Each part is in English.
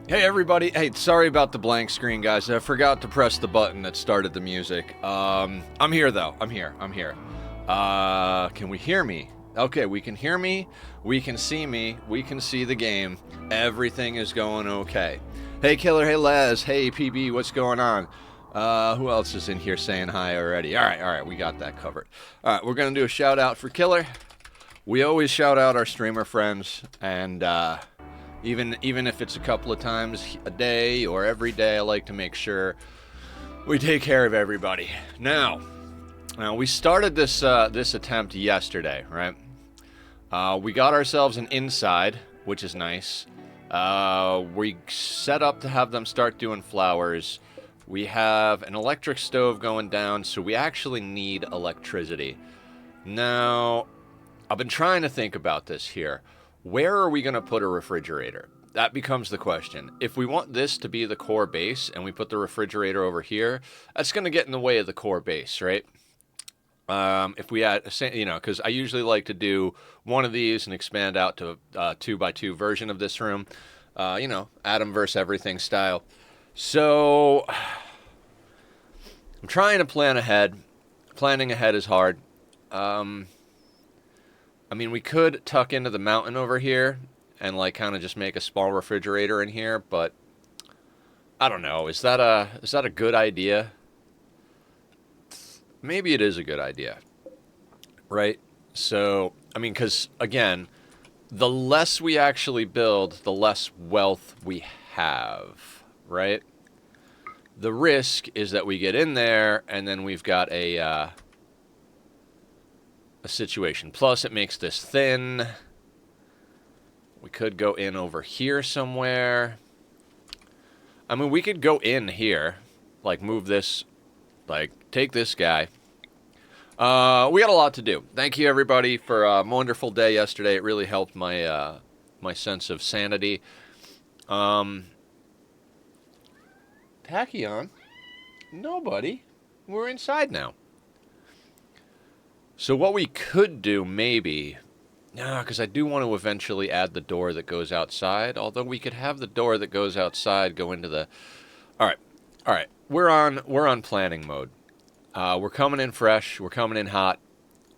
Hey everybody, hey, sorry about the blank screen, guys. I forgot to press the button that started the music. I'm here though. I'm here. Can we hear me? Okay, we can hear me, we can see the game. Everything is going okay. Hey Killer, hey Les, hey PB, what's going on? Who else is in here saying hi already? Alright, we got that covered. Alright, we're gonna do a shout out for Killer. We always shout out our streamer friends, and even if it's a couple of times a day or every day, I like to make sure we take care of everybody. Now we started this attempt yesterday, right? We got ourselves an inside, which is nice. We set up to have them start doing flowers. We have an electric stove going down, so we actually need electricity. Now, I've been trying to think about this here. Where are we going to put a refrigerator? That becomes the question. If we want this to be the core base and we put the refrigerator over here, that's going to get in the way of the core base, right? If we add, because I usually like to do one of these and expand out to a 2x2 version of this room. Atom versus everything style. So, I'm trying to plan ahead. Planning ahead is hard. We could tuck into the mountain over here and kind of just make a small refrigerator in here, but I don't know. Is that a good idea? Maybe it is a good idea, right? So, because again, the less we actually build, the less wealth we have, right? The risk is that we get in there and then we've got a situation. Plus, it makes this thin. We could go in over here somewhere. We could go in here, move this, take this guy. We got a lot to do. Thank you, everybody, for a wonderful day yesterday. It really helped my my sense of sanity. Tachyon? Nobody. We're inside now. So what we could do, maybe, because I do want to eventually add the door that goes outside, although we could have the door that goes outside go into the... All right, we're on planning mode. We're coming in fresh, we're coming in hot.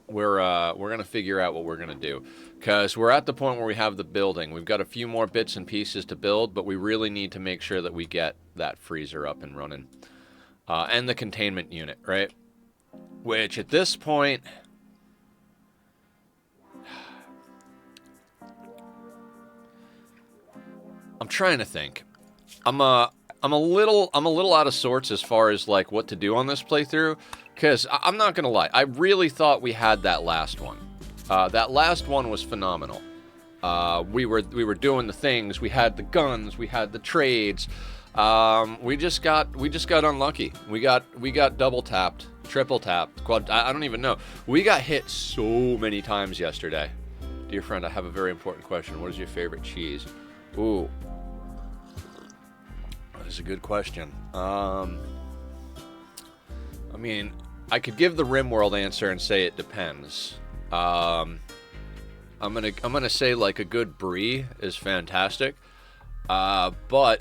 We're going to figure out what we're going to do, because we're at the point where we have the building. We've got a few more bits and pieces to build, but we really need to make sure that we get that freezer up and running. And the containment unit, right? Which, at this point... I'm trying to think. I'm a little out of sorts as far as what to do on this playthrough, because I'm not gonna lie, I really thought we had that last one. That last one was phenomenal. We were doing the things. We had the guns. We had the trades. We just got unlucky. We got double tapped, triple tapped, quad. I don't even know. We got hit so many times yesterday. Dear friend, I have a very important question. What is your favorite cheese? Ooh. That's a good question. I could give the Rimworld answer and say it depends. I'm gonna say a good brie is fantastic. But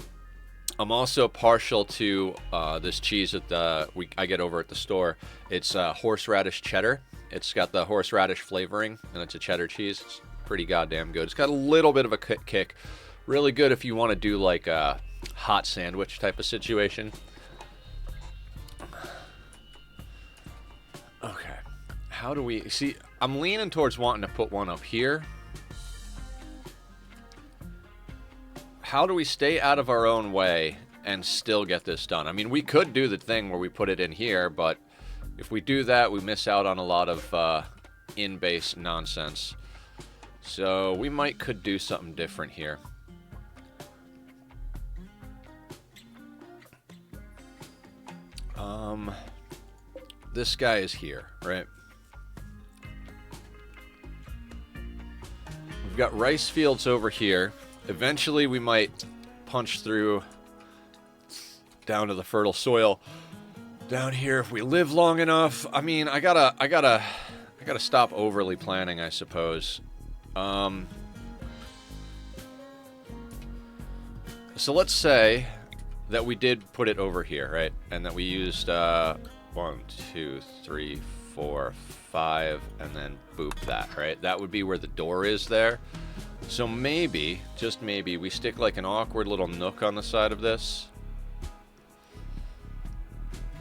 I'm also partial to this cheese that I get over at the store. It's horseradish cheddar. It's got the horseradish flavoring, and it's a cheddar cheese. It's pretty goddamn good. It's got a little bit of a kick. Really good if you want to do a hot sandwich type of situation. Okay. How do we... See, I'm leaning towards wanting to put one up here. How do we stay out of our own way and still get this done? We could do the thing where we put it in here, but if we do that, we miss out on a lot of in-base nonsense. So we could do something different here. This guy is here, right? We've got rice fields over here. Eventually we might punch through down to the fertile soil down here if we live long enough. I gotta stop overly planning, I suppose. So let's say that we did put it over here, right? And that we used 1, 2, 3, 4, 5, and then boop that, right? That would be where the door is there. So maybe, just maybe, we stick like an awkward little nook on the side of this.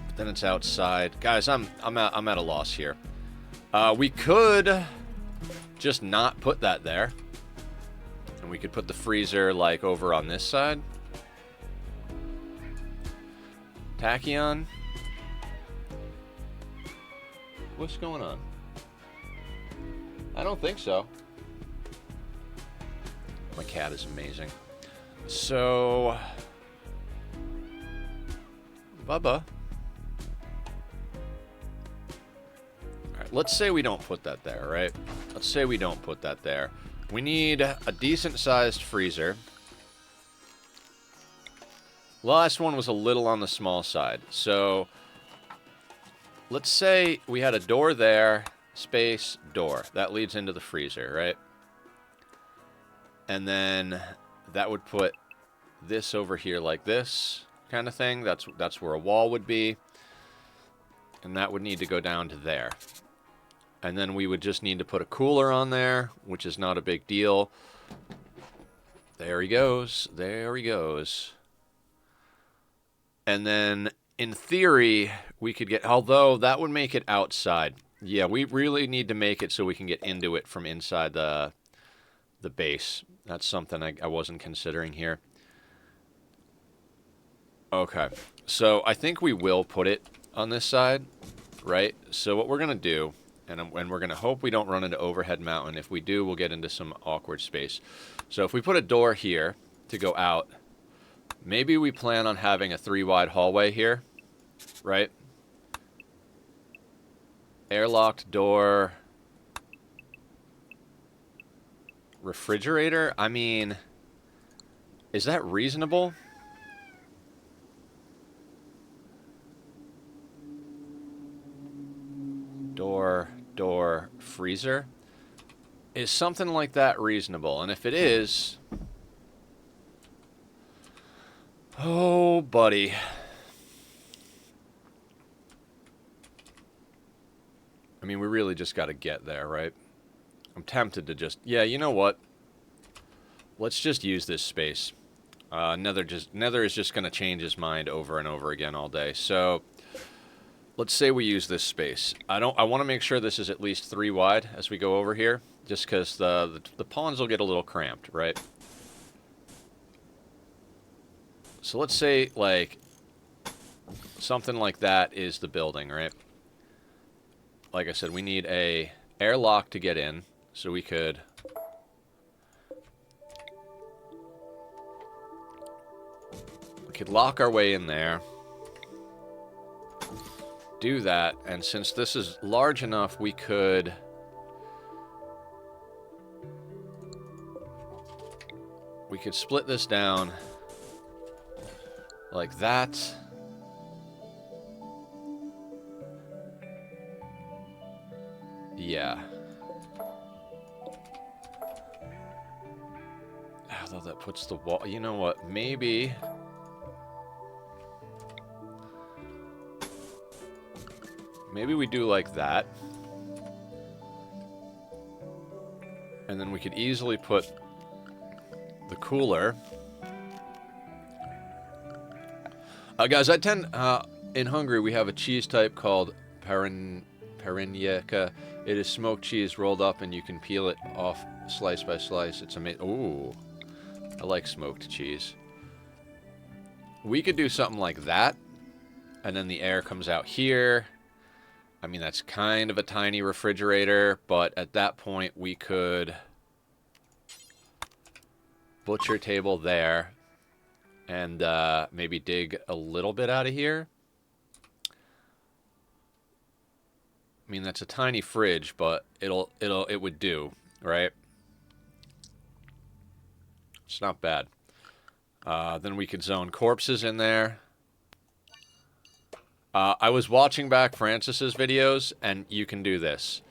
But then it's outside. Guys, I'm at a loss here. We could just not put that there. And we could put the freezer like over on this side. Tachyon? What's going on? I don't think so. My cat is amazing. So, Bubba. Alright, let's say we don't put that there, right? Let's say we don't put that there. We need a decent-sized freezer. Last one was a little on the small side. So, let's say we had a door there, space, door. That leads into the freezer, right? And then that would put this over here like this kind of thing. That's where a wall would be. And that would need to go down to there. And then we would just need to put a cooler on there, which is not a big deal. There he goes. There he goes. And then, in theory, we could get... Although, that would make it outside. Yeah, we really need to make it so we can get into it from inside the base. That's something I wasn't considering here. Okay. So, I think we will put it on this side, right? So, what we're going to do... And we're going to hope we don't run into overhead mountain. If we do, we'll get into some awkward space. So if we put a door here to go out, maybe we plan on having a 3-wide hallway here, right? Airlocked door. Refrigerator? I mean, is that reasonable? Door, freezer. Is something like that reasonable? And if it is... Oh, buddy. I mean, we really just got to get there, right? I'm tempted to just... Yeah, you know what? Let's just use this space. Nether is just going to change his mind over and over again all day. So... Let's say we use this space. I want to make sure this is at least 3 wide as we go over here, just because the pawns will get a little cramped, right? So let's say, like, something like that is the building, right? Like I said, we need a airlock to get in, so we could... We could lock our way in there. Do that, and since this is large enough, we could split this down like that. Yeah. Although that puts the wall... You know what? Maybe... Maybe we do like that. And then we could easily put the cooler. Guys, I tend... in Hungary, we have a cheese type called Perennieka. It is smoked cheese rolled up, and you can peel it off slice by slice. It's amazing. Ooh. I like smoked cheese. We could do something like that. And then the air comes out here. I mean, that's kind of a tiny refrigerator, but at that point we could butcher table there and maybe dig a little bit out of here. I mean, that's a tiny fridge, but it would do, right? It's not bad. Then we could zone corpses in there. I was watching back Francis's videos, and you can do this.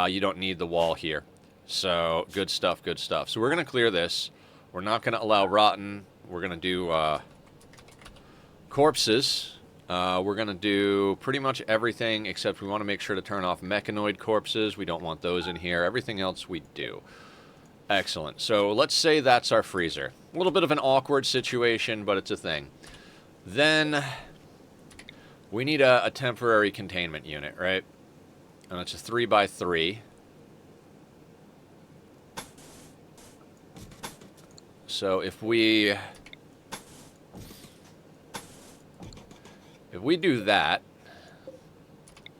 You don't need the wall here. So, good stuff, good stuff. So we're going to clear this. We're not going to allow rotten. We're going to do corpses. We're going to do pretty much everything except we want to make sure to turn off mechanoid corpses. We don't want those in here. Everything else we do. Excellent. So let's say that's our freezer. A little bit of an awkward situation, but it's a thing. Then we need a temporary containment unit, right? And it's a 3x3. So if we do that,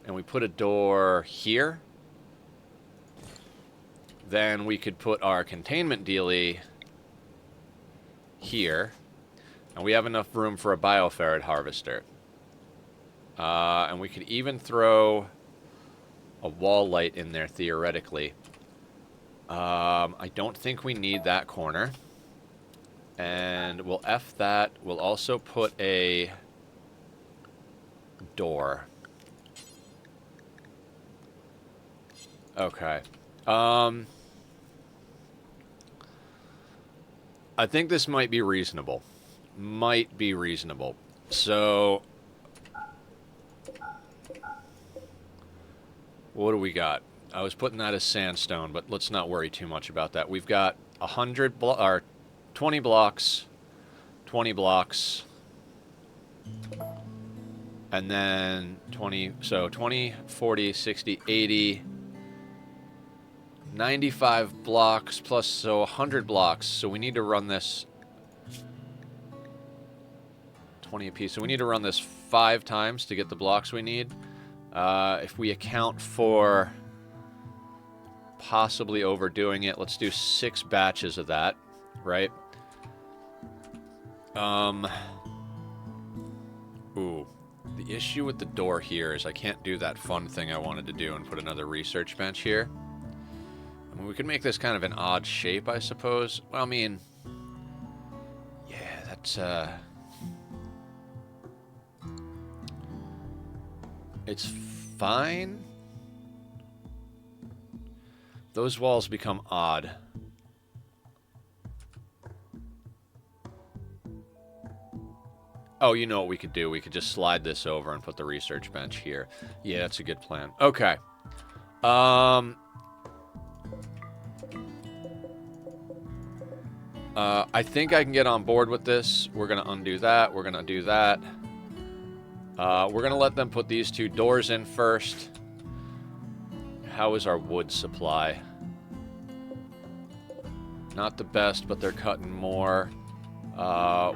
and we put a door here, then we could put our containment dealie here, and we have enough room for a bioferret harvester. And we could even throw a wall light in there, theoretically. I don't think we need that corner. And we'll F that. We'll also put a door. Okay. I think this might be reasonable. Might be reasonable. So, what do we got? I was putting that as sandstone, but let's not worry too much about that. We've got 20 blocks, 20 blocks, and then 20, so 20, 40, 60, 80, 95 blocks plus, so 100 blocks. So we need to run this 20 apiece. So we need to run this 5 times to get the blocks we need. If we account for possibly overdoing it, let's do 6 batches of that, right? Ooh. The issue with the door here is I can't do that fun thing I wanted to do and put another research bench here. I mean, we could make this kind of an odd shape, I suppose. Well, I mean, yeah, that's, it's fine. Those walls become odd. Oh, you know what we could do? We could just slide this over and put the research bench here. Yeah, that's a good plan. Okay. I think I can get on board with this. We're going to undo that. We're going to do that. We're going to let them put these 2 doors in first. How is our wood supply? Not the best, but they're cutting more.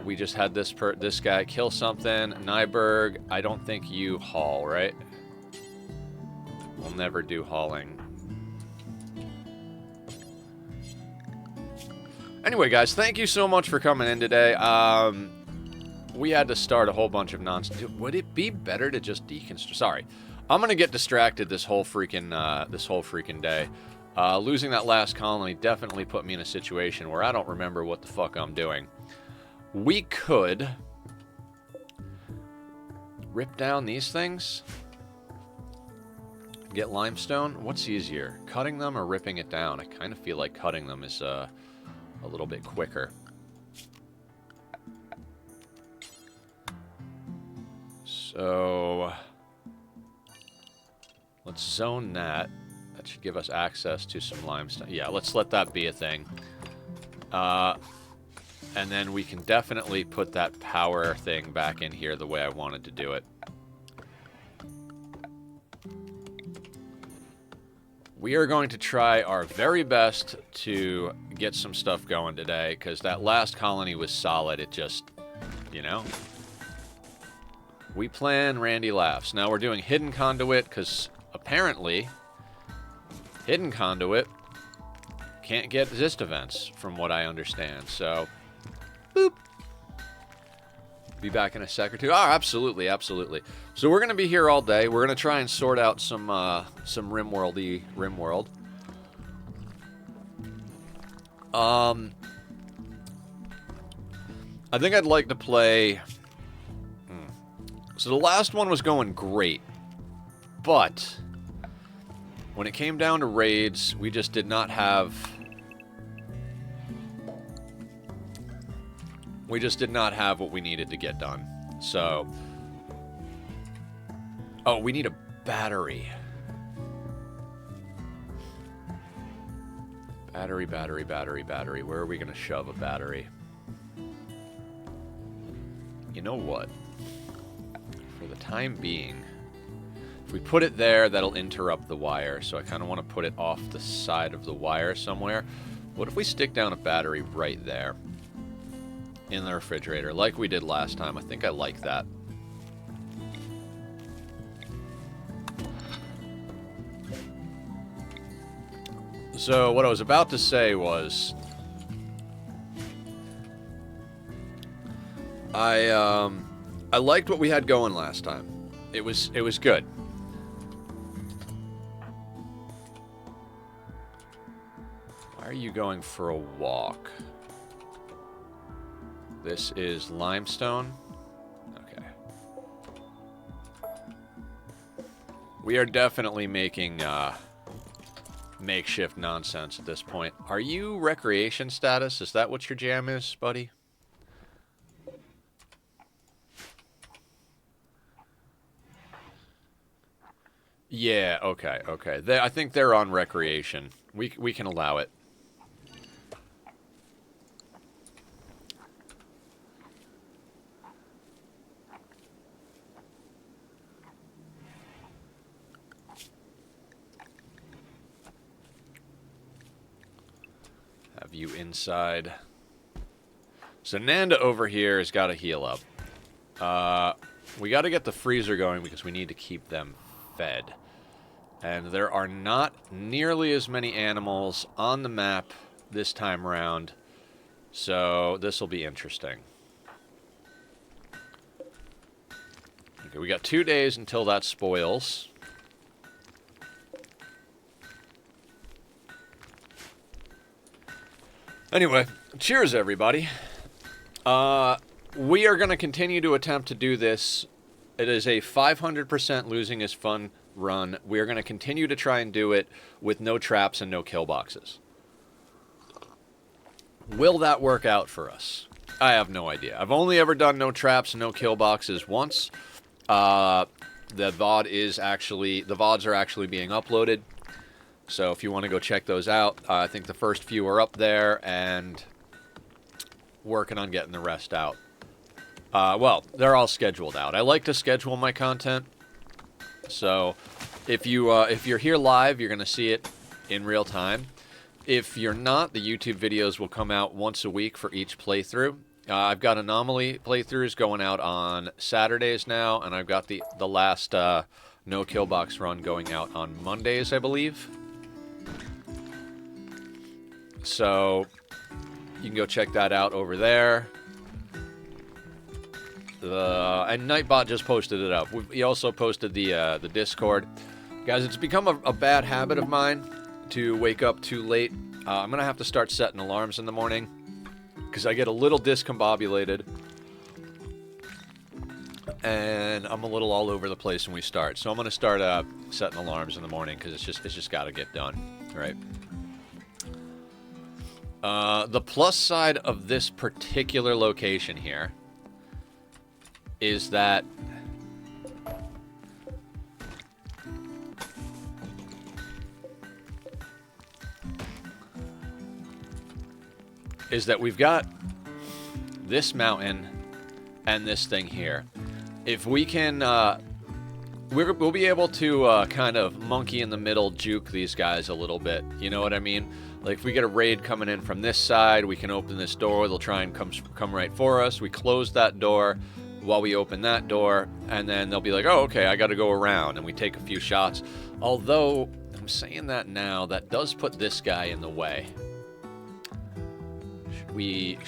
We just had this guy kill something. Nyberg, I don't think you haul, right? We'll never do hauling. Anyway, guys, thank you so much for coming in today. We had to start a whole bunch of nonsense. Would it be better to just deconstruct? Sorry, I'm gonna get distracted this whole freaking day. Losing that last colony definitely put me in a situation where I don't remember what the fuck I'm doing. We could rip down these things, get limestone. What's easier, cutting them or ripping it down? I kind of feel like cutting them is a little bit quicker. So let's zone that. That should give us access to some limestone. Yeah, let's let that be a thing. And then we can definitely put that power thing back in here the way I wanted to do it. We are going to try our very best to get some stuff going today, because that last colony was solid. It just, you know. We plan, Randy laughs. Now we're doing hidden conduit, because apparently hidden conduit can't get Xist events, from what I understand. So, boop. Be back in a sec or two. Oh, absolutely, absolutely. So we're going to be here all day. We're going to try and sort out some Rimworld-y Rimworld. I think I'd like to play... So the last one was going great, but when it came down to raids, we just did not have We just did not have what we needed to get done. So... Oh, we need a battery. Battery, battery, battery, battery. Where are we going to shove a battery? You know what? For the time being, if we put it there, that'll interrupt the wire. So I kind of want to put it off the side of the wire somewhere. What if we stick down a battery right there in the refrigerator, like we did last time? I think I like that. So what I was about to say was, I liked what we had going last time. It was good. Why are you going for a walk? This is limestone. Okay. We are definitely making makeshift nonsense at this point. Are you recreation status? Is that what your jam is, buddy? Yeah, okay, okay. I think they're on recreation. We can allow it. Have you inside. So Nanda over here has got to heal up. We got to get the freezer going because we need to keep them fed. And there are not nearly as many animals on the map this time around. So this will be interesting. Okay, we got 2 days until that spoils. Anyway, cheers everybody. We are going to continue to attempt to do this. It is a 500% losing is fun run. We are going to continue to try and do it with no traps and no kill boxes. Will that work out for us? I have no idea. I've only ever done no traps and no kill boxes once. The VODs are actually being uploaded. So if you want to go check those out, I think the first few are up there and working on getting the rest out. Well, they're all scheduled out. I like to schedule my content. So if you're here live, you're going to see it in real time. If you're not, the YouTube videos will come out once a week for each playthrough. I've got Anomaly playthroughs going out on Saturdays now, and I've got the last no kill box run going out on Mondays, I believe. So you can go check that out over there. And Nightbot just posted it up. He also posted the Discord. Guys, it's become a bad habit of mine to wake up too late. I'm going to have to start setting alarms in the morning because I get a little discombobulated and I'm a little all over the place when we start. So I'm going to start setting alarms in the morning because it's just got to get done, right? The plus side of this particular location here is that we've got this mountain and this thing here. If we can, we'll be able to kind of monkey in the middle, juke these guys a little bit. You know what I mean? Like if we get a raid coming in from this side, we can open this door. They'll try and come right for us. We close that door while we open that door, and then they'll be like, oh, okay, I got to go around, and we take a few shots. Although, I'm saying that now, that does put this guy in the way. Should we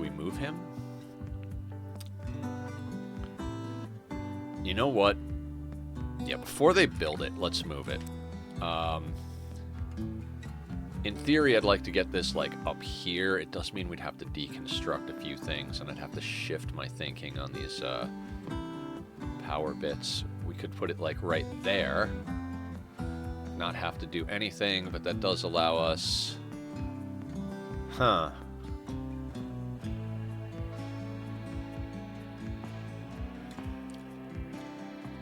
move him? You know what? Yeah, before they build it, let's move it. In theory, I'd like to get this, like, up here. It does mean we'd have to deconstruct a few things, and I'd have to shift my thinking on these power bits. We could put it, like, right there. Not have to do anything, but that does allow us... Huh.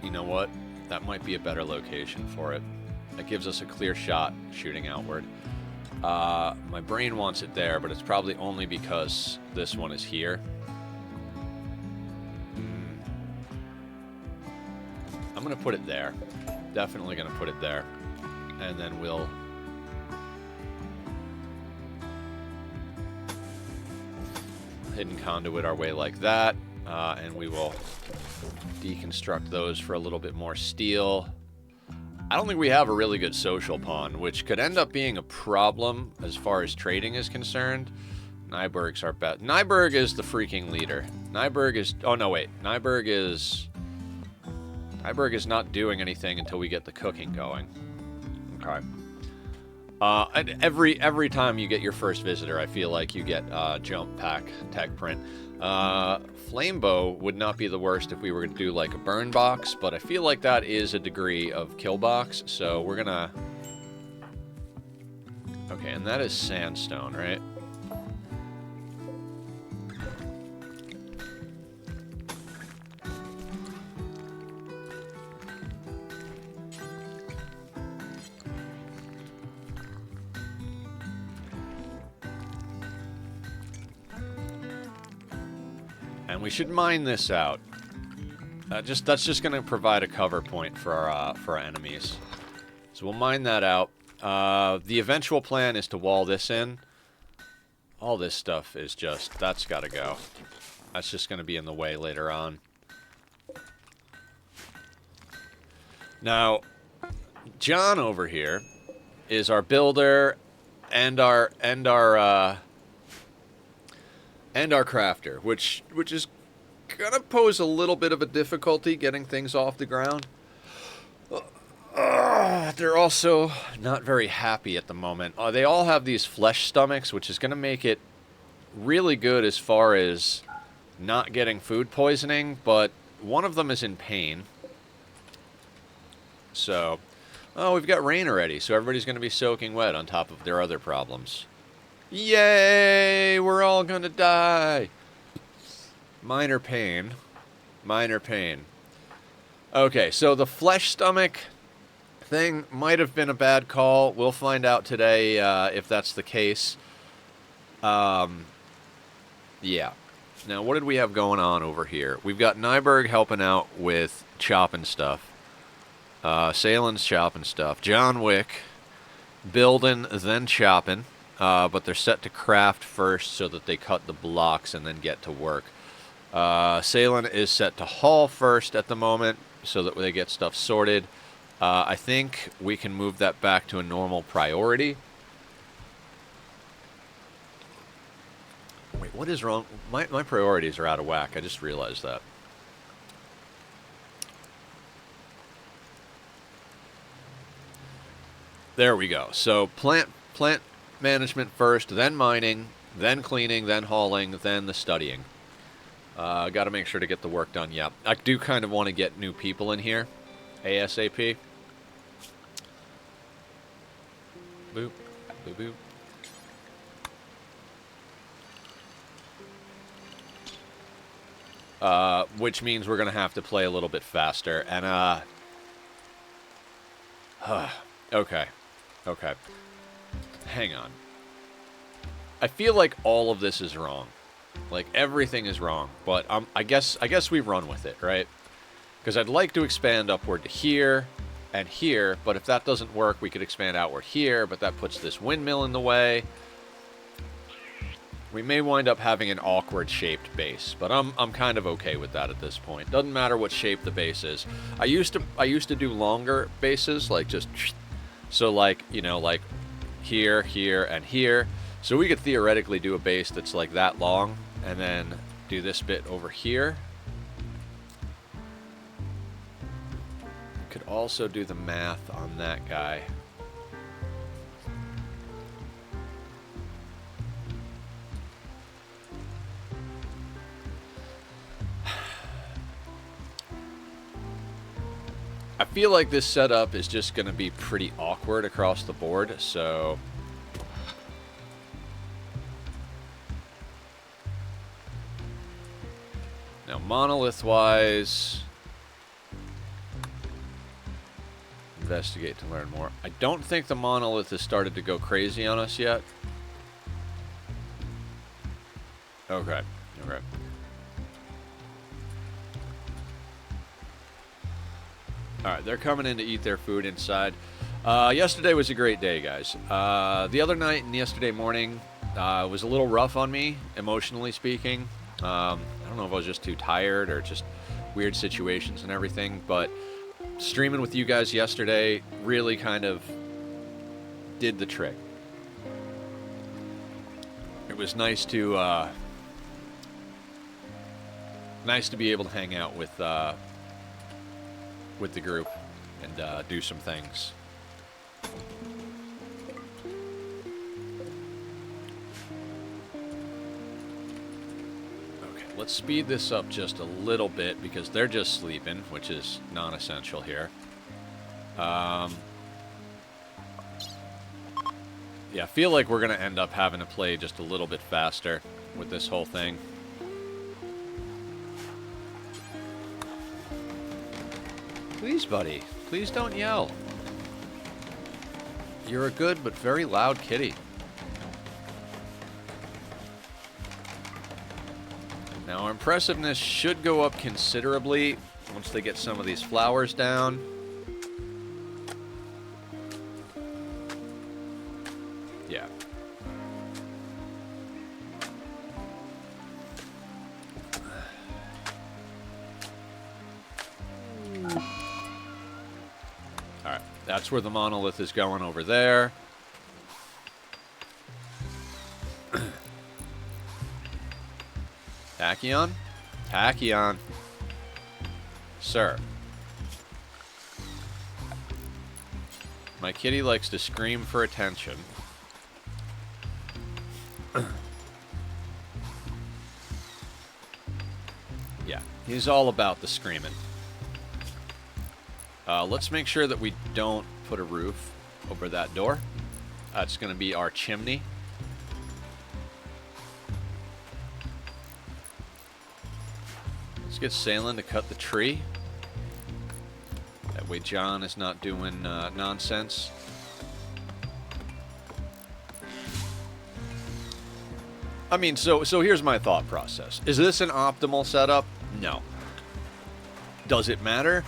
You know what? That might be a better location for it. That gives us a clear shot shooting outward. My brain wants it there, but it's probably only because this one is here. I'm going to put it there. Definitely going to put it there. And then we'll... hidden conduit our way like that. And we will deconstruct those for a little bit more steel. I don't think we have a really good social pawn, which could end up being a problem as far as trading is concerned. Nyberg's our best. Nyberg is the freaking leader. Nyberg is... oh, no, wait. Nyberg is not doing anything until we get the cooking going. Okay. And every time you get your first visitor, I feel like you get jump pack tech print. Flamebow would not be the worst if we were to do like a burn box, but I feel like that is a degree of KILLBOX, so we're gonna... okay, and that is sandstone, right? And we should mine this out. That's just going to provide a cover point for our enemies. So we'll mine that out. The eventual plan is to wall this in. All this stuff is just... that's got to go. That's just going to be in the way later on. Now, John over here is our builder and our crafter, which is gonna pose a little bit of a difficulty getting things off the ground. They're also not very happy at the moment. They all have these flesh stomachs, which is gonna make it really good as far as not getting food poisoning, but one of them is in pain. So, oh, we've got rain already, so everybody's gonna be soaking wet on top of their other problems. Yay! We're all gonna die! Minor pain. Minor pain. Okay, so the flesh stomach thing might have been a bad call. We'll find out today if that's the case. Yeah. Now, what did we have going on over here? We've got Nyberg helping out with chopping stuff. Salen's chopping stuff. John Wick building, then chopping. But they're set to craft first so that they cut the blocks and then get to work. Salen is set to haul first at the moment so that they get stuff sorted. I think we can move that back to a normal priority. Wait, what is wrong? My priorities are out of whack. I just realized that. There we go. So plant management first, then mining, then cleaning, then hauling, then the studying. Got to make sure to get the work done. Yeah, I do kind of want to get new people in here, ASAP. Boop, boop, boop. Which means we're gonna have to play a little bit faster. And okay. Hang on. I feel like all of this is wrong. Like, everything is wrong. But I guess we run with it, right? Because I'd like to expand upward to here and here, but if that doesn't work, we could expand outward here, but that puts this windmill in the way. We may wind up having an awkward shaped base, but I'm kind of okay with that at this point. Doesn't matter what shape the base is. I used to do longer bases, like just so, like, you know, like here, here, and here. So we could theoretically do a base that's like that long, and then do this bit over here. Could also do the math on that guy. I feel like this setup is just going to be pretty awkward across the board, so... Now, monolith-wise... Investigate to learn more. I don't think the monolith has started to go crazy on us yet. Okay. Okay. Alright, they're coming in to eat their food inside. Yesterday was a great day, guys. The other night and yesterday morning was a little rough on me, emotionally speaking. I don't know if I was just too tired or just weird situations and everything, but streaming with you guys yesterday really kind of did the trick. It was nice to be able to hang out with the group and do some things. Okay, let's speed this up just a little bit because they're just sleeping, which is non-essential here. Yeah, I feel like we're going to end up having to play just a little bit faster with this whole thing. Please, buddy. Please don't yell. You're a good but very loud kitty. Now, our impressiveness should go up considerably once they get some of these flowers down. Yeah. Alright, that's where the monolith is going over there. Tachyon? Tachyon. Sir. My kitty likes to scream for attention. Yeah, he's all about the screaming. Let's make sure that we don't put a roof over that door. That's going to be our chimney. Let's get Salen to cut the tree. That way John is not doing nonsense. I mean, so here's my thought process. Is this an optimal setup? No. Does it matter?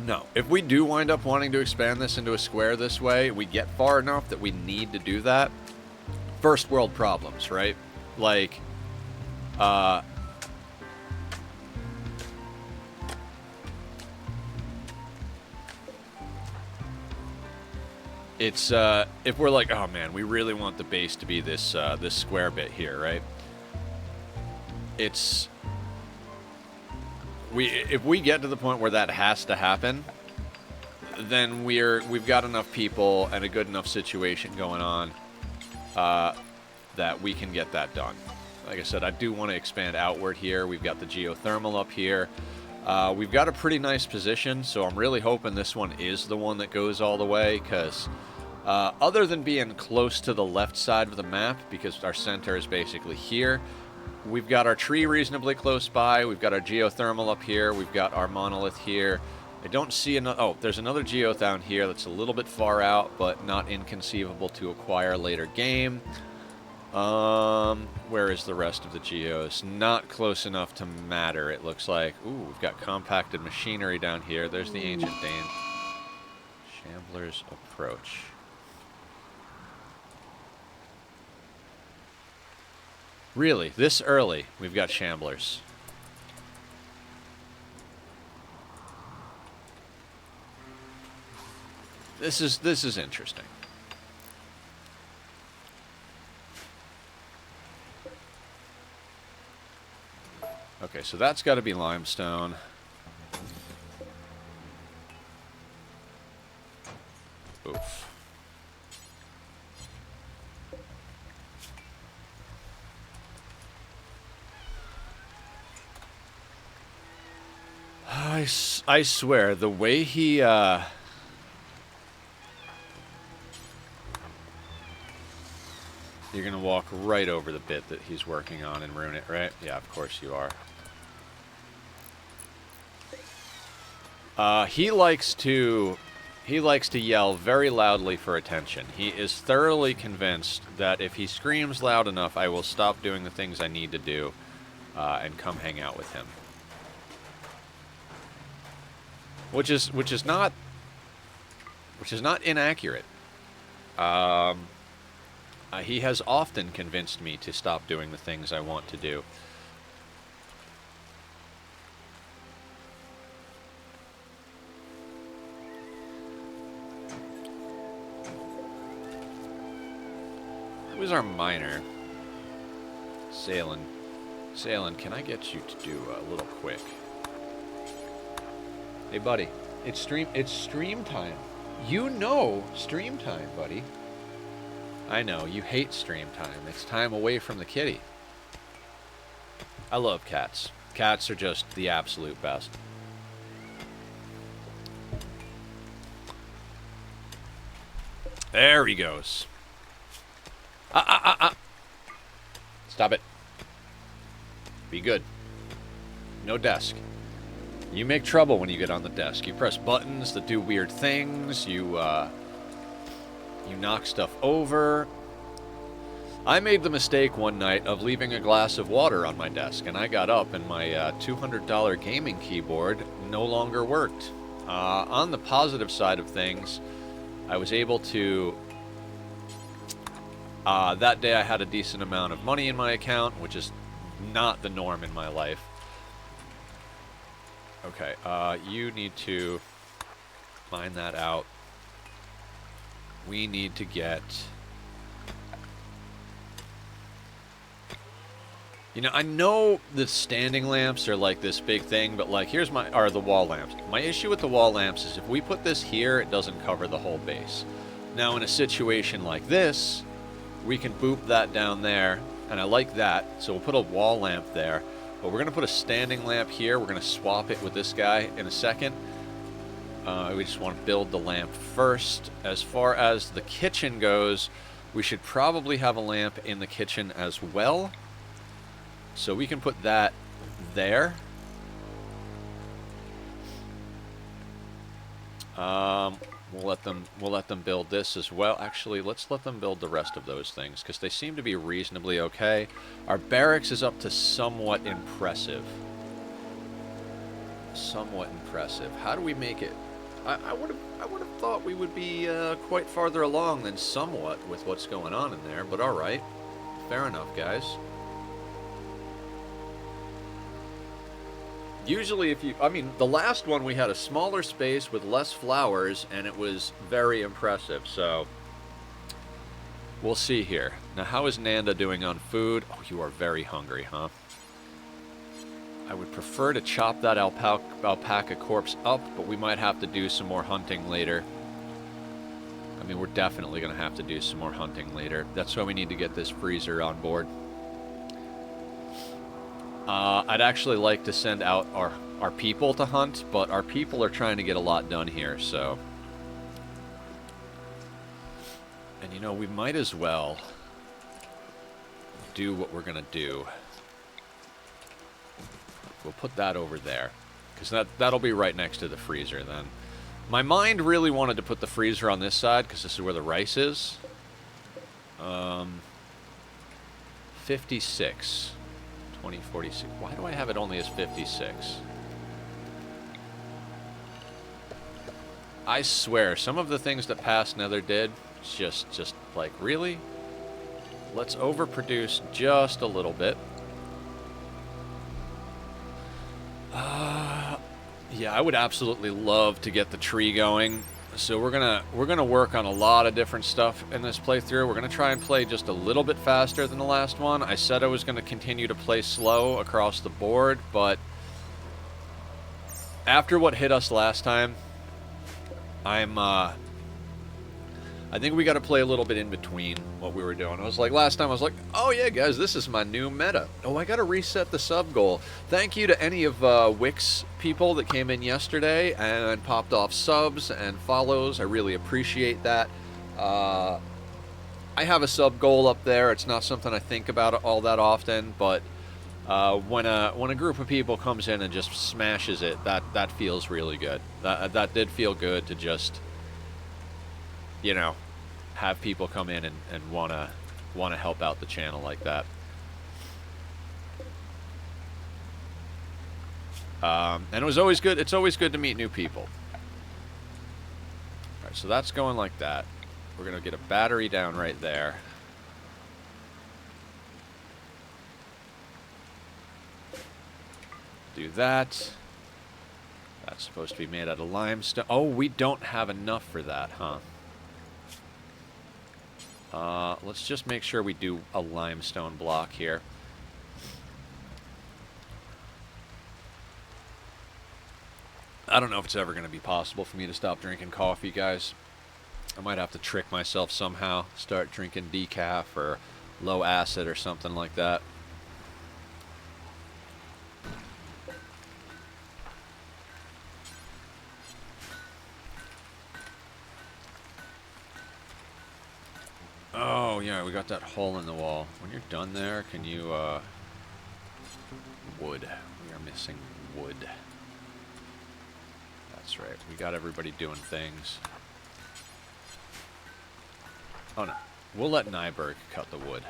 No. If we do wind up wanting to expand this into a square this way, we get far enough that we need to do that. First world problems, right? Like, it's, if we're like, oh man, we really want the base to be this, this square bit here, right? It's, if we get to the point where that has to happen, then we've got enough people and a good enough situation going on, that we can get that done. Like I said, I do want to expand outward here. We've got the geothermal up here. We've got a pretty nice position, so I'm really hoping this one is the one that goes all the way, because other than being close to the left side of the map, because our center is basically here, we've got our tree reasonably close by, we've got our geothermal up here, we've got our monolith here. I don't see another... Oh, there's another geoth down here that's a little bit far out, but not inconceivable to acquire later game. Where is the rest of the geos? Not close enough to matter, it looks like. Ooh, we've got compacted machinery down here. There's the Ancient Dane. Shambler's Approach. Really? This early, we've got Shamblers. This is interesting. Okay, so that's got to be limestone. Oof. I swear, the way he, You're gonna walk right over the bit that he's working on and ruin it, right? Yeah, of course you are. He likes to He likes to yell very loudly for attention. He is thoroughly convinced that if he screams loud enough, I will stop doing the things I need to do and come hang out with him. Which is not inaccurate. He has often convinced me to stop doing the things I want to do. Who's our miner? Sailing. Sailing, can I get you to do a little quick? Hey, buddy. It's stream time. You know stream time, buddy. I know, you hate stream time. It's time away from the kitty. I love cats. Cats are just the absolute best. There he goes. Stop it. Be good. No desk. You make trouble when you get on the desk. You press buttons that do weird things. You knock stuff over. I made the mistake one night of leaving a glass of water on my desk, and I got up and my $200 gaming keyboard no longer worked. On the positive side of things, I was able to... that day I had a decent amount of money in my account, which is not the norm in my life. Okay, you need to mine that out. We need to get... You know, I know that standing lamps are like this big thing, but like, here's my... Are the wall lamps. My issue with the wall lamps is if we put this here, it doesn't cover the whole base. Now, in a situation like this, we can boop that down there, and I like that, so we'll put a wall lamp there. But we're going to put a standing lamp here. We're going to swap it with this guy in a second. We just want to build the lamp first. As far as the kitchen goes, we should probably have a lamp in the kitchen as well. So we can put that there. We'll let them build this as well. Actually, let's let them build the rest of those things because they seem to be reasonably okay. Our barracks is up to somewhat impressive. Somewhat impressive. How do we make it? I would have thought we would be quite farther along than somewhat with what's going on in there. But all right, fair enough, guys. Usually if you... I mean, the last one we had a smaller space with less flowers, and it was very impressive, so... We'll see here. Now, how is Nanda doing on food? Oh, you are very hungry, huh? I would prefer to chop that alpaca corpse up, but we might have to do some more hunting later. I mean, we're definitely going to have to do some more hunting later. That's why we need to get this freezer on board. I'd actually like to send out our people to hunt, but our people are trying to get a lot done here, so... And you know, we might as well do what we're going to do. We'll put that over there, because that'll be right next to the freezer then. My mind really wanted to put the freezer on this side, because this is where the rice is. 56. 2046. Why do I have it only as 56? I swear, some of the things that Past Nether did, just like, really? Let's overproduce just a little bit. Yeah, I would absolutely love to get the tree going. So we're gonna work on a lot of different stuff in this playthrough. We're gonna try and play just a little bit faster than the last one. I said I was gonna continue to play slow across the board, but after what hit us last time, I think we got to play a little bit in between what we were doing. I was like, last time I was like, oh yeah, guys, this is my new meta. Oh, I got to reset the sub goal. Thank you to any of Wix people that came in yesterday and popped off subs and follows. I really appreciate that. I have a sub goal up there. It's not something I think about all that often, but when a group of people comes in and just smashes it, that feels really good. That did feel good to just you know, have people come in and wanna help out the channel like that. And it was always good. It's always good to meet new people. All right, so that's going like that. We're gonna get a battery down right there. Do that. That's supposed to be made out of limestone. Oh, we don't have enough for that, huh? Let's just make sure we do a limestone block here. I don't know if it's ever going to be possible for me to stop drinking coffee, guys. I might have to trick myself somehow. Start drinking decaf or low acid or something like that. Oh, yeah, we got that hole in the wall. When you're done there, can you, wood. We are missing wood. That's right. We got everybody doing things. Oh, no. We'll let Nyberg cut the wood.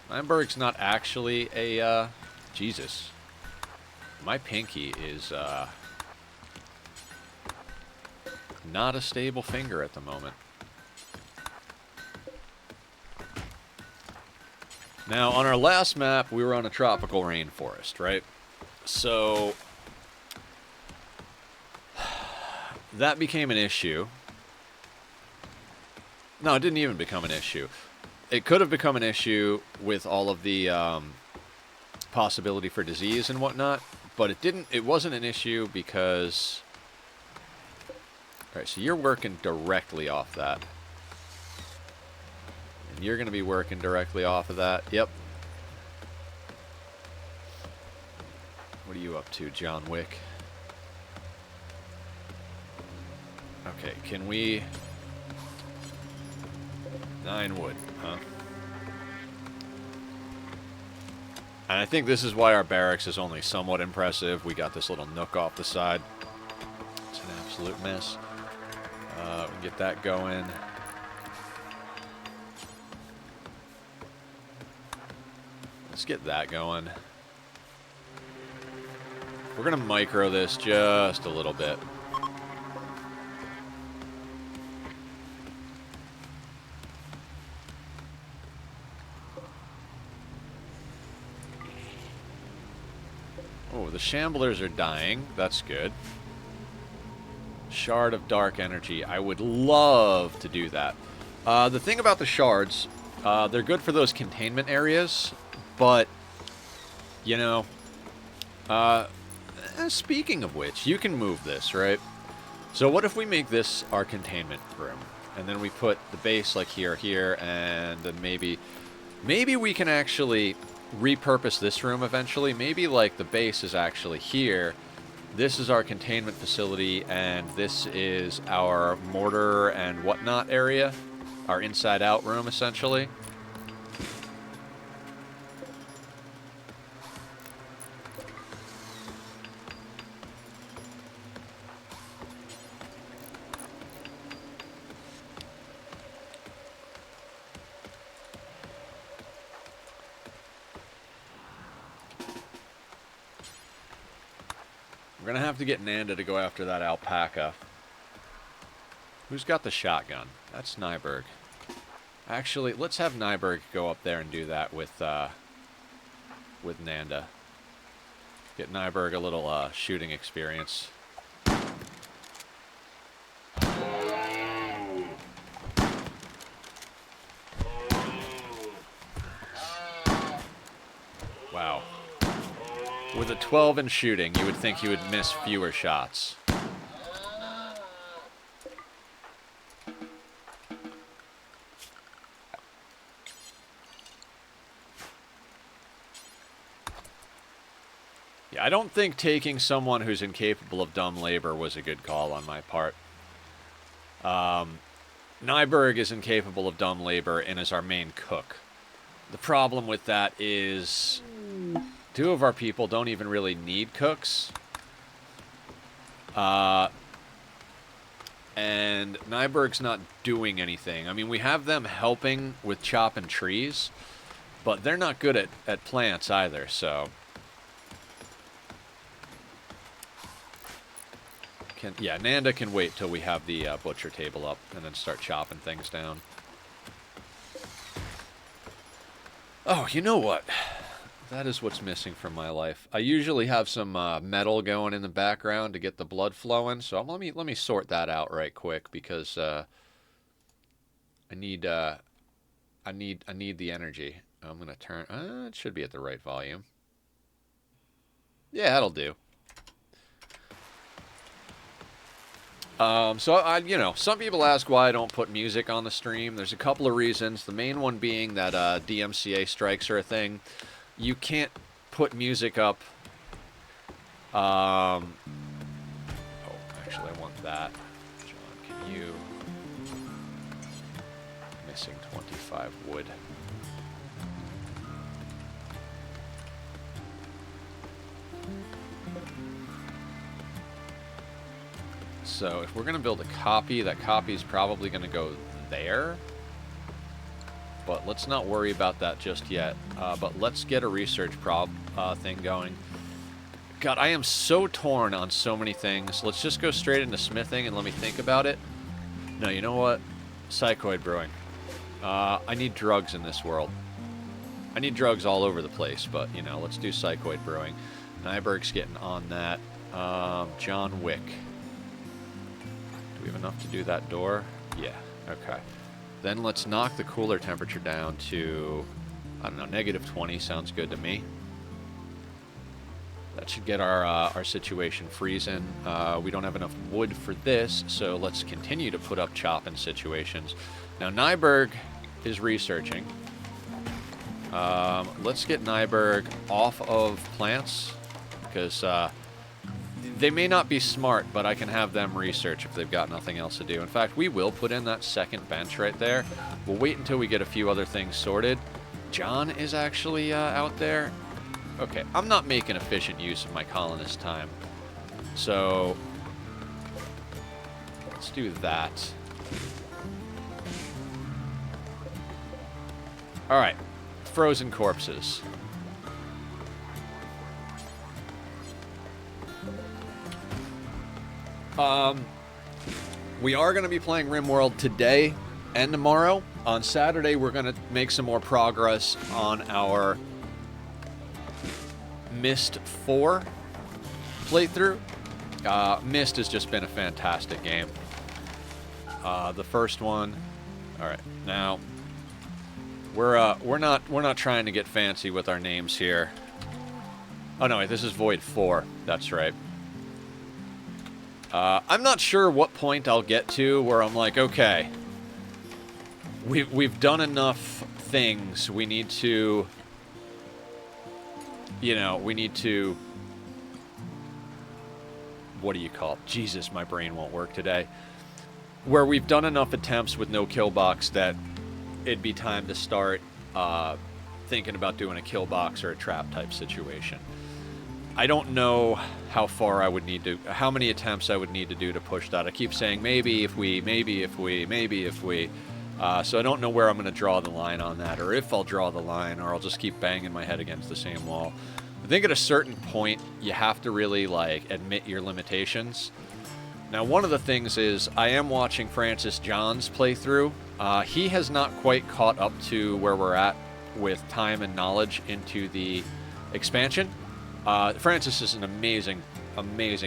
Nyberg's not actually a, Jesus. My pinky is, not a stable finger at the moment. Now, on our last map, we were on a tropical rainforest, right? So, that became an issue. No, it didn't even become an issue. It could have become an issue with all of the possibility for disease and whatnot, but it didn't. It wasn't an issue because... Alright, so you're working directly off that. You're going to be working directly off of that. Yep. What are you up to, John Wick? Okay, can we... 9 wood, huh? And I think this is why our barracks is only somewhat impressive. We got this little nook off the side. It's an absolute mess. We can get that going. Let's get that going. We're going to micro this just a little bit. Oh, the shamblers are dying. That's good. Shard of dark energy. I would love to do that. The thing about the shards, they're good for those containment areas. But, you know, speaking of which, you can move this, right? So what if we make this our containment room? And then we put the base, like, here, and then maybe we can actually repurpose this room eventually. Maybe, like, the base is actually here. This is our containment facility, and this is our mortar and whatnot area. Our inside-out room, essentially. We're going to have to get Nanda to go after that alpaca. Who's got the shotgun? That's Nyberg. Actually, let's have Nyberg go up there and do that with Nanda. Get Nyberg a little shooting experience. Wow. With a 12 in shooting, you would think you would miss fewer shots. Yeah, I don't think taking someone who's incapable of dumb labor was a good call on my part. Nyberg is incapable of dumb labor and is our main cook. The problem with that is 2 of our people don't even really need cooks. And and Nyberg's not doing anything. I mean, we have them helping with chopping trees, but they're not good at plants either, so... Yeah, Nanda can wait till we have the butcher table up and then start chopping things down. Oh, you know what? That is what's missing from my life. I usually have some metal going in the background to get the blood flowing, so let me sort that out right quick because I need the energy. I'm gonna turn. It should be at the right volume. Yeah, that'll do. So you know, some people ask why I don't put music on the stream. There's a couple of reasons. The main one being that DMCA strikes are a thing. You can't put music up. Oh, actually, I want that. John, can you? Missing 25 wood. So if we're going to build a copy, that copy is probably going to go there. But let's not worry about that just yet. But let's get a research thing going. God, I am so torn on so many things. Let's just go straight into smithing and let me think about it. No, you know what? Psychoid brewing. I need drugs in this world. I need drugs all over the place, but, you know, let's do psychoid brewing. Nyberg's getting on that. John Wick. Do we have enough to do that door? Yeah, okay. Then let's knock the cooler temperature down to, I don't know, -20 sounds good to me. That should get our situation freezing. We don't have enough wood for this, so let's continue to put up chopping situations. Now, Nyberg is researching. Let's get Nyberg off of plants, because they may not be smart, but I can have them research if they've got nothing else to do. In fact, we will put in that second bench right there. We'll wait until we get a few other things sorted. John is actually out there. Okay, I'm not making efficient use of my colonist time. So, let's do that. Alright, frozen corpses. We are going to be playing Rimworld today and tomorrow. On Saturday, we're going to make some more progress on our Myst 4 playthrough. Myst has just been a fantastic game. The first one. All right, now we're not trying to get fancy with our names here. Oh no, wait, this is Void 4. That's right. I'm not sure what point I'll get to where I'm like, okay, we've done enough things. We need to, you know, what do you call it? Jesus, my brain won't work today. Where we've done enough attempts with no KILLBOX that it'd be time to start thinking about doing a KILLBOX or a trap type situation. I don't know how far I would need to, how many attempts I would need to do to push that. I keep saying maybe if we, maybe if we, maybe if we. So I don't know where I'm going to draw the line on that, or if I'll draw the line, or I'll just keep banging my head against the same wall. I think at a certain point, you have to really, like, admit your limitations. Now, one of the things is, I am watching Francis John's playthrough. He has not quite caught up to where we're at with time and knowledge into the expansion. Francis is an amazing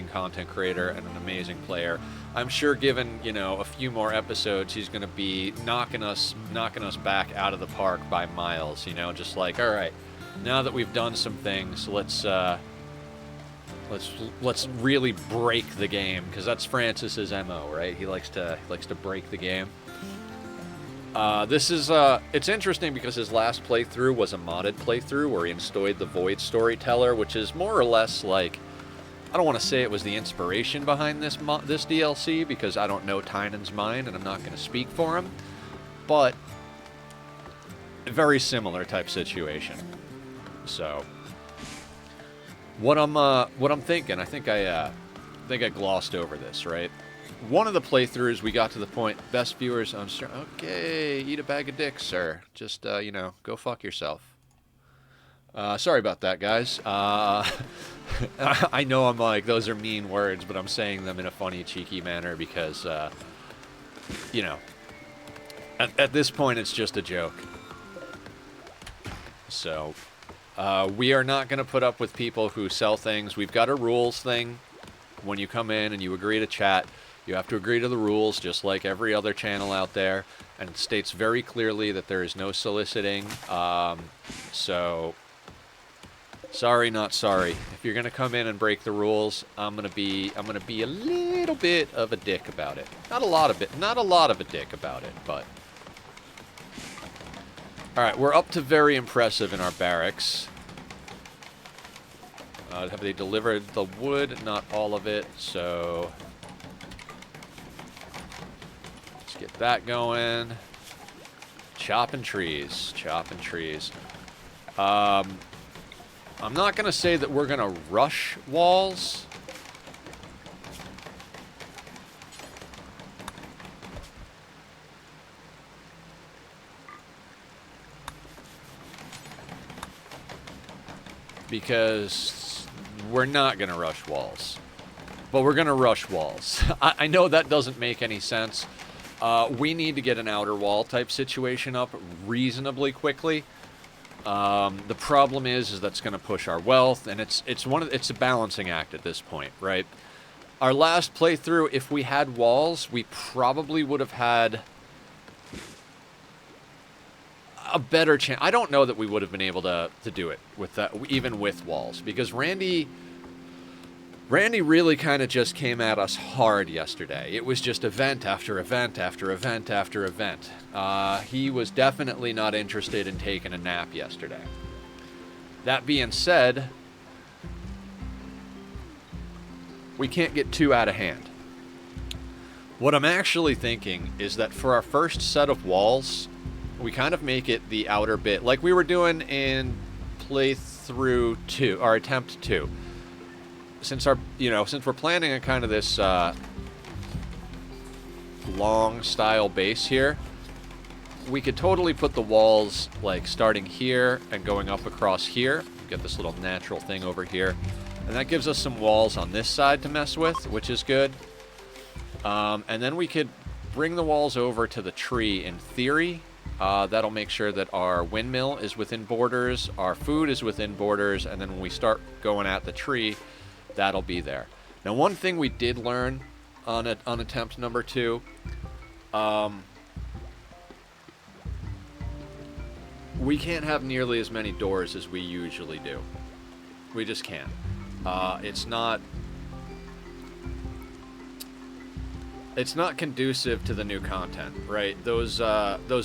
content creator and an amazing player. I'm sure given, you know, a few more episodes, he's going to be knocking us back out of the park by miles, you know, just like, all right, now that we've done some things, let's really break the game, because that's Francis's MO, right? He likes to break the game. This is, it's interesting because his last playthrough was a modded playthrough where he installed the Void Storyteller, which is more or less like, I don't want to say it was the inspiration behind this DLC because I don't know Tynan's mind and I'm not going to speak for him, but a very similar type situation. So, what I'm thinking, I think I glossed over this, right? one of the playthroughs, we got to the point, best viewers on stream. Okay, eat a bag of dicks, sir. Just, you know, go fuck yourself. Sorry about that, guys. I know I'm like, those are mean words, but I'm saying them in a funny, cheeky manner because, you know, at this point, it's just a joke. So, we are not going to put up with people who sell things. We've got a rules thing. When you come in and you agree to chat, you have to agree to the rules, just like every other channel out there. And it states very clearly that there is no soliciting. So, sorry, not sorry. If you're gonna come in and break the rules, I'm gonna be a little bit of a dick about it. Not a lot of a dick about it, but. All right, we're up to very impressive in our barracks. Have they delivered the wood? Not all of it, so let's get that going. Chopping trees, chopping trees. I'm not going to say that we're going to rush walls. Because we're not going to rush walls. But we're going to rush walls. I know that doesn't make any sense. We need to get an outer wall type situation up reasonably quickly. The problem is that's going to push our wealth, and it's a balancing act at this point, right? Our last playthrough, if we had walls, we probably would have had a better chance. I don't know that we would have been able to do it with that, even with walls, because Randy really kind of just came at us hard yesterday. It was just event after event after event after event. He was definitely not interested in taking a nap yesterday. That being said, we can't get too out of hand. What I'm actually thinking is that for our first set of walls, we kind of make it the outer bit, like we were doing in playthrough 2, or attempt 2. Since we're planning on kind of this long style base here, we could totally put the walls like starting here and going up across here. Get this little natural thing over here, and that gives us some walls on this side to mess with, which is good. And then we could bring the walls over to the tree in theory. That'll make sure that our windmill is within borders, our food is within borders, and then when we start going at the tree, that'll be there. Now, one thing we did learn on attempt number 2, we can't have nearly as many doors as we usually do. We just can't. It's not conducive to the new content, right? Those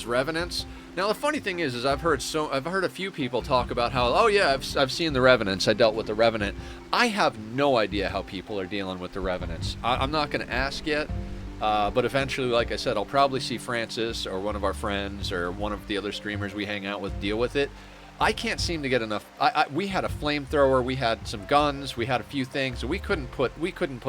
revenants. Now the funny thing is I've heard a few people talk about how, oh yeah, I've seen the revenants. I dealt with the revenant. I have no idea how people are dealing with the revenants. I'm not going to ask yet, but eventually, like I said, I'll probably see Francis or one of our friends or one of the other streamers we hang out with deal with it. I can't seem to get enough. We had a flamethrower, we had some guns, we had a few things. We couldn't put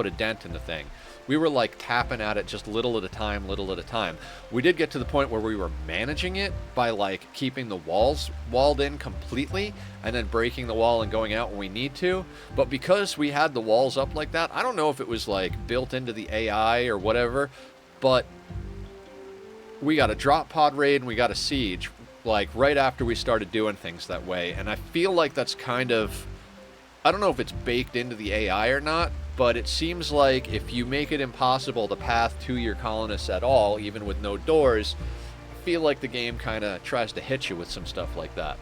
a dent in the thing. We were like tapping at it just little at a time, little at a time. We did get to the point where we were managing it by like keeping the walls walled in completely and then breaking the wall and going out when we need to. But because we had the walls up like that, I don't know if it was like built into the AI or whatever, but we got a drop pod raid and we got a siege like right after we started doing things that way. And I feel like that's kind of, I don't know if it's baked into the AI or not, but it seems like if you make it impossible to path to your colonists at all, even with no doors, I feel like the game kind of tries to hit you with some stuff like that.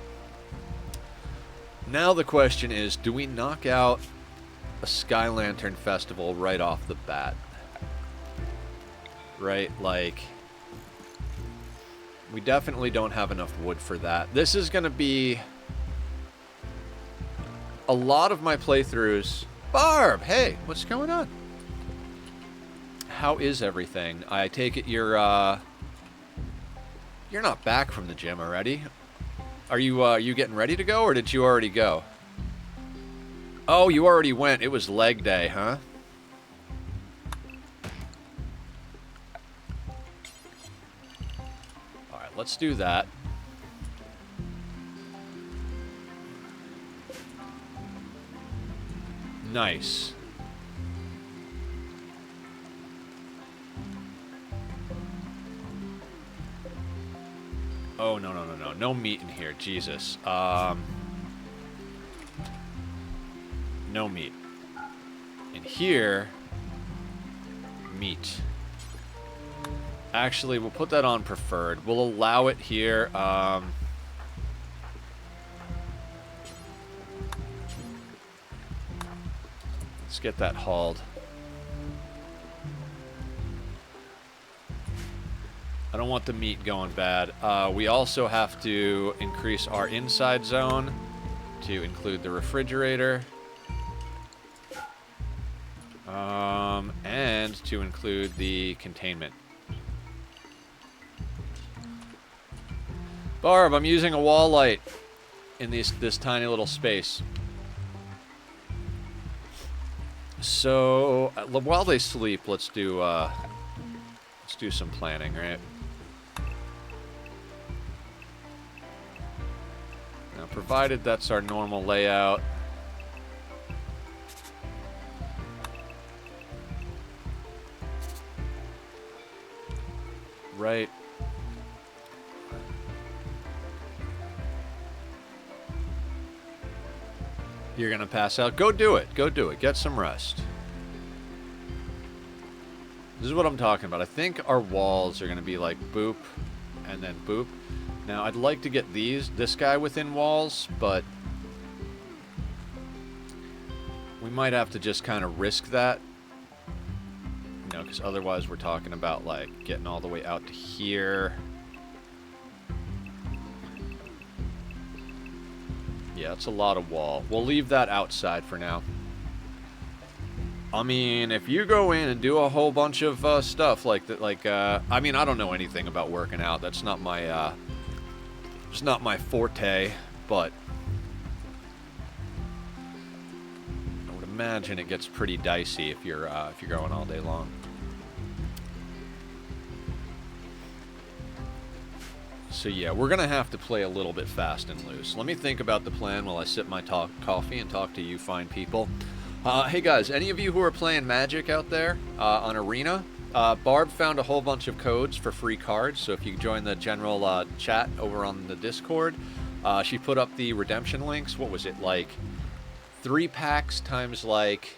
Now the question is, do we knock out a Sky Lantern Festival right off the bat? Right, like, we definitely don't have enough wood for that. This is going to be a lot of my playthroughs. Barb, hey, what's going on? How is everything? I take it you're not back from the gym already. Are you getting ready to go, or did you already go? Oh, you already went. It was leg day, huh? let's do that. Nice. Oh, no, no, no, no. No meat in here. Jesus. No meat. In here, meat. Actually, we'll put that on preferred. We'll allow it here. Let's get that hauled. I don't want the meat going bad. We also have to increase our inside zone to include the refrigerator. And to include the containment. Barb, I'm using a wall light in this tiny little space. So while they sleep, let's do some planning, right? Now, provided that's our normal layout. Right. You're gonna pass out. Go do it. Go do it. Get some rest. This is what I'm talking about. I think our walls are gonna be like boop and then boop. Now, I'd like to get this guy within walls, but we might have to just kind of risk that. You know, because otherwise we're talking about, like, getting all the way out to here. Yeah, it's a lot of wall. We'll leave that outside for now. I mean, if you go in and do a whole bunch of stuff like that, I mean, I don't know anything about working out. That's not my, it's not my forte, but I would imagine it gets pretty dicey if you're going all day long. So yeah, we're gonna have to play a little bit fast and loose. Let me think about the plan while I sip my coffee and talk to you fine people. Hey guys, any of you who are playing Magic out there on Arena, Barb found a whole bunch of codes for free cards, so if you join the general chat over on the Discord, she put up the redemption links. What was it, like 3 packs times like,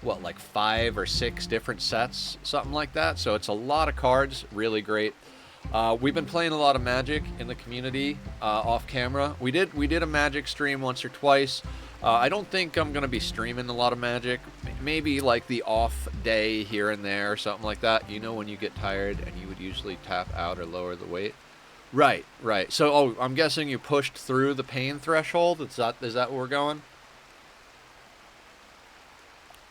what, like 5 or 6 different sets, something like that. So it's a lot of cards, really great. We've been playing a lot of Magic in the community off camera. We did a Magic stream once or twice. I don't think I'm going to be streaming a lot of Magic. Maybe like the off day here and there or something like that. You know, when you get tired and you would usually tap out or lower the weight. Right, right. So, oh, I'm guessing you pushed through the pain threshold? Is that where we're going?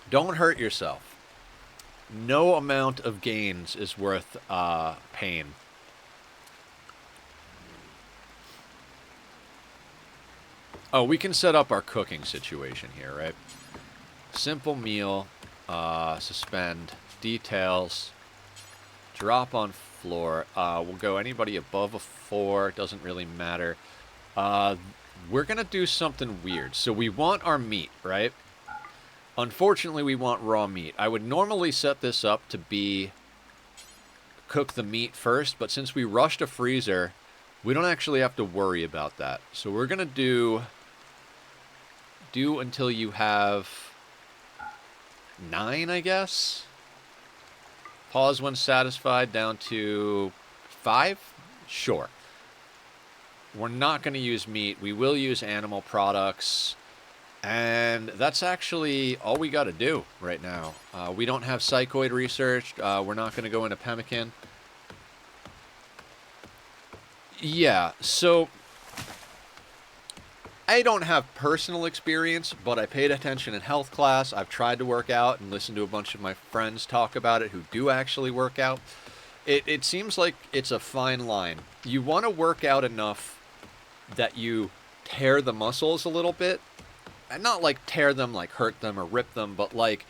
Don't hurt yourself. No amount of gains is worth pain. Oh, we can set up our cooking situation here, right? Simple meal, suspend, details, drop on floor. We'll go anybody above a 4, doesn't really matter. We're going to do something weird. So we want our meat, right? Unfortunately, we want raw meat. I would normally set this up to be cook the meat first, but since we rushed a freezer, we don't actually have to worry about that. So we're going to do until you have 9, I guess. Pause when satisfied, down to 5? Sure. We're not going to use meat. We will use animal products. And that's actually all we got to do right now. We don't have psychoid research. We're not going to go into pemmican. Yeah, so I don't have personal experience, but I paid attention in health class. I've tried to work out and listened to a bunch of my friends talk about it who do actually work out. It seems like it's a fine line. You want to work out enough that you tear the muscles a little bit. And not like tear them, like hurt them or rip them, but like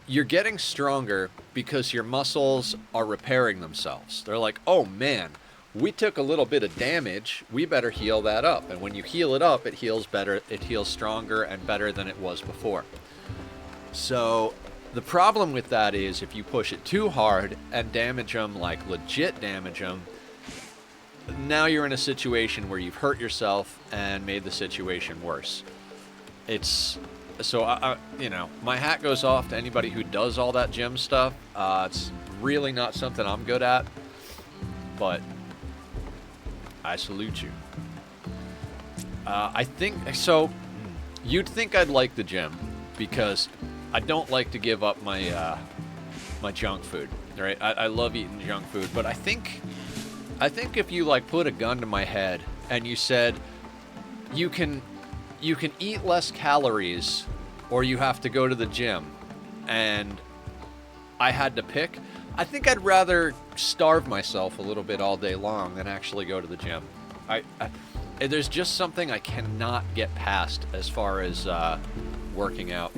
you're getting stronger because your muscles are repairing themselves. They're like, oh man, we took a little bit of damage, we better heal that up. And when you heal it up, it heals better, it heals stronger and better than it was before. So the problem with that is if you push it too hard and damage them, like legit damage them, now you're in a situation where you've hurt yourself and made the situation worse. It's... So, you know, my hat goes off to anybody who does all that gym stuff. It's really not something I'm good at, but I salute you. I think, so, you'd think I'd like the gym, because I don't like to give up my, my junk food, right? I love eating junk food, but I think if you, like, put a gun to my head and you said, you can eat less calories or you have to go to the gym, and I had to pick, I think I'd rather starve myself a little bit all day long than actually go to the gym. There's just something I cannot get past as far as working out.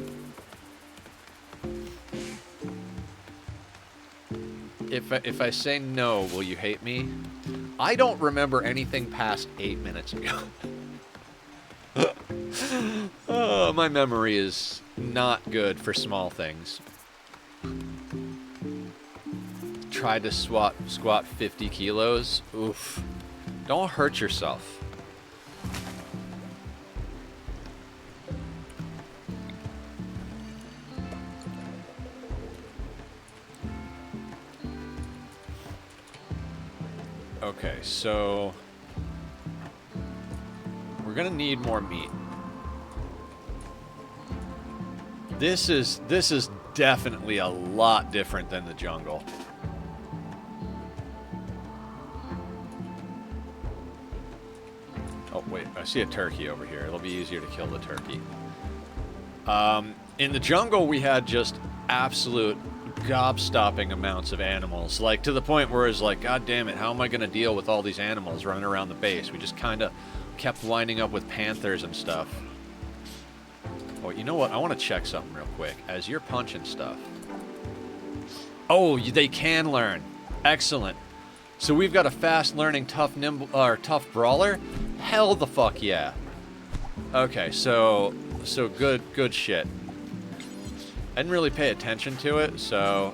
If I say no, will you hate me? I don't remember anything past 8 minutes ago. Oh, my memory is not good for small things. Tried to squat 50 kilos. Oof. Don't hurt yourself. Okay, so we're gonna need more meat. This is definitely a lot different than the jungle. Oh wait, I see a turkey over here. It'll be easier to kill the turkey. In the jungle, we had just absolute gobstopping amounts of animals, like to the point where it's like, God damn it, how am I going to deal with all these animals running around the base? We just kind of kept lining up with panthers and stuff. Oh, you know what? I want to check something real quick. As you're punching stuff. Oh, they can learn. Excellent. So we've got a fast-learning, tough brawler. Hell the fuck yeah. Okay, so good shit. I didn't really pay attention to it, so...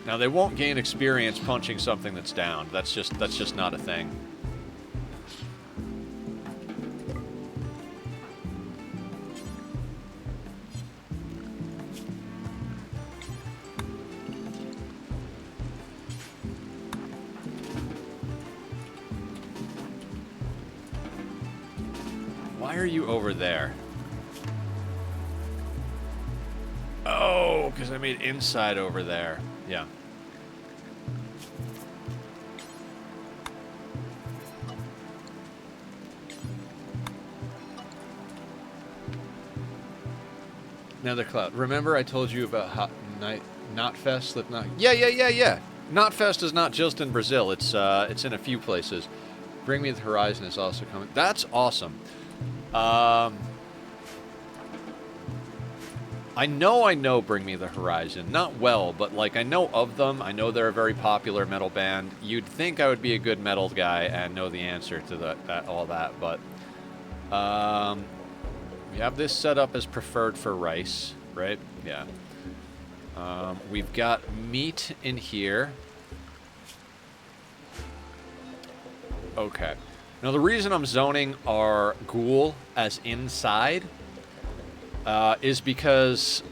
Now, they won't gain experience punching something that's down. That's just not a thing. Why are you over there? Oh, because I made inside over there. Yeah. Another cloud. Remember I told you about Knotfest, Slipknot? Yeah. Knotfest is not just in Brazil. It's in a few places. Bring Me the Horizon is also coming. That's awesome. I know Bring Me the Horizon. Not well, but like I know of them. I know they're a very popular metal band. You'd think I would be a good metal guy and know the answer to all that, but we have this set up as preferred for rice, right? Yeah. We've got meat in here. Okay. Now the reason I'm zoning our ghoul as inside is because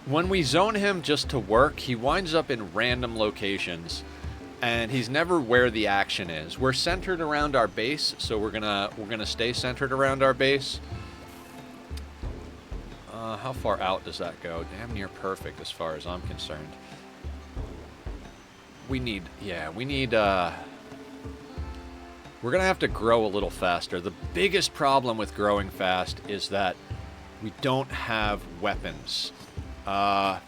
when we zone him just to work, he winds up in random locations, and he's never where the action is. We're centered around our base, so we're gonna stay centered around our base. How far out does that go? Damn near perfect as far as I'm concerned. We need, we're going to have to grow a little faster. The biggest problem with growing fast is that we don't have weapons. So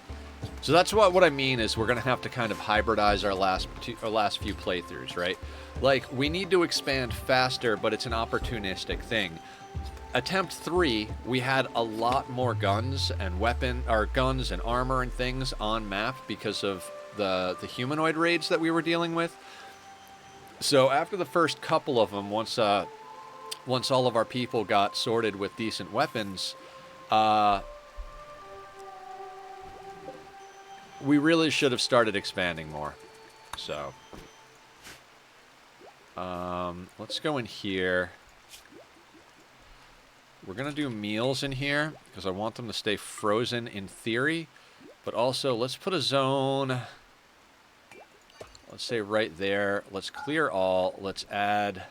that's what I mean is we're going to have to kind of hybridize our last few playthroughs, right? Like, we need to expand faster, but it's an opportunistic thing. attempt 3, we had a lot more guns and guns and armor and things on map because of the humanoid raids that we were dealing with. So after the first couple of them, once all of our people got sorted with decent weapons, we really should have started expanding more. So, let's go in here. We're going to do meals in here because I want them to stay frozen in theory. But also, let's put a zone, let's say right there. Let's clear all. Let's add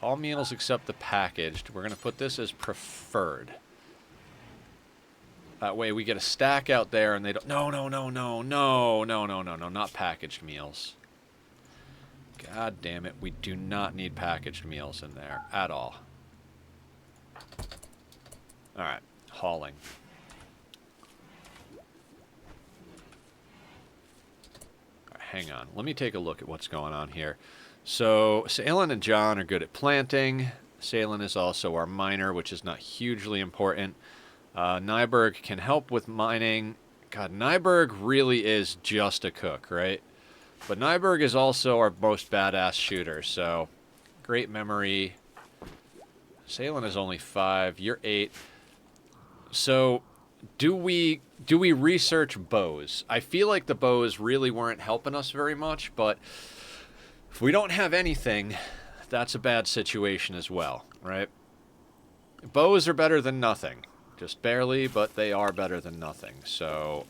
all meals except the packaged. We're going to put this as preferred. That way we get a stack out there and they don't... No, not packaged meals. God damn it, we do not need packaged meals in there at all. Alright, hauling. All right, hang on, let me take a look at what's going on here. So, Salen and John are good at planting. Salen is also our miner, which is not hugely important. Nyberg can help with mining. God, Nyberg really is just a cook, right? But Nyberg is also our most badass shooter, so great memory. Salen is only 5, you're 8. So, do we research bows? I feel like the bows really weren't helping us very much, but if we don't have anything, that's a bad situation as well, right? Bows are better than nothing. Just barely, but they are better than nothing. So,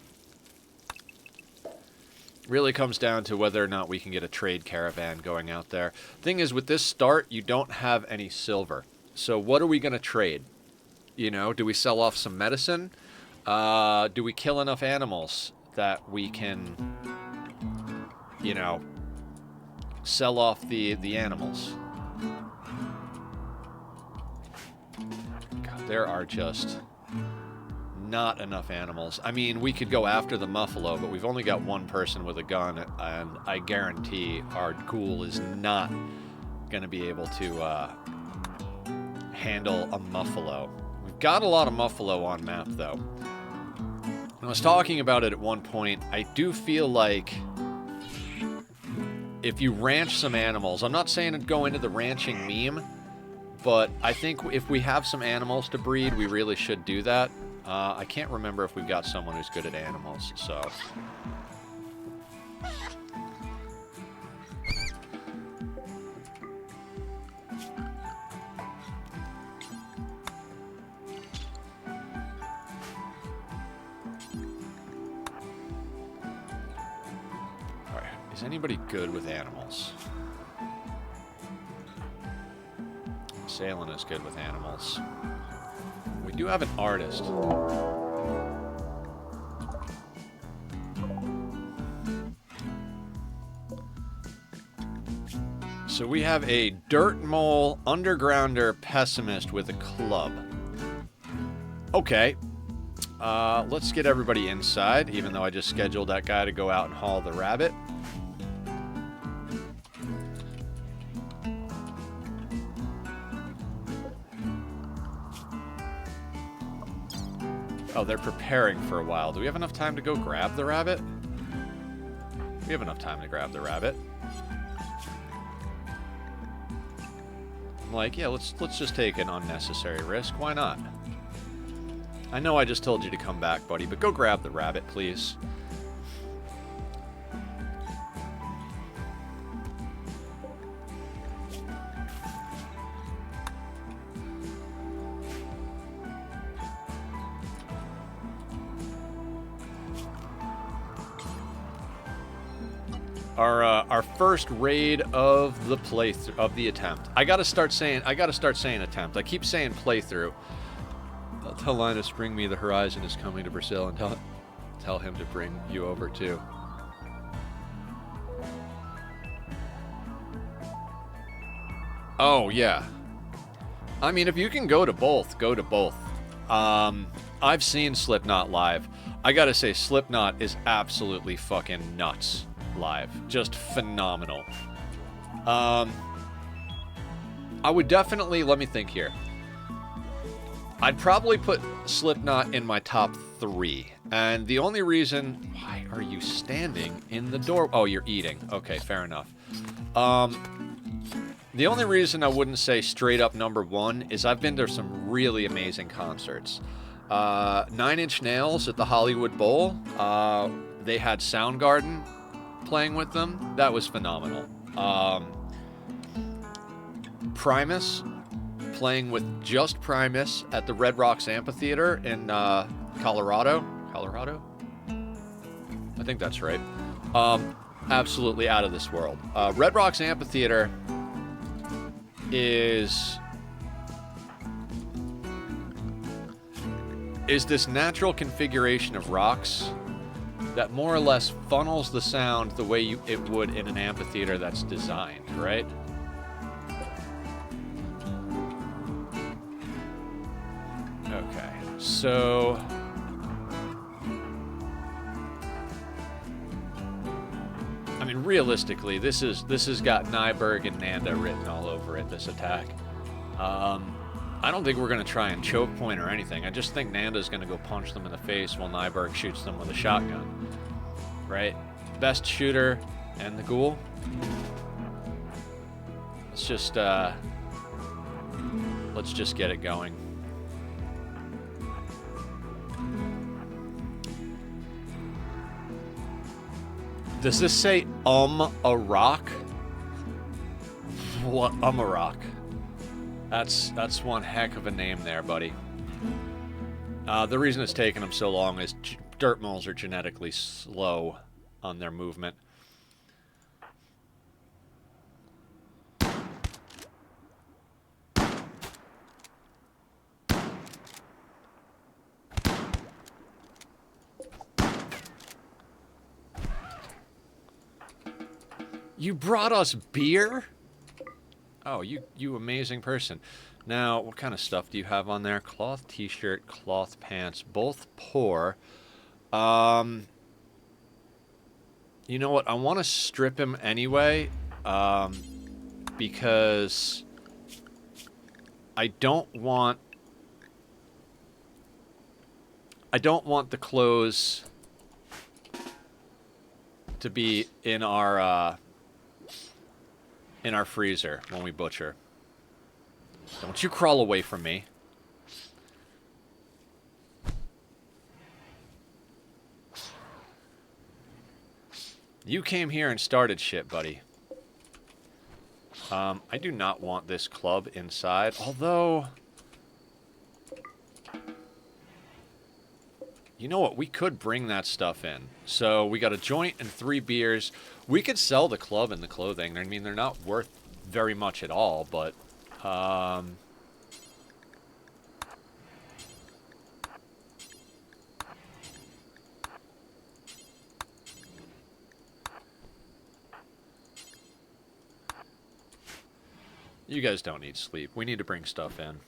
really comes down to whether or not we can get a trade caravan going out there. Thing is, with this start, you don't have any silver. So what are we going to trade? You know, do we sell off some medicine? Do we kill enough animals that we can, you know, sell off the animals? God, there are just... not enough animals. I mean, we could go after the muffalo, but we've only got one person with a gun, and I guarantee our ghoul is not going to be able to handle a muffalo. We've got a lot of muffalo on map, though. I was talking about it at one point. I do feel like if you ranch some animals, I'm not saying it'd go into the ranching meme, but I think if we have some animals to breed, we really should do that. I can't remember if we've got someone who's good at animals, so... Alright, is anybody good with animals? Salen is good with animals. We do have an artist. So we have a dirt mole undergrounder pessimist with a club. Okay. Let's get everybody inside, even though I just scheduled that guy to go out and haul the rabbit. Oh, they're preparing for a while. Do we have enough time to go grab the rabbit? We have enough time to grab the rabbit. I'm like, yeah, let's just take an unnecessary risk. Why not? I know I just told you to come back, buddy, but go grab the rabbit, please. Our first raid of the playthrough of the attempt. I gotta start saying attempt. I keep saying playthrough. I'll tell Linus bring me the horizon is coming to Brazil, and tell him to bring you over too. Oh yeah. I mean, if you can go to both, go to both. I've seen Slipknot live. I gotta say, Slipknot is absolutely fucking nuts. Live. Just phenomenal. I would definitely, let me think here. I'd probably put Slipknot in my top 3. And the only reason... Why are you standing in the door? Oh, you're eating. Okay, fair enough. The only reason I wouldn't say straight up number 1 is I've been to some really amazing concerts. 9 Inch Nails at the Hollywood Bowl. They had Soundgarden playing with them. That was phenomenal. Primus, playing with just Primus at the Red Rocks Amphitheater in Colorado. Colorado? I think that's right. Absolutely out of this world. Red Rocks Amphitheater is this natural configuration of rocks that more or less funnels the sound the way it would in an amphitheater that's designed, right? Okay, so... I mean, realistically, this has got Nyberg and Nanda written all over it, this attack. I don't think we're going to try and choke point or anything. I just think Nanda's going to go punch them in the face while Nyberg shoots them with a shotgun. Right? Best shooter and the ghoul. Let's just get it going. Does this say a rock? What a rock? That's one heck of a name there, buddy. The reason it's taken them so long is dirt moles are genetically slow on their movement. You brought us beer? Oh, you amazing person. Now, what kind of stuff do you have on there? Cloth t-shirt, cloth pants, both poor. You know what? I want to strip him anyway, because I don't want the clothes to be in our freezer when we butcher. Don't you crawl away from me. You came here and started shit, buddy. I do not want this club inside, although... You know what? We could bring that stuff in. So we got a joint and 3 beers. We could sell the club and the clothing. I mean, they're not worth very much at all, but... You guys don't need sleep. We need to bring stuff in.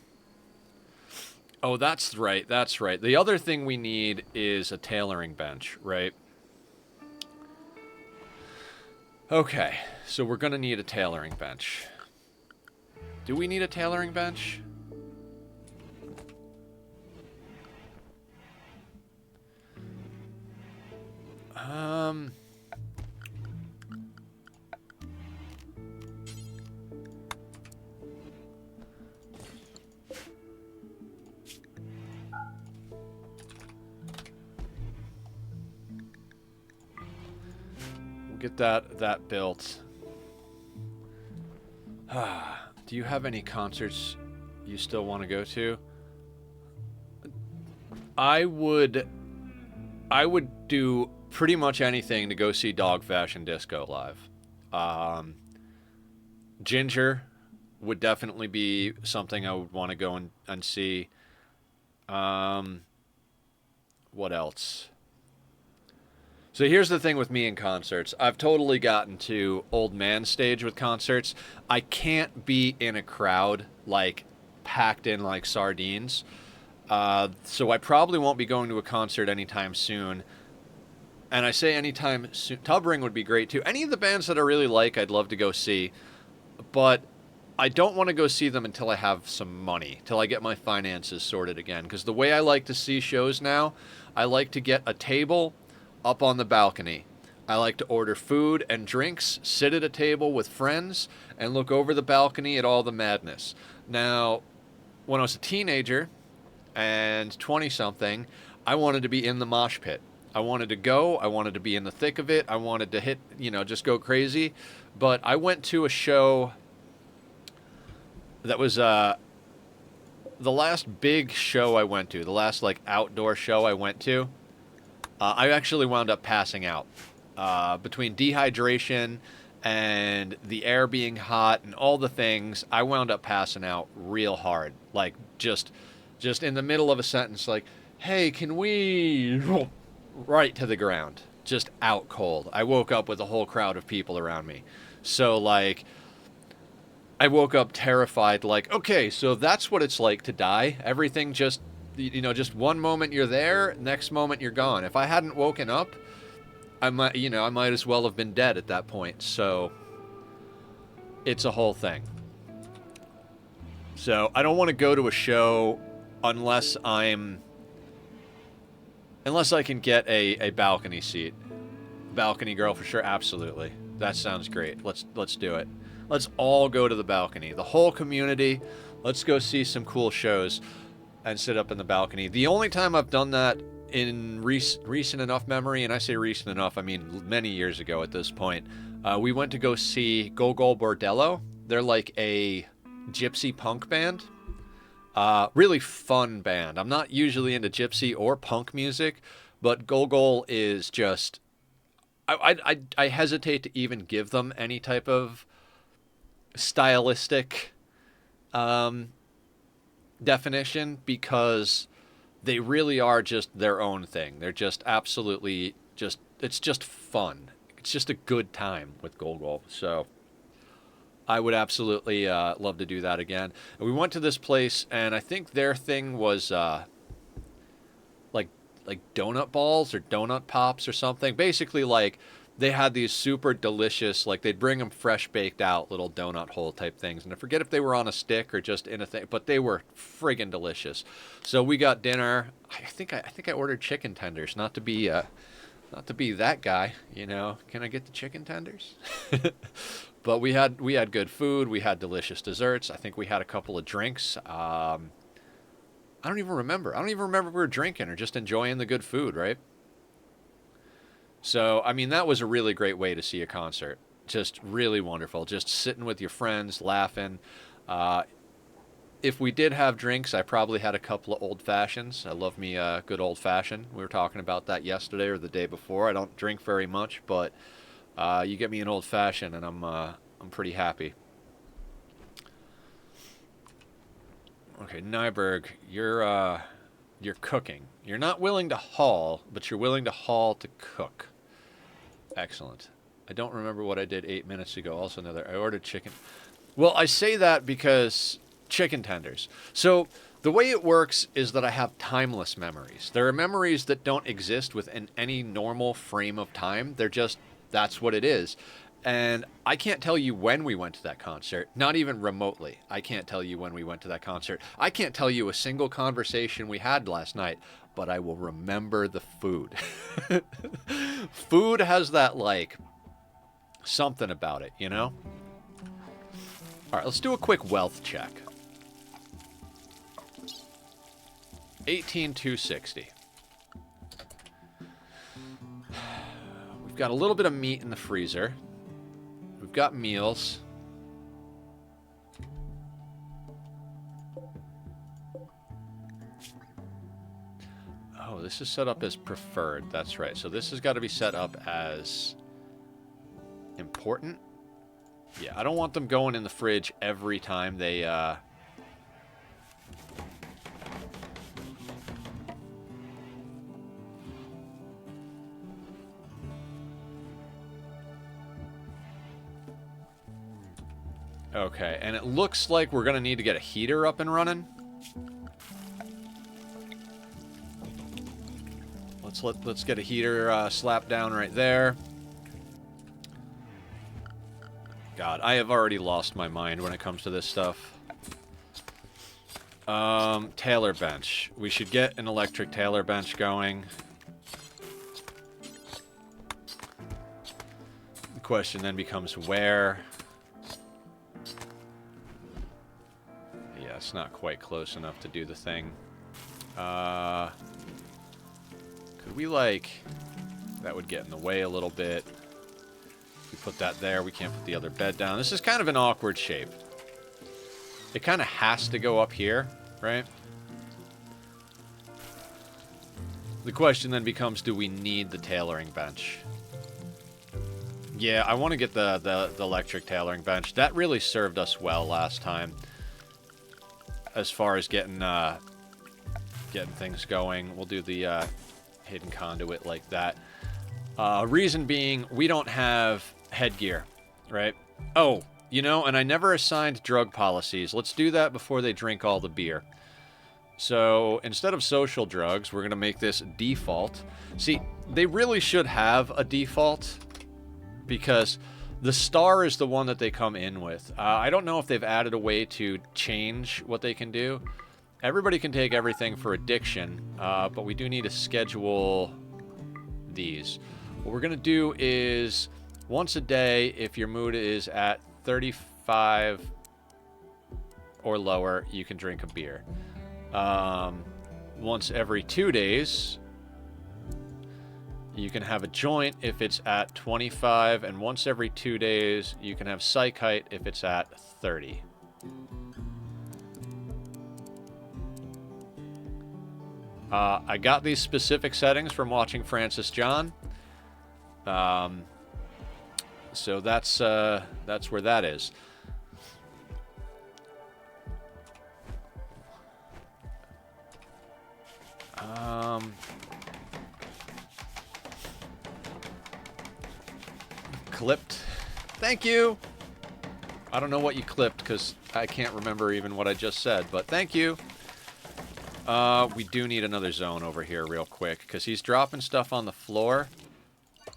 Oh, that's right. That's right. The other thing we need is a tailoring bench, right? Okay, so we're going to need a tailoring bench. Do we need a tailoring bench? Get that built. Do you have any concerts you still want to go to? I would do pretty much anything to go see Dog Fashion Disco live. Ginger would definitely be something I would want to go and see. What else? So here's the thing with me in concerts. I've totally gotten to old man stage with concerts. I can't be in a crowd, like, packed in like sardines. So I probably won't be going to a concert anytime soon. And I say anytime soon. Tub Ring would be great, too. Any of the bands that I really like, I'd love to go see. But I don't want to go see them until I have some money, till I get my finances sorted again. Because the way I like to see shows now, I like to get a table up on the balcony. I like to order food and drinks, sit at a table with friends, and look over the balcony at all the madness. Now, when I was a teenager and 20-something, I wanted to be in the mosh pit. I wanted to go. I wanted to be in the thick of it. I wanted to hit, just go crazy. But I went to a show that was the last big show I went to, the last like outdoor show I went to. I actually wound up passing out between dehydration and the air being hot and all the things. I wound up passing out real hard, like just in the middle of a sentence, like, "Hey, can we?" Right to the ground, just out cold. I woke up with a whole crowd of people around me, so like. I woke up terrified, like, okay, so that's what it's like to die. Everything just, just one moment you're there, next moment you're gone. If I hadn't woken up, I might as well have been dead at that point. So it's a whole thing. So I don't want to go to a show unless I can get a balcony seat. Balcony girl for sure, absolutely. That sounds great. Let's do it. Let's all go to the balcony. The whole community. Let's go see some cool shows and sit up in the balcony. The only time I've done that in recent enough memory, and I say recent enough, I mean many years ago at this point, we went to go see Gogol Bordello. They're like a gypsy punk band. Really fun band. I'm not usually into gypsy or punk music, but Gogol is just... I hesitate to even give them any type of stylistic definition, because they really are just their own thing. They're just absolutely it's just fun. It's just a good time with Gogol. So I would absolutely love to do that again. And we went to this place, and I think their thing was like donut balls or donut pops or something. Basically, like, they had these super delicious, like, they'd bring them fresh baked out little donut hole type things. And I forget if they were on a stick or just in a thing, but they were friggin' delicious. So we got dinner. I think I ordered chicken tenders, not to be that guy, Can I get the chicken tenders? But we had good food. We had delicious desserts. I think we had a couple of drinks. I don't even remember. If we were drinking or just enjoying the good food, right? So, I mean, that was a really great way to see a concert. Just really wonderful. Just sitting with your friends, laughing. If we did have drinks, I probably had a couple of old fashions. I love me a good old fashioned. We were talking about that yesterday or the day before. I don't drink very much, but you get me an old fashioned, and I'm pretty happy. Okay, Nyberg, you're cooking. You're not willing to haul, but you're willing to haul to cook. Excellent. I don't remember what I did 8 minutes ago. Also, I ordered chicken. Well, I say that because chicken tenders. So the way it works is that I have timeless memories. There are memories that don't exist within any normal frame of time. That's what it is. And I can't tell you when we went to that concert, not even remotely. I can't tell you when we went to that concert. I can't tell you a single conversation we had last night, but I will remember the food. Food has that, like, something about it, All right, let's do a quick wealth check. 18,260. We've got a little bit of meat in the freezer. We've got meals. Oh, this is set up as preferred. That's right. So this has got to be set up as important. Yeah, I don't want them going in the fridge every time they... Okay, and it looks like we're going to need to get a heater up and running. Let's get a heater slapped down right there. God, I have already lost my mind when it comes to this stuff. Tailor bench. We should get an electric tailor bench going. The question then becomes where. Yeah, it's not quite close enough to do the thing. Could we, like... That would get in the way a little bit. If we put that there, we can't put the other bed down. This is kind of an awkward shape. It kind of has to go up here, right? The question then becomes, do we need the tailoring bench? Yeah, I want to get the electric tailoring bench. That really served us well last time. As far as getting things going. We'll do the hidden conduit like that. Reason being, we don't have headgear, right? Oh, you know, and I never assigned drug policies. Let's do that before they drink all the beer. So, instead of social drugs, we're going to make this default. See, they really should have a default, because the star is the one that they come in with. I don't know if they've added a way to change what they can do. Everybody can take everything for addiction, but we do need to schedule these. What we're going to do is, once a day, if your mood is at 35 or lower, you can drink a beer. Once every 2 days, you can have a joint if it's at 25, and once every 2 days, you can have psychite if it's at 30. I got these specific settings from watching Francis John. So that's where that is. Clipped. Thank you. I don't know what you clipped because I can't remember even what I just said, but thank you. We do need another zone over here real quick because he's dropping stuff on the floor,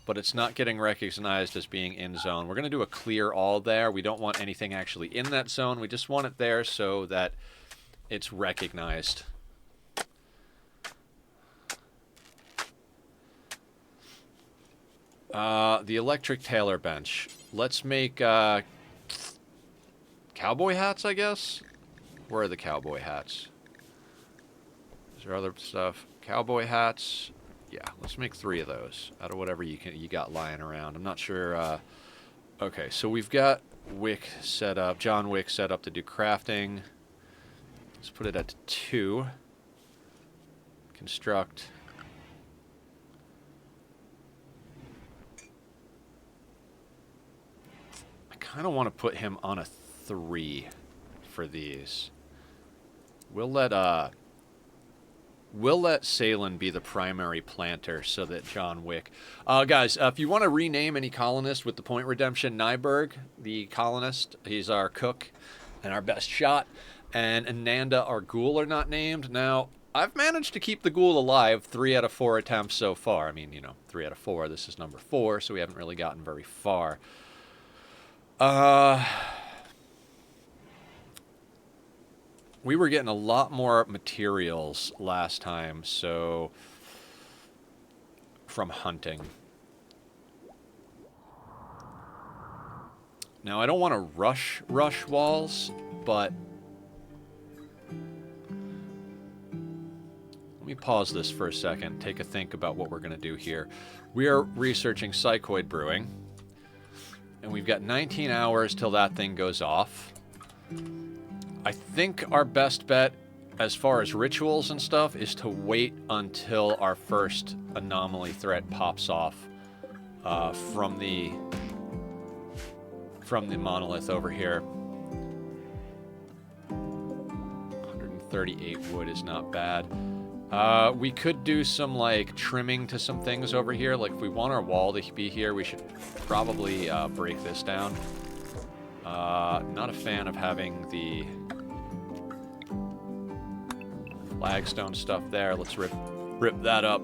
but it's not getting recognized as being in zone. We're going to do a clear all there. We don't want anything actually in that zone. We just want it there so that it's recognized. The electric tailor bench. Let's make cowboy hats, I guess? Where are the cowboy hats? Is there other stuff? Cowboy hats. Yeah, let's make 3 of those out of whatever you got lying around. I'm not sure. Okay, so we've got Wick set up, John Wick set up to do crafting. Let's put it at 2. Construct. I kind of want to put him on a 3 for these. We'll let Salen be the primary planter so that John Wick... guys, if you want to rename any colonist with the point redemption, Nyberg, the colonist, he's our cook and our best shot. And Ananda, our ghoul, are not named. Now, I've managed to keep the ghoul alive 3 out of 4 attempts so far. I mean, you know, 3 out of 4. This is number 4, so we haven't really gotten very far. We were getting a lot more materials last time, so... from hunting. Now, I don't want to rush walls, but... Let me pause this for a second, take a think about what we're going to do here. We are researching Psychoid Brewing, and we've got 19 hours till that thing goes off. I think our best bet, as far as rituals and stuff, is to wait until our first anomaly threat pops off from the monolith over here. 138 wood is not bad. We could do some, like, trimming to some things over here. Like, if we want our wall to be here, we should probably break this down. Not a fan of having the flagstone stuff there. Let's rip that up.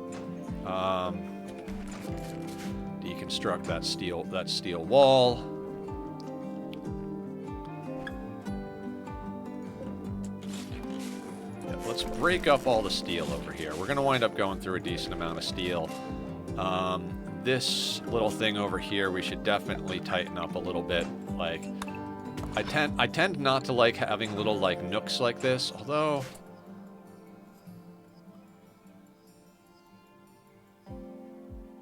Deconstruct that steel wall. break up all the steel over here. We're going to wind up going through a decent amount of steel. This little thing over here, we should definitely tighten up a little bit. Like, I tend not to like having little, like, nooks like this, although...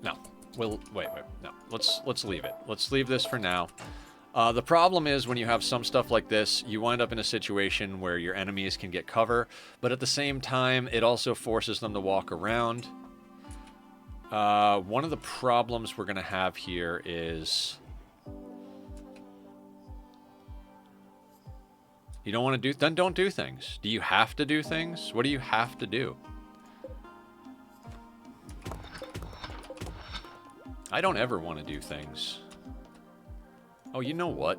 No. Wait, no. Let's leave it. Let's leave this for now. The problem is when you have some stuff like this, you wind up in a situation where your enemies can get cover, but at the same time, it also forces them to walk around. One of the problems we're going to have here is... You don't want to do... Then don't do things. Do you have to do things? What do you have to do? I don't ever want to do things. Oh, you know what?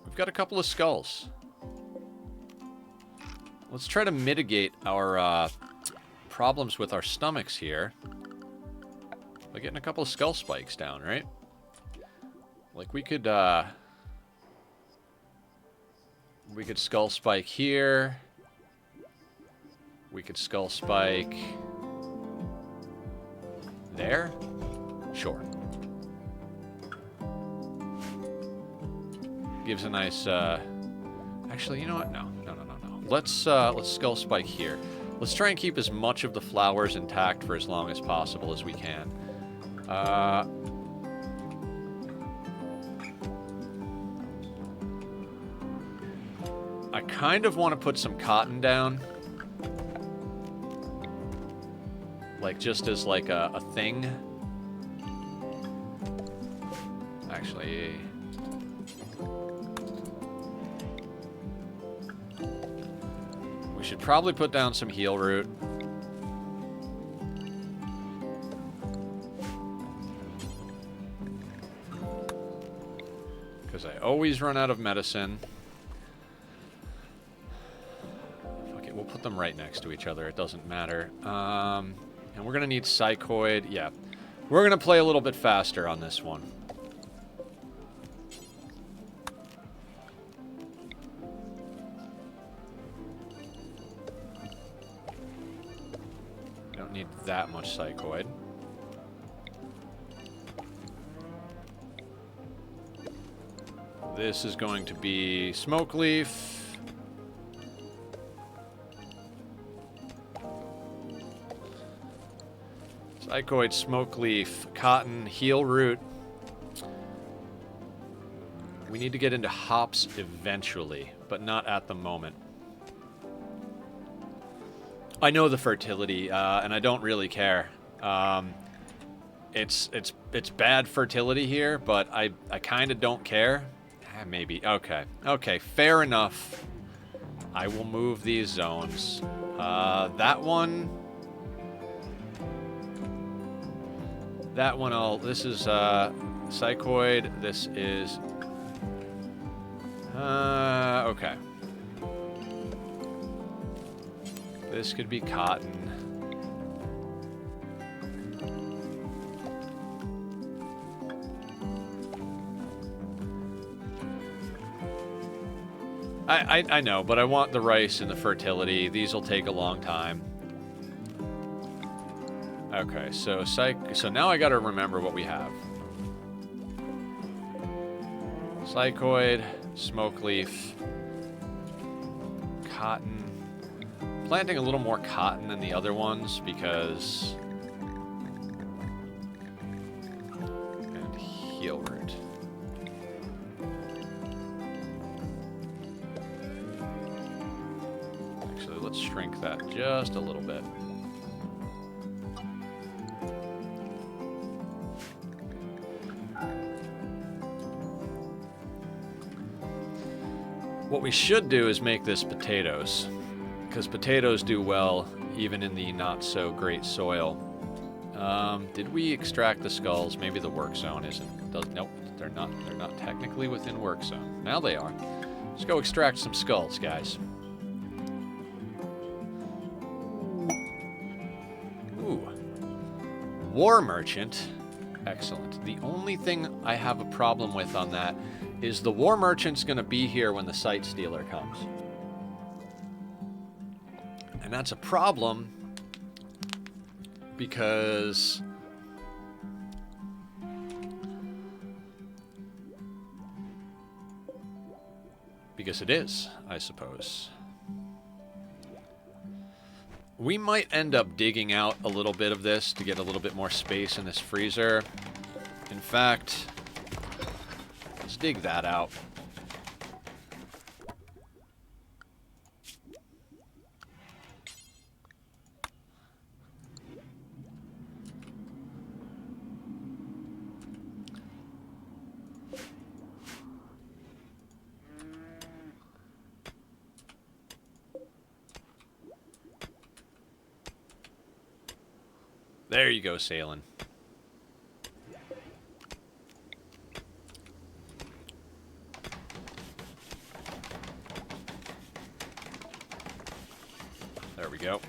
We've got a couple of skulls. Let's try to mitigate our problems with our stomachs here by getting a couple of skull spikes down, right? Like we could skull spike here. We could skull spike there. Sure. Gives a nice, actually, you know what? No. Let's skull spike here. Let's try and keep as much of the flowers intact for as long as possible as we can. I kind of want to put some cotton down. Like, just as, like, a thing. Actually... We should probably put down some heal root. Because I always run out of medicine. Okay, we'll put them right next to each other. It doesn't matter. And we're going to need psychoid. Yeah. We're going to play a little bit faster on this one. Need that much psychoid. This is going to be smoke leaf. Psychoid, smoke leaf, cotton, heal root. We need to get into hops eventually, but not at the moment. I know the fertility, and I don't really care. It's bad fertility here, but I kind of don't care. Maybe. Okay. Okay, fair enough. I will move these zones. That one... That one I'll... This is, psychoid. This is... okay. This could be cotton. I know, but I want the rice and the fertility. These will take a long time. Okay, so now I gotta remember what we have. Psychoid, smoke leaf, cotton. Planting a little more cotton than the other ones because... And heal root. Actually, let's shrink that just a little bit. What we should do is make this potatoes. Because potatoes do well, even in the not-so-great soil. Did we extract the skulls? Maybe the work zone isn't. Nope, they're not. They're not technically within work zone. Now they are. Let's go extract some skulls, guys. Ooh. War Merchant. Excellent. The only thing I have a problem with on that is the War Merchant's going to be here when the Sight Stealer comes. And that's a problem because it is, I suppose. We might end up digging out a little bit of this to get a little bit more space in this freezer. In fact, let's dig that out. There you go, sailing. There we go.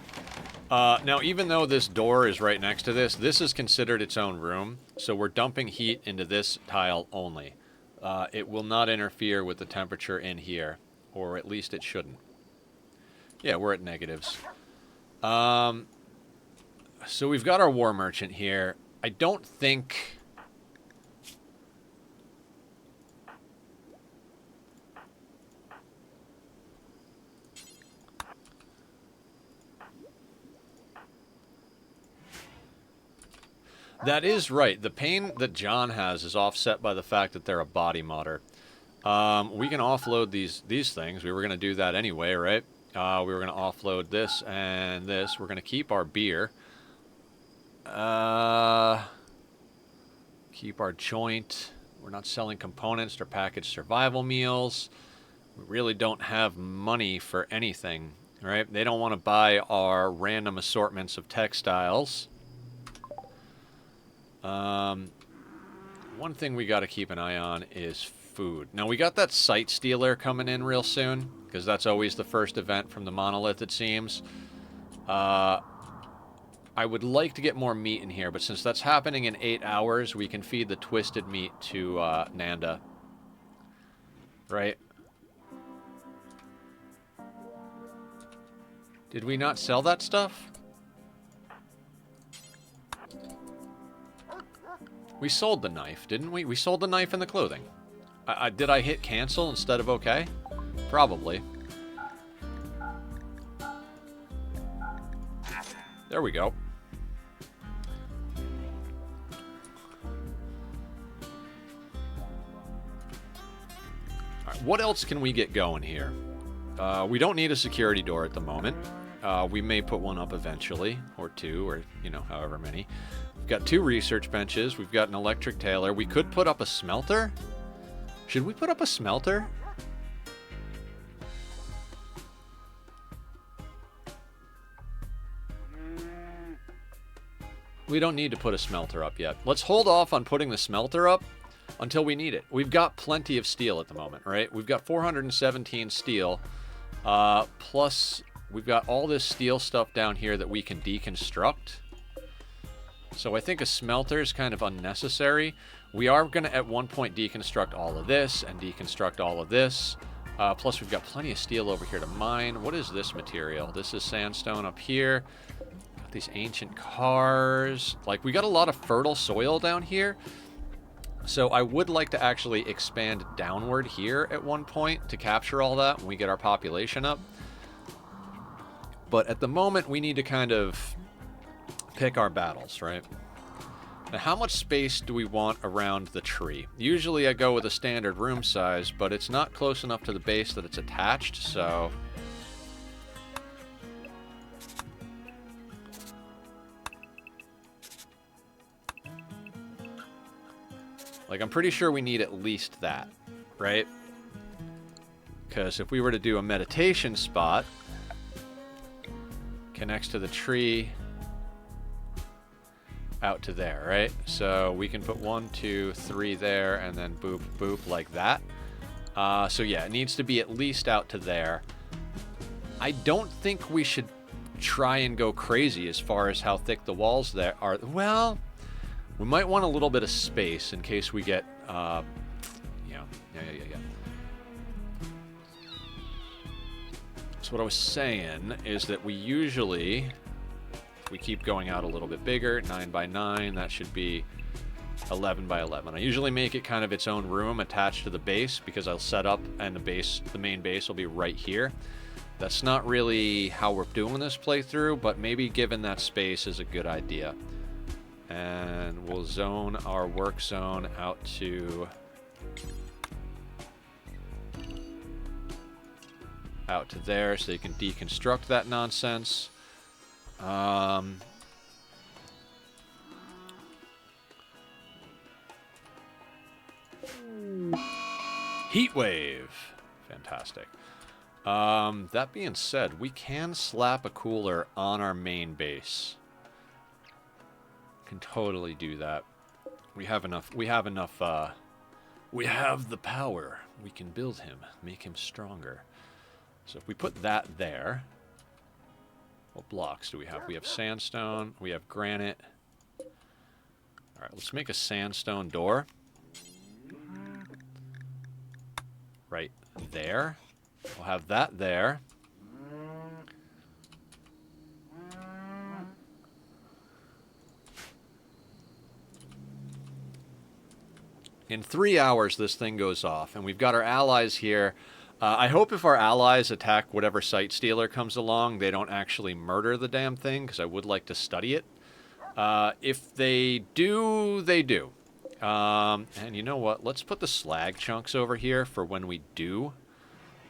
Now, even though this door is right next to this, this is considered its own room, so we're dumping heat into this tile only. It will not interfere with the temperature in here, or at least it shouldn't. Yeah, we're at negatives. So we've got our war merchant here. I don't think... That is right. The pain that John has is offset by the fact that they're a body modder. We can offload these things. We were going to do that anyway, right? We were going to offload this and this. We're going to keep our beer. Keep our joint. We're not selling components or packaged survival meals. We really don't have money for anything, right? They don't want to buy our random assortments of textiles. One thing we got to keep an eye on is food. Now, we got that site stealer coming in real soon, because that's always the first event from the monolith, it seems. I would like to get more meat in here, but since that's happening in 8 hours, we can feed the twisted meat to Nanda. Right? Did we not sell that stuff? We sold the knife, didn't we? We sold the knife and the clothing. Did I hit cancel instead of okay? Probably. There we go. Alright, what else can we get going here? We don't need a security door at the moment. We may put one up eventually, or two, or, you know, however many. We've got 2 research benches. We've got an electric tailer. We could put up a smelter. Should we put up a smelter? We don't need to put a smelter up yet. Let's hold off on putting the smelter up until we need it. We've got plenty of steel at the moment, right? We've got 417 steel, plus we've got all this steel stuff down here that we can deconstruct. So I think a smelter is kind of unnecessary. We are going to, at one point, deconstruct all of this and deconstruct all of this. Plus, we've got plenty of steel over here to mine. What is this material? This is sandstone up here. Got these ancient cars. Like, we got a lot of fertile soil down here. So I would like to actually expand downward here at one point to capture all that when we get our population up. But at the moment, we need to kind of pick our battles, right? Now, how much space do we want around the tree? Usually I go with a standard room size, but it's not close enough to the base that it's attached, so... Like, I'm pretty sure we need at least that, right? Because if we were to do a meditation spot, connects to the tree out to there, right? So we can put 1, 2, 3 there, and then boop, boop, like that. So yeah, it needs to be at least out to there. I don't think we should try and go crazy as far as how thick the walls there are. Well, we might want a little bit of space in case we get, yeah. So what I was saying is that we usually, if we keep going out a little bit bigger, 9 by 9, that should be 11 by 11. I usually make it kind of its own room attached to the base because I'll set up and the main base will be right here. That's not really how we're doing this playthrough, but maybe given that space is a good idea. And we'll zone our work zone out to there so you can deconstruct that nonsense. Heat wave. Fantastic. That being said, we can slap a cooler on our main base. Can totally do that. We have enough, we have the power. We can build him, make him stronger. So if we put that there, what blocks do we have? We have sandstone, we have granite. All right, let's make a sandstone door. Right there. We'll have that there. In 3 hours, this thing goes off, and we've got our allies here. I hope if our allies attack whatever Sight Stealer comes along, they don't actually murder the damn thing, because I would like to study it. If they do, they do. And you know what? Let's put the slag chunks over here for when we do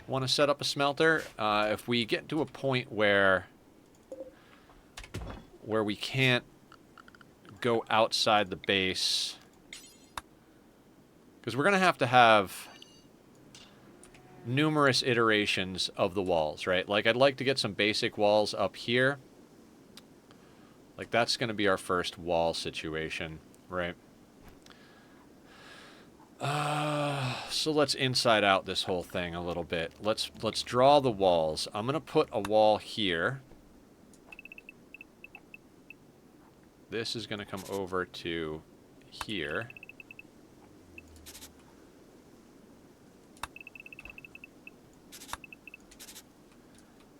want to set up a smelter. If we get to a point where we can't go outside the base, because we're going to have numerous iterations of the walls, right? Like, I'd like to get some basic walls up here. Like, that's going to be our first wall situation, right? So let's inside out this whole thing a little bit. Let's draw the walls. I'm going to put a wall here. This is going to come over to here.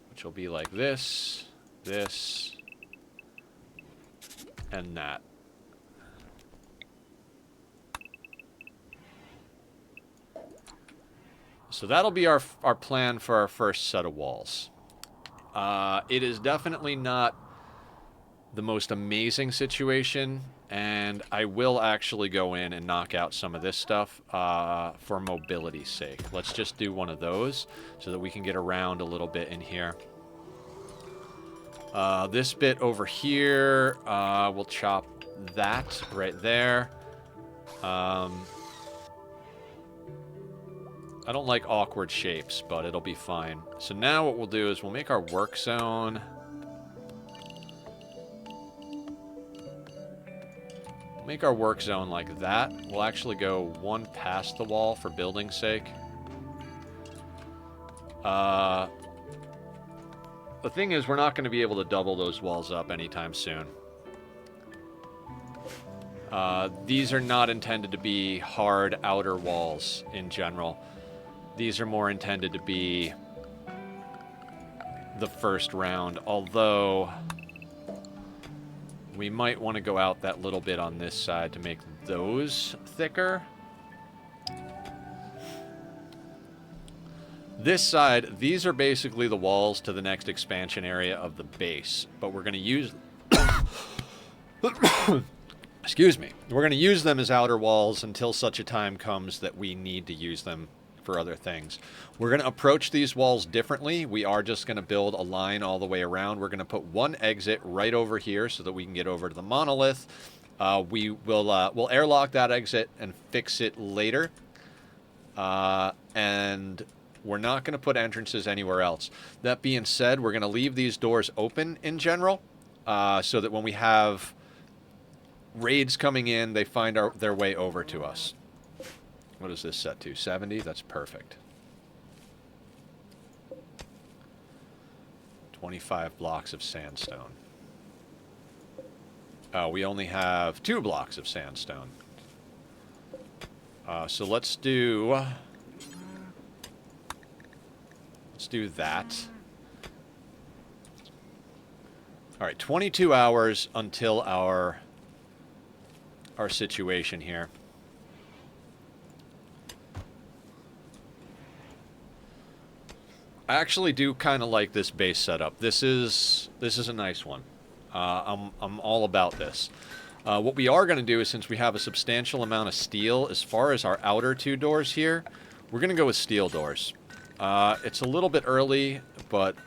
Which will be like this, this, and that. So that'll be our plan for our first set of walls. It is definitely not the most amazing situation, and I will actually go in and knock out some of this stuff for mobility's sake. Let's just do one of those so that we can get around a little bit in here. This bit over here, we'll chop that right there. I don't like awkward shapes, but it'll be fine. So now what we'll do is we'll make our work zone. Make our work zone like that. We'll actually go one past the wall for building's sake. The thing is, we're not going to be able to double those walls up anytime soon. These are not intended to be hard outer walls in general. These are more intended to be the first round, although we might want to go out that little bit on this side to make those thicker. This side, these are basically the walls to the next expansion area of the base, but we're going to use... Excuse me. We're going to use them as outer walls until such a time comes that we need to use them for other things. We're going to approach these walls differently. We are just going to build a line all the way around. We're going to put one exit right over here so that we can get over to the monolith. We'll airlock that exit and fix it later. And we're not going to put entrances anywhere else. That being said, we're going to leave these doors open in general, so that when we have raids coming in, they find their way over to us. What is this set to? 70? That's perfect. 25 blocks of sandstone. We only have 2 blocks of sandstone. So let's do that. All right, 22 hours until our situation here. I actually do kind of like this base setup. This is a nice one. I'm all about this. What we are going to do is, since we have a substantial amount of steel, as far as our outer 2 doors here, we're going to go with steel doors. It's a little bit early, but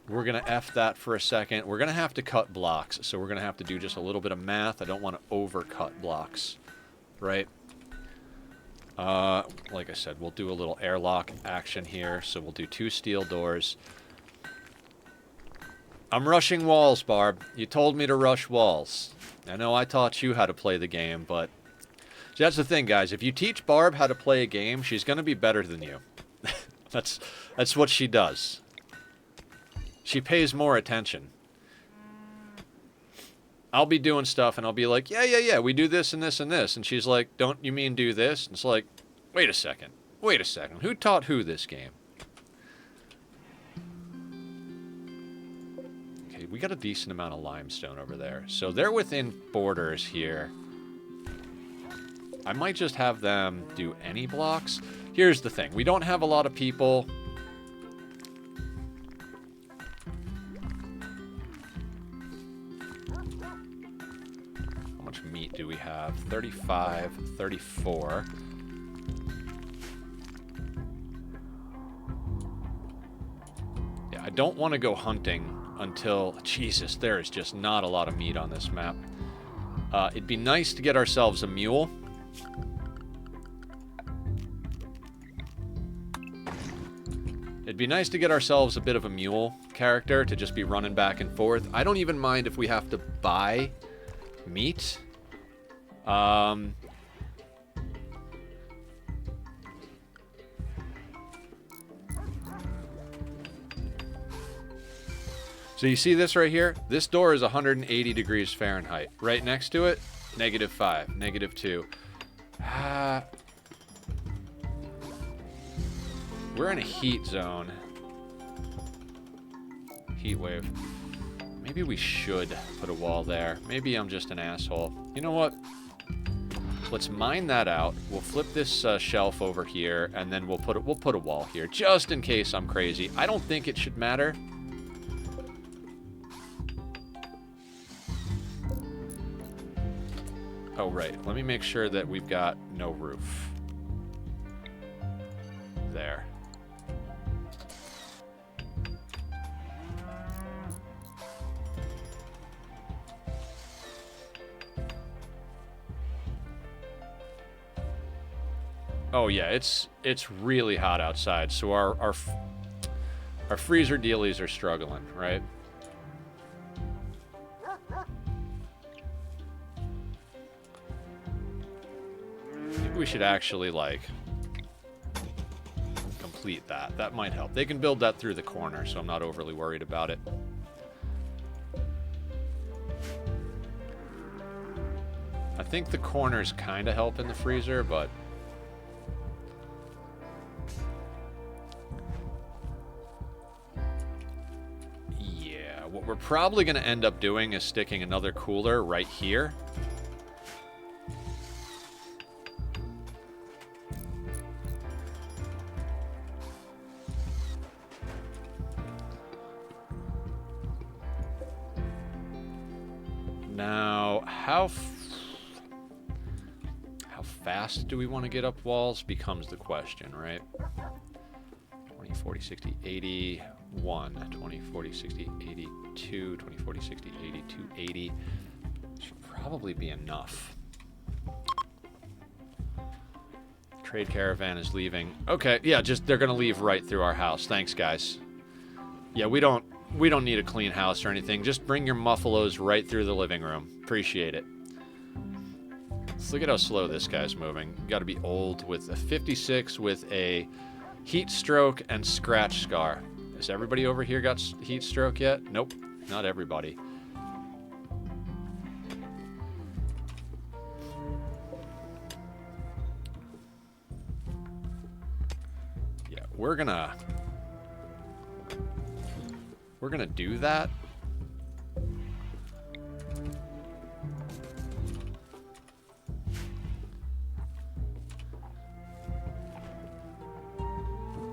we're going to F that for a second. We're going to have to cut blocks, so we're going to have to do just a little bit of math. I don't want to overcut blocks, right? Like I said, we'll do a little airlock action here, so we'll do 2 steel doors. I'm rushing walls, Barb. You told me to rush walls. I know I taught you how to play the game, but... See, that's the thing, guys. If you teach Barb how to play a game, she's going to be better than you. That's what she does. She pays more attention. I'll be doing stuff, and I'll be like, yeah, we do this and this and this. And she's like, don't you mean do this? And it's like, wait a second. Who taught who this game? Okay, we got a decent amount of limestone over there. So they're within borders here. I might just have them do any blocks. Here's the thing. We don't have a lot of people. How much meat do we have? 35, 34. Yeah, I don't want to go hunting until... Jesus, there is just not a lot of meat on this map. It'd be nice to get ourselves a mule. It'd be nice to get ourselves a bit of a mule character to just be running back and forth. I don't even mind if we have to buy meat. So you see this right here? This door is 180 degrees Fahrenheit. Right next to it, -5, -2. We're in a heat zone. Heat wave. Maybe we should put a wall there. Maybe I'm just an asshole. You know what? Let's mine that out. We'll flip this shelf over here, and then we'll put a wall here, just in case I'm crazy. I don't think it should matter. Oh, right. Let me make sure that we've got no roof. There. Oh yeah, it's really hot outside, so our freezer dealies are struggling, right? Maybe we should actually, like, complete that. That might help. They can build that through the corner, so I'm not overly worried about it. I think the corners kind of help in the freezer, but... yeah, what we're probably going to end up doing is sticking another cooler right here. Now, how fast do we want to get up walls becomes the question, right? 20, 40, 60, 81, 20, 40, 60, 82, 20, 40, 60, 82, 80. Should probably be enough. Trade caravan is leaving. Okay, yeah, just they're going to leave right through our house. Thanks, guys. Yeah, we don't need a clean house or anything. Just bring your muffalos right through the living room. Appreciate it. Let's look at how slow this guy's moving. Got to be old with a 56 with a heat stroke and scratch scar. Has everybody over here got heat stroke yet? Nope, not everybody. Yeah, we're gonna we're gonna do that.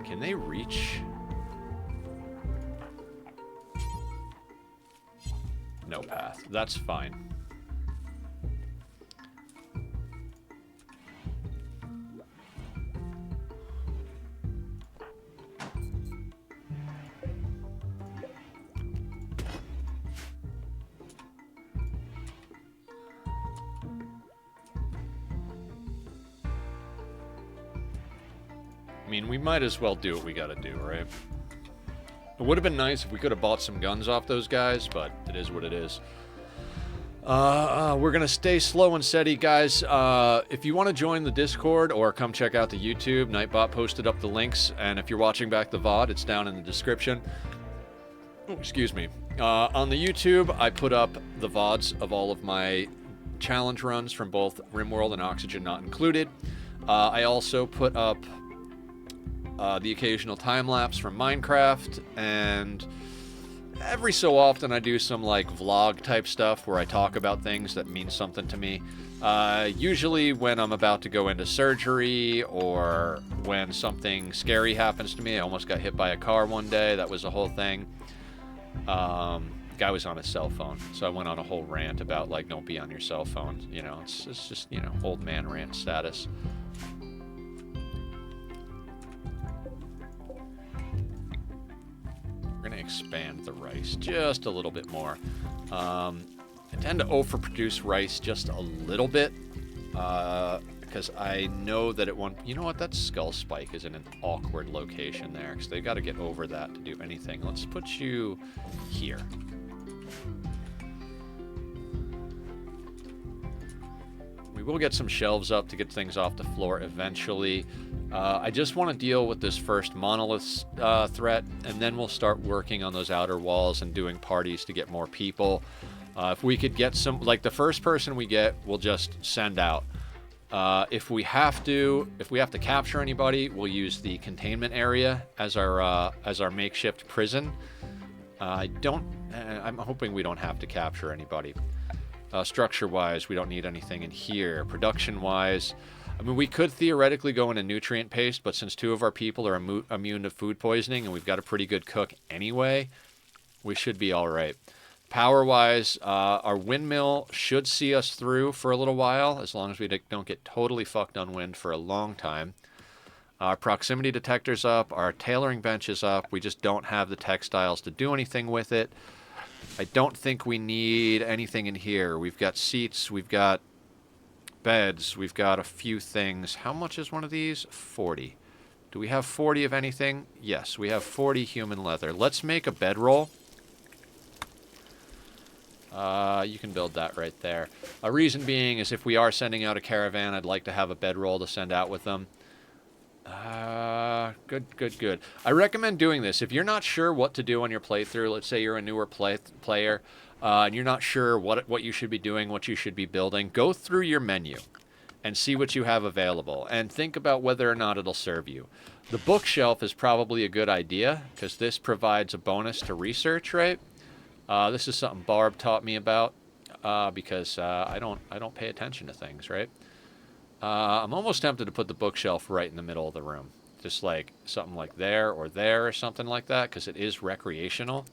Can they reach? No path. That's fine. I mean, we might as well do what we gotta do, right? It would have been nice if we could have bought some guns off those guys, but it is what it is. We're gonna stay slow and steady, guys. If you want to join the Discord or come check out the YouTube, Nightbot posted up the links, and if you're watching back the VOD, it's down in the description. Oh, excuse me. On the YouTube, I put up the VODs of all of my challenge runs from both Rimworld and Oxygen Not Included. I also put up the occasional time-lapse from Minecraft, and every so often I do some like vlog type stuff where I talk about things that mean something to me. Usually when I'm about to go into surgery or when something scary happens to me. I almost got hit by a car one day. That was a whole thing. Guy was on his cell phone, so I went on a whole rant about like, don't be on your cell phone. You know, it's just, you know, old man rant status. We're going to expand the rice just a little bit more. I tend to overproduce rice just a little bit because I know that it won't... You know what? That skull spike is in an awkward location there because they've got to get over that to do anything. Let's put you here. We will get some shelves up to get things off the floor eventually. I just want to deal with this first monolith threat, and then we'll start working on those outer walls and doing parties to get more people. If we could get some, like the first person we get, we'll just send out. If we have to capture anybody, we'll use the containment area as our makeshift prison. I'm hoping we don't have to capture anybody. Structure-wise, we don't need anything in here. Production-wise, I mean, we could theoretically go into nutrient paste, but since 2 of our people are immune to food poisoning and we've got a pretty good cook anyway, we should be all right. Power-wise, our windmill should see us through for a little while, as long as we don't get totally fucked on wind for a long time. Our proximity detector's up, our tailoring bench is up, we just don't have the textiles to do anything with it. I don't think we need anything in here. We've got seats, we've got beds, we've got a few things. How much is one of these? 40. Do we have 40 of anything? Yes, we have 40 human leather. Let's make a bedroll. You can build that right there. A reason being is if we are sending out a caravan, I'd like to have a bedroll to send out with them. Good. I recommend doing this. If you're not sure what to do on your playthrough, let's say you're a newer player, and you're not sure what you should be doing, what you should be building, go through your menu and see what you have available and think about whether or not it'll serve you. The bookshelf is probably a good idea because this provides a bonus to research, right? This is something Barb taught me about because I don't pay attention to things, right? I'm almost tempted to put the bookshelf right in the middle of the room. Just like something like there or something like that, because it is recreational.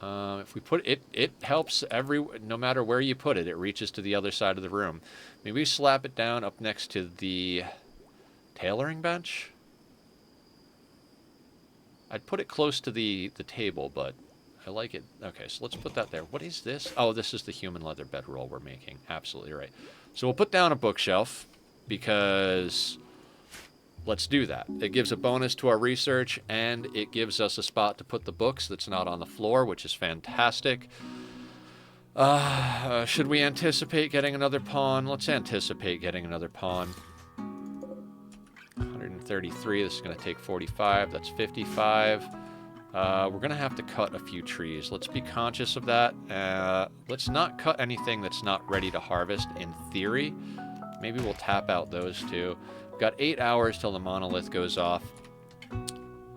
If we put it, it helps no matter where you put it, it reaches to the other side of the room. Maybe slap it down up next to the tailoring bench. I'd put it close to the table, but I like it. Okay, so let's put that there. What is this? Oh, this is the human leather bedroll we're making. Absolutely right. So we'll put down a bookshelf because let's do that. It gives a bonus to our research and it gives us a spot to put the books that's not on the floor, which is fantastic. Should we anticipate getting another pawn? Let's anticipate getting another pawn. 133, this is going to take 45, that's 55. We're going to have to cut a few trees. Let's be conscious of that. Let's not cut anything that's not ready to harvest in theory. Maybe we'll tap out those two. We've got 8 hours till the monolith goes off.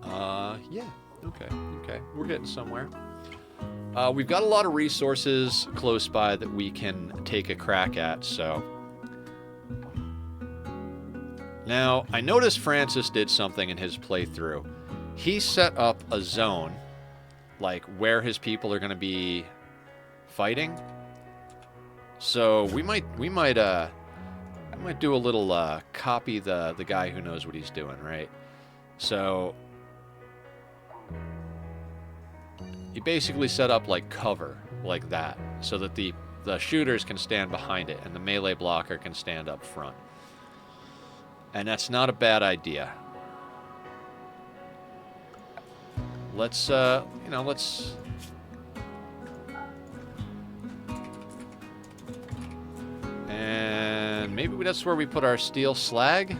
Yeah, Okay. We're getting somewhere. We've got a lot of resources close by that we can take a crack at, so... Now, I noticed Francis did something in his playthrough. He set up a zone, like, where his people are going to be fighting. So, we might do a little, copy the guy who knows what he's doing, right? So... He basically set up, like, cover, like that, so that the shooters can stand behind it, and the melee blocker can stand up front. And that's not a bad idea. Let's, let's... And maybe that's where we put our steel slag?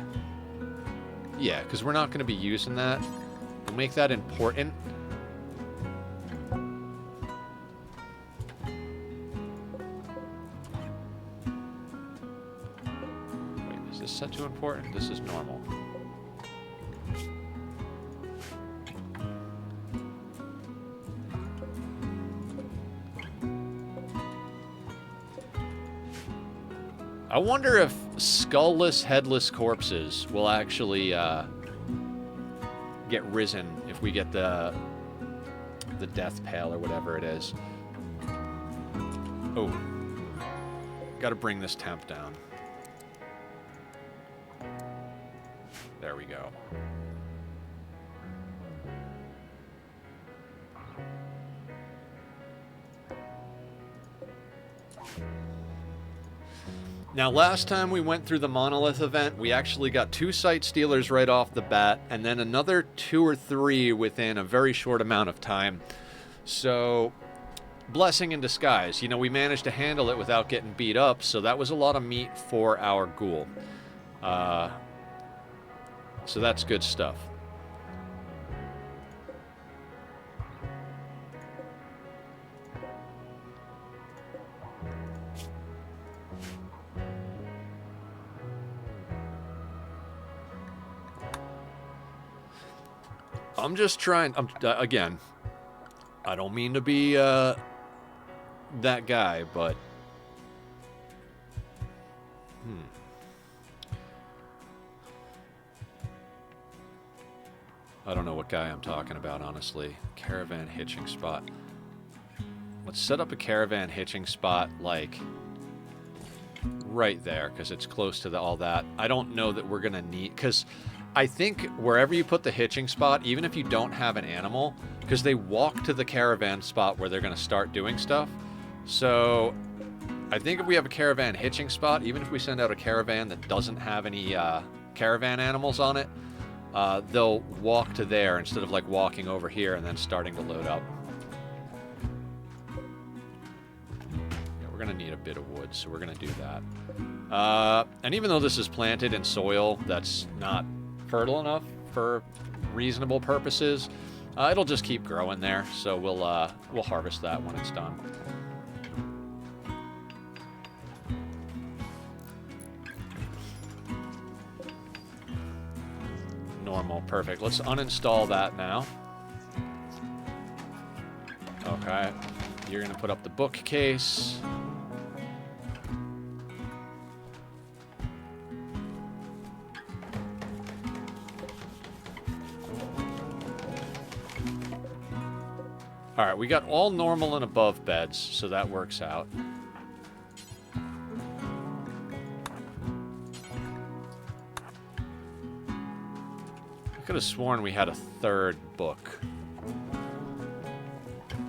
Yeah, because we're not going to be using that. We'll make that important. Set to important? This is normal. I wonder if skullless, headless corpses will actually get risen if we get the death pail or whatever it is. Oh. Gotta bring this temp down. There we go. Now, last time we went through the Monolith event, we actually got 2 Sight Stealers right off the bat, and then another 2 or 3 within a very short amount of time. So, blessing in disguise. You know, we managed to handle it without getting beat up, so that was a lot of meat for our ghoul. So that's good stuff. I'm just trying... again, I don't mean to be that guy, but... I don't know what guy I'm talking about, honestly. Caravan hitching spot. Let's set up a caravan hitching spot, like, right there, because it's close to all that. I don't know that we're going to need... Because I think wherever you put the hitching spot, even if you don't have an animal, because they walk to the caravan spot where they're going to start doing stuff. So, I think if we have a caravan hitching spot, even if we send out a caravan that doesn't have any caravan animals on it, they'll walk to there instead of like walking over here and then starting to load up. Yeah, we're going to need a bit of wood, so we're going to do that. And even though this is planted in soil that's not fertile enough for reasonable purposes, it'll just keep growing there, so we'll harvest that when it's done. Normal, perfect. Let's uninstall that now. Okay, you're gonna put up the bookcase. Alright, we got all normal and above beds, so that works out. I could have sworn we had a third book.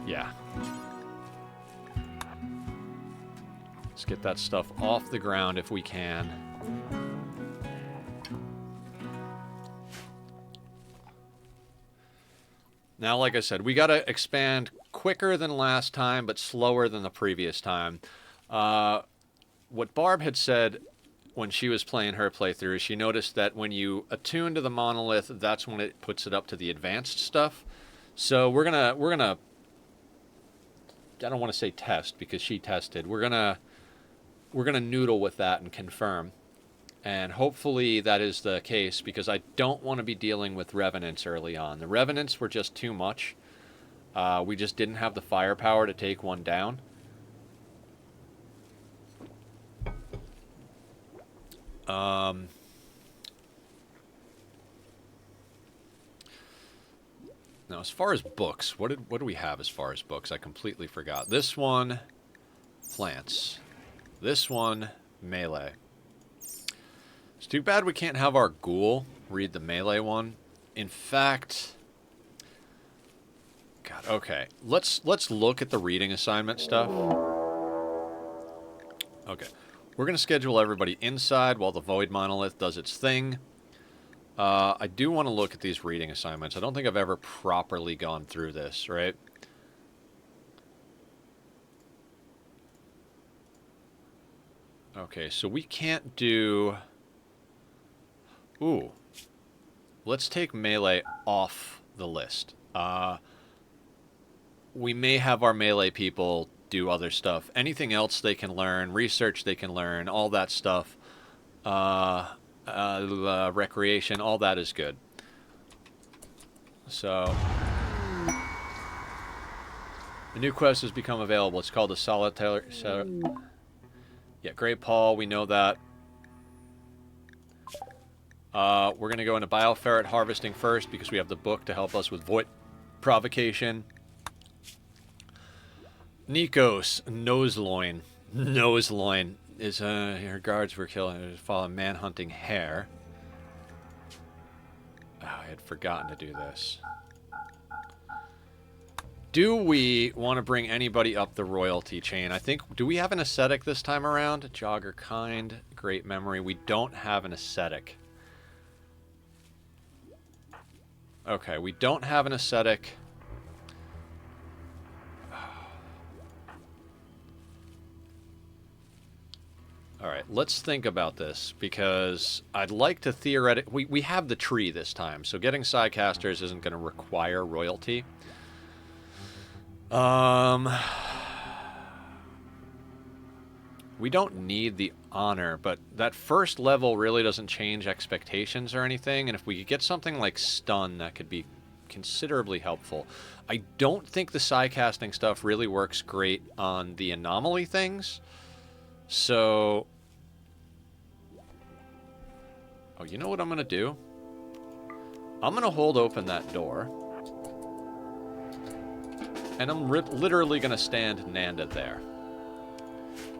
Yeah. Let's get that stuff off the ground if we can. Now, like I said, we got to expand quicker than last time, but slower than the previous time. What Barb had said when she was playing her playthrough, she noticed that when you attune to the monolith, that's when it puts it up to the advanced stuff. So we're gonna I don't want to say test because she tested. We're gonna noodle with that and confirm. And hopefully that is the case, because I don't want to be dealing with Revenants early on. The Revenants were just too much. We just didn't have the firepower to take one down. Now, as far as books, what do we have as far as books? I completely forgot. This one, plants. This one, melee. It's too bad we can't have our ghoul read the melee one. In fact, God, okay. Let's look at the reading assignment stuff. Okay. We're going to schedule everybody inside while the Void Monolith does its thing. I do want to look at these reading assignments. I don't think I've ever properly gone through this, right? Okay, so we can't do... Ooh. Let's take melee off the list. We may have our melee people do other stuff. Anything else they can learn, research they can learn, all that stuff. Recreation, all that is good. So, a new quest has become available. It's called the Solitaire. Yeah, Great Paul, we know that. We're going to go into Bioferret harvesting first because we have the book to help us with Void Provocation. Nikos Noseloin. Noseloin is her guards were killing following man-hunting hare. Oh, I had forgotten to do this. Do we want to bring anybody up the royalty chain? I think, do we have an ascetic this time around? Jogger kind, great memory. We don't have an ascetic. Okay, we don't have an ascetic. Alright, let's think about this, because I'd like to theoretically... We have the tree this time, so getting Psycasters isn't going to require royalty. We don't need the honor, but that first level really doesn't change expectations or anything, and if we could get something like stun, that could be considerably helpful. I don't think the Psycasting stuff really works great on the anomaly things. So, oh, you know what I'm going to do? I'm going to hold open that door. And I'm literally going to stand Nanda there.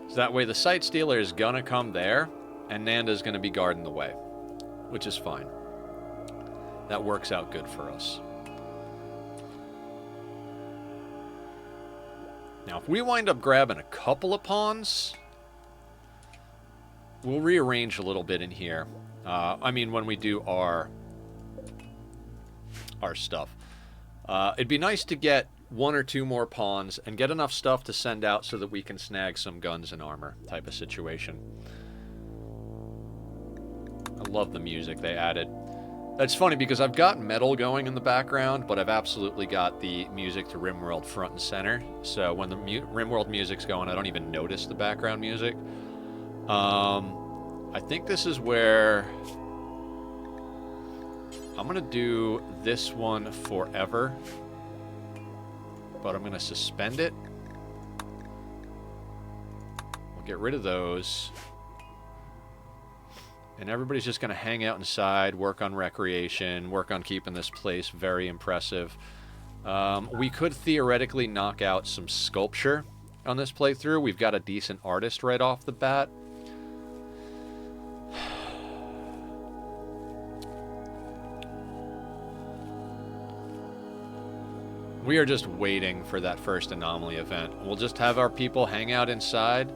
So that way the Sight Stealer is going to come there, and Nanda's going to be guarding the way. Which is fine. That works out good for us. Now, if we wind up grabbing a couple of pawns... We'll rearrange a little bit in here. I mean, when we do our stuff. It'd be nice to get one or two more pawns and get enough stuff to send out so that we can snag some guns and armor type of situation. I love the music they added. That's funny because I've got metal going in the background, but I've absolutely got the music to Rimworld front and center. So when the Rimworld music's going, I don't even notice the background music. I think this is where I'm going to do this one forever, but I'm going to suspend it. We'll get rid of those. And everybody's just going to hang out inside, work on recreation, work on keeping this place very impressive. We could theoretically knock out some sculpture on this playthrough. We've got a decent artist right off the bat. We are just waiting for that first Anomaly event. We'll just have our people hang out inside,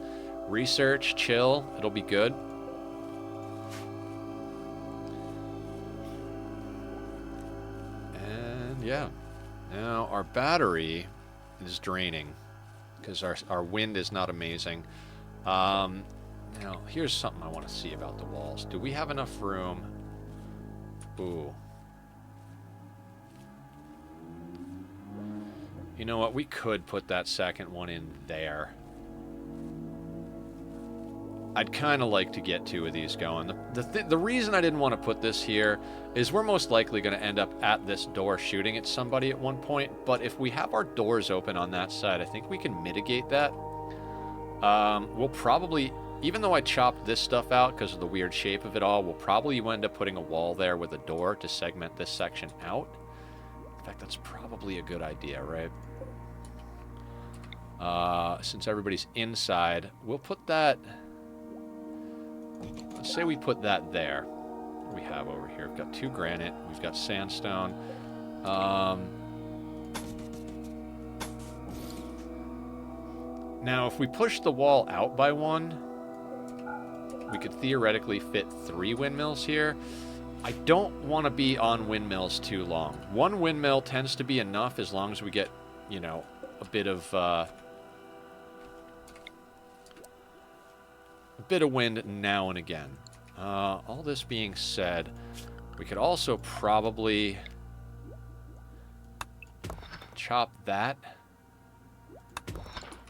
research, chill. It'll be good. And yeah. Now our battery is draining because our wind is not amazing. Now here's something I want to see about the walls. Do we have enough room? Ooh. You know what? We could put that second one in there. I'd kind of like to get 2 of these going. The reason I didn't want to put this here is we're most likely going to end up at this door shooting at somebody at one point, but if we have our doors open on that side, I think we can mitigate that. We'll probably, even though I chopped this stuff out because of the weird shape of it all, we'll probably end up putting a wall there with a door to segment this section out. In fact, that's probably a good idea, right? Since everybody's inside, we'll put that... Let's say we put that there. What do we have over here? We've got 2 granite. We've got sandstone. Now, if we push the wall out by 1, we could theoretically fit 3 windmills here. I don't want to be on windmills too long. 1 windmill tends to be enough as long as we get, you know, a bit of wind now and again. All this being said, we could also probably chop that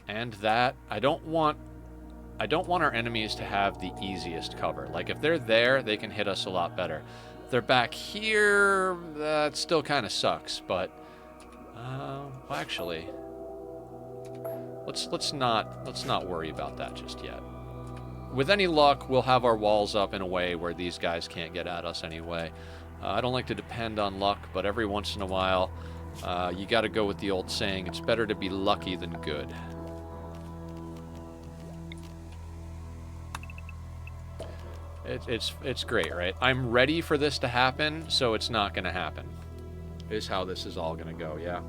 and that. I don't want our enemies to have the easiest cover. Like, if they're there, they can hit us a lot better. If they're back here, that still kind of sucks, but well, actually, let's not worry about that just yet. With any luck, we'll have our walls up in a way where these guys can't get at us anyway. I don't like to depend on luck, but every once in a while, you got to go with the old saying, it's better to be lucky than good. It's great, right? I'm ready for this to happen, so it's not going to happen. Is how this is all going to go, yeah.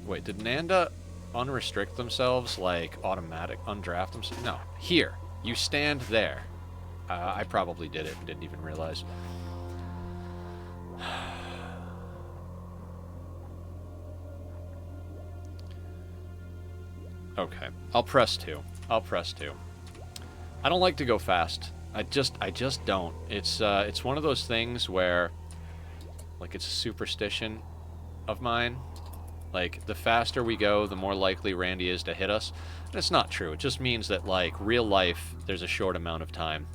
Wait, did Nanda unrestrict themselves, like automatic undraft themselves? No, here. You stand there. I probably did it and didn't even realize. Okay, I'll press 2. I'll press 2. I don't like to go fast. I just don't. It's one of those things where, like, it's a superstition of mine. Like, the faster we go, the more likely Randy is to hit us. And it's not true. It just means that, like, real life, there's a short amount of time.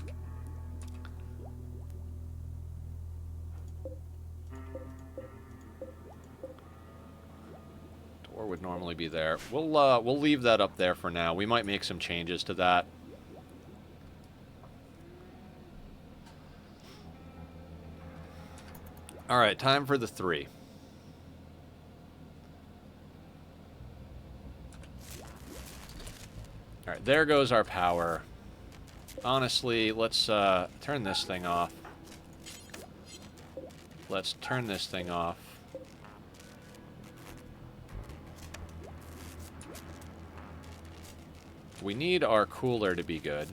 Door would normally be there. We'll leave that up there for now. We might make some changes to that. Alright, time for the 3. Alright, there goes our power. Honestly, let's turn this thing off. Let's turn this thing off. We need our cooler to be good.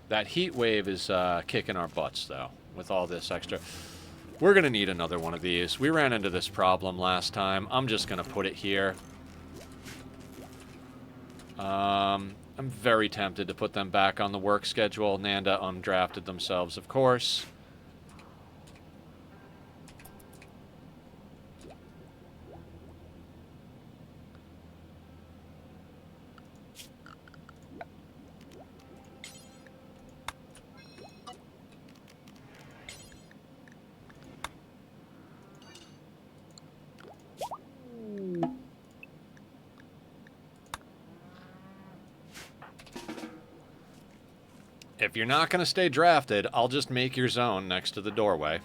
That heat wave is kicking our butts, though, with all this extra. We're going to need another one of these. We ran into this problem last time. I'm just going to put it here. I'm very tempted to put them back on the work schedule. Nanda undrafted themselves, of course. If you're not going to stay drafted, I'll just make your zone next to the doorway.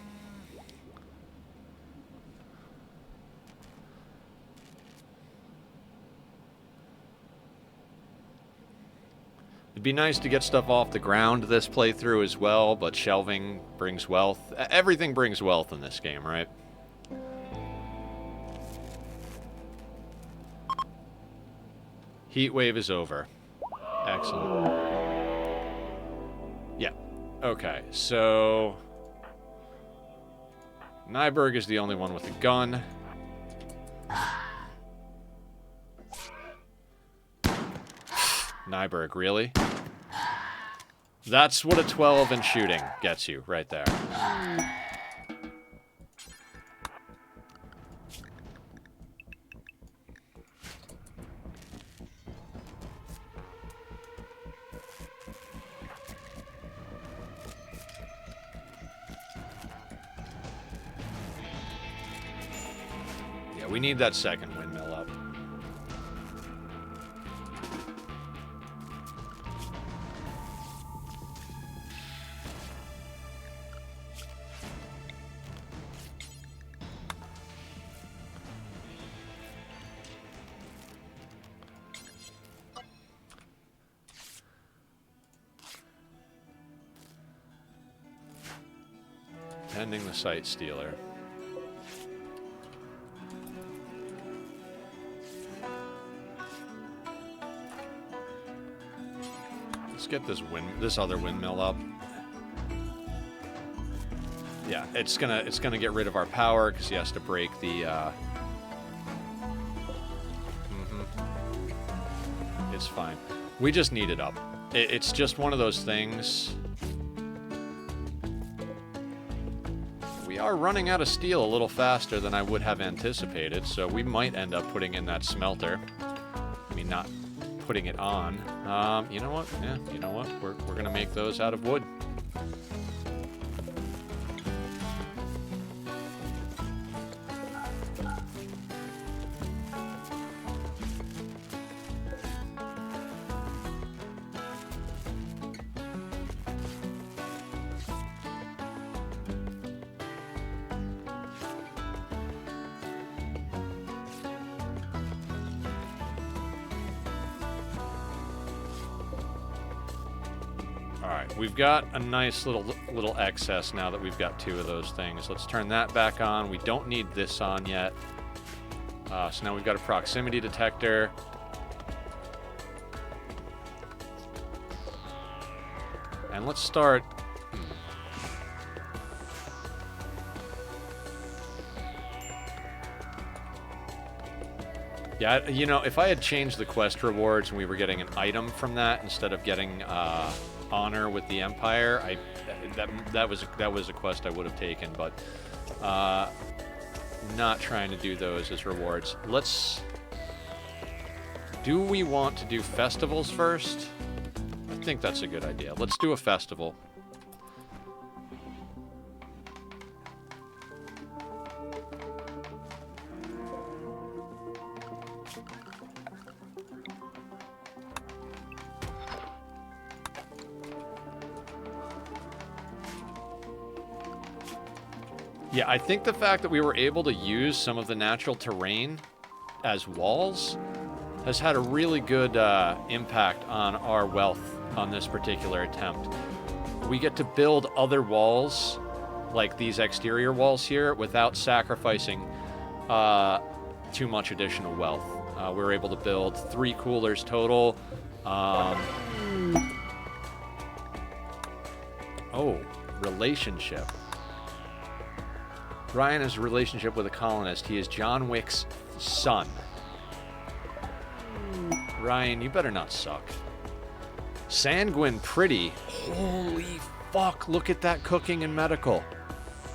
It'd be nice to get stuff off the ground this playthrough as well, but shelving brings wealth. Everything brings wealth in this game, right? Heat wave is over. Excellent. Yeah. Okay, so Nyberg is the only one with a gun. Nyberg, really? That's what a 12 in shooting gets you, right there. Yeah, we need that second windmill up. Ending the Sight Stealer. Let's get this other windmill up. Yeah, it's gonna get rid of our power because he has to break the. It's fine. We just need it up. It's just one of those things. We are running out of steel a little faster than I would have anticipated, so we might end up putting in that smelter. I mean, not putting it on. You know what? Yeah, you know what? We're gonna make those out of wood. Alright, we've got a nice little excess now that we've got 2 of those things. Let's turn that back on. We don't need this on yet. So now we've got a proximity detector. And let's start... Yeah, you know, if I had changed the quest rewards and we were getting an item from that instead of getting honor with the Empire, that was a quest I would have taken, but not trying to do those as rewards. Do we want to do festivals first? I think that's a good idea. Let's do a festival. Yeah, I think the fact that we were able to use some of the natural terrain as walls has had a really good impact on our wealth on this particular attempt. We get to build other walls, like these exterior walls here, without sacrificing too much additional wealth. We were able to build 3 coolers total. Oh, relationship. Ryan has a relationship with a colonist. He is John Wick's son. Ryan, you better not suck. Sanguine Pretty. Holy fuck, look at that cooking and medical.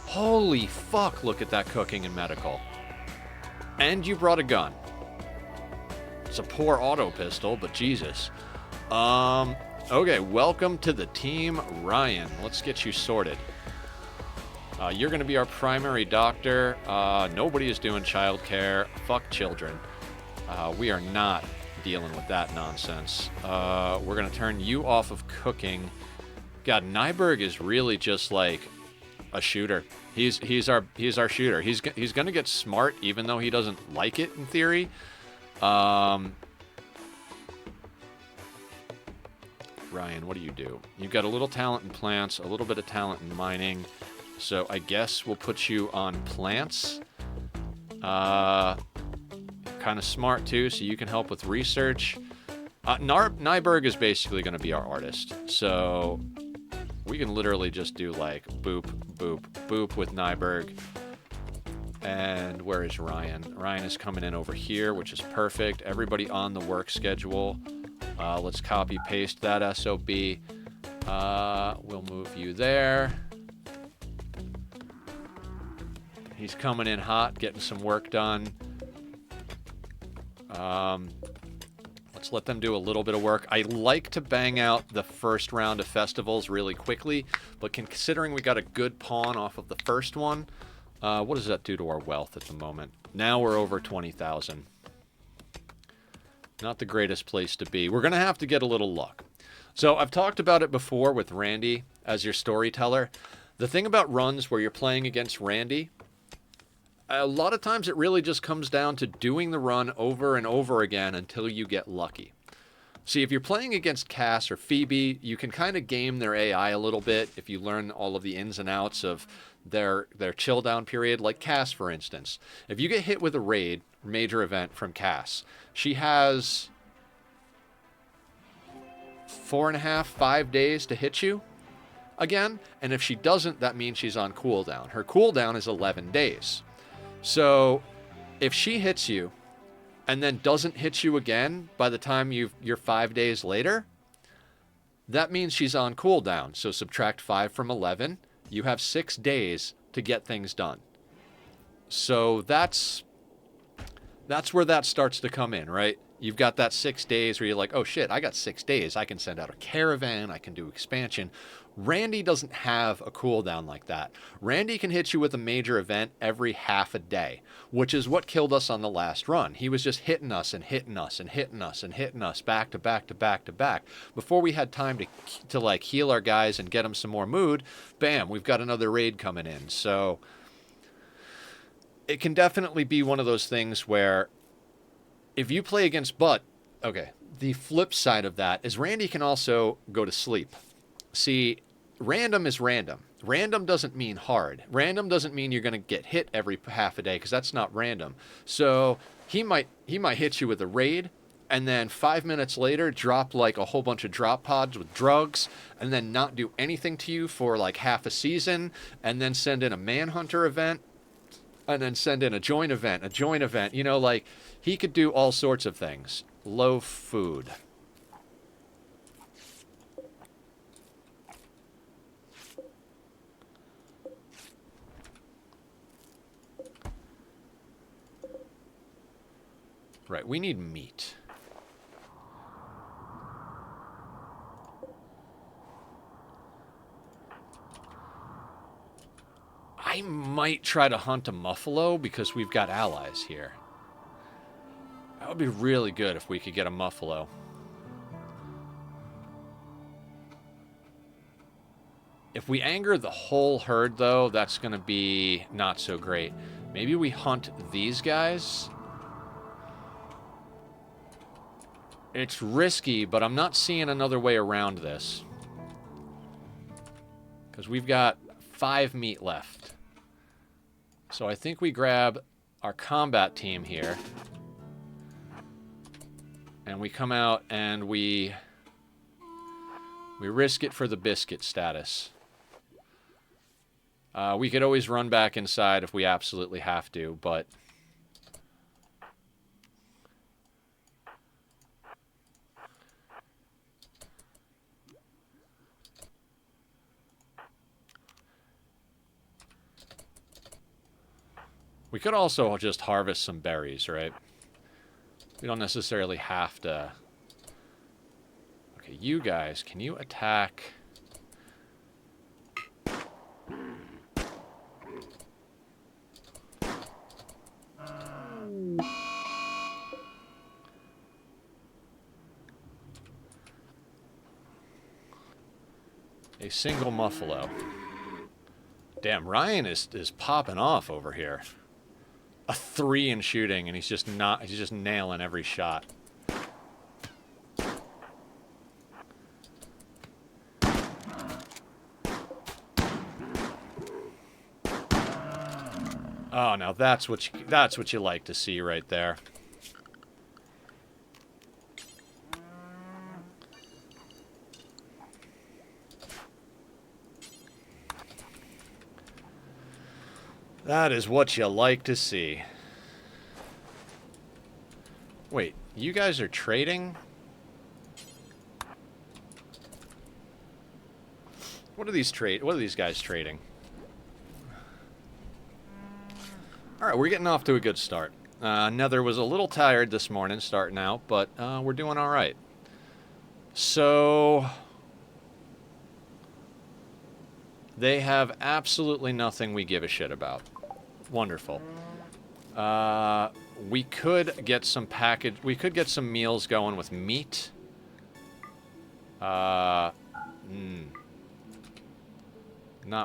Holy fuck, look at that cooking and medical. And you brought a gun. It's a poor auto pistol, but Jesus. Okay, welcome to the team, Ryan. Let's get you sorted. You're going to be our primary doctor. Nobody is doing childcare. Fuck children. We are not dealing with that nonsense. We're going to turn you off of cooking. God, Nyberg is really just like a shooter. He's our shooter. He's going to get smart, even though he doesn't like it in theory. Ryan, what do you do? You've got a little talent in plants, a little bit of talent in mining. So I guess we'll put you on plants. Kind of smart too, so you can help with research. Nyberg is basically going to be our artist. So we can literally just do like boop, boop, boop with Nyberg. And where is Ryan? Ryan is coming in over here, which is perfect. Everybody on the work schedule. Let's copy paste that SOB. We'll move you there. He's coming in hot, getting some work done. Let's let them do a little bit of work. I like to bang out the first round of festivals really quickly, but considering we got a good pawn off of the first one, what does that do to our wealth at the moment? Now we're over 20,000. Not the greatest place to be. We're going to have to get a little luck. So I've talked about it before with Randy as your storyteller. The thing about runs where you're playing against Randy, a lot of times it really just comes down to doing the run over and over again until you get lucky. See, if you're playing against Cass or Phoebe, you can kind of game their AI a little bit if you learn all of the ins and outs of their chill down period, like Cass, for instance. If you get hit with a raid, major event from Cass, she has 4.5, 5 days to hit you again, and if she doesn't, that means she's on cooldown. Her cooldown is 11 days. So if she hits you and then doesn't hit you again by the time you're 5 days later, that means she's on cooldown. So subtract 5 from 11. You have 6 days to get things done. So that's where that starts to come in, right? You've got that 6 days where you're like, oh shit, I got 6 days. I can send out a caravan. I can do expansion. Randy doesn't have a cooldown like that. Randy can hit you with a major event every half a day, which is what killed us on the last run. He was just hitting us and hitting us and hitting us and hitting us back to back to back to back. Before we had time to like heal our guys and get them some more mood, bam, we've got another raid coming in. So it can definitely be one of those things where if you play against Butt, okay, the flip side of that is Randy can also go to sleep. See, random is random. Random doesn't mean hard. Random doesn't mean you're going to get hit every half a day, because that's not random. So he might hit you with a raid, and then 5 minutes later drop like a whole bunch of drop pods with drugs, and then not do anything to you for like half a season, and then send in a Manhunter event, and then send in a join event. You know, like, he could do all sorts of things. Low food. Right, we need meat. I might try to hunt a muffalo because we've got allies here. That would be really good if we could get a muffalo. If we anger the whole herd, though, that's going to be not so great. Maybe we hunt these guys. It's risky, but I'm not seeing another way around this. Because we've got 5 meat left. So I think we grab our combat team here. And we come out and we risk it for the biscuit status. We could always run back inside if we absolutely have to, but... we could also just harvest some berries, right? We don't necessarily have to... Okay, you guys, can you attack... a single muffalo. Damn, Ryan is popping off over here. A 3 in shooting, and he's just nailing every shot. Oh, now that's what you like to see right there. That is what you like to see. Wait, you guys are trading? What are these guys trading? Alright, we're getting off to a good start. Nether was a little tired this morning starting out, but we're doing alright. So... they have absolutely nothing we give a shit about. Wonderful. We could get some we could get some meals going with meat. Not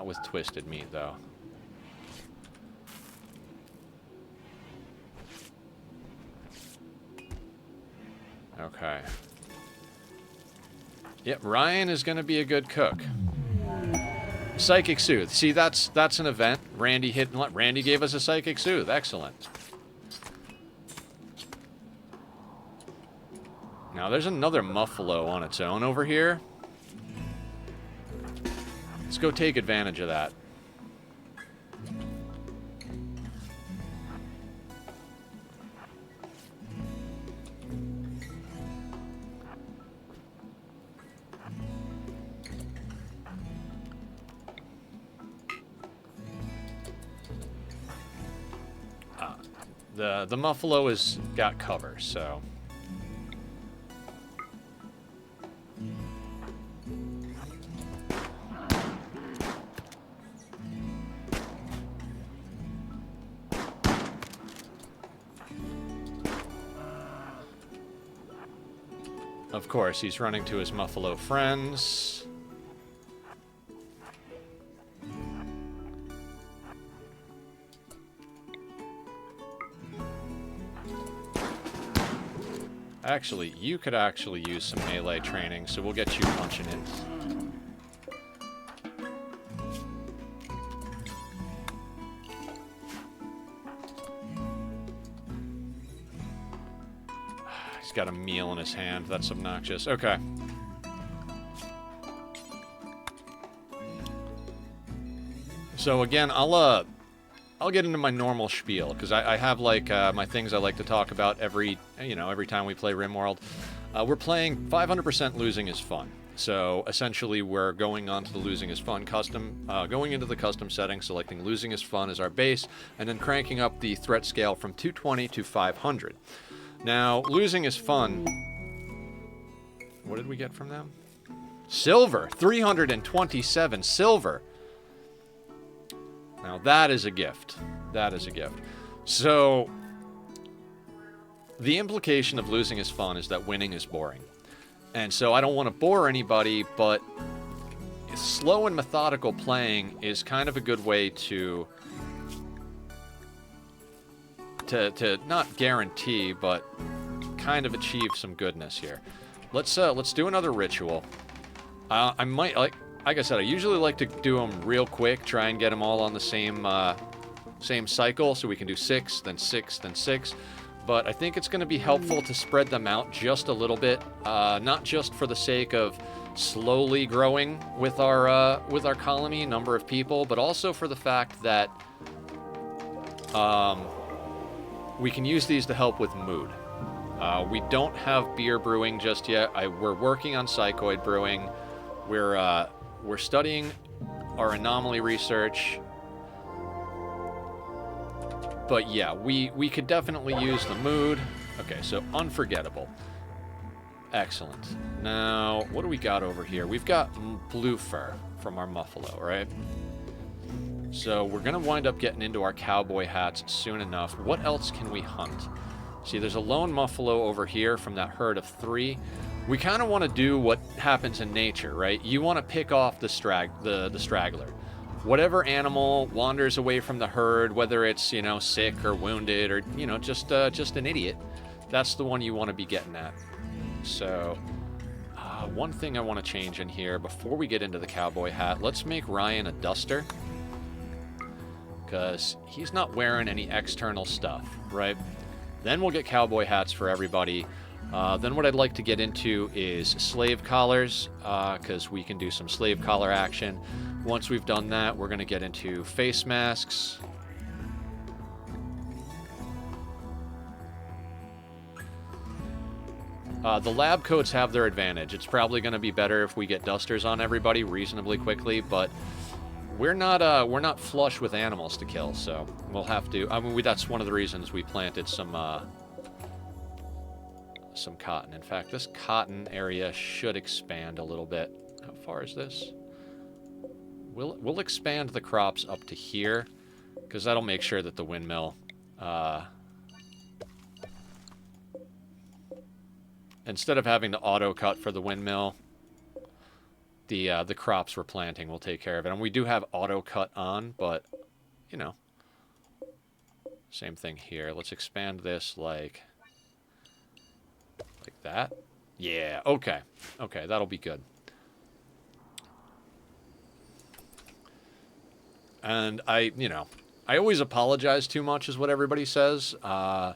with twisted meat, though. Okay. Yep, Ryan is going to be a good cook. Psychic Soothe. See, that's an event. Randy gave us a Psychic Soothe. Excellent. Now, there's another Muffalo on its own over here. Let's go take advantage of that. The Muffalo has got cover, so... Of course, he's running to his Muffalo friends. Actually, you could actually use some melee training, so we'll get you punching it. He's got a meal in his hand. That's obnoxious. Okay. So again, I'll get into my normal spiel, because I have, like, my things I like to talk about every time we play Rimworld. We're playing 500% losing is fun. So, essentially, we're going on to the losing is fun custom, going into the custom settings, selecting losing is fun as our base, and then cranking up the threat scale from 220 to 500. Now, losing is fun. What did we get from them? Silver! 327 silver! Now, that is a gift. That is a gift. So, the implication of losing is fun is that winning is boring. And so I don't want to bore anybody, but slow and methodical playing is kind of a good way to not guarantee, but kind of achieve some goodness here. Let's do another ritual. I might, like I said, I usually like to do them real quick, try and get them all on the same cycle, so we can do 6, then 6, then 6. But I think it's going to be helpful to spread them out just a little bit, not just for the sake of slowly growing with our colony number of people, but also for the fact that we can use these to help with mood. We don't have beer brewing just yet. We're working on psychoid brewing. We're studying our anomaly research. But yeah, we could definitely use the mood. Okay, so unforgettable. Excellent. Now, what do we got over here? We've got blue fur from our Muffalo, right? So we're going to wind up getting into our cowboy hats soon enough. What else can we hunt? See, there's a lone Muffalo over here from that herd of 3. We kind of want to do what happens in nature, right? You want to pick off the straggler. Whatever animal wanders away from the herd, whether it's, you know, sick or wounded or, you know, just an idiot, that's the one you want to be getting at. So, one thing I want to change in here before we get into the cowboy hat, let's make Ryan a duster. Because he's not wearing any external stuff, right? Then we'll get cowboy hats for everybody. Then what I'd like to get into is slave collars, because we can do some slave collar action. Once we've done that, we're going to get into face masks. The lab coats have their advantage. It's probably going to be better if we get dusters on everybody reasonably quickly, but we're not flush with animals to kill, so we'll have to. I mean, that's one of the reasons we planted some cotton. In fact, this cotton area should expand a little bit. How far is this? We'll expand the crops up to here, because that'll make sure that the windmill Instead of having to auto cut for the windmill, the crops we're planting will take care of it. And we do have auto cut on, but you know, same thing here. Let's expand this like that. Yeah, okay. Okay, that'll be good. And I always apologize too much is what everybody says. I'm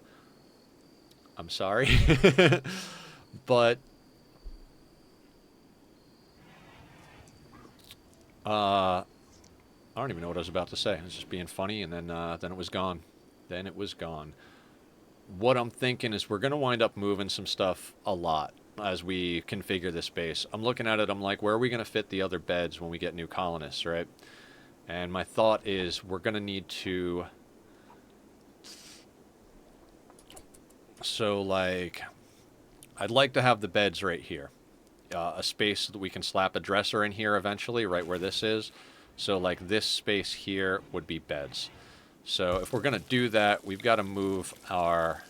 sorry. But I don't even know what I was about to say. I was just being funny, and then it was gone. Then it was gone. What I'm thinking is we're going to wind up moving some stuff a lot as we configure this base. I'm looking at it, I'm like, where are we going to fit the other beds when we get new colonists, right? And my thought is we're going to need to... So, like, I'd like to have the beds right here. A space that we can slap a dresser in here eventually, right where this is. So, like, this space here would be beds. So, if we're going to do that, we've got to move our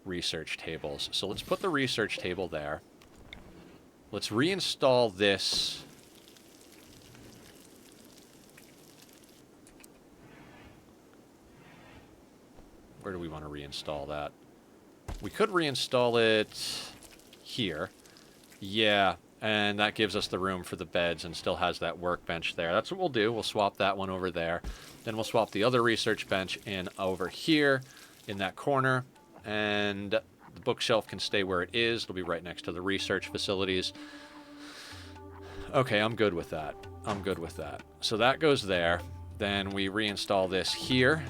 research tables. So, let's put the research table there. Let's reinstall this. Where do we want to reinstall that? We could reinstall it here. Yeah, and that gives us the room for the beds and still has that workbench there. That's what we'll do. We'll swap that one over there. Then we'll swap the other research bench in over here in that corner. And the bookshelf can stay where it is. It'll be right next to the research facilities. Okay, I'm good with that. I'm good with that. So that goes there. Then we reinstall this here.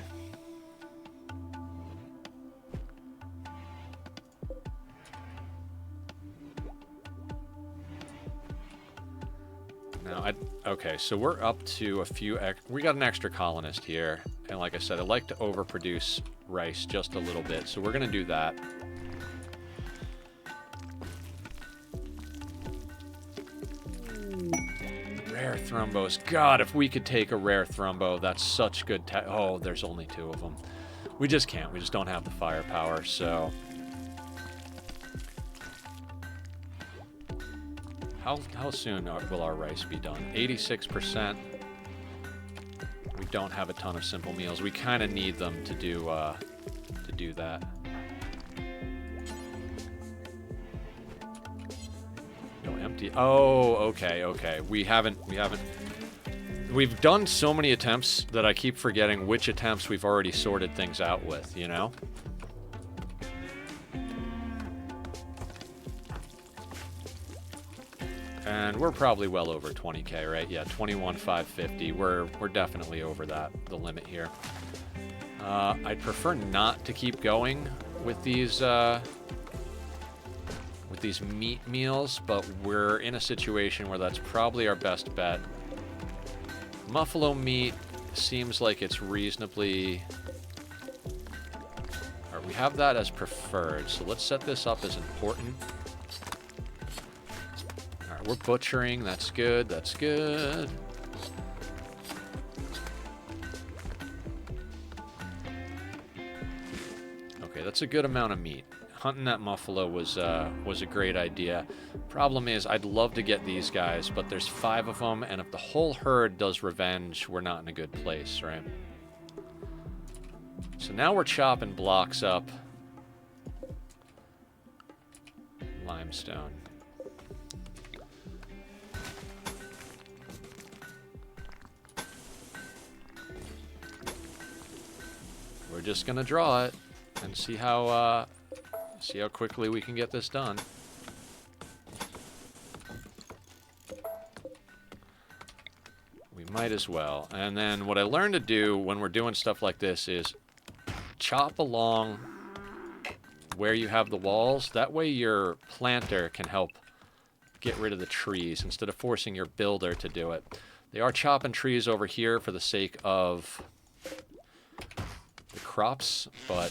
Okay, so we're up to a few... We got an extra colonist here. And like I said, I like to overproduce rice just a little bit. So we're going to do that. Rare thrombos. God, if we could take a rare thrombo, that's such good... Oh, there's only 2 of them. We just can't. We just don't have the firepower, so... How soon will our rice be done? 86%. We don't have a ton of simple meals. We kind of need them to do that. Go empty. Oh, okay, okay. We've done so many attempts that I keep forgetting which attempts we've already sorted things out with, you know? And we're probably well over 20k, right? Yeah, 21,550. We're definitely over that, the limit here. I'd prefer not to keep going with these meat meals, but we're in a situation where that's probably our best bet. Buffalo meat seems like it's reasonably... All right, we have that as preferred, so let's set this up as important. We're butchering. That's good. That's good. Okay, that's a good amount of meat. Hunting that buffalo was a great idea. Problem is, I'd love to get these guys, but there's 5 of them, and if the whole herd does revenge, we're not in a good place, right? So now we're chopping blocks up. Limestone. We're just gonna draw it and see how quickly we can get this done. We might as well. And then what I learned to do when we're doing stuff like this is chop along where you have the walls. That way your planter can help get rid of the trees instead of forcing your builder to do it. They are chopping trees over here for the sake of the crops, but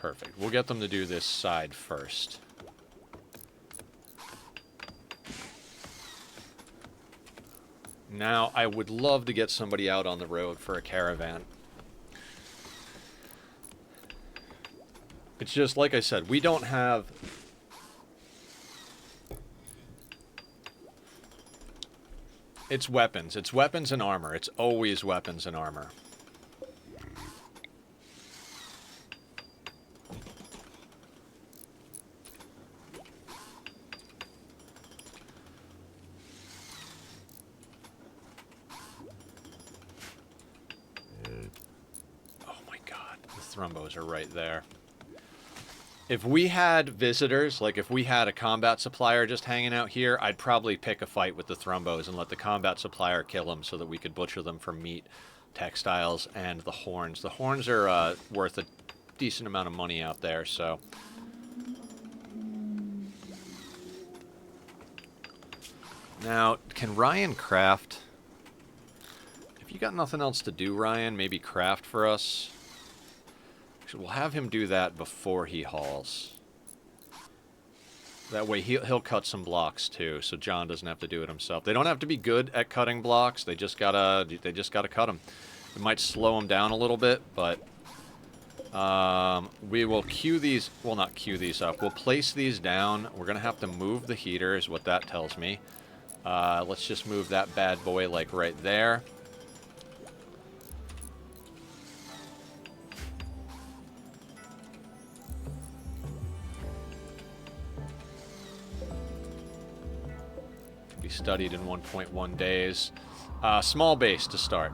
perfect. We'll get them to do this side first. Now, I would love to get somebody out on the road for a caravan. It's just, like I said, we don't have... It's weapons. It's weapons and armor. It's always weapons and armor. Oh my god, the thrumbos are right there. If we had visitors, like if we had a combat supplier just hanging out here, I'd probably pick a fight with the thrumbos and let the combat supplier kill them so that we could butcher them for meat, textiles, and the horns. The horns are worth a decent amount of money out there, so... Now, can Ryan craft? If you got nothing else to do, Ryan, maybe craft for us. Actually, we'll have him do that before he hauls. That way he'll cut some blocks too, so John doesn't have to do it himself. They don't have to be good at cutting blocks. They just gotta cut them. It might slow them down a little bit, but we will queue these. Well, not queue these up. We'll place these down. We're gonna have to move the heater, is what that tells me. Let's just move that bad boy like right there. Studied in 1.1 days. Small base to start.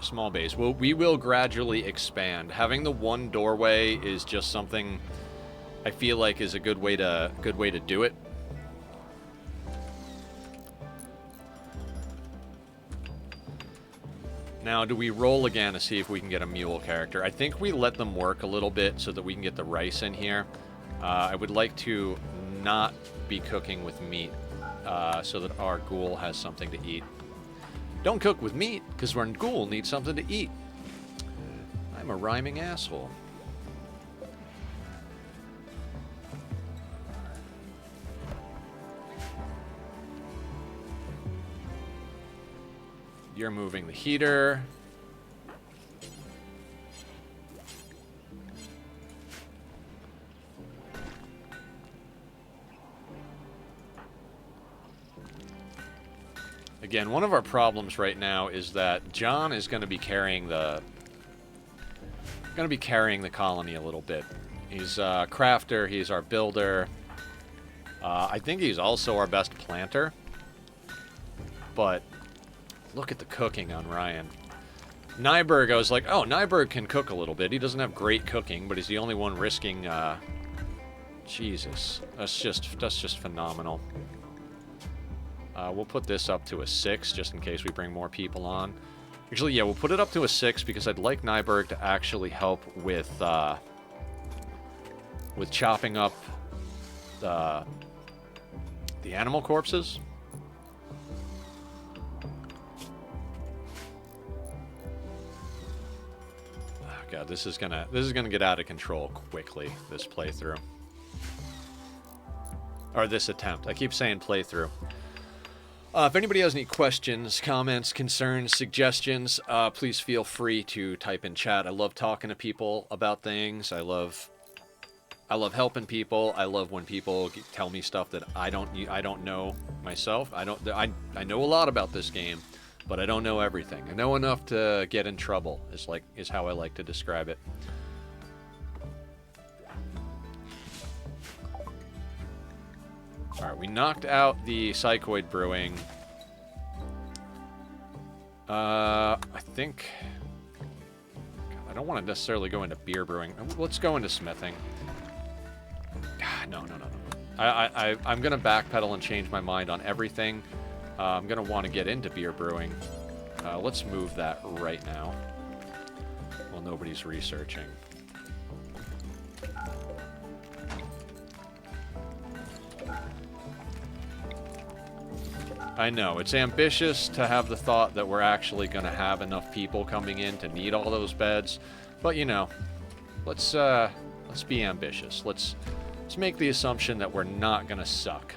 Small base. We will gradually expand. Having the one doorway is just something I feel like is a good way to do it. Now, do we roll again to see if we can get a mule character? I think we let them work a little bit so that we can get the rice in here. I would like to not be cooking with meat. So that our ghoul has something to eat. Don't cook with meat, because our ghoul needs something to eat. I'm a rhyming asshole. You're moving the heater. Again, one of our problems right now is that John is going to be carrying the colony a little bit. He's a crafter, he's our builder. I think he's also our best planter. But look at the cooking on Ryan. Nyberg, I was like, oh, Nyberg can cook a little bit. He doesn't have great cooking, but he's the only one risking Jesus. That's just phenomenal. We'll put this up to a 6, just in case we bring more people on. Actually, yeah, we'll put it up to a 6, because I'd like Nyberg to actually help with chopping up the animal corpses. Oh, God, this is gonna get out of control quickly, this playthrough. Or this attempt. I keep saying playthrough. If anybody has any questions, comments, concerns, suggestions, please feel free to type in chat. I love talking to people about things. I love helping people. I love when people tell me stuff that I don't know myself. I know a lot about this game, but I don't know everything. I know enough to get in trouble. Is how I like to describe it. Alright, we knocked out the Psychoid Brewing. I think... God, I don't want to necessarily go into beer brewing. Let's go into smithing. No. I'm going to backpedal and change my mind on everything. I'm going to want to get into beer brewing. Let's move that right now. While nobody's researching. I know, it's ambitious to have the thought that we're actually going to have enough people coming in to need all those beds, but you know, let's Let's be ambitious. Let's make the assumption that we're not gonna suck.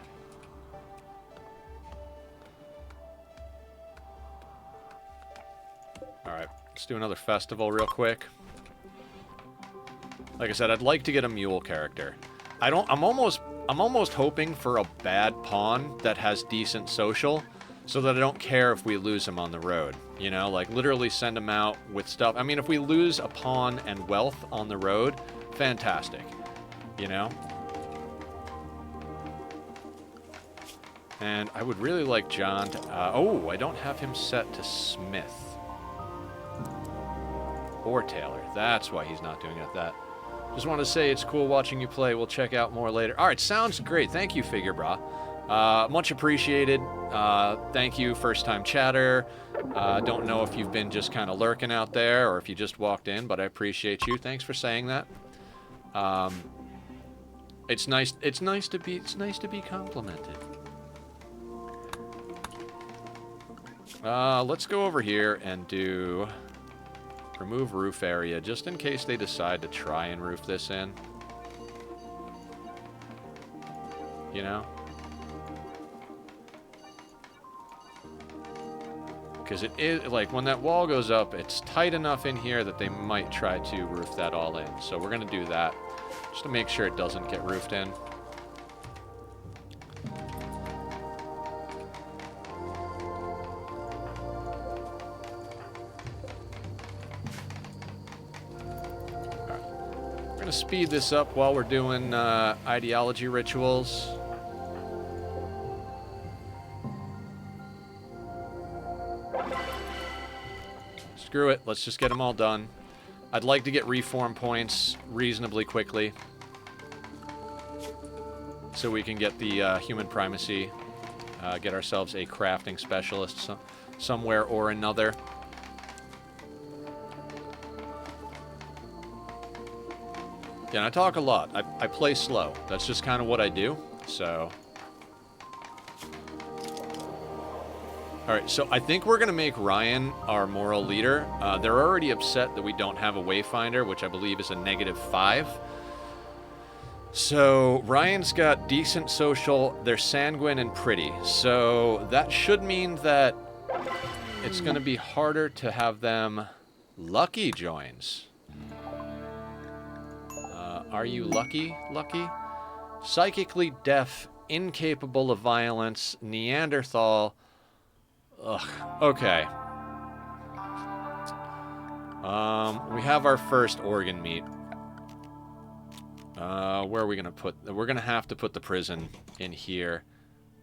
Alright, let's do another festival real quick. Like I said, I'd like to get a mule character. I'm almost hoping for a bad pawn that has decent social, so that I don't care if we lose him on the road. You know, like literally send him out with stuff. I mean, if we lose a pawn and wealth on the road, fantastic. You know? And I would really like John to... oh, I don't have him set to Smith. Or Taylor. That's why he's not doing it that. Just want to say it's cool watching you play. We'll check out more later. Alright, sounds great. Thank you, Figure Bra. Much appreciated. Thank you, first-time chatter. Don't know if you've been just kind of lurking out there or if you just walked in, but I appreciate you. Thanks for saying that. It's nice to be complimented. Let's go over here and do remove roof area, just in case they decide to try and roof this in. You know? Because it is, like, when that wall goes up, it's tight enough in here that they might try to roof that all in. So we're going to do that, just to make sure it doesn't get roofed in. We're going to speed this up while we're doing ideology rituals. Screw it, let's just get them all done. I'd like to get reform points reasonably quickly, so we can get the human primacy, get ourselves a crafting specialist somewhere or another. Yeah, and I talk a lot. I play slow. That's just kind of what I do, so... Alright, so I think we're going to make Ryan our moral leader. They're already upset that we don't have a wayfinder, which I believe is a -5. So, Ryan's got decent social, they're sanguine and pretty. So, that should mean that it's going to be harder to have them lucky joins. Are you lucky? Lucky? Psychically deaf, incapable of violence, Neanderthal... Ugh, okay. We have our first organ meat. Where are we gonna put... We're gonna have to put the prison in here.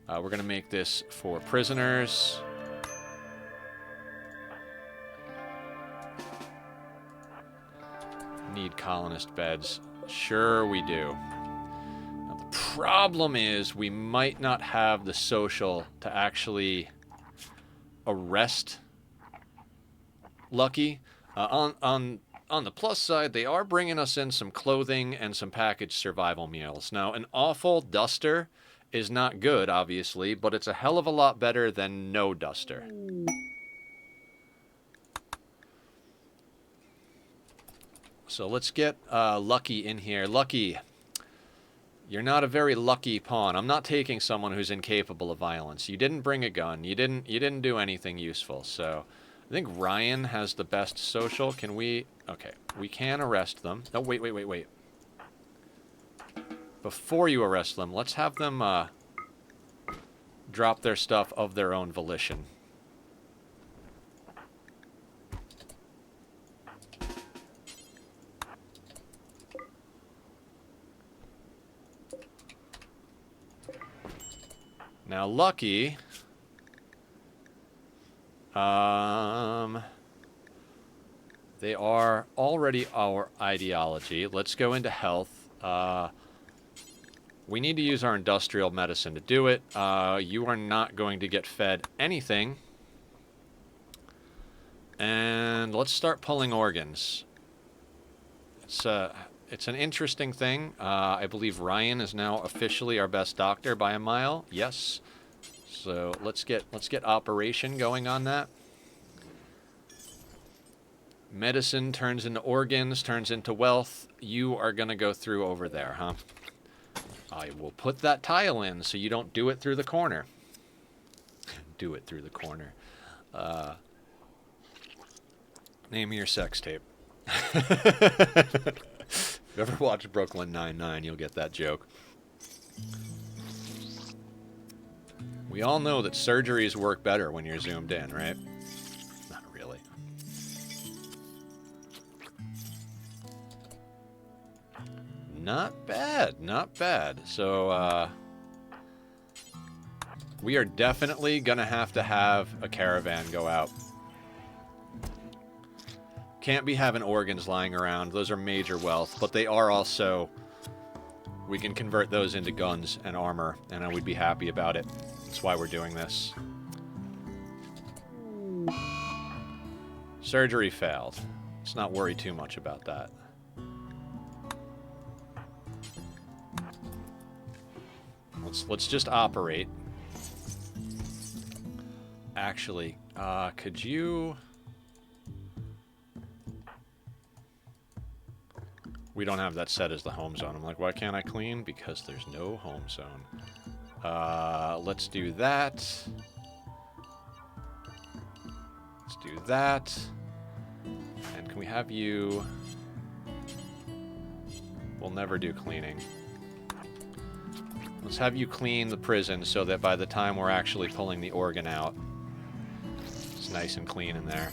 We're gonna make this for prisoners. Need colonist beds. Sure we do. Now, the problem is we might not have the social to actually arrest Lucky. On the plus side, they are bringing us in some clothing and some packaged survival meals. Now, an awful duster is not good, obviously, but it's a hell of a lot better than no duster. So let's get Lucky in here. Lucky, you're not a very lucky pawn. I'm not taking someone who's incapable of violence. You didn't bring a gun. You didn't do anything useful. So I think Ryan has the best social. Can we... Okay, we can arrest them. No, wait. Before you arrest them, let's have them drop their stuff of their own volition. Now, Lucky... they are already our ideology. Let's go into health. We need to use our industrial medicine to do it. You are not going to get fed anything. And let's start pulling organs. It's an interesting thing. I believe Ryan is now officially our best doctor by a mile. Yes. So let's get operation going on that. Medicine turns into organs, turns into wealth. You are going to go through over there, huh? I will put that tile in so you don't do it through the corner. Do it through the corner. Name of your sex tape. If you ever watched Brooklyn Nine-Nine, you'll get that joke. We all know that surgeries work better when you're zoomed in, right? Not really. Not bad, not bad. So, we are definitely gonna have a caravan go out. Can't be having organs lying around. Those are major wealth, but they are also... We can convert those into guns and armor, and I would be happy about it. That's why we're doing this. Surgery failed. Let's not worry too much about that. Let's just operate. Actually, could you... We don't have that set as the home zone. I'm like, why can't I clean? Because there's no home zone. Let's do that. Let's do that. And can we have you... We'll never do cleaning. Let's have you clean the prison so that by the time we're actually pulling the organ out, it's nice and clean in there.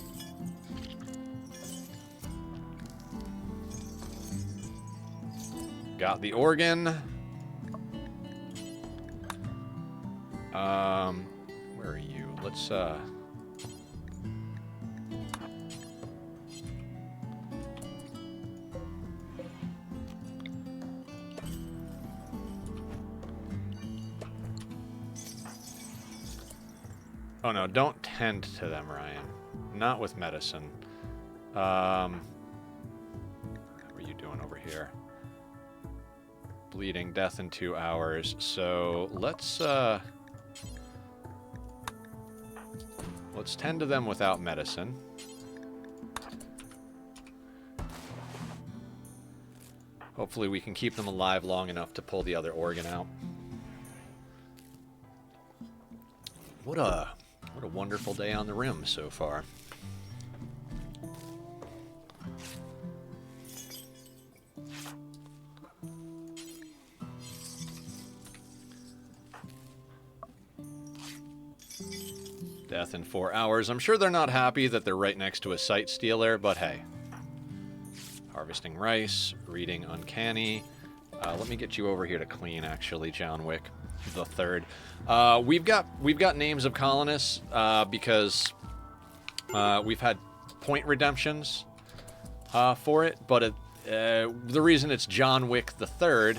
Got the organ. Where are you? Let's, Oh no, don't tend to them, Ryan. Not with medicine. How are you doing over here? Bleeding, death in 2 hours. So let's tend to them without medicine. Hopefully we can keep them alive long enough to pull the other organ out. What a wonderful day on the rim so far. Death in 4 hours. I'm sure they're not happy that they're right next to a site stealer, but hey. Harvesting rice, reading uncanny. Let me get you over here to clean, actually, John Wick the Third. We've got names of colonists because we've had point redemptions for it, but the reason it's John Wick the Third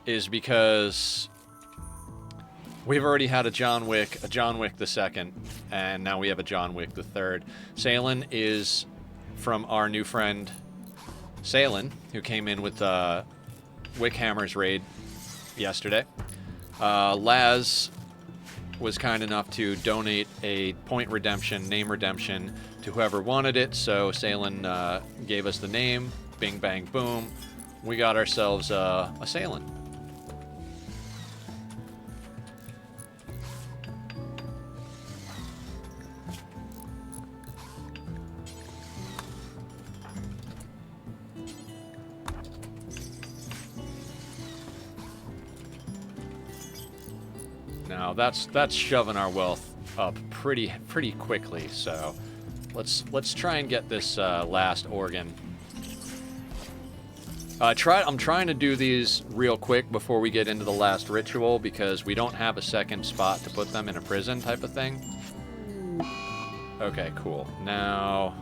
is because we've already had a John Wick the Second, and now we have a John Wick the Third. Salen is from our new friend Salen, who came in with Wickhammer's raid yesterday. Laz was kind enough to donate a point redemption, name redemption, to whoever wanted it, so Salen gave us the name. Bing, bang, boom. We got ourselves a Salen. Now that's shoving our wealth up pretty quickly. So let's try and get this last organ. I'm trying to do these real quick before we get into the last ritual because we don't have a second spot to put them in a prison type of thing. Okay, cool. Now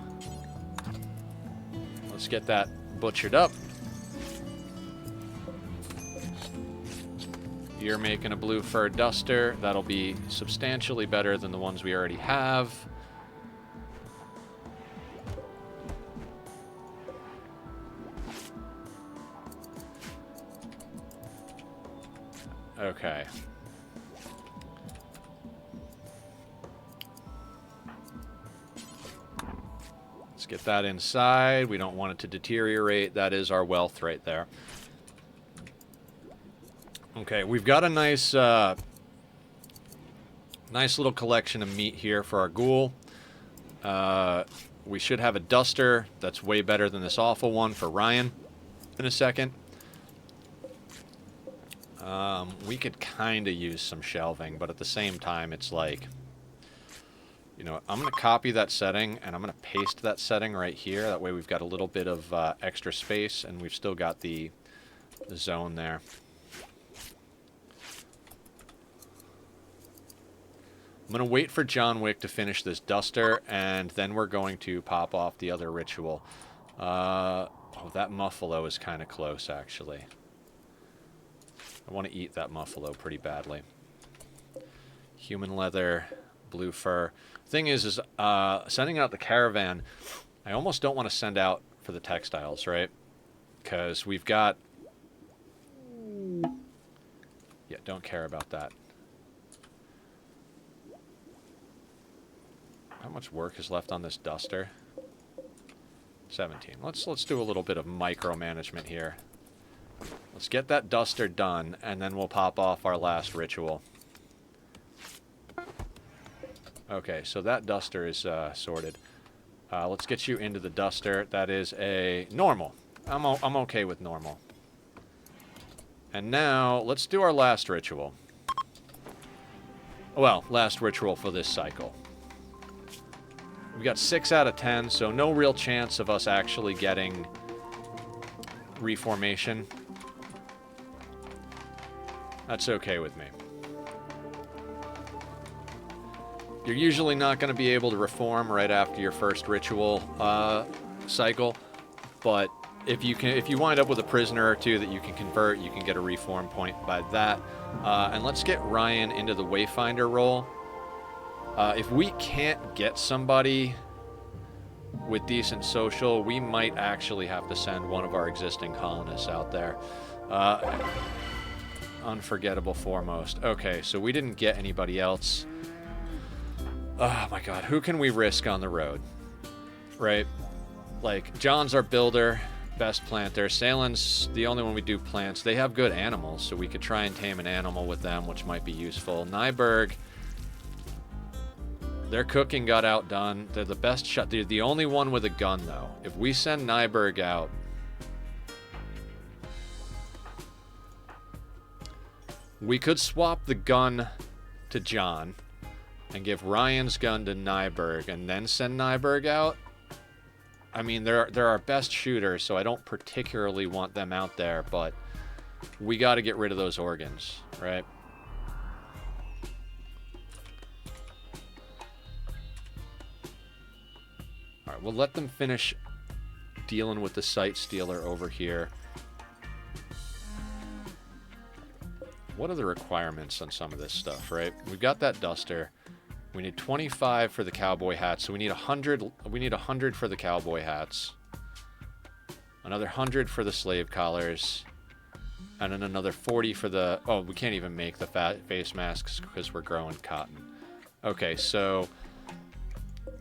let's get that butchered up. You're making a blue fur duster. That'll be substantially better than the ones we already have. Okay. Let's get that inside. We don't want it to deteriorate. That is our wealth right there. Okay, we've got a nice, nice little collection of meat here for our ghoul. We should have a duster that's way better than this awful one for Ryan in a second. We could kind of use some shelving, but at the same time, it's like, you know, I'm going to copy that setting, and I'm going to paste that setting right here. That way we've got a little bit of extra space, and we've still got the zone there. I'm going to wait for John Wick to finish this duster, and then we're going to pop off the other ritual. Oh, that muffalo is kind of close, actually. I want to eat that muffalo pretty badly. Human leather, blue fur. Thing is sending out the caravan, I almost don't want to send out for the textiles, right? Because we've got... Yeah, don't care about that. How much work is left on this duster? 17. Let's do a little bit of micromanagement here. Let's get that duster done, and then we'll pop off our last ritual. Okay, so that duster is sorted. Let's get you into the duster. That is a normal. I'm okay with normal. And now, let's do our last ritual. Well, last ritual for this cycle. We got 6 out of 10, so no real chance of us actually getting reformation. That's okay with me. You're usually not going to be able to reform right after your first ritual cycle, but if you wind up with a prisoner or two that you can convert, you can get a reform point by that. And let's get Ryan into the Wayfinder role. If we can't get somebody with decent social, we might actually have to send one of our existing colonists out there. Unforgettable foremost. Okay, so we didn't get anybody else. Oh my god, who can we risk on the road? Right? Like, John's our builder, best planter. Salen's the only one we do plants. They have good animals, so we could try and tame an animal with them, which might be useful. Nyberg, their cooking got outdone. They're the best shot. They're the only one with a gun, though. If we send Nyberg out... We could swap the gun to John and give Ryan's gun to Nyberg and then send Nyberg out. I mean, they're our best shooters, so I don't particularly want them out there, but we got to get rid of those organs, right? All right, we'll let them finish dealing with the Sight Stealer over here. What are the requirements on some of this stuff, right? We've got that duster. We need 25 for the cowboy hats, so we need 100. We need 100 for the cowboy hats. Another 100 for the slave collars. And then another 40 for the... Oh, we can't even make the face masks because we're growing cotton. Okay, so...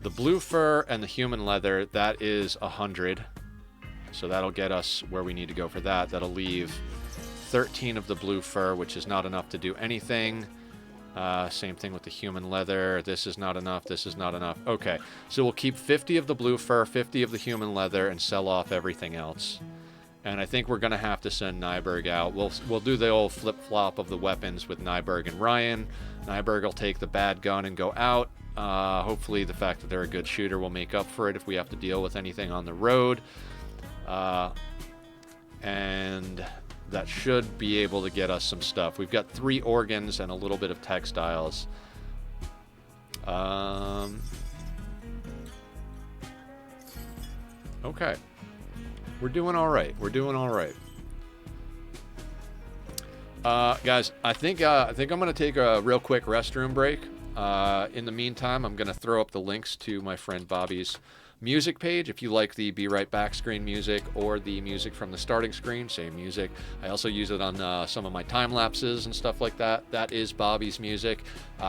The blue fur and the human leather, that is 100. So that'll get us where we need to go for that. That'll leave 13 of the blue fur, which is not enough to do anything. Same thing with the human leather. This is not enough. This is not enough. Okay, so we'll keep 50 of the blue fur, 50 of the human leather, and sell off everything else. And I think we're going to have to send Nyberg out. We'll do the old flip-flop of the weapons with Nyberg and Ryan. Nyberg will take the bad gun and go out. Hopefully the fact that they're a good shooter will make up for it if we have to deal with anything on the road. And that should be able to get us some stuff. We've got 3 organs and a little bit of textiles. Okay. We're doing all right. We're doing all right. Guys, I think I'm going to take a real quick restroom break. In the meantime, I'm going to throw up the links to my friend Bobby's music page if you like the Be Right Back screen music or the music from the starting screen, same music. I also use it on some of my time lapses and stuff like that. That is Bobby's music.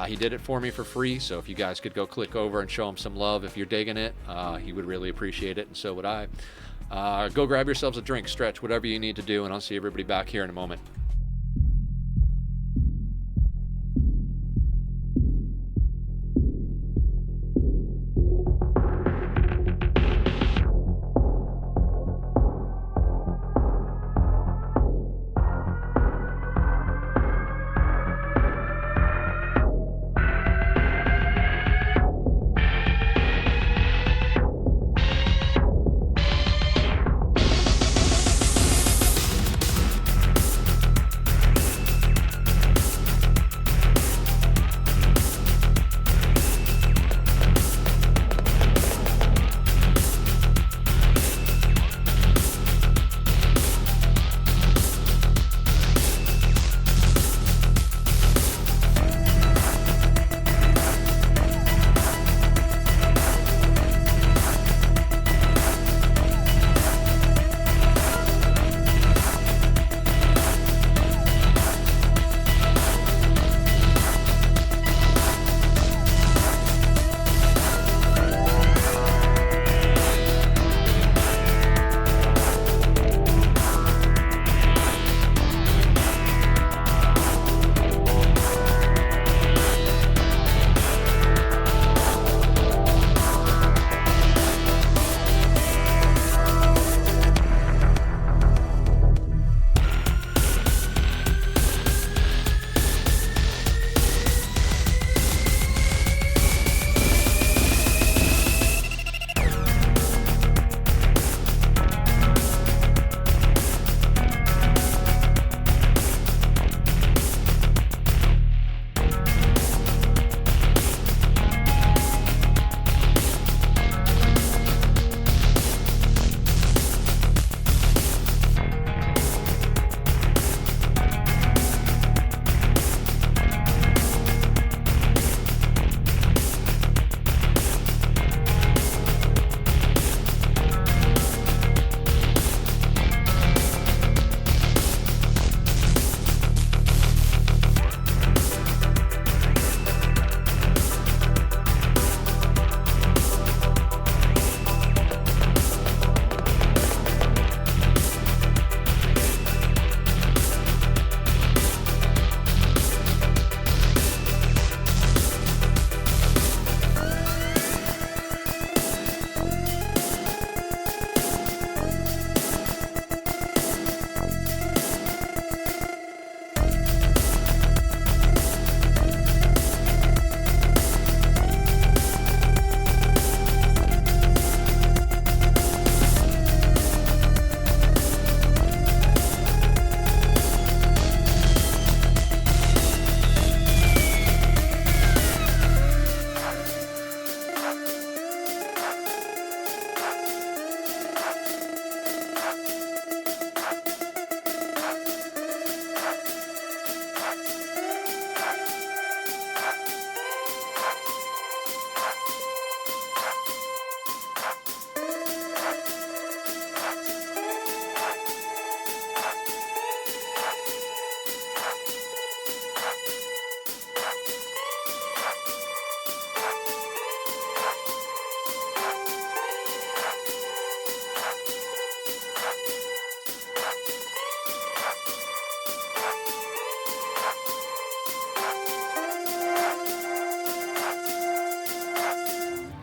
He did it for me for free, so if you guys could go click over and show him some love if you're digging it, he would really appreciate it, and so would I. Go grab yourselves a drink, stretch, whatever you need to do, and I'll see everybody back here in a moment.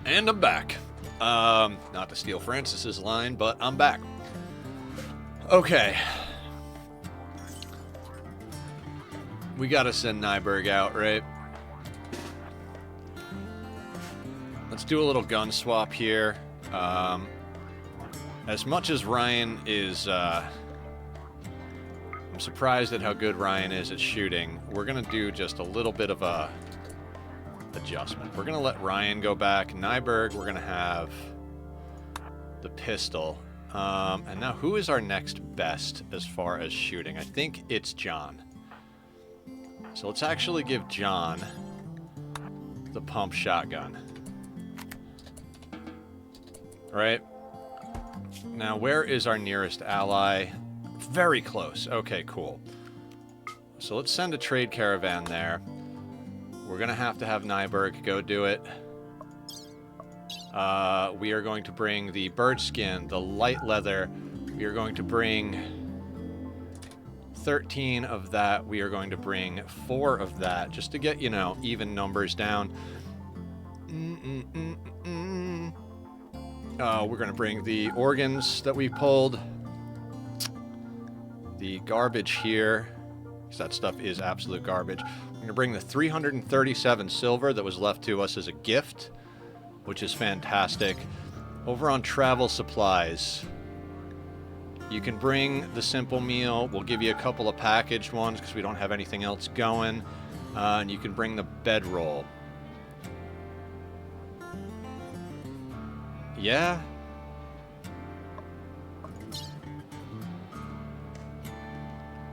And I'm back. Not to steal Francis's line, but I'm back. Okay. We gotta send Nyberg out, right? Let's do a little gun swap here. As much as Ryan is, I'm surprised at how good Ryan is at shooting. We're gonna do just a little bit of a adjustment. We're gonna let Ryan go back. Nyberg, we're gonna have the pistol. And now who is our next best as far as shooting? I think it's John. So let's actually give John the pump shotgun. right? Now, where is our nearest ally? Very close. Okay, cool. So let's send a trade caravan there. We're going to have Nyberg go do it. We are going to bring the bird skin, the light leather. We are going to bring 13 of that. We are going to bring 4 of that, just to get, you know, even numbers down. We're going to bring the organs that we pulled. The garbage here, because that stuff is absolute garbage. We're going to bring the 337 silver that was left to us as a gift, which is fantastic. Over on travel supplies, you can bring the simple meal. We'll give you a couple of packaged ones because we don't have anything else going. And you can bring the bedroll. Yeah.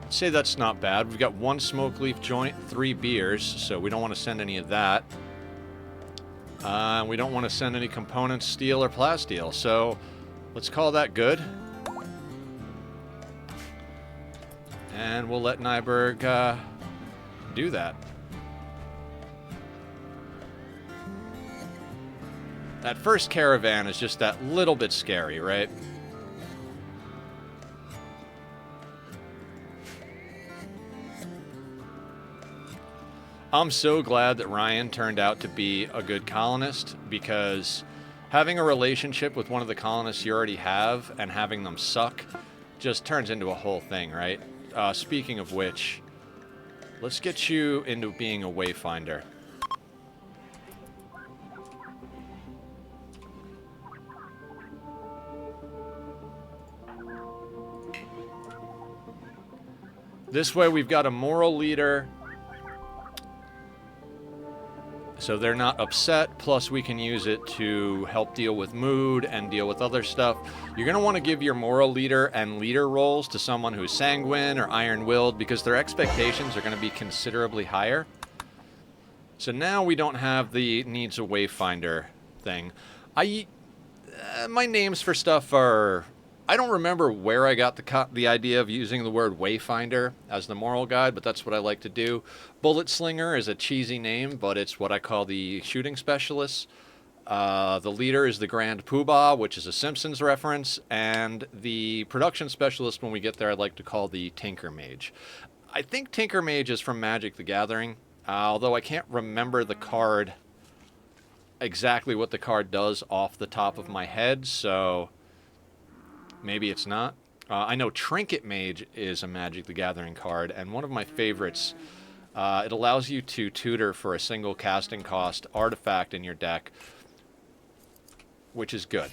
I'd say that's not bad. We've got 1 smoke leaf joint, 3 beers, so we don't want to send any of that. We don't want to send any components, steel or plasteel, so let's call that good. And we'll let Nyberg do that. That first caravan is just that little bit scary, right? I'm so glad that Ryan turned out to be a good colonist, because having a relationship with one of the colonists you already have and having them suck just turns into a whole thing, right? Speaking of which, let's get you into being a wayfinder. This way we've got a moral leader, so they're not upset, plus we can use it to help deal with mood and deal with other stuff. You're going to want to give your moral leader and leader roles to someone who's sanguine or iron-willed, because their expectations are going to be considerably higher. So now we don't have the needs a wayfinder thing. My names for stuff are... I don't remember where I got the idea of using the word wayfinder as the moral guide, but that's what I like to do. Bullet Slinger is a cheesy name, but it's what I call the shooting specialist. The leader is the Grand Poobah, which is a Simpsons reference, and the production specialist, when we get there, I'd like to call the Tinker Mage. I think Tinker Mage is from Magic the Gathering, although I can't remember the card, exactly what the card does off the top of my head, so... maybe it's not. I know Trinket Mage is a Magic the Gathering card, and one of my favorites. It allows you to tutor for a single casting cost artifact in your deck, which is good.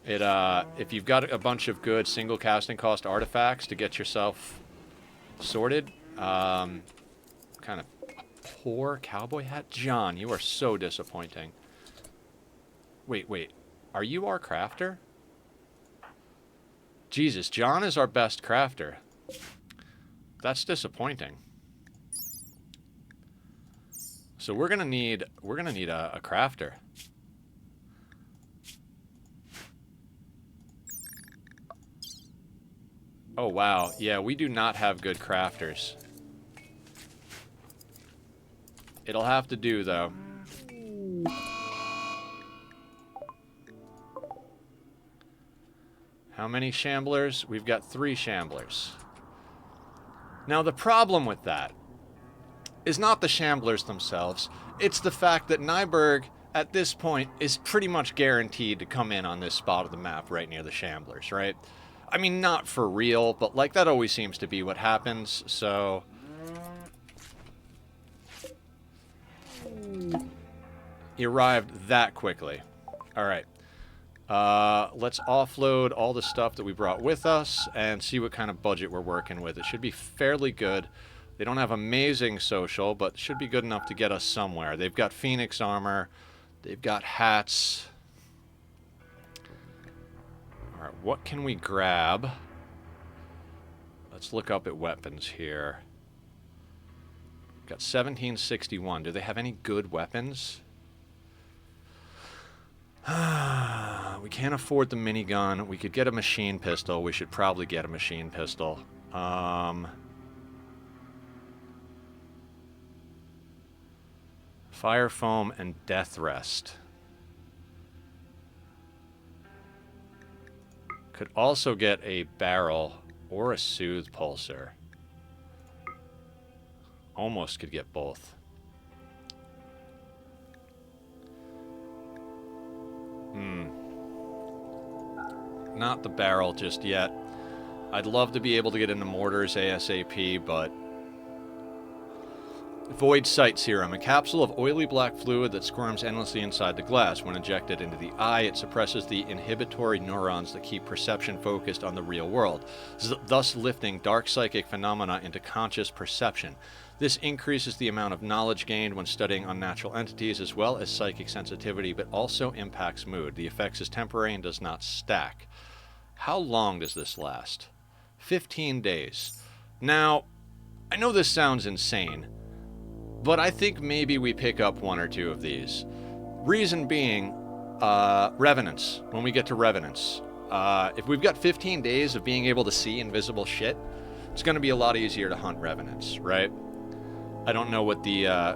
If you've got a bunch of good single casting cost artifacts to get yourself sorted, kind of poor cowboy hat. John, you are so disappointing. Wait. Are you our crafter? Jesus, John is our best crafter. That's disappointing. So we're gonna need a crafter. Oh wow, yeah, we do not have good crafters. It'll have to do though. How many shamblers? We've got 3 shamblers. Now the problem with that is not the shamblers themselves. It's the fact that Nyberg, at this point, is pretty much guaranteed to come in on this spot of the map right near the shamblers, right? I mean, not for real, but like that always seems to be what happens, so... he arrived that quickly. Alright. Let's offload all the stuff that we brought with us and see what kind of budget we're working with. It should be fairly good. They don't have amazing social, but should be good enough to get us somewhere. They've got Phoenix armor. They've got hats. Alright, what can we grab? Let's look up at weapons here. Got 1761. Do they have any good weapons? We can't afford the minigun. We could get a machine pistol. We should probably get a machine pistol. Fire foam and death rest. Could also get a barrel or a soothe pulsar. Almost could get both. Not the barrel just yet. I'd love to be able to get into mortars ASAP, but... Void Sight Serum, a capsule of oily black fluid that squirms endlessly inside the glass. When injected into the eye, it suppresses the inhibitory neurons that keep perception focused on the real world, thus lifting dark psychic phenomena into conscious perception. This increases the amount of knowledge gained when studying unnatural entities as well as psychic sensitivity, but also impacts mood. The effects is temporary and does not stack. How long does this last? 15 days. Now, I know this sounds insane, but I think maybe we pick up one or two of these. Reason being, Revenants. When we get to Revenants. If we've got 15 days of being able to see invisible shit, it's going to be a lot easier to hunt Revenants, right? I don't know what the...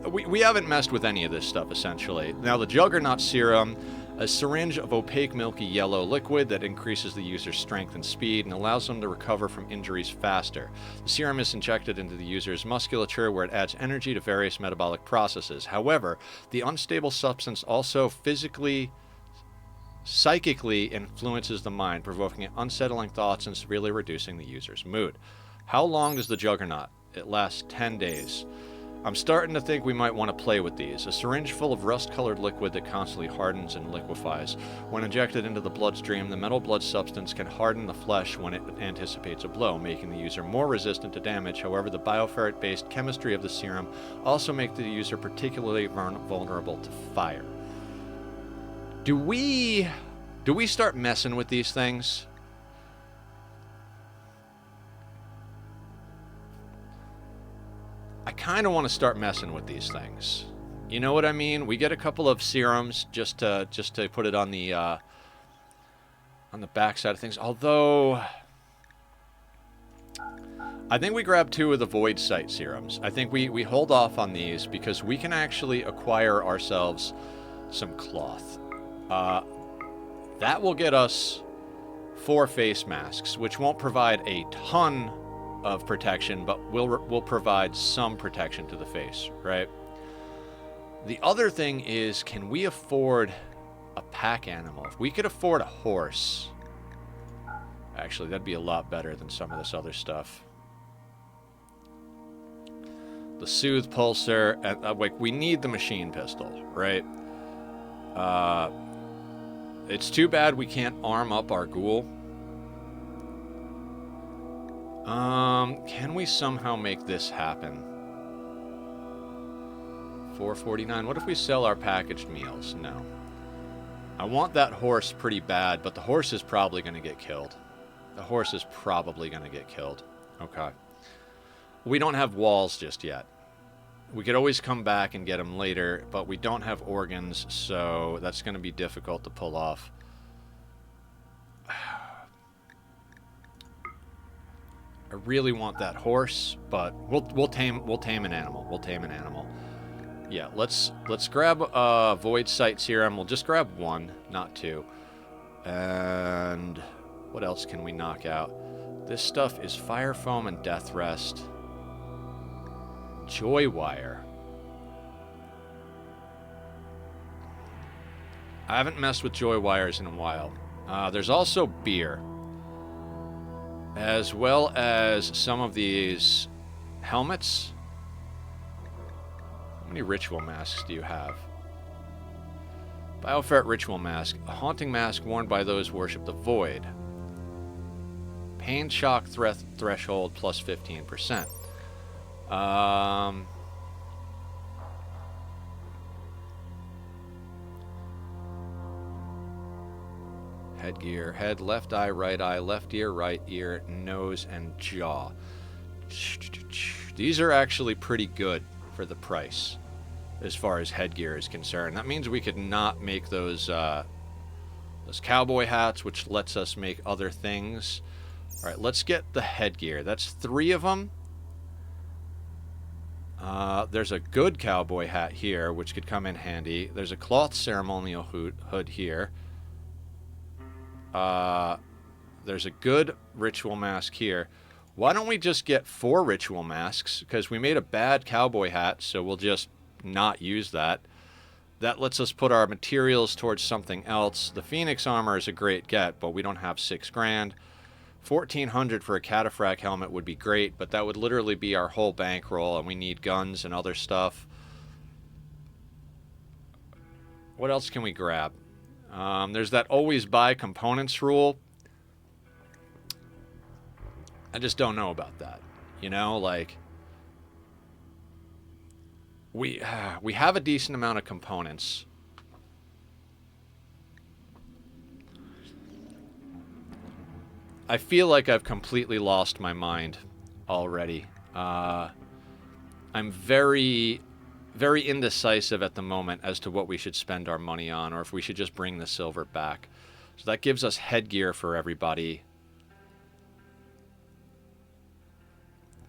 We haven't messed with any of this stuff, essentially. Now, the Juggernaut Serum, a syringe of opaque milky yellow liquid that increases the user's strength and speed and allows them to recover from injuries faster. The serum is injected into the user's musculature where it adds energy to various metabolic processes. However, the unstable substance also psychically influences the mind, provoking unsettling thoughts and severely reducing the user's mood. How long does the Juggernaut? It lasts 10 days. I'm starting to think we might want to play with these. A syringe full of rust-colored liquid that constantly hardens and liquefies. When injected into the bloodstream, the metal blood substance can harden the flesh when it anticipates a blow, making the user more resistant to damage. However, the bioferret-based chemistry of the serum also makes the user particularly vulnerable to fire. Do we start messing with these things? I kind of want to start messing with these things. You know what I mean? We get a couple of serums just to put it on the back side of things. Although, I think we grab 2 of the Void Sight serums. I think we hold off on these because we can actually acquire ourselves some cloth. That will get us 4 face masks, which won't provide a ton of protection, but will provide some protection to the face, right? The other thing is, can we afford a pack animal? If we could afford a horse, actually, that'd be a lot better than some of this other stuff. The Soothe Pulsar, and like, we need the machine pistol, right? It's too bad we can't arm up our ghoul. Can we somehow make this happen? $4.49. What if we sell our packaged meals? No. I want that horse pretty bad, but the horse is probably going to get killed. The horse is probably going to get killed. Okay. We don't have walls just yet. We could always come back and get them later, but we don't have organs, so that's going to be difficult to pull off. I really want that horse, but we'll tame an animal. We'll tame an animal. Yeah, let's grab a Void Sight Serum. We'll just grab 1, not 2. And what else can we knock out? This stuff is Fire Foam and Death Rest. Joy Wire. I haven't messed with Joy Wires in a while. There's also beer, as well as some of these helmets. How many ritual masks do you have? Bioferret Ritual Mask. A haunting mask worn by those who worship the void. Pain shock threshold plus 15%. Headgear. Head, left eye, left ear, nose, and jaw. These are actually pretty good for the price. as far as headgear is concerned. That means we could not make those cowboy hats, which lets us make other things. All right, let's get the headgear. That's 3 of them. There's a good cowboy hat here, which could come in handy. There's a cloth ceremonial hood here. There's a good ritual mask here. Why don't we just get 4 ritual masks? Because we made a bad cowboy hat, so we'll just not use that. That lets us put our materials towards something else. The Phoenix armor is a great get, but we don't have 6 grand. 1,400 for a cataphract helmet would be great, but that would literally be our whole bankroll, and we need guns and other stuff. What else can we grab? There's that always buy components rule. I just don't know about that. You know, like, we have a decent amount of components. I feel like I've completely lost my mind already. I'm very, very indecisive at the moment as to what we should spend our money on, or if we should just bring the silver back. So that gives us headgear for everybody.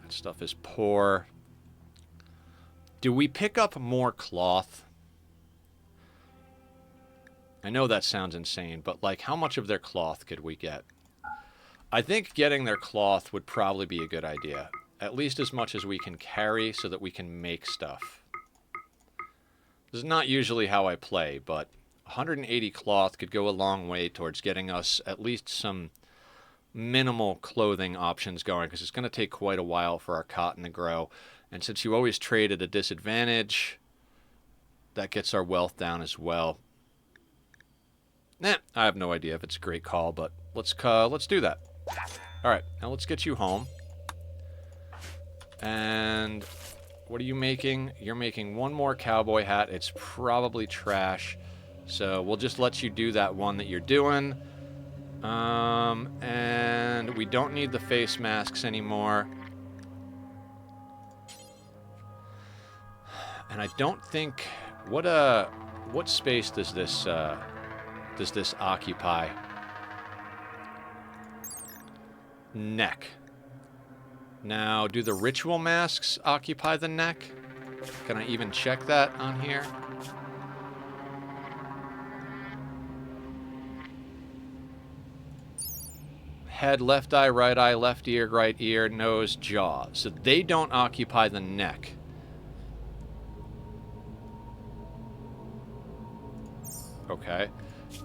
That stuff is poor. Do we pick up more cloth? I know that sounds insane, but like, how much of their cloth could we get? I think getting their cloth would probably be a good idea. At least as much as we can carry so that we can make stuff. This is not usually how I play, but 180 cloth could go a long way towards getting us at least some minimal clothing options going, because it's going to take quite a while for our cotton to grow. And since you always trade at a disadvantage, that gets our wealth down as well. Nah, I have no idea if it's a great call, but let's do that. All right, now let's get you home. And what are you making? You're making 1 more cowboy hat. It's probably trash, so we'll just let you do that one that you're doing. And we don't need the face masks anymore. And I don't think... What space does this occupy? Neck. Now, do the ritual masks occupy the neck? Can I even check that on here? Head, left eye, left ear, nose, jaw. So they don't occupy the neck. Okay.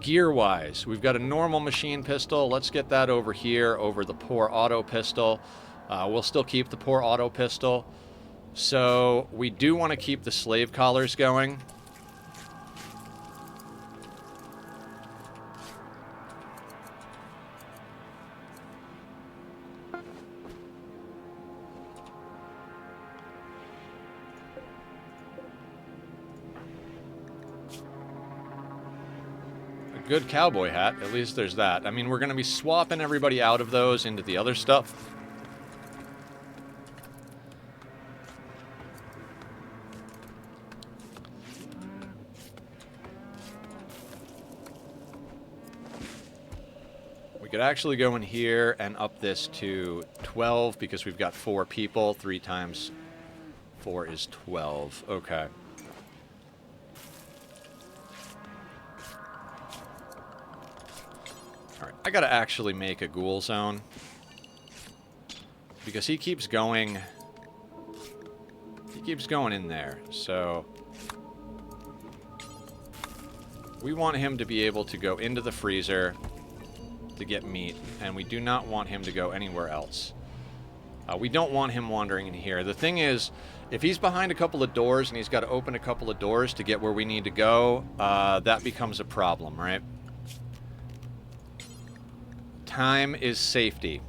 Gear-wise, we've got a normal machine pistol. Let's get that over here, over the poor auto pistol. We'll still keep the poor auto pistol. So we do want to keep the slave collars going. Good cowboy hat. At least there's that. I mean, we're going to be swapping everybody out of those into the other stuff. We could actually go in here and up this to 12 because we've got 4 people. 3 times 4 is 12. Okay. I gotta actually make a ghoul zone. Because he keeps going... He keeps going in there, so... We want him to be able to go into the freezer to get meat, and we do not want him to go anywhere else. We don't want him wandering in here. The thing is, if he's behind a couple of doors and he's got to open a couple of doors to get where we need to go, that becomes a problem, right? Time is safety.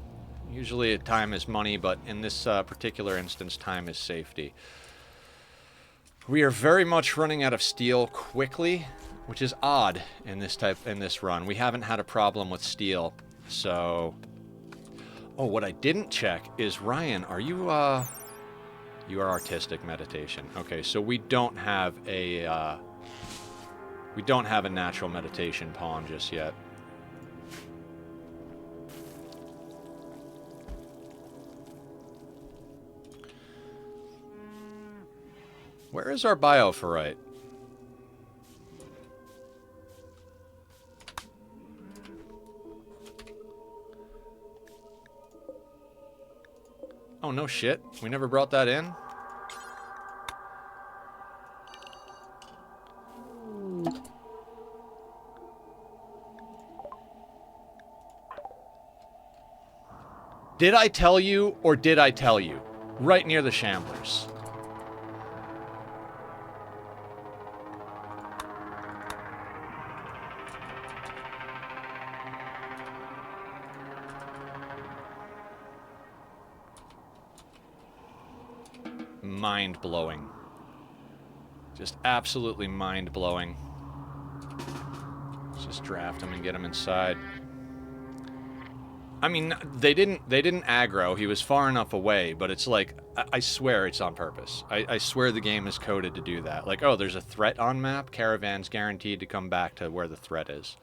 Usually time is money, but in this particular instance, time is safety. We are very much running out of steel quickly, which is odd in this run. We haven't had a problem with steel, so... Oh, what I didn't check is, Ryan, are you You are artistic meditation. Okay, so we don't have a natural meditation pawn just yet. Where is our bioferrite? Oh, no shit. We never brought that in? Did I tell you, or did I tell you? Right near the Shamblers. Mind-blowing. Just absolutely mind-blowing. Let's just draft him and get him inside. I mean, they didn't aggro. He was far enough away, but it's like, I swear it's on purpose. I swear the game is coded to do that. Like, oh, there's a threat on map. Caravan's guaranteed to come back to where the threat is.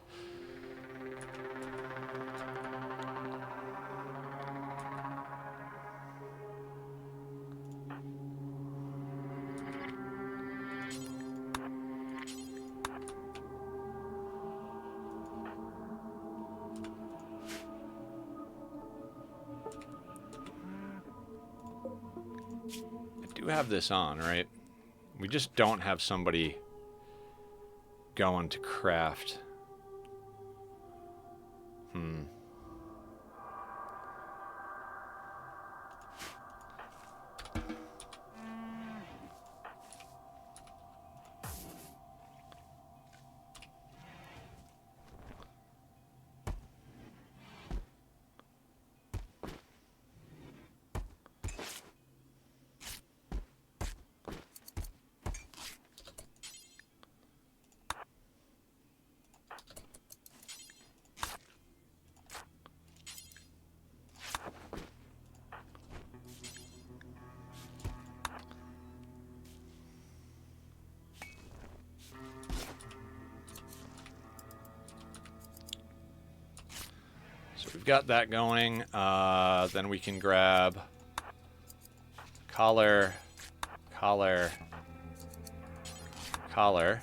Have this on, right? We just don't have somebody going to craft. We've got that going. Then we can grab collar, collar, collar.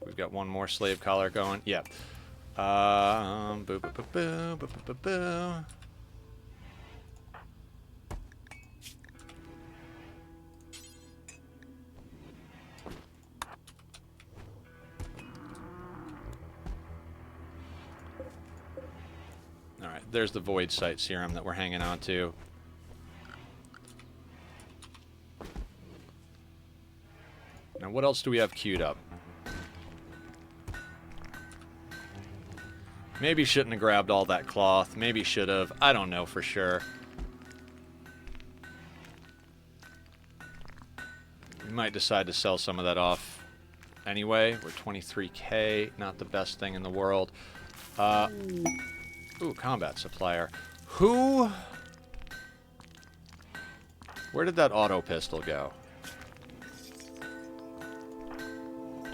We've got one more slave collar going. Yep. Boo, boo, boo, boo, boo, boo, boo. There's the Void Sight Serum that we're hanging on to. Now, what else do we have queued up? Maybe shouldn't have grabbed all that cloth. Maybe should have. I don't know for sure. We might decide to sell some of that off anyway. We're 23K. Not the best thing in the world. Ooh, combat supplier. Who? Where did that auto pistol go?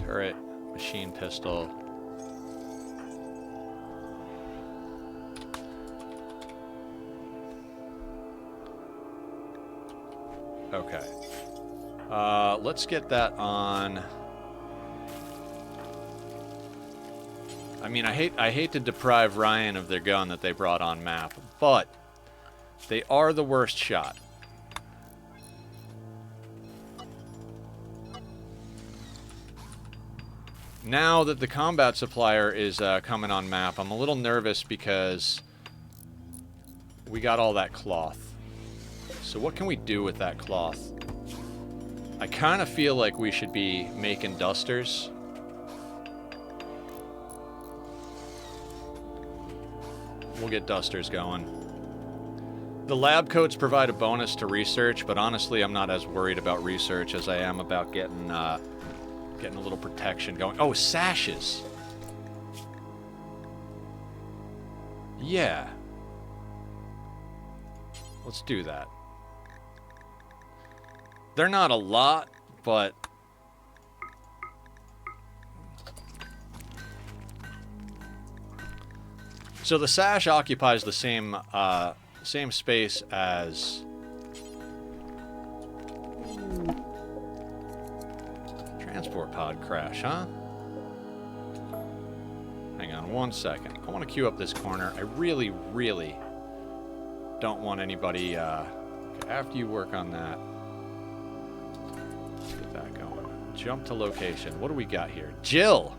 Turret, machine pistol. Okay. Let's get that on. I mean, I hate to deprive Ryan of their gun that they brought on map, but they are the worst shot. Now that the combat supplier is coming on map, I'm a little nervous because we got all that cloth. So what can we do with that cloth? I kind of feel like we should be making dusters. We'll get dusters going. The lab coats provide a bonus to research, but honestly, I'm not as worried about research as I am about getting a little protection going. Oh, sashes. Yeah. Let's do that. They're not a lot, but... So the sash occupies the same space as... Transport pod crash, huh? Hang on one second. I want to queue up this corner. I really, really don't want anybody... Okay, after you work on that... Let's get that going. Jump to location. What do we got here? Jill!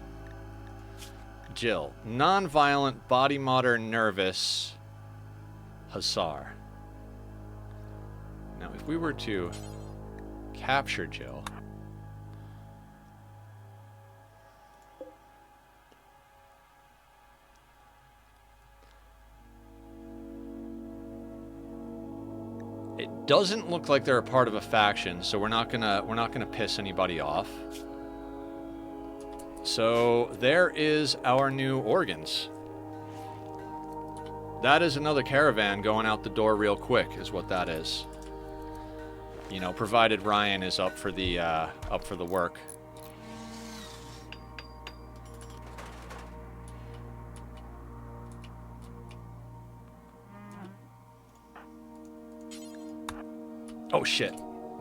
Jill. Non-violent, body modern, nervous... Hussar. Now, if we were to capture Jill... It doesn't look like they're a part of a faction, so we're not gonna piss anybody off. So there is our new organs. That is another caravan going out the door real quick, is what that is. You know, provided Ryan is up for the work. Oh, shit.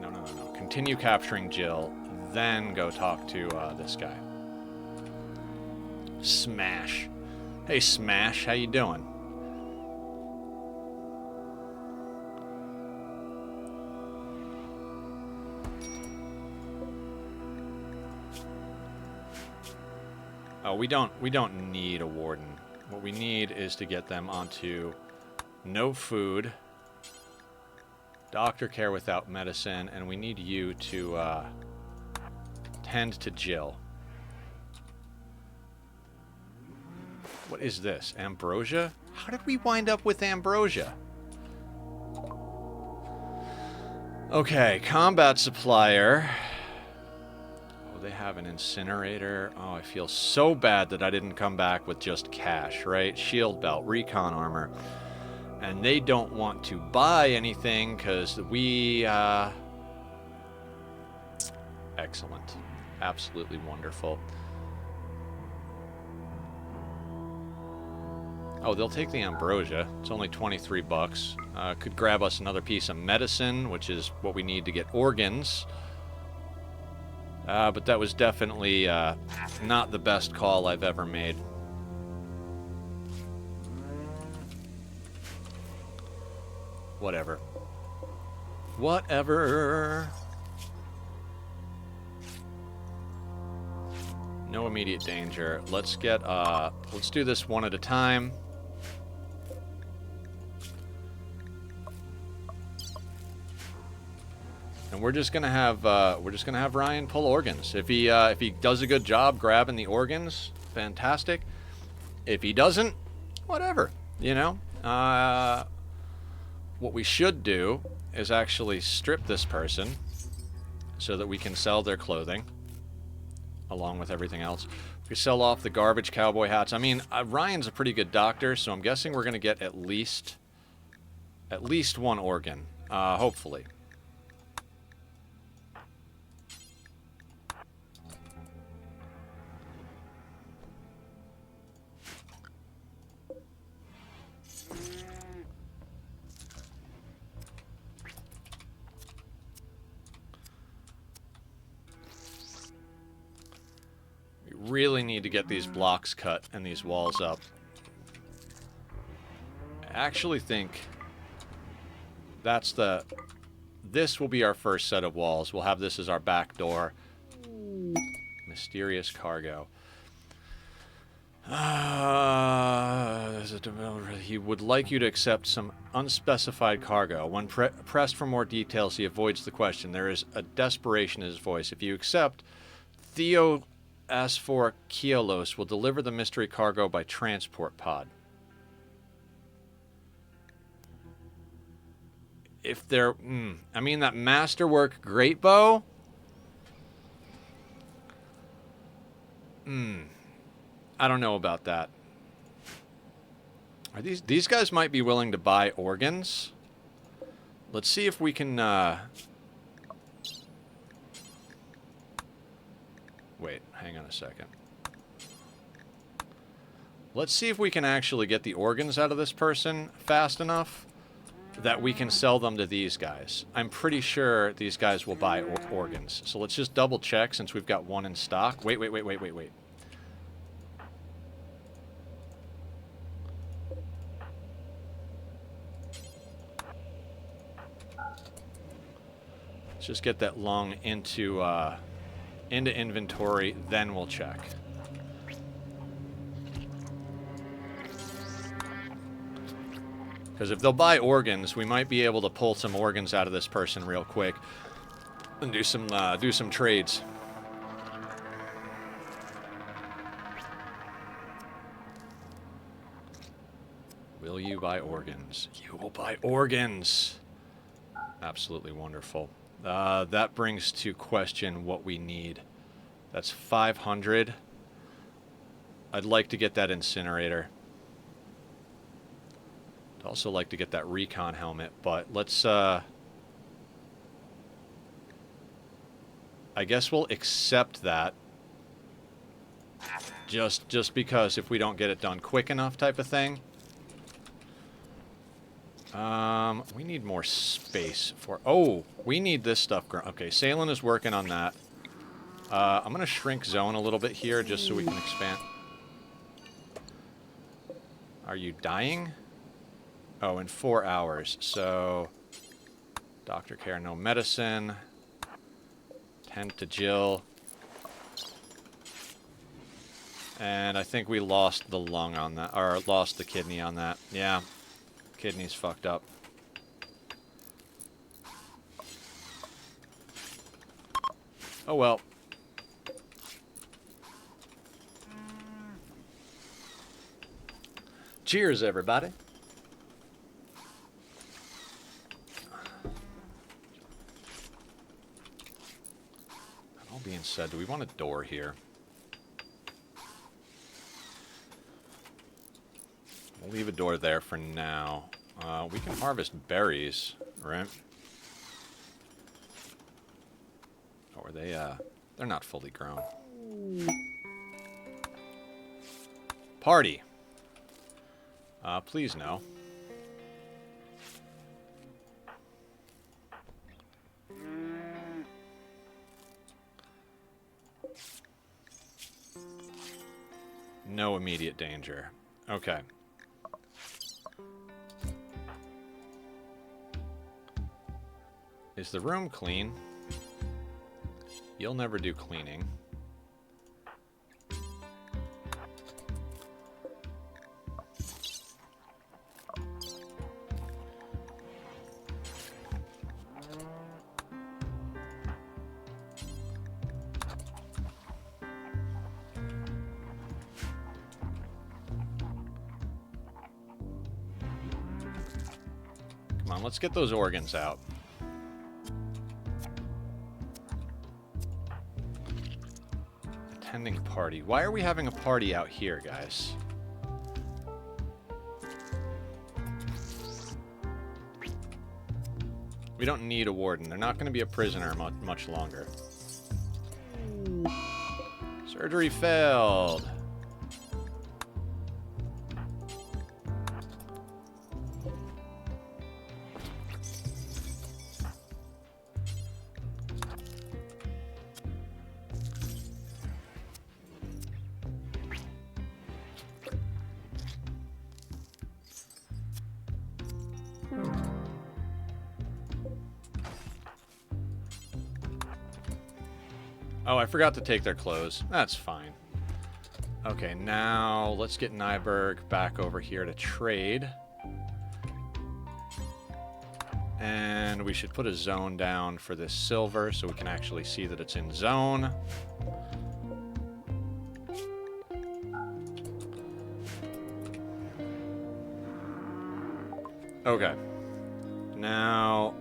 No. Continue capturing Jill, then go talk to this guy. Smash. Hey, Smash, how you doing? Oh, we don't need a warden. What we need is to get them onto no food, doctor care without medicine, and we need you to tend to Jill. What is this? Ambrosia? How did we wind up with ambrosia? Okay, combat supplier. Oh, they have an incinerator. Oh, I feel so bad that I didn't come back with just cash, right? Shield belt, recon armor. And they don't want to buy anything because we... Excellent. Absolutely wonderful. Oh, they'll take the ambrosia. It's only 23 bucks. Could grab us another piece of medicine, which is what we need to get organs. But that was definitely not the best call I've ever made. Whatever. Whatever. No immediate danger. Let's get, let's do this one at a time. And we're just gonna have Ryan pull organs. If he does a good job grabbing the organs, fantastic. If he doesn't, whatever, you know. What we should do is actually strip this person so that we can sell their clothing along with everything else. We sell off the garbage cowboy hats. I mean, Ryan's a pretty good doctor, so I'm guessing we're going to get at least one organ, hopefully. Really need to get these blocks cut and these walls up. I actually think this will be our first set of walls. We'll have this as our back door. Mysterious cargo. He would like you to accept some unspecified cargo. When pressed for more details, he avoids the question. There is a desperation in his voice. If you accept, Theo S4 KILLBOX will deliver the mystery cargo by transport pod. If they're... I mean, that masterwork great bow... I don't know about that. Are these guys might be willing to buy organs? Let's see if we can Wait, hang on a second. Let's see if we can actually get the organs out of this person fast enough that we can sell them to these guys. I'm pretty sure these guys will buy organs. So let's just double check since we've got one in stock. Wait. Let's just get that lung into inventory, then we'll check. Because if they'll buy organs, we might be able to pull some organs out of this person real quick and do some trades. Will you buy organs? You will buy organs. Absolutely wonderful. That brings to question what we need. That's 500. I'd like to get that incinerator. I'd also like to get that recon helmet, but let's, I guess we'll accept that. Just because if we don't get it done quick enough type of thing. We need more space for... Oh, we need this stuff. Okay, Salen is working on that. I'm going to shrink zone a little bit here just so we can expand. Are you dying? Oh, in 4 hours. So, doctor care, no medicine. Tend to Jill. And I think we lost the lung on that, or lost the kidney on that. Yeah, kidney's fucked up. Oh well. Cheers, everybody. That all being said, do we want a door here? We'll leave a door there for now. We can harvest berries, right? Or are they, they're not fully grown. Party. Please no. No immediate danger. Okay. Is the room clean? You'll never do cleaning. Come on, let's get those organs out. Attending party. Why are we having a party out here, guys? We don't need a warden. They're not going to be a prisoner much longer. Surgery failed. Oh, I forgot to take their clothes. That's fine. Okay, now let's get Nyberg back over here to trade. And we should put a zone down for this silver so we can actually see that it's in zone. Okay. Now...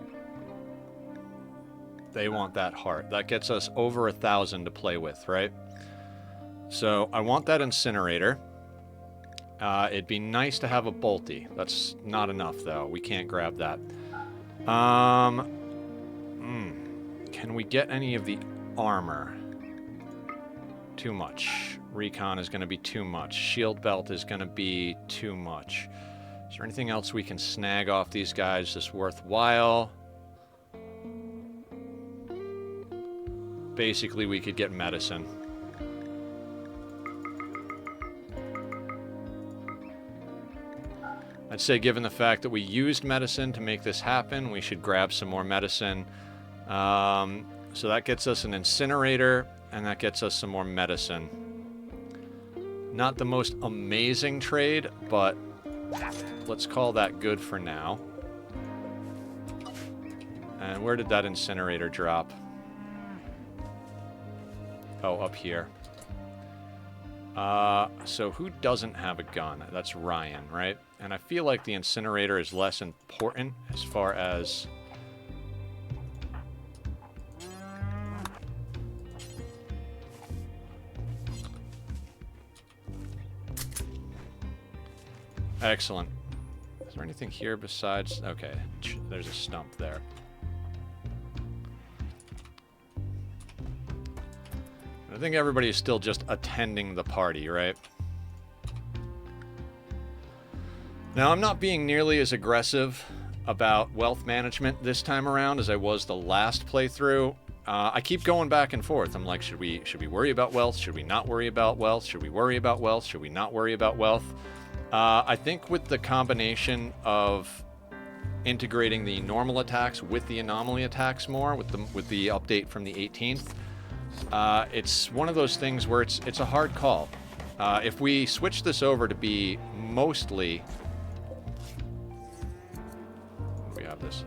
they want that heart. That gets us over 1,000 to play with, right? So I want that incinerator. It'd be nice to have a bolty. That's not enough, though. We can't grab that. Can we get any of the armor? too much. Recon is going to be too much. Shield belt is going to be too much. Is there anything else we can snag off these guys that's worthwhile? Basically, we could get medicine. I'd say given the fact that we used medicine to make this happen, we should grab some more medicine. So that gets us an incinerator, and that gets us some more medicine. Not the most amazing trade, but let's call that good for now. And where did that incinerator drop? Oh, up here. So who doesn't have a gun? That's Ryan, right? And I feel like the incinerator is less important as far as... Excellent. Is there anything here besides... Okay, there's a stump there. I think everybody is still just attending the party, right? Now, I'm not being nearly as aggressive about wealth management this time around as I was the last playthrough. I keep going back and forth. I'm like, should we worry about wealth? Should we not worry about wealth? Should we worry about wealth? Should we not worry about wealth? I think with the combination of integrating the normal attacks with the anomaly attacks more, with the update from the 18th, it's one of those things where it's a hard call. If we switch this over to be mostly... We have this.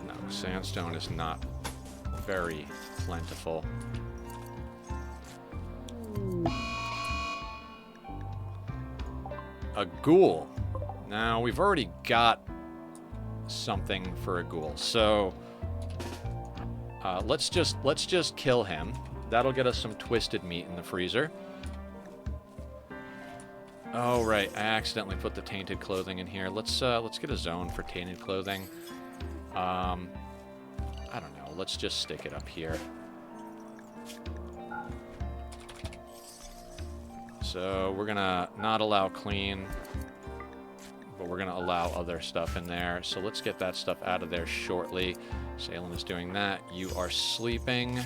No, sandstone is not very plentiful. A ghoul. Now, we've already got something for a ghoul, so let's just kill him. That'll get us some twisted meat in the freezer. Oh right, I accidentally put the tainted clothing in here. Let's get a zone for tainted clothing. I don't know. Let's just stick it up here. So we're gonna not allow clean, but we're gonna allow other stuff in there. So let's get that stuff out of there shortly. Salem is doing that. You are sleeping.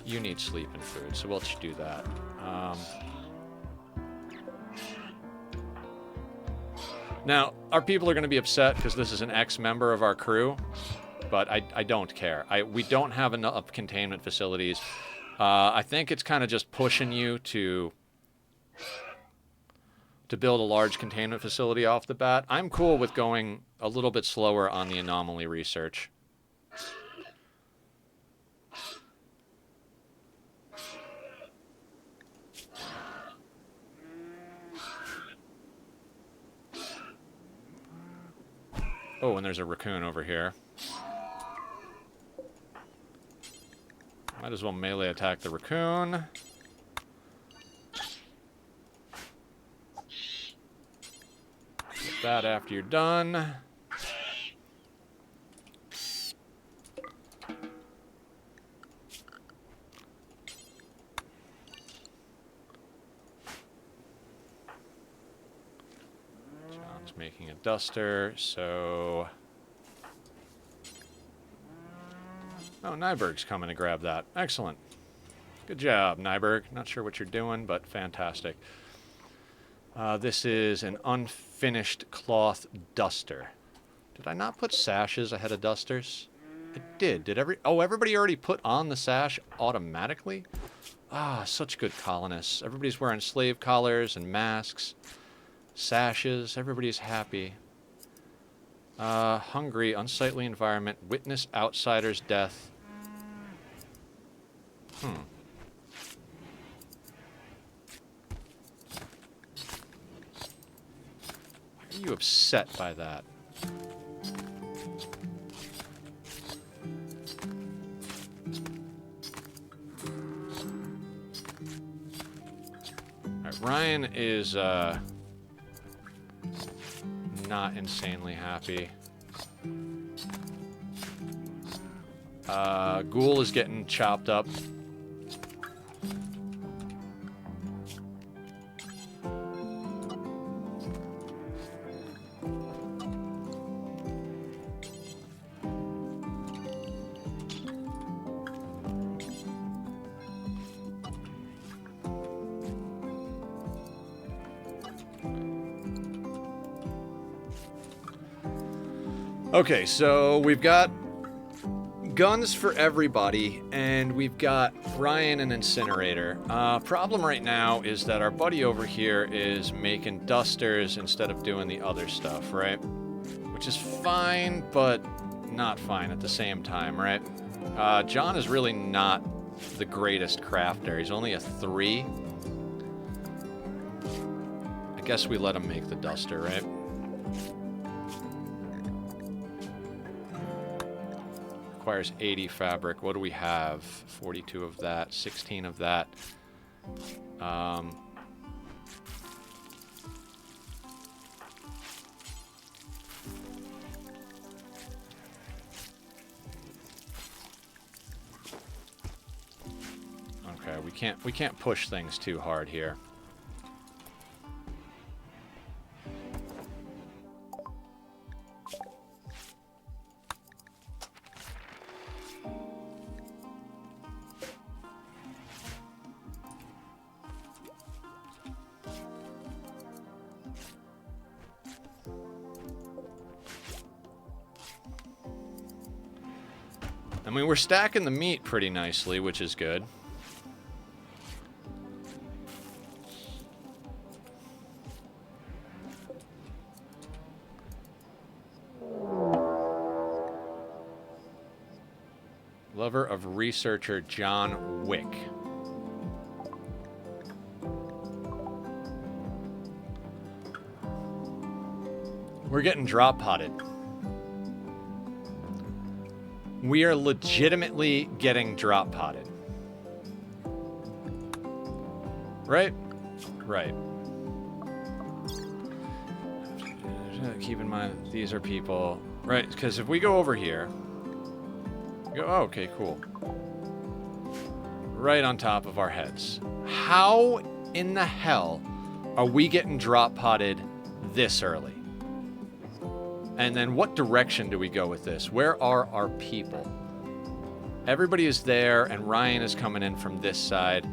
You need sleep and food, so we'll just do that. Now, our people are going to be upset because this is an ex-member of our crew, but I don't care. We don't have enough containment facilities. I think it's kind of just pushing you to build a large containment facility off the bat. I'm cool with going a little bit slower on the anomaly research. Oh, and there's a raccoon over here. Might as well melee attack the raccoon. Get that after you're done. John's making a duster, so... Oh, Nyberg's coming to grab that. Excellent. Good job, Nyberg. Not sure what you're doing, but fantastic. This is an unfinished cloth duster. Did I not put sashes ahead of dusters? I did. Did everybody already put on the sash automatically? Ah, such good colonists. Everybody's wearing slave collars and masks. Sashes. Everybody's happy. Hungry, unsightly environment, witness outsider's death. Why are you upset by that? Alright, Ryan is, not insanely happy. Ghoul is getting chopped up. Okay, so we've got guns for everybody, and we've got Ryan and Incinerator. Problem right now is that our buddy over here is making dusters instead of doing the other stuff, right? Which is fine, but not fine at the same time, right? John is really not the greatest crafter. He's only a 3. I guess we let him make the duster, right? Requires 80 fabric. What do we have? 42 of that, 16 of that. Okay, we can't push things too hard here. I mean, we're stacking the meat pretty nicely, which is good. Lover of researcher John Wick. We're getting drop potted. We are legitimately getting drop potted. Right? Right. Keep in mind, these are people. Right, because if we go over here... Go, oh, okay, cool. Right on top of our heads. How in the hell are we getting drop potted this early? And then what direction do we go with this? Where are our people? Everybody is there, and Ryan is coming in from this side.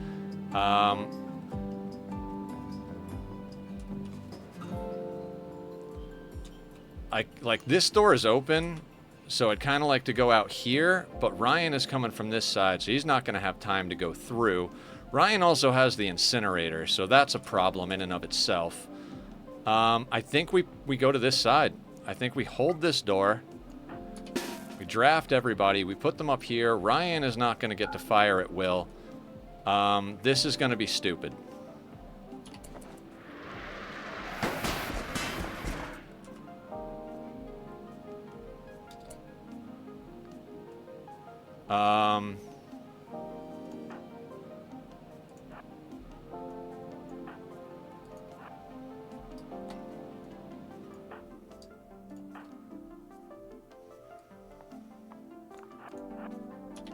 Like, this door is open, so I'd kind of like to go out here, but Ryan is coming from this side, so he's not going to have time to go through. Ryan also has the incinerator, so that's a problem in and of itself. I think we go to this side. I think we hold this door. We draft everybody. We put them up here. Ryan is not going to get to fire at will. This is going to be stupid.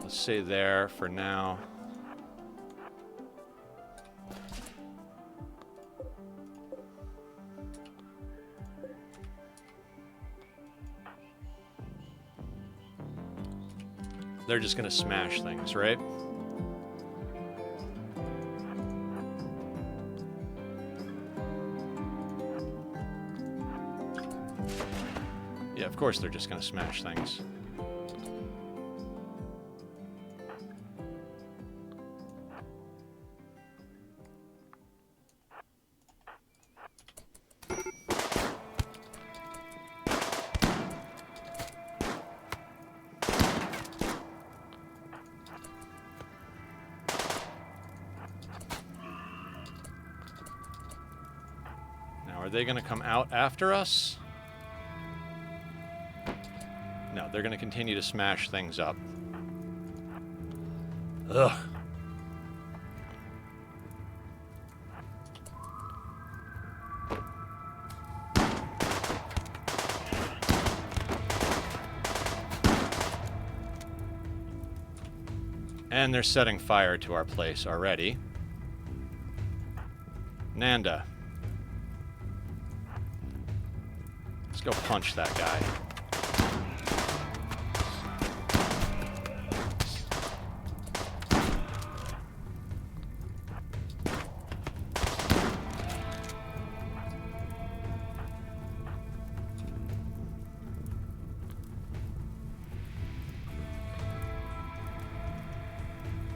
Let's say there for now. They're just gonna smash things, right? Yeah, of course they're just gonna smash things. Are they going to come out after us? No, they're going to continue to smash things up. Ugh. And they're setting fire to our place already. Nanda. Let's go punch that guy.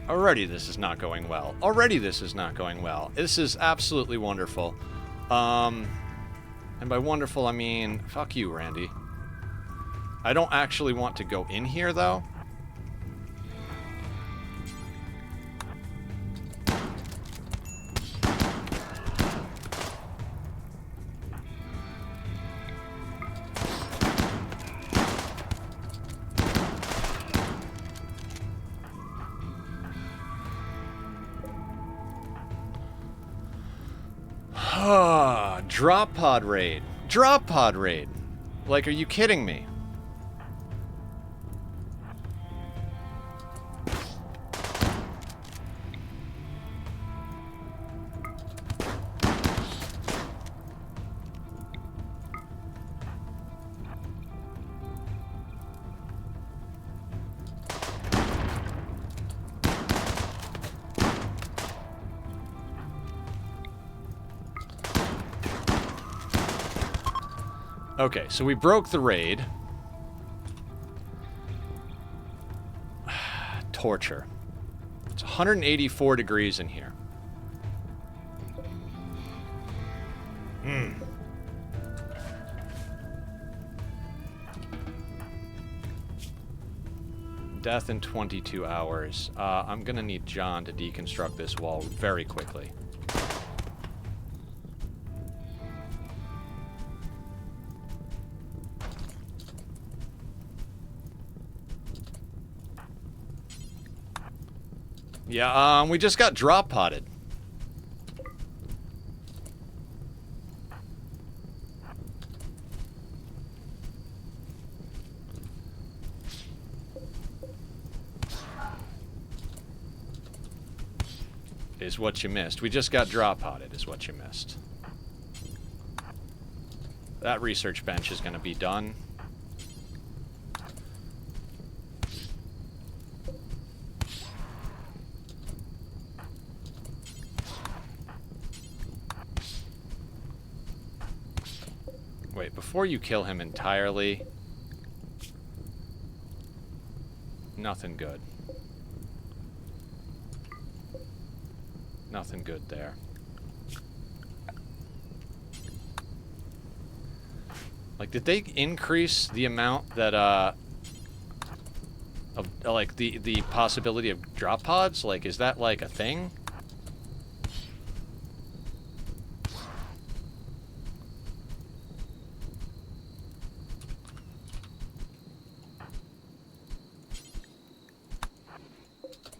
Already this is not going well. Already this is not going well. This is absolutely wonderful. And by wonderful, I mean, fuck you, Randy. I don't actually want to go in here, though. Drop pod raid. Drop pod raid. Like, are you kidding me? Okay, so we broke the raid. Torture. It's 184 degrees in here. Death in 22 hours. I'm gonna need John to deconstruct this wall very quickly. Yeah, we just got drop potted. Is what you missed. We just got drop potted, is what you missed. That research bench is going to be done. Wait, before you kill him entirely... Nothing good. Nothing good there. Like, did they increase the amount that, of, like, the possibility of drop pods? Like, is that, like, a thing?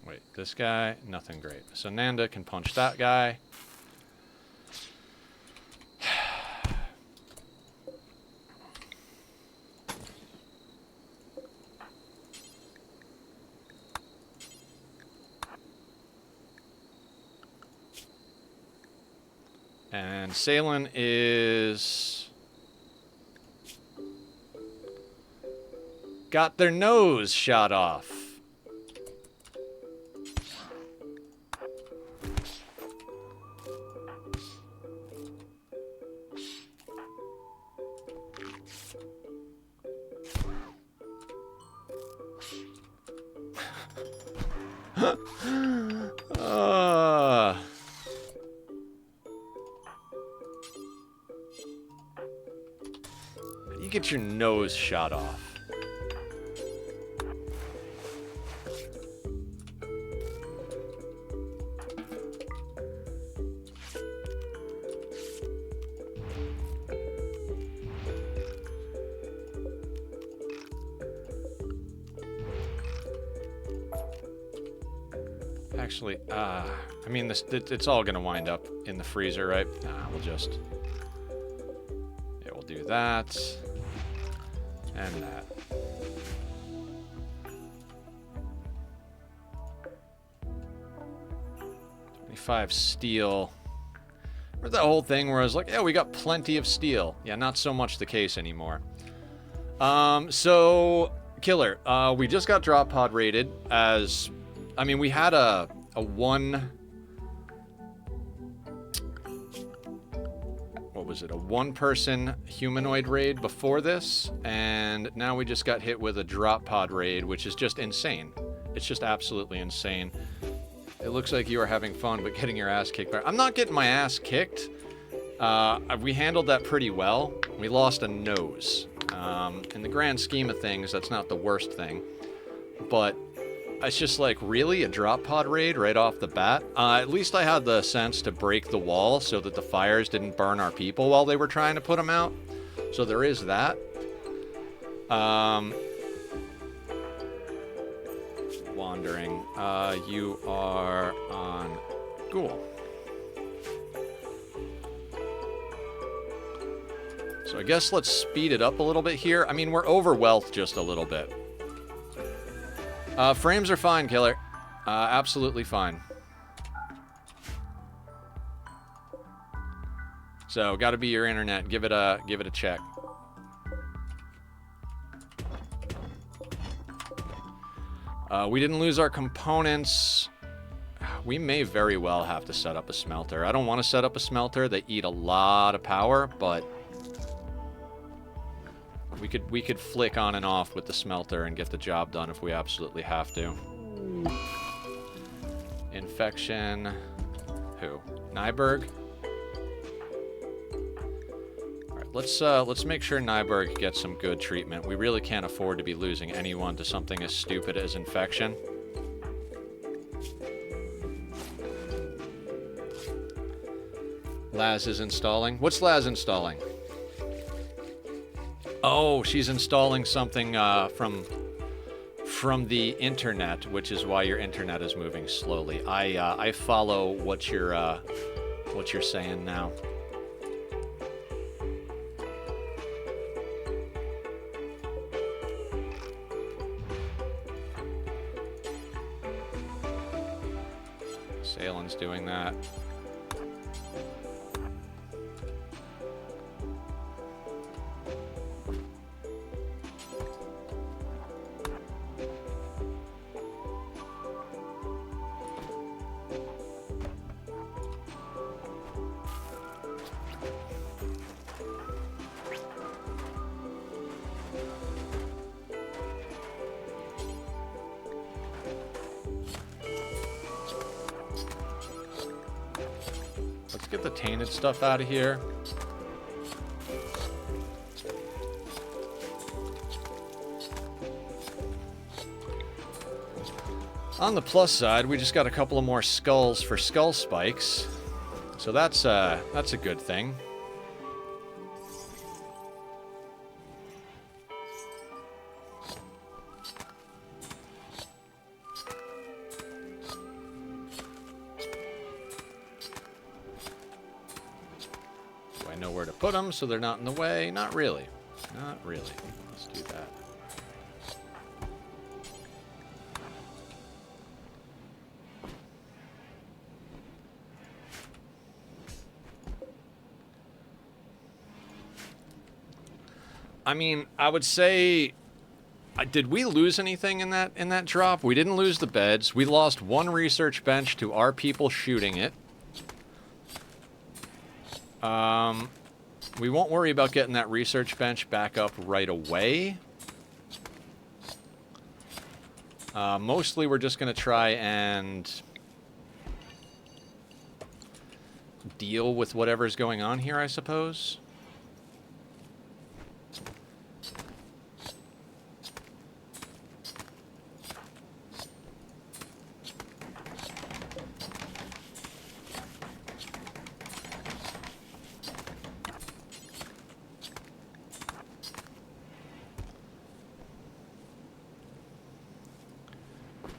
Wait, this guy, nothing great. So Nanda can punch that guy. And Salen is... got their nose shot off. You get your nose shot off. Actually, I mean, it's all gonna wind up in the freezer, right? Nah, we'll just... yeah, we'll do that. And that. $25 steel. Remember that whole thing where I was like, yeah, we got plenty of steel. Yeah, not so much the case anymore. So, Killer, we just got drop pod rated as... I mean, we had a one... what was it? A one-person humanoid raid before this, and now we just got hit with a drop pod raid, which is just insane. It's just absolutely insane. It looks like you are having fun, but getting your ass kicked. I'm not getting my ass kicked. We handled that pretty well. We lost a nose. In the grand scheme of things, that's not the worst thing. But it's just like, really? A drop pod raid right off the bat? At least I had the sense to break the wall so that the fires didn't burn our people while they were trying to put them out. So there is that. Wandering. You are on Ghoul. So I guess let's speed it up a little bit here. I mean, we're over wealth just a little bit. Frames are fine, Killer. Absolutely fine. So, gotta be your internet. Give it a check. We didn't lose our components. We may very well have to set up a smelter. I don't want to set up a smelter. They eat a lot of power, but we could flick on and off with the smelter and get the job done if we absolutely have to. Infection. Who? Nyberg? Alright, let's make sure Nyberg gets some good treatment. We really can't afford to be losing anyone to something as stupid as infection. Laz is installing. What's Laz installing? Oh, she's installing something from the internet, which is why your internet is moving slowly. I follow what you're saying now. Salen's doing that. Get the tainted stuff out of here. On the plus side, we just got a couple of more skulls for skull spikes. So that's a good thing. Put them so they're not in the way. Not really. Not really. Let's do that. I mean, I would say, did we lose anything in that drop? We didn't lose the beds. We lost one research bench to our people shooting it. We won't worry about getting that research bench back up right away. Mostly we're just going to try and deal with whatever's going on here, I suppose.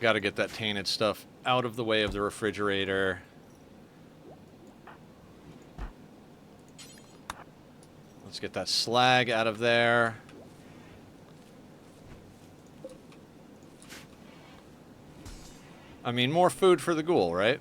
Got to get that tainted stuff out of the way of the refrigerator. Let's get that slag out of there. I mean, more food for the ghoul, right?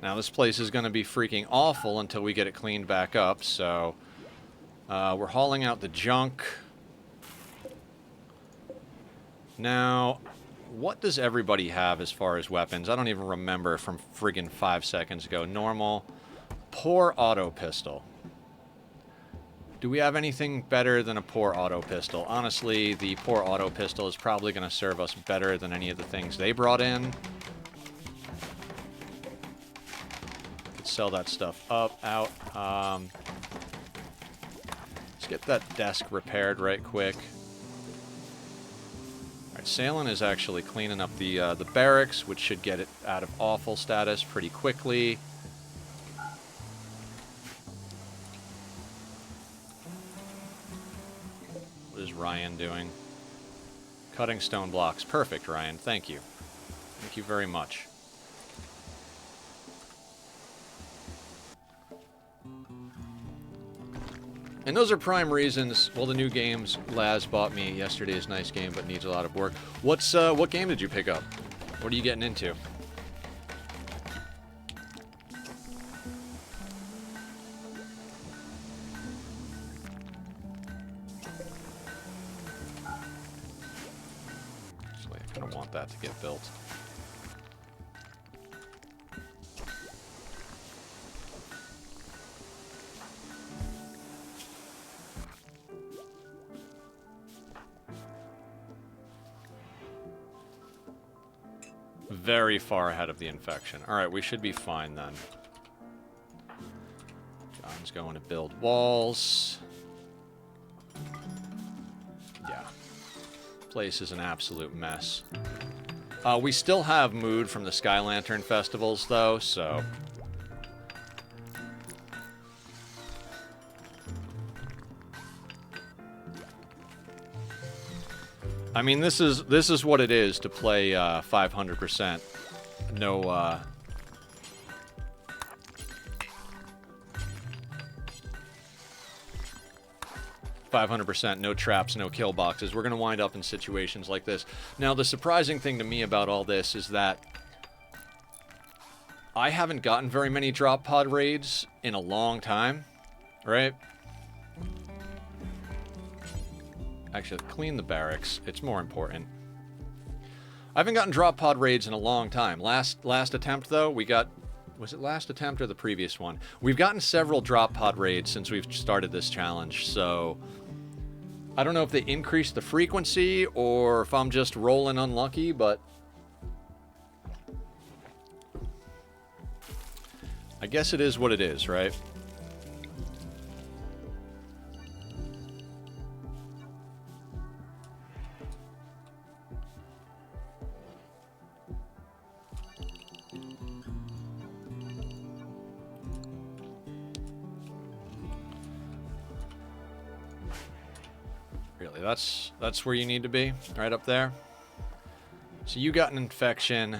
Now, this place is going to be freaking awful until we get it cleaned back up, so we're hauling out the junk. Now, what does everybody have as far as weapons? I don't even remember from friggin' 5 seconds ago. Normal, poor auto pistol. Do we have anything better than a poor auto pistol? Honestly, the poor auto pistol is probably going to serve us better than any of the things they brought in. Could sell that stuff out. Let's get that desk repaired right quick. Alright, Salen is actually cleaning up the barracks, which should get it out of awful status pretty quickly. What is Ryan doing? Cutting stone blocks. Perfect, Ryan. Thank you. Thank you very much. And those are prime reasons. Well, the new games Laz bought me yesterday is a nice game, but needs a lot of work. What game did you pick up? What are you getting into? Actually, I kind of want that to get built. Very far ahead of the infection. Alright, we should be fine then. John's going to build walls. Yeah. Place is an absolute mess. We still have mood from the Sky Lantern festivals, though, so... I mean, this is what it is to play 500%. No, 500%, no traps, no kill boxes. We're going to wind up in situations like this. Now, the surprising thing to me about all this is that I haven't gotten very many drop pod raids in a long time, right? Actually, clean the barracks. It's more important. I haven't gotten drop pod raids in a long time. Last attempt, though, we got... Was it last attempt or the previous one? We've gotten several drop pod raids since we've started this challenge, so... I don't know if they increased the frequency or if I'm just rolling unlucky, but... I guess it is what it is, right? Really, that's where you need to be, right up there. So you got an infection.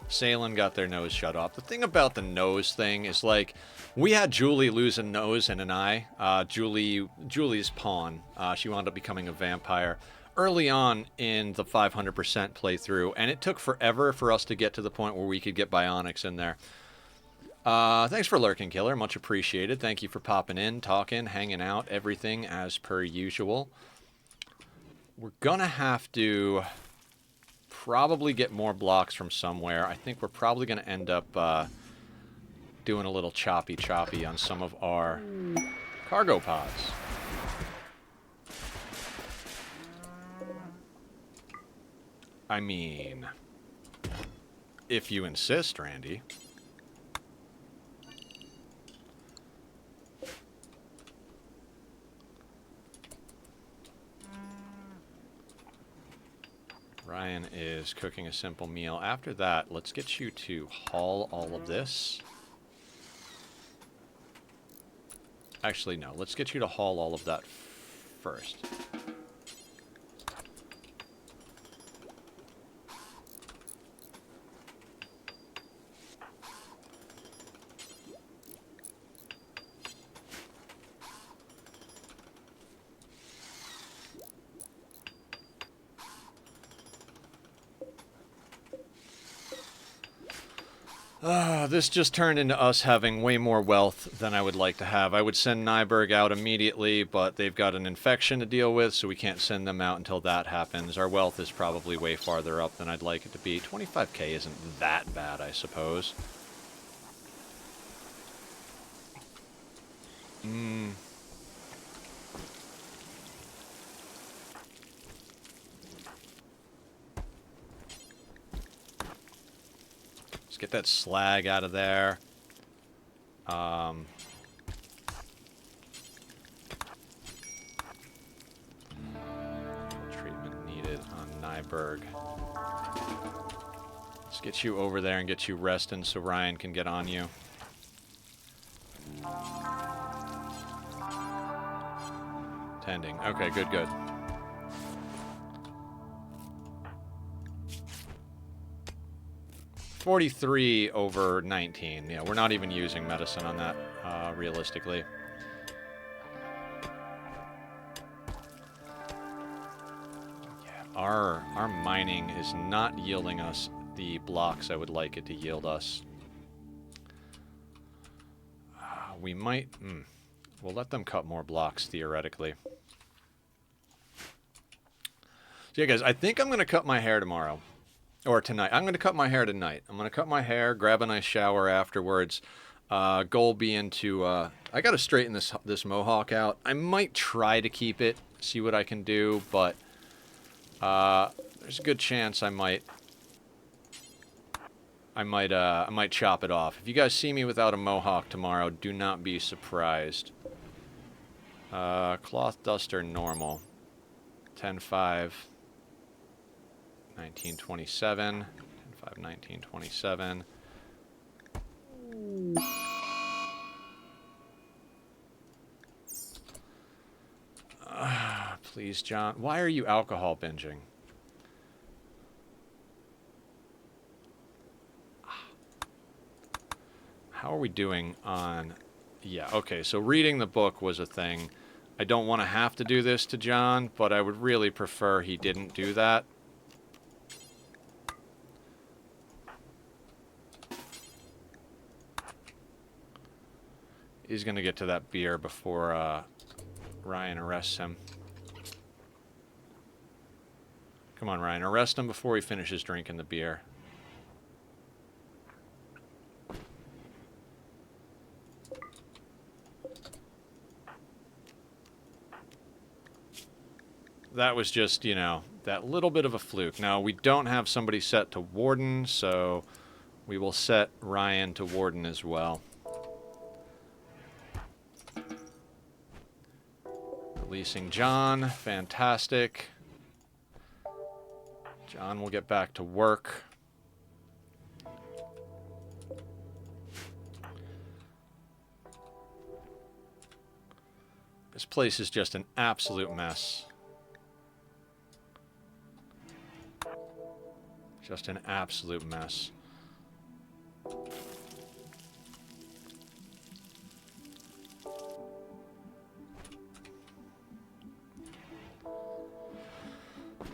Salen got their nose shut off. The thing about the nose thing is, like, we had Julie lose a nose and an eye. Julie's pawn. She wound up becoming a vampire early on in the 500% playthrough, and it took forever for us to get to the point where we could get bionics in there. Thanks for lurking, Killer. Much appreciated. Thank you for popping in, talking, hanging out, everything as per usual. We're gonna have to probably get more blocks from somewhere. I think we're probably gonna end up doing a little choppy on some of our cargo pods. I mean, if you insist, Randy. Ryan is cooking a simple meal. After that, let's get you to haul all of this. Actually, no. Let's get you to haul all of that first. This just turned into us having way more wealth than I would like to have. I would send Nyberg out immediately, but they've got an infection to deal with, so we can't send them out until that happens. Our wealth is probably way farther up than I'd like it to be. 25k isn't that bad, I suppose. Get that slag out of there. Treatment needed on Nyberg. Let's get you over there and get you resting so Ryan can get on you. Tending. Okay, good, good. $43 over 19. Yeah, we're not even using medicine on that, realistically. Yeah, our mining is not yielding us the blocks I would like it to yield us. We might... we'll let them cut more blocks, theoretically. So yeah, guys, I think I'm going to cut my hair tomorrow. Or tonight. I'm going to cut my hair tonight. I'm going to cut my hair, grab a nice shower afterwards. Goal being to... I got to straighten this mohawk out. I might try to keep it, see what I can do, but... there's a good chance I might chop it off. If you guys see me without a mohawk tomorrow, do not be surprised. Cloth duster normal. 10.5. 1927. 10.5, 1927. Please, John. Why are you alcohol binging? How are we doing on... Yeah, okay, so reading the book was a thing. I don't want to have to do this to John, but I would really prefer he didn't do that. He's going to get to that beer before Ryan arrests him. Come on, Ryan. Arrest him before he finishes drinking the beer. That was just, you know, that little bit of a fluke. Now, we don't have somebody set to Warden, so we will set Ryan to Warden as well. Releasing John. Fantastic. John will get back to work. This place is just an absolute mess. Just an absolute mess.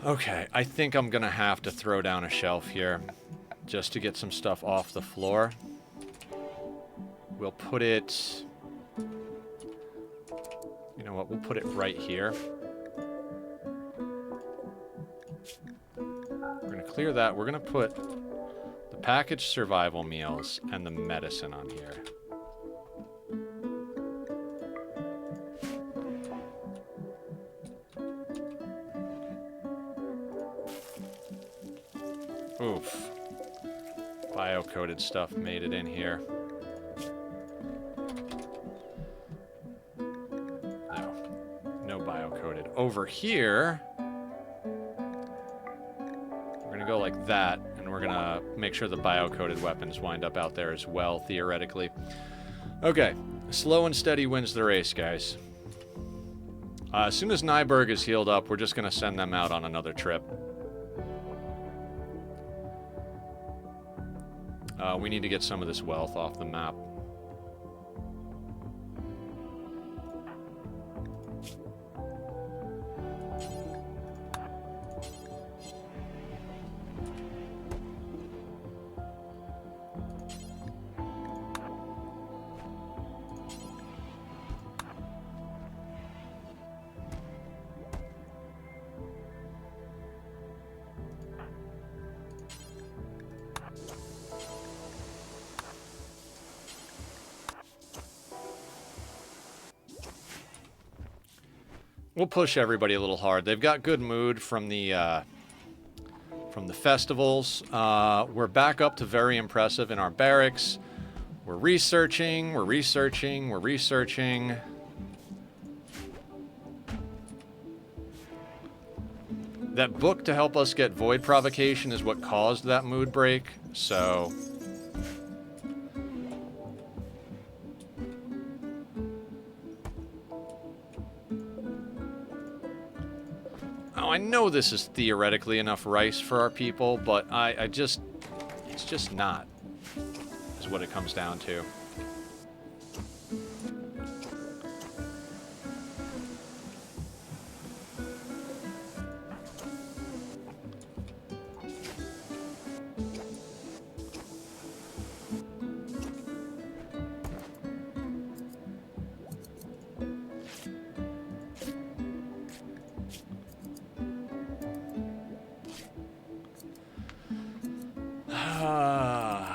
Okay, I think I'm gonna have to throw down a shelf here just to get some stuff off the floor. We'll put it... You know what, we'll put it right here. We're gonna clear that. We're gonna put the packaged survival meals and the medicine on here. Oof. Bio-coded stuff made it in here. No. No bio-coded. Over here, we're going to go like that, and we're going to make sure the bio-coded weapons wind up out there as well, theoretically. Okay. Slow and steady wins the race, guys. As soon as Nyberg is healed up, we're just going to send them out on another trip. We need to get some of this wealth off the map. We'll push everybody a little hard. They've got good mood from the from the festivals. We're back up to very impressive in our barracks. We're researching, we're researching, we're researching. That book to help us get void provocation is what caused that mood break, so... Oh, I know this is theoretically enough rice for our people, but it's just not, is what it comes down to.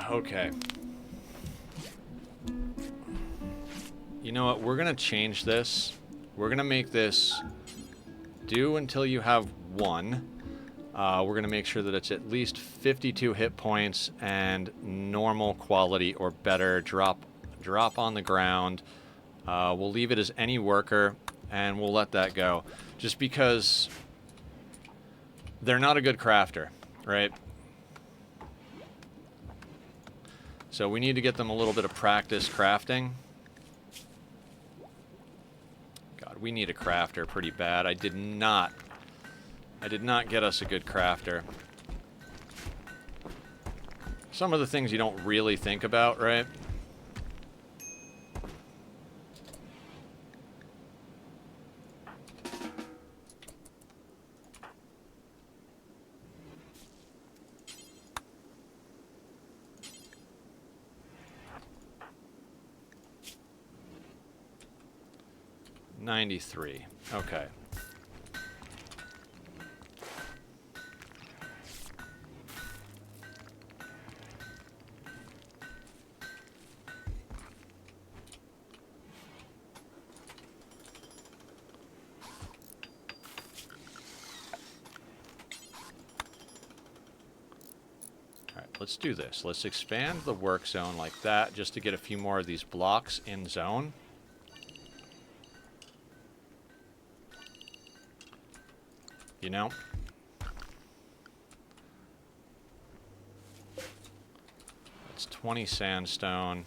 Okay. You know what? We're going to change this. We're going to make this do until you have 1. We're going to make sure that it's at least 52 hit points and normal quality or better. Drop on the ground. We'll leave it as any worker, and we'll let that go. Just because they're not a good crafter, right? So we need to get them a little bit of practice crafting. God, we need a crafter pretty bad. I did not get us a good crafter. Some of the things you don't really think about, right? $93. Okay. Let's do this. Let's expand the work zone like that just to get a few more of these blocks in zone. You know? It's 20 sandstone.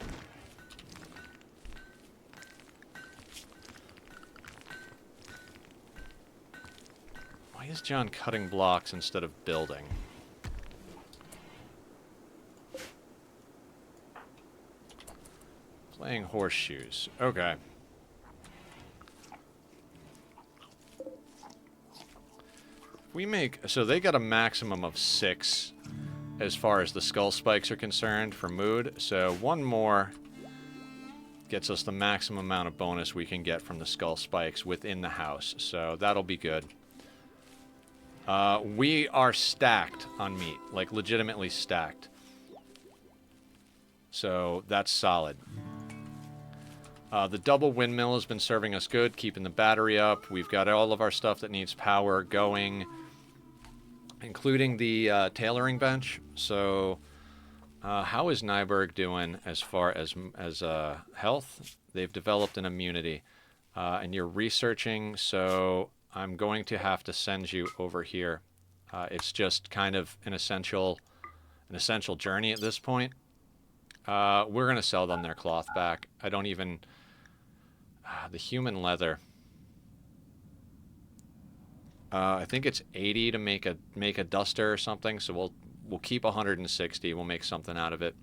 Why is John cutting blocks instead of building? Playing horseshoes. Okay. We make... So they got a maximum of 6 as far as the skull spikes are concerned for mood. So 1 more gets us the maximum amount of bonus we can get from the skull spikes within the house. So that'll be good. We are stacked on meat. Like, legitimately stacked. So that's solid. The double windmill has been serving us good, keeping the battery up. We've got all of our stuff that needs power going, including the tailoring bench. So, how is Nyberg doing as far as health? They've developed an immunity, and you're researching. So I'm going to have to send you over here. It's just kind of an essential journey at this point. We're gonna sell them their cloth back. I don't even. The human leather. I think it's 80 to make a duster or something. So we'll keep 160. We'll make something out of it.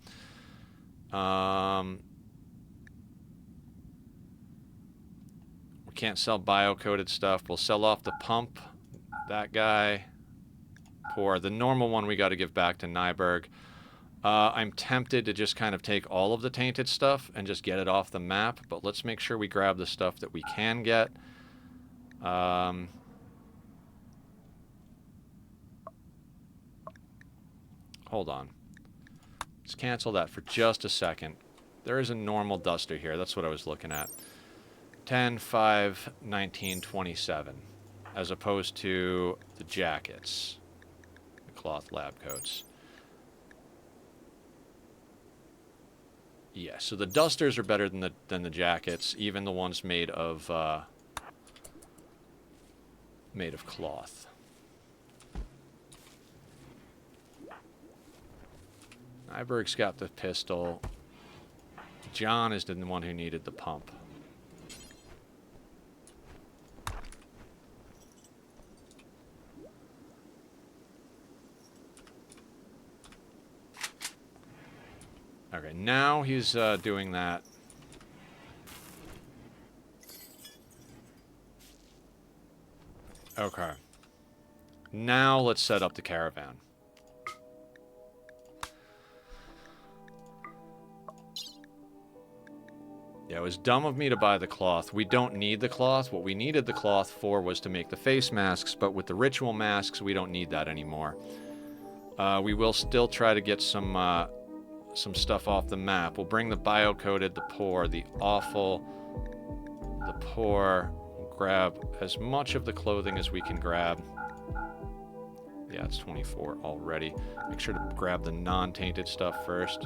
We can't sell bio-coated stuff. We'll sell off the pump. That guy. Poor. The normal one we got to give back to Nyberg. I'm tempted to just kind of take all of the tainted stuff and just get it off the map, but let's make sure we grab the stuff that we can get. Hold on. Let's cancel that for just a second. There is a normal duster here. That's what I was looking at. 10, 5, 19, 27. As opposed to the jackets. cloth lab coats. Yeah, so the dusters are better than the jackets, even the ones made of cloth. Nyberg's got the pistol. John is the one who needed the pump. Okay, now he's doing that. Okay. Now let's set up the caravan. Yeah, it was dumb of me to buy the cloth. We don't need the cloth. What we needed the cloth for was to make the face masks, but with the ritual masks, we don't need that anymore. We will still try to get some stuff off the map. We'll bring the bio-coded, the poor, the awful, the poor. We'll grab as much of the clothing as we can grab. Yeah, it's 24 already. Make sure to grab the non-tainted stuff first.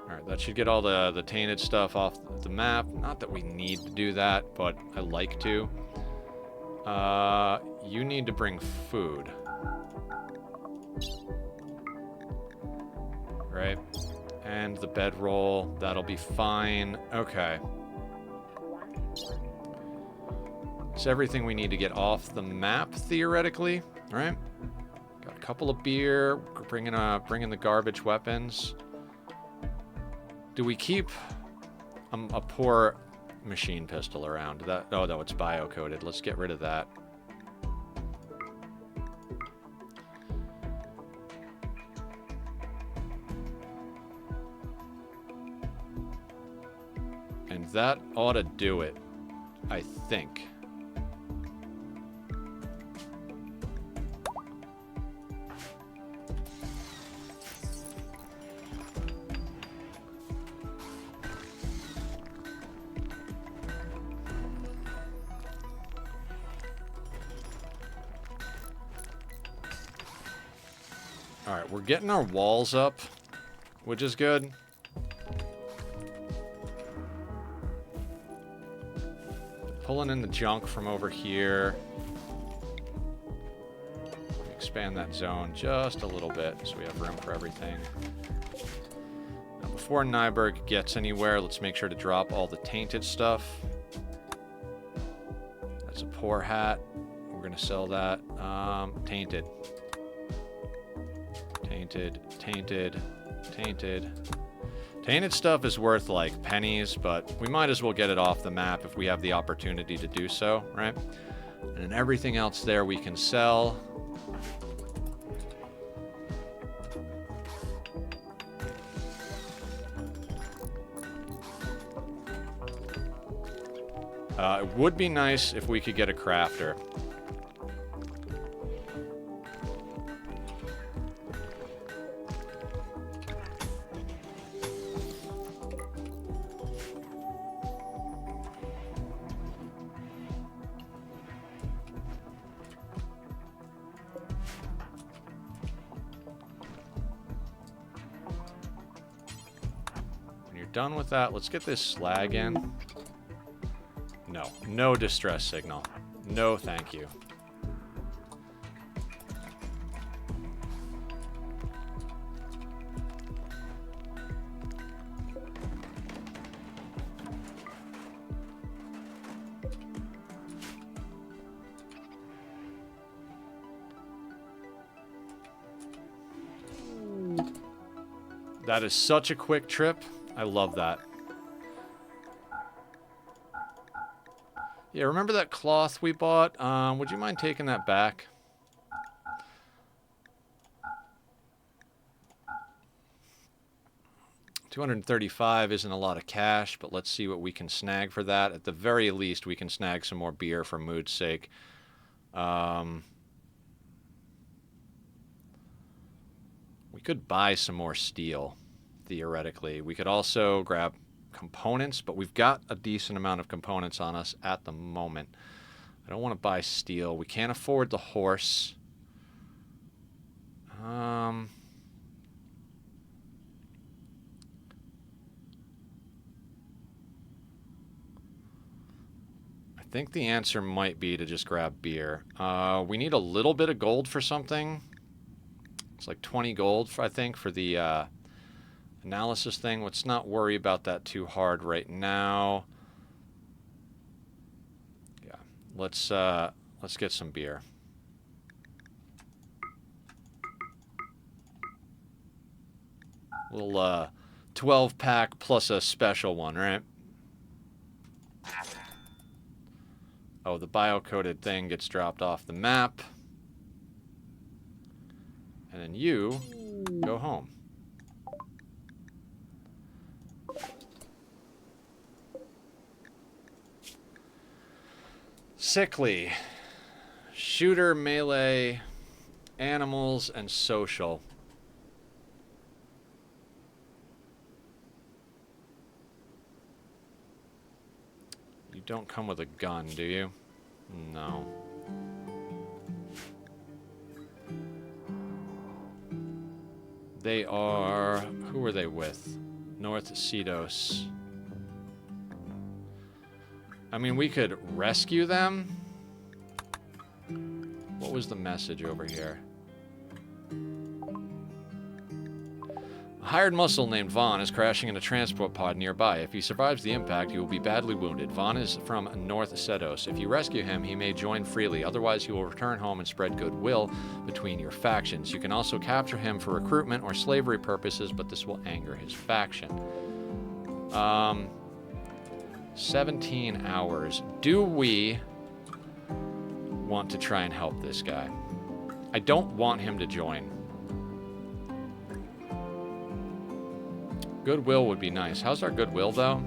Alright, that should get all the tainted stuff off the map. Not that we need to do that, but I like to. You need to bring food. Right? And the bedroll, that'll be fine. Okay. It's everything we need to get off the map, theoretically. Right? Got a couple of beer. Bringing the garbage weapons. Do we keep a poor machine pistol around? Oh, no, it's bio-coded. Let's get rid of that. And that ought to do it, I think. Alright, we're getting our walls up, which is good. Pulling in the junk from over here. Expand that zone just a little bit so we have room for everything. Now, before Nyberg gets anywhere, let's make sure to drop all the tainted stuff. That's a poor hat. We're going to sell that. Tainted. Tainted, tainted, tainted. Tainted stuff is worth, like, pennies, but we might as well get it off the map if we have the opportunity to do so, right? And then everything else there we can sell. It would be nice if we could get a crafter. Done with that. Let's get this slag in. No. No distress signal. No, thank you. That is such a quick trip. I love that. Yeah, remember that cloth we bought? Would you mind taking that back? $235 isn't a lot of cash, but let's see what we can snag for that. At the very least, we can snag some more beer for mood's sake. We could buy some more steel, theoretically. We could also grab components, but we've got a decent amount of components on us at the moment. I don't want to buy steel. We can't afford the horse. I think the answer might be to just grab beer. We need a little bit of gold for something. It's like 20 gold, I think, for the analysis thing. Let's not worry about that too hard right now. Yeah, let's get some beer. Little 12-pack plus a special one, right? Oh, the bio-coded thing gets dropped off the map. And then you go home. Sickly. Shooter, melee, animals, and social. You don't come with a gun, do you? No. They are... Who are they with? North Cedos. I mean, we could rescue them. What was the message over here? A hired muscle named Vaughn is crashing in a transport pod nearby. If he survives the impact, he will be badly wounded. Vaughn is from North Cedos. If you rescue him, he may join freely. Otherwise, he will return home and spread goodwill between your factions. You can also capture him for recruitment or slavery purposes, but this will anger his faction. 17 hours. Do we want to try and help this guy? I don't want him to join. Goodwill would be nice. How's our goodwill, though?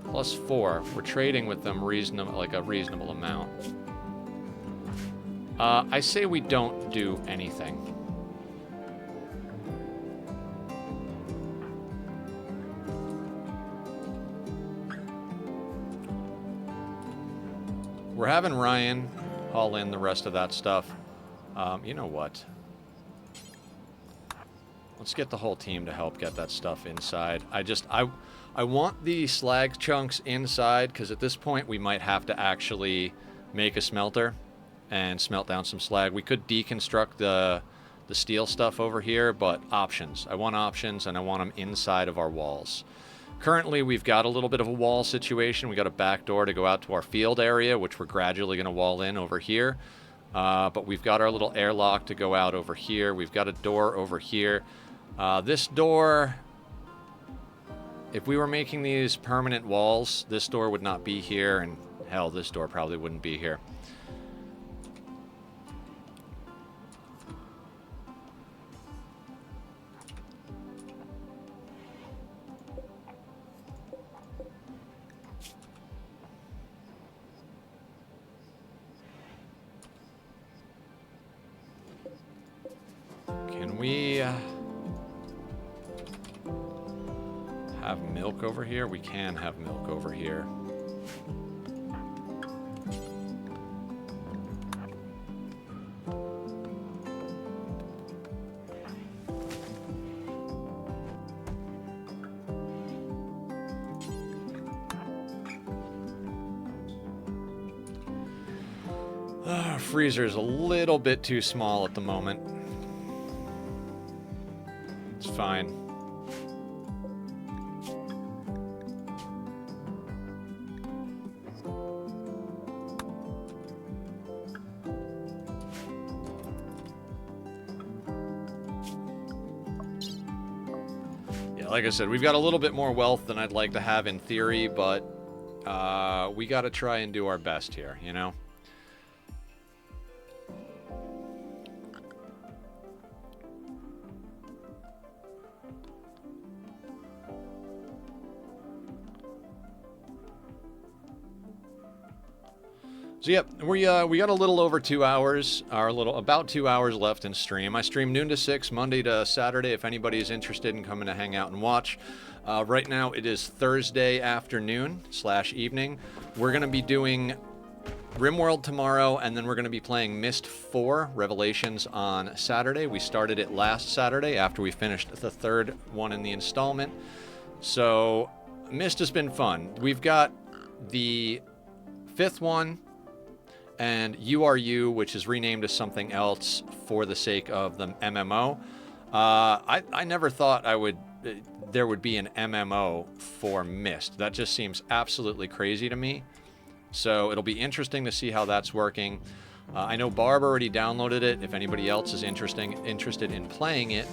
+4. We're trading with them like a reasonable amount. I say we don't do anything. We're having Ryan haul in the rest of that stuff. You know what? Let's get the whole team to help get that stuff inside. I want the slag chunks inside, because at this point we might have to actually make a smelter and smelt down some slag. We could deconstruct the steel stuff over here, but options. I want options, and I want them inside of our walls. Currently, we've got a little bit of a wall situation. We got a back door to go out to our field area, which we're gradually going to wall in over here. But we've got our little airlock to go out over here. We've got a door over here. This door, if we were making these permanent walls, this door would not be here, and hell, this door probably wouldn't be here. Can we have milk over here? We can have milk over here. Our freezer is a little bit too small at the moment. It's fine. Yeah, like I said, we've got a little bit more wealth than I'd like to have in theory, but we got to try and do our best here, you know? So yeah, we got a little over 2 hours, or about 2 hours left in stream. I stream noon to 6, Monday to Saturday. If anybody is interested in coming to hang out and watch, right now it is Thursday afternoon / evening. We're gonna be doing Rimworld tomorrow, and then we're gonna be playing Myst 4 Revelations on Saturday. We started it last Saturday after we finished the third one in the installment. So Myst has been fun. We've got the fifth one and URU, which is renamed as something else for the sake of the MMO. I never thought there would be an MMO for Myst. That just seems absolutely crazy to me. So it'll be interesting to see how that's working. I know Barb already downloaded it. If anybody else is interested in playing it,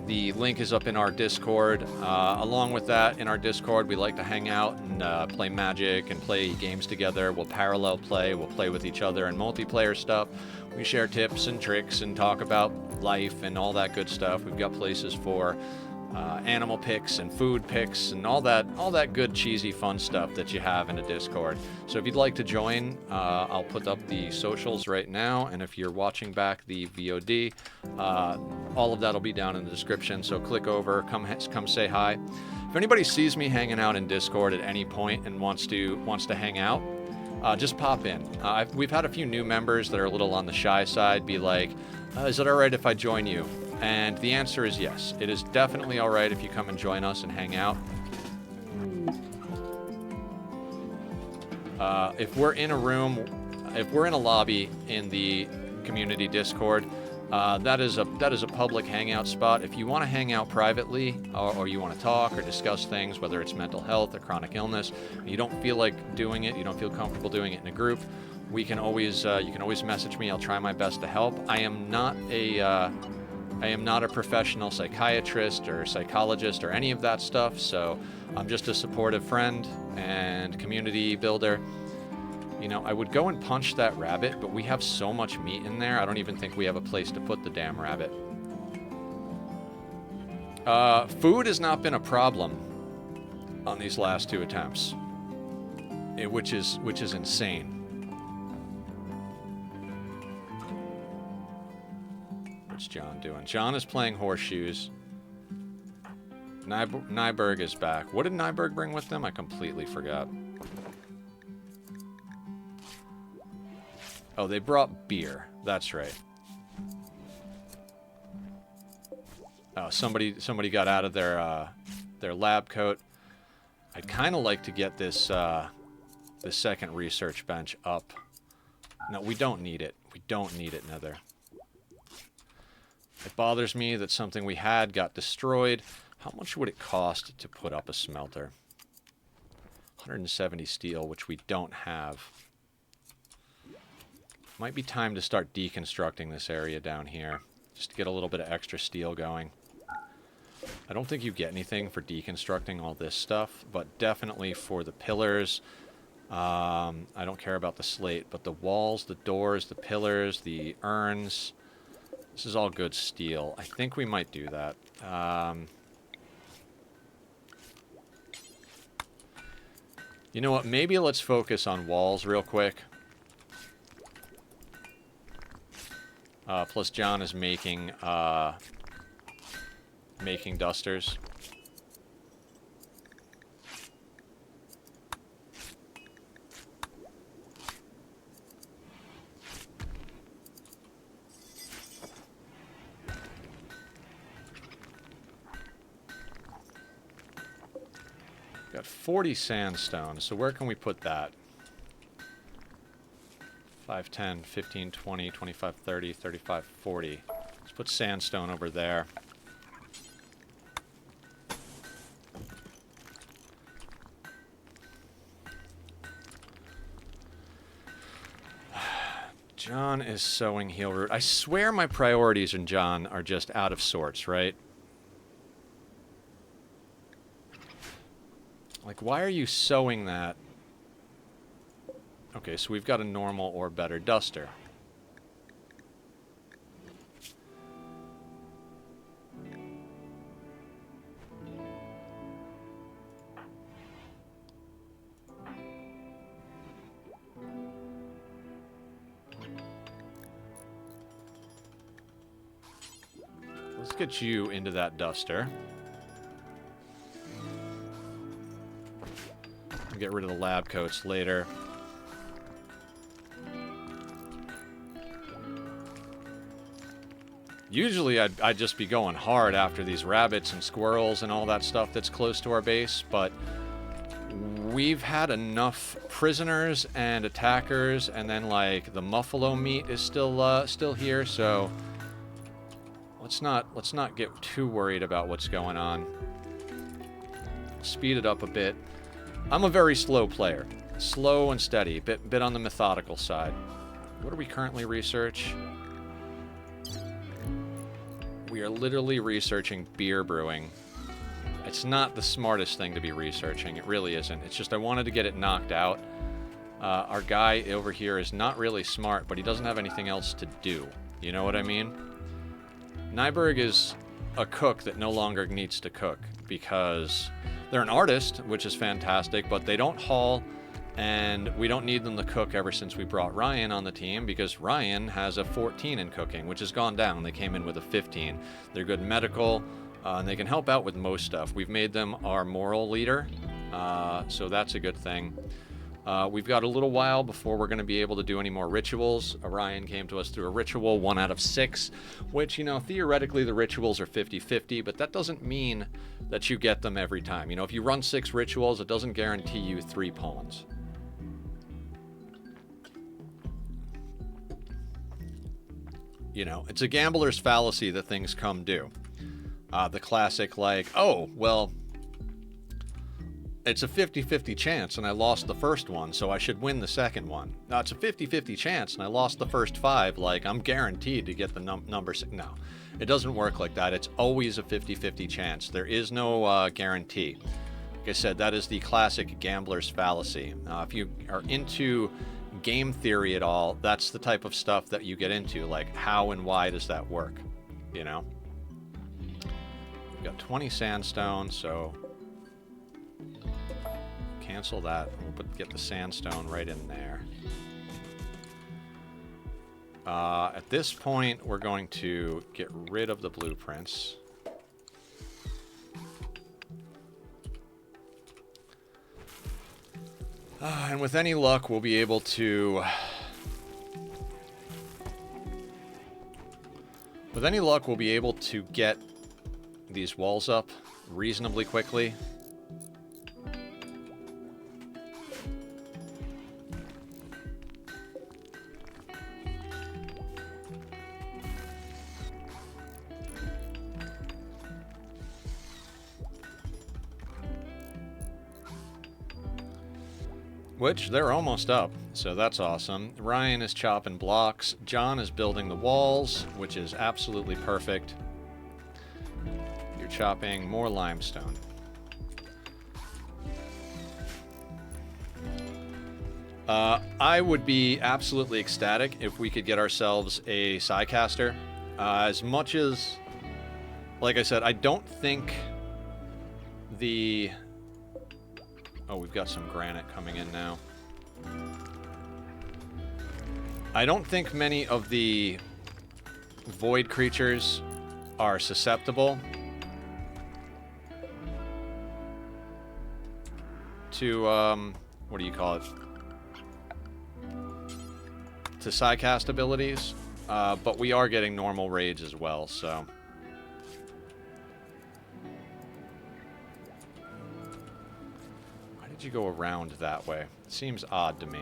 the link is up in our Discord. Along with that, in our Discord, we like to hang out and play Magic and play games together. We'll parallel play. We'll play with each other and multiplayer stuff. We share tips and tricks and talk about life and all that good stuff. We've got places for animal picks and food picks and all that good cheesy fun stuff that you have in a Discord. So if you'd like to join, I'll put up the socials right now, and if you're watching back the VOD, all of that'll be down in the description. So click over, come say hi. If anybody sees me hanging out in Discord at any point and wants to hang out, just pop in. We've had a few new members that are a little on the shy side be like, is it all right if I join you? And the answer is yes. It is definitely all right if you come and join us and hang out. If we're in a room, if we're in a lobby in the community Discord, that is a public hangout spot. If you want to hang out privately, or you want to talk or discuss things, whether it's mental health or chronic illness, and you don't feel like doing it, you don't feel comfortable doing it in a group, we can always you can always message me. I'll try my best to help. I am not a professional psychiatrist or psychologist or any of that stuff, so I'm just a supportive friend and community builder. You know, I would go and punch that rabbit, but we have so much meat in there, I don't even think we have a place to put the damn rabbit. Food has not been a problem on these last 2 attempts, which is insane. What's John doing? John is playing horseshoes. Nyberg is back. What did Nyberg bring with them? I completely forgot. Oh, they brought beer. That's right. Oh, somebody got out of their lab coat. I'd kind of like to get this the second research bench up. No, we don't need it. We don't need it, Nether. It bothers me that something we had got destroyed. How much would it cost to put up a smelter? 170 steel, which we don't have. Might be time to start deconstructing this area down here, just to get a little bit of extra steel going. I don't think you get anything for deconstructing all this stuff, but definitely for the pillars. I don't care about the slate, but the walls, the doors, the pillars, the urns... This is all good steel. I think we might do that. You know what? Maybe let's focus on walls real quick. Plus John is making dusters. Got 40 sandstone, so where can we put that? 5, 10, 15, 20, 25, 30, 35, 40. Let's put sandstone over there. John is sowing heal root. I swear my priorities in John are just out of sorts, right? Like, why are you sowing that? Okay, so we've got a normal or better duster. get you into that duster. We'll get rid of the lab coats later. Usually I'd just be going hard after these rabbits and squirrels and all that stuff that's close to our base, but we've had enough prisoners and attackers, and then like the muffalo meat is still here, so let's not get too worried about what's going on. Speed it up a bit. I'm a very slow player. Slow and steady, bit on the methodical side. What do we currently research? We are literally researching beer brewing. It's not the smartest thing to be researching. It really isn't. It's just I wanted to get it knocked out. Our guy over here is not really smart, but he doesn't have anything else to do. You know what I mean? Nyberg is a cook that no longer needs to cook because they're an artist, which is fantastic, but they don't haul, and we don't need them to cook ever since we brought Ryan on the team because Ryan has a 14 in cooking, which has gone down. They came in with a 15. They're good medical, and they can help out with most stuff. We've made them our moral leader, so that's a good thing. We've got a little while before we're going to be able to do any more rituals. Orion came to us through a ritual, 1 out of 6, which, you know, theoretically the rituals are 50-50, but that doesn't mean that you get them every time. You know, if you run 6 rituals, it doesn't guarantee you 3 pawns. You know, it's a gambler's fallacy that things come due. The classic, like, oh, well, it's a 50-50 chance and I lost the first one, so I should win the second one. No, it's a 50-50 chance and I lost the first 5, like, I'm guaranteed to get the number 6. No, it doesn't work like that. It's always a 50-50 chance. There is no guarantee. Like I said, that is the classic gambler's fallacy. If you are into game theory at all, that's the type of stuff that you get into, like how and why does that work, you know? We've got 20 sandstone, so cancel that. We'll get the sandstone right in there. At this point, we're going to get rid of the blueprints. And with any luck, we'll be able to... With any luck, we'll be able to get these walls up reasonably quickly. Which, they're almost up, so that's awesome. Ryan is chopping blocks. John is building the walls, which is absolutely perfect. You're chopping more limestone. I would be absolutely ecstatic if we could get ourselves a Psycaster. As much as, like I said, I don't think the... Oh, we've got some granite coming in now. I don't think many of the void creatures are susceptible to, what do you call it? To Psycast abilities, but we are getting normal raids as well, so... Did you go around that way? It seems odd to me.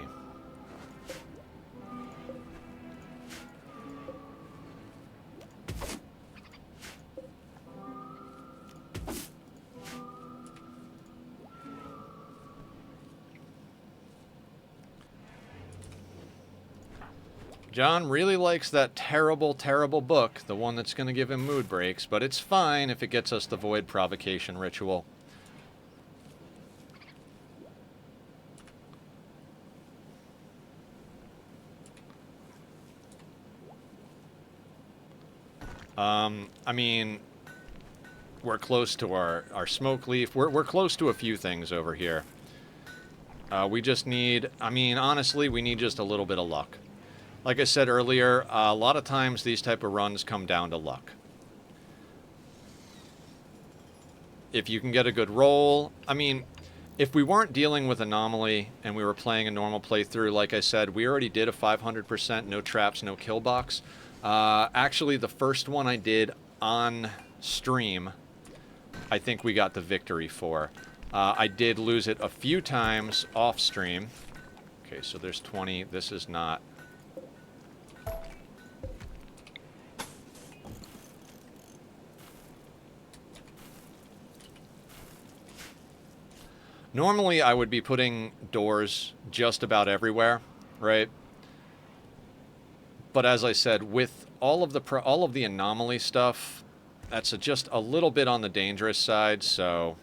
John really likes that terrible, terrible book, the one that's going to give him mood breaks, but it's fine if it gets us the Void Provocation ritual. I mean, we're close to our smoke leaf. We're close to a few things over here. We just need, I mean, honestly, we need just a little bit of luck. Like I said earlier, a lot of times these type of runs come down to luck. if you can get a good roll, I mean, if we weren't dealing with Anomaly and we were playing a normal playthrough, like I said, we already did a 500% no traps, no kill box. Actually, the first one I did on stream, I think we got the victory for. I did lose it a few times off stream. Okay, so there's 20. This is not... Normally, I would be putting doors just about everywhere, right? But as I said, with all of the anomaly stuff, that's just a little bit on the dangerous side, so...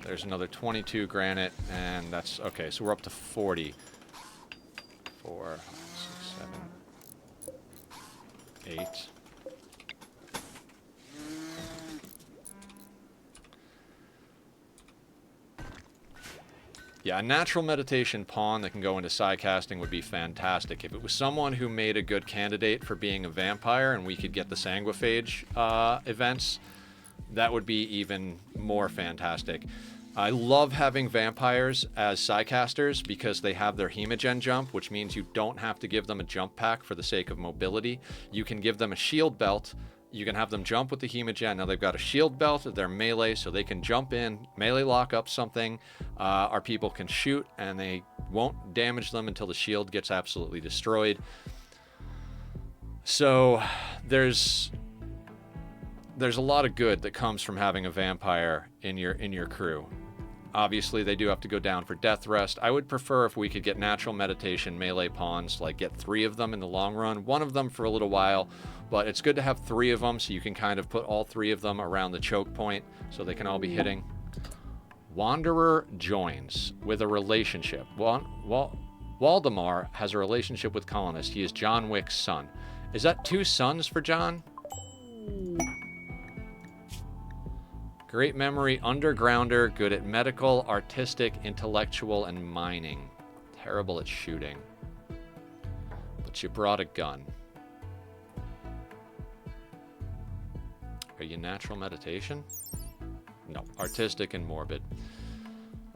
There's another 22 granite, and that's... Okay, so we're up to 40. 4, 6, 7, 8... Yeah, a natural meditation pawn that can go into side casting would be fantastic. If it was someone who made a good candidate for being a vampire and we could get the sanguiphage events, that would be even more fantastic. I love having vampires as sidecasters because they have their hemogen jump, which means you don't have to give them a jump pack for the sake of mobility. You can give them a shield belt. You can have them jump with the hemogen. Now they've got a shield belt, they're melee, so they can jump in, melee lock up something. Our people can shoot, and they won't damage them until the shield gets absolutely destroyed. So there's a lot of good that comes from having a vampire in your crew. Obviously, they do have to go down for death rest. I would prefer if we could get natural meditation melee pawns, like get 3 of them in the long run, 1 of them for a little while, but it's good to have 3 of them so you can kind of put all 3 of them around the choke point so they can all be hitting. Wanderer joins with a relationship. Waldemar has a relationship with Colonist. He is John Wick's son. Is that 2 sons for John? Great memory, undergrounder, good at medical, artistic, intellectual, and mining. Terrible at shooting. But you brought a gun. Are you natural meditation? No, artistic and morbid.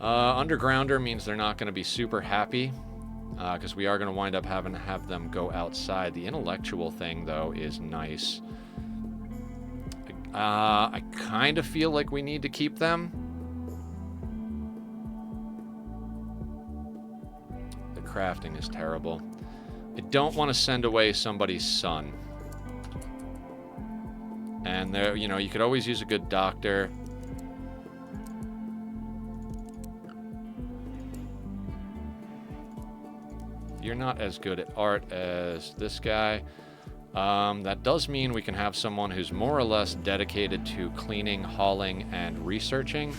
Undergrounder means they're not going to be super happy, because we are going to wind up having to have them go outside. The intellectual thing, though, is nice. I kind of feel like we need to keep them. The crafting is terrible. I don't want to send away somebody's son. And there, you know, you could always use a good doctor. You're not as good at art as this guy. That does mean we can have someone who's more or less dedicated to cleaning, hauling, and researching.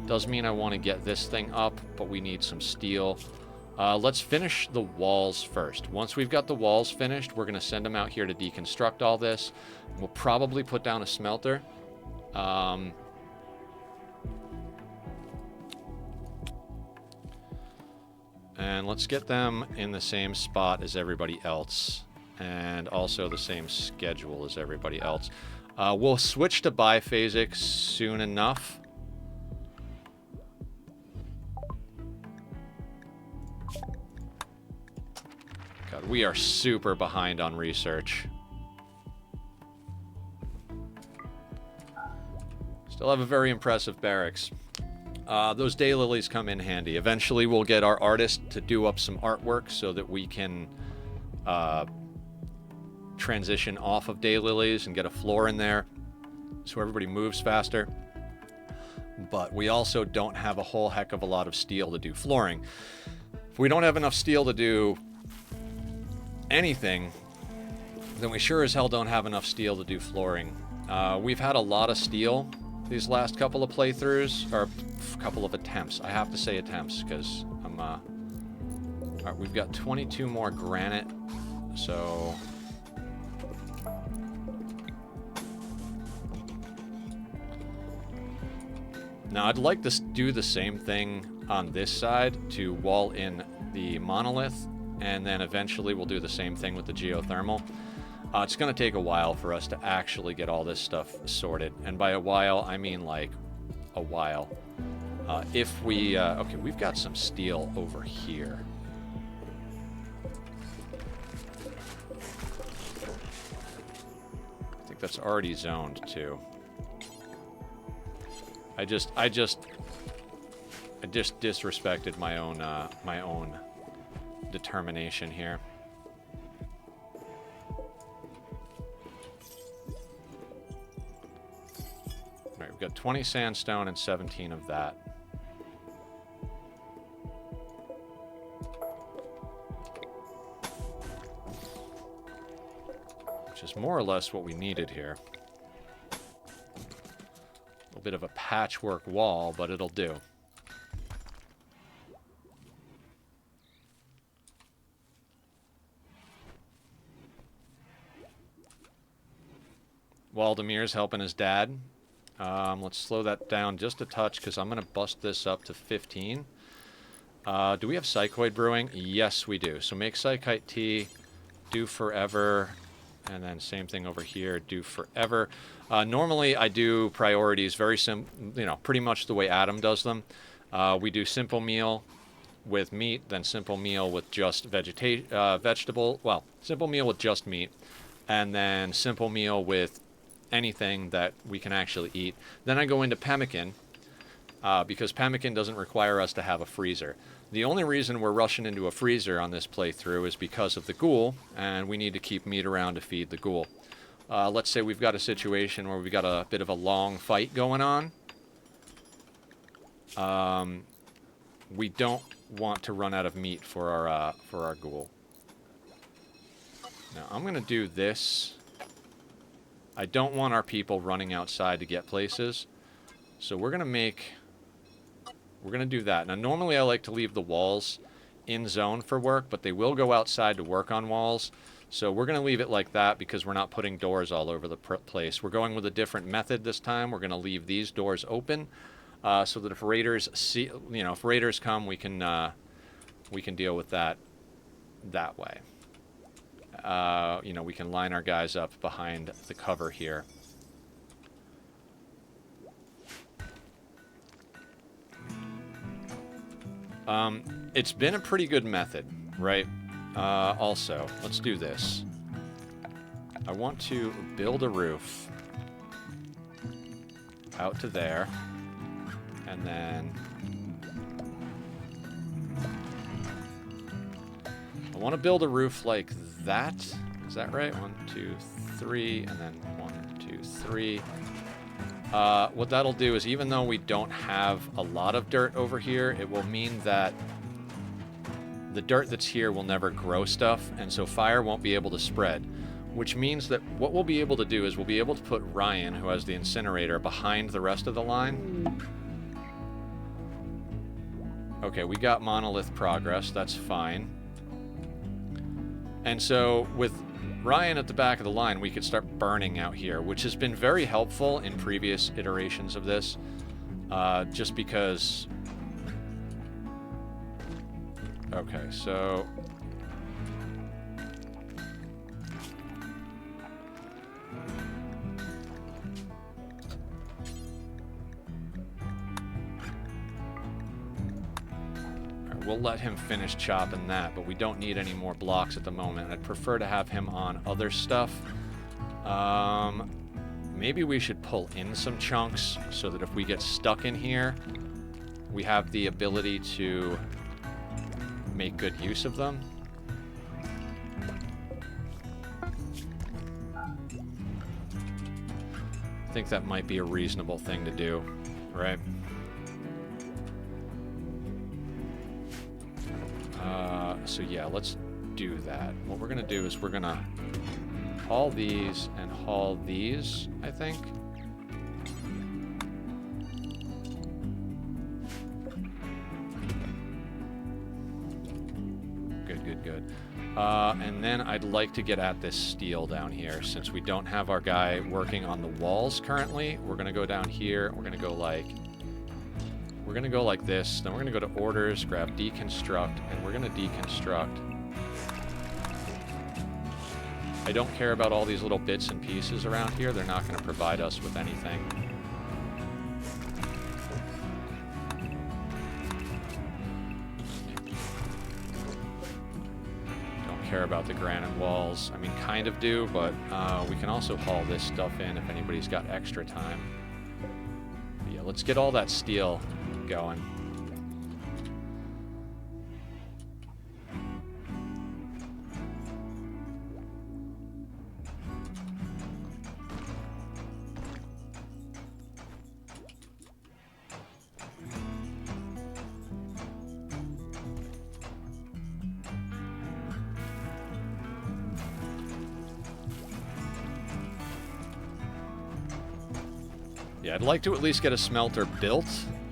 Does mean I want to get this thing up, but we need some steel. Let's finish the walls first. Once we've got the walls finished, we're going to send them out here to deconstruct all this. We'll probably put down a smelter. And let's get them in the same spot as everybody else. And also the same schedule as everybody else. We'll switch to biphasic soon enough. God, we are super behind on research. Still have a very impressive barracks. Those daylilies come in handy. Eventually we'll get our artist to do up some artwork so that we can transition off of daylilies and get a floor in there so everybody moves faster. But we also don't have a whole heck of a lot of steel to do flooring. If we don't have enough steel to do anything, then we sure as hell don't have enough steel to do flooring. We've had a lot of steel these last couple of playthroughs, or a couple of attempts. I have to say attempts, because I'm, Alright, we've got 22 more granite, so... Now, I'd like to do the same thing on this side to wall in the monolith, and then eventually we'll do the same thing with the geothermal. It's going to take a while for us to actually get all this stuff sorted. And by a while, I mean like a while. If we... okay, we've got some steel over here. I think that's already zoned, too. I just disrespected my own determination here. All right, we've got 20 sandstone and 17 of that. Which is more or less what we needed here. A little bit of a patchwork wall, but it'll do. Waldemir's helping his dad. Let's slow that down just a touch because I'm going to bust this up to 15. Do we have Psychoid brewing? Yes, we do. So make Psychite tea, do forever, and then same thing over here, do forever. Normally I do priorities very pretty much the way Adam does them. We do simple meal with meat, then simple meal with just vegetable. Well, simple meal with just meat, and then simple meal with anything that we can actually eat. Then I go into pemmican, because pemmican doesn't require us to have a freezer. The only reason we're rushing into a freezer on this playthrough is because of the ghoul, and we need to keep meat around to feed the ghoul. Let's say we've got a situation where we've got a bit of a long fight going on. We don't want to run out of meat for our ghoul. Now I'm gonna do this. I don't want our people running outside to get places, so we're gonna do that. Now normally I like to leave the walls in zone for work, but they will go outside to work on walls, so we're gonna leave it like that because we're not putting doors all over the place. We're going with a different method this time. We're gonna leave these doors open, so that if raiders if raiders come, we can deal with that way. We can line our guys up behind the cover here. It's been a pretty good method, right? Also, let's do this. I want to build a roof out to there, and then I want to build a roof like that. Is that right? 1, 2, 3, and then 1, 2, 3. What that'll do is, even though we don't have a lot of dirt over here, it will mean that the dirt that's here will never grow stuff, and so fire won't be able to spread. Which means that what we'll be able to do is we'll be able to put Ryan, who has the incinerator, behind the rest of the line. Okay, we got monolith progress. That's fine. And so with Ryan at the back of the line, we could start burning out here, which has been very helpful in previous iterations of this, just because... Okay, so... We'll let him finish chopping that, but we don't need any more blocks at the moment. I'd prefer to have him on other stuff. Maybe we should pull in some chunks so that if we get stuck in here, we have the ability to make good use of them. I think that might be a reasonable thing to do, right? So yeah, let's do that. What we're gonna do is we're gonna haul these and haul these, I think. Good, good, good. And then I'd like to get at this steel down here. Since we don't have our guy working on the walls currently, we're gonna go down here. We're gonna go like this, then we're going to go to orders, grab deconstruct, and we're going to deconstruct I don't care about all these little bits and pieces around here. They're not going to provide us with anything. Don't care about the granite walls. I mean, kind of do, but we can also haul this stuff in if anybody's got extra time. But yeah, let's get all that steel going. Yeah, I'd like to at least get a smelter built.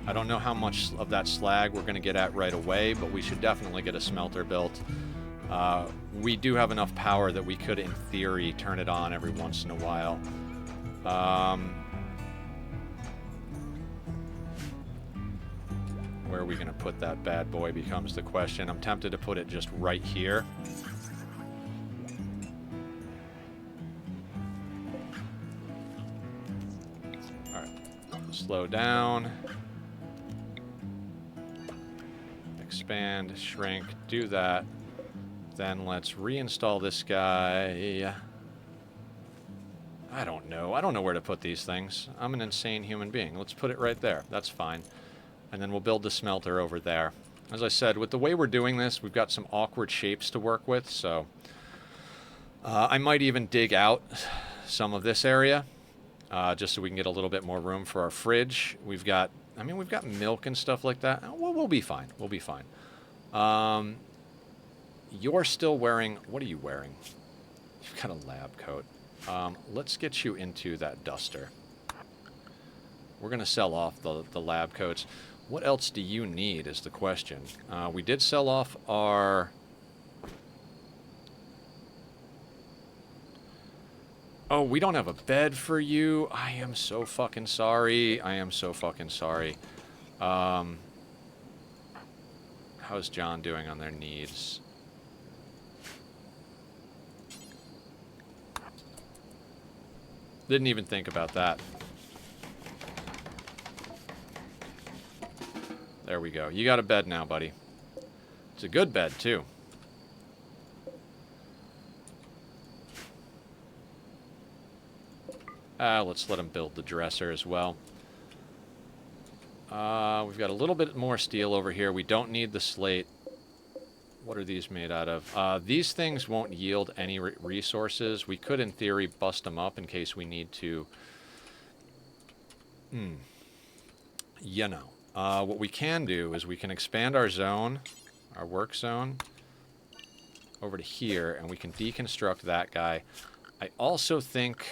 I don't know how much of that slag we're going to get at right away, but we should definitely get a smelter built. We do have enough power that we could, in theory, turn it on every once in a while. Where are we going to put that bad boy becomes the question. I'm tempted to put it just right here. Slow down. Expand, shrink, do that. Then let's reinstall this guy. I don't know. I don't know where to put these things. I'm an insane human being. Let's put it right there. That's fine. And then we'll build the smelter over there. As I said, with the way we're doing this, we've got some awkward shapes to work with, so I might even dig out some of this area. Just so we can get a little bit more room for our fridge. We've got, I mean, we've got milk and stuff like that. We'll be fine. We'll be fine. You're still wearing, what are you wearing? You've got a lab coat. Let's get you into that duster. We're going to sell off the lab coats. What else do you need is the question. We did sell off our... Oh, we don't have a bed for you. I am so fucking sorry. I am so fucking sorry. How's John doing on their needs? Didn't even think about that. There we go. You got a bed now, buddy. It's a good bed, too. Let's let him build the dresser as well. We've got a little bit more steel over here. We don't need the slate. What are these made out of? These things won't yield any resources. We could, in theory, bust them up in case we need to. You know. What we can do is we can expand our zone, our work zone, over to here, and we can deconstruct that guy. I also think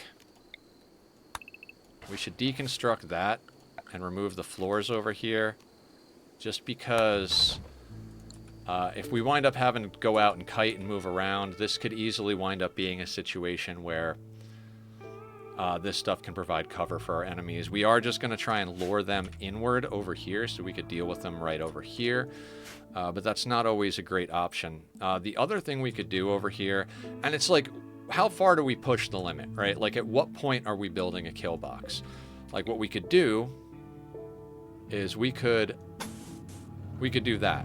we should deconstruct that and remove the floors over here, just because if we wind up having to go out and kite and move around, this could easily wind up being a situation where this stuff can provide cover for our enemies. We are just going to try and lure them inward over here so we could deal with them right over here. But that's not always a great option. The other thing we could do over here, and it's like, how far do we push the limit, right? Like, at what point are we building a kill box? Like, what we could do is we could do that.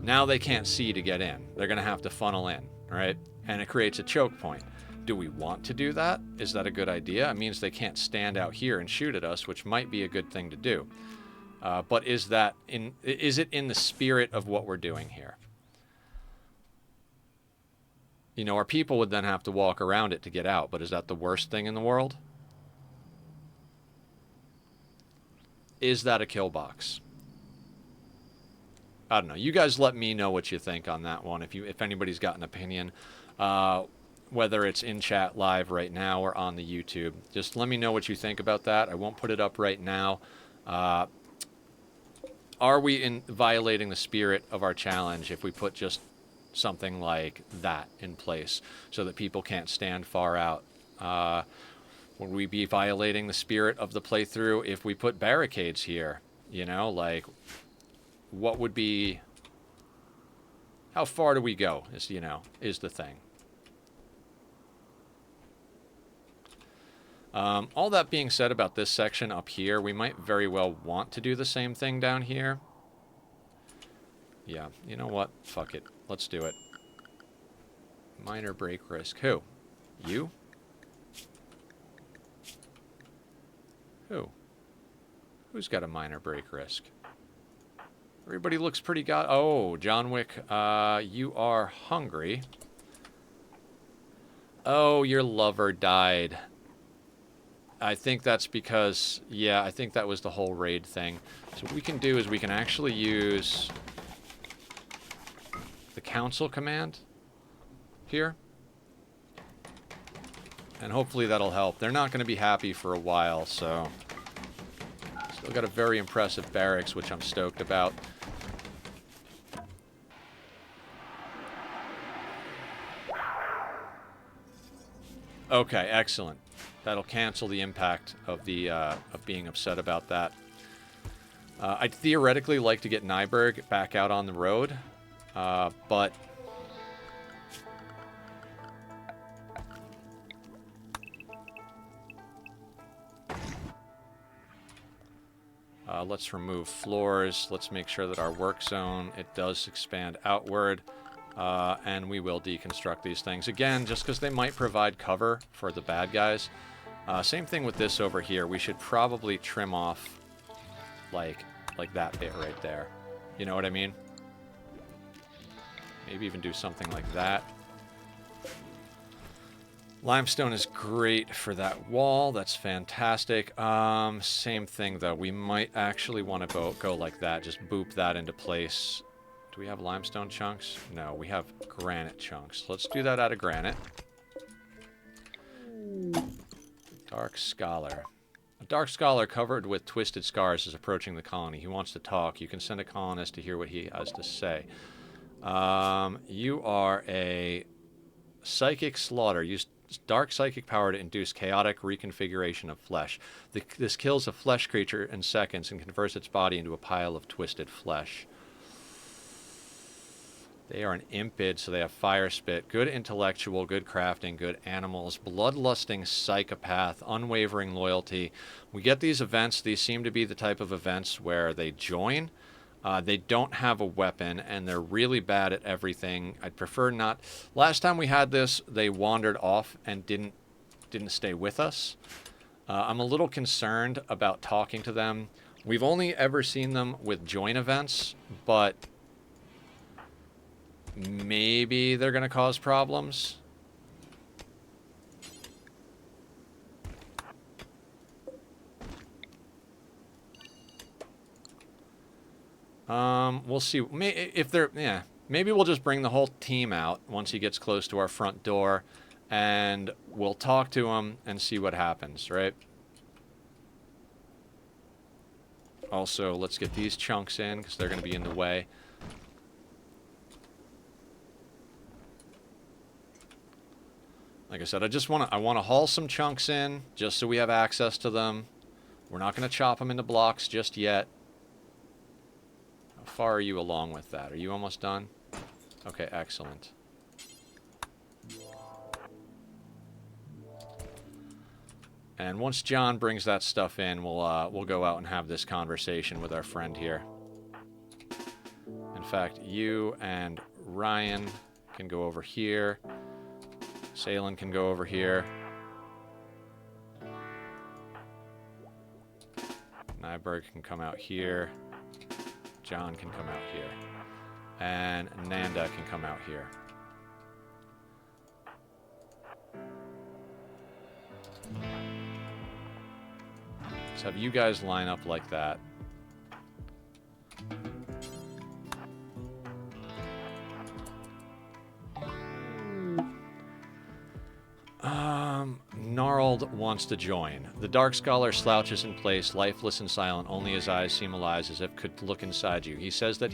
Now they can't see to get in. They're going to have to funnel in, right? And it creates a choke point. Do we want to do that? Is that a good idea? It means they can't stand out here and shoot at us, which might be a good thing to do. But is it in the spirit of what we're doing here? You know, our people would then have to walk around it to get out, but is that the worst thing in the world? Is that a kill box? I don't know. You guys let me know what you think on that one, if anybody's got an opinion. Whether it's in chat live right now or on the YouTube. Just let me know what you think about that. I won't put it up right now. Are we violating the spirit of our challenge if we put just something like that in place so that people can't stand far out? Would we be violating the spirit of the playthrough if we put barricades here? You know, like, what would be... How far do we go is the thing. All that being said about this section up here, we might very well want to do the same thing down here. Yeah, you know what? Fuck it. Let's do it. Minor break risk. Who? You? Who? Who's got a minor break risk? Everybody looks pretty Oh, John Wick, you are hungry. Oh, your lover died. I think that's because, yeah, I think that was the whole raid thing. So what we can do is we can actually use the council command here. And hopefully that'll help. They're not going to be happy for a while, so... Still got a very impressive barracks, which I'm stoked about. Okay, excellent. That'll cancel the impact of the of being upset about that. I'd theoretically like to get Nyberg back out on the road, but let's remove floors. Let's make sure that our work zone, it does expand outward. And we will deconstruct these things. Again, just because they might provide cover for the bad guys. Same thing with this over here. We should probably trim off like that bit right there. You know what I mean? Maybe even do something like that. Limestone is great for that wall. That's fantastic. Same thing, though. We might actually want to go like that. Just boop that into place. Do we have limestone chunks? No, we have granite chunks. Let's do that out of granite. Dark Scholar. A Dark Scholar covered with twisted scars is approaching the colony. He wants to talk. You can send a colonist to hear what he has to say. You are a psychic slaughter. Use dark psychic power to induce chaotic reconfiguration of flesh. This kills a flesh creature in seconds and converts its body into a pile of twisted flesh. They are an impid, so they have fire spit. Good intellectual, good crafting, good animals, bloodlusting psychopath, unwavering loyalty. We get these events. These seem to be the type of events where they join. They don't have a weapon, and they're really bad at everything. I'd prefer not. Last time we had this, they wandered off and didn't stay with us. I'm a little concerned about talking to them. We've only ever seen them with join events, but maybe they're going to cause problems. We'll see. If they're, yeah, maybe we'll just bring the whole team out once he gets close to our front door, and we'll talk to him and see what happens, right? Also, let's get these chunks in because they're going to be in the way. Like I said, I want to haul some chunks in just so we have access to them. We're not going to chop them into blocks just yet. How far are you along with that? Are you almost done? Okay, excellent. And once John brings that stuff in, we'll go out and have this conversation with our friend here. In fact, you and Ryan can go over here. Salen can go over here. Nyberg can come out here. John can come out here. And Nanda can come out here. Let's have you guys line up like that. Gnarled wants to join. The Dark Scholar slouches in place, lifeless and silent. Only his eyes seem alive, as if could look inside you. He says that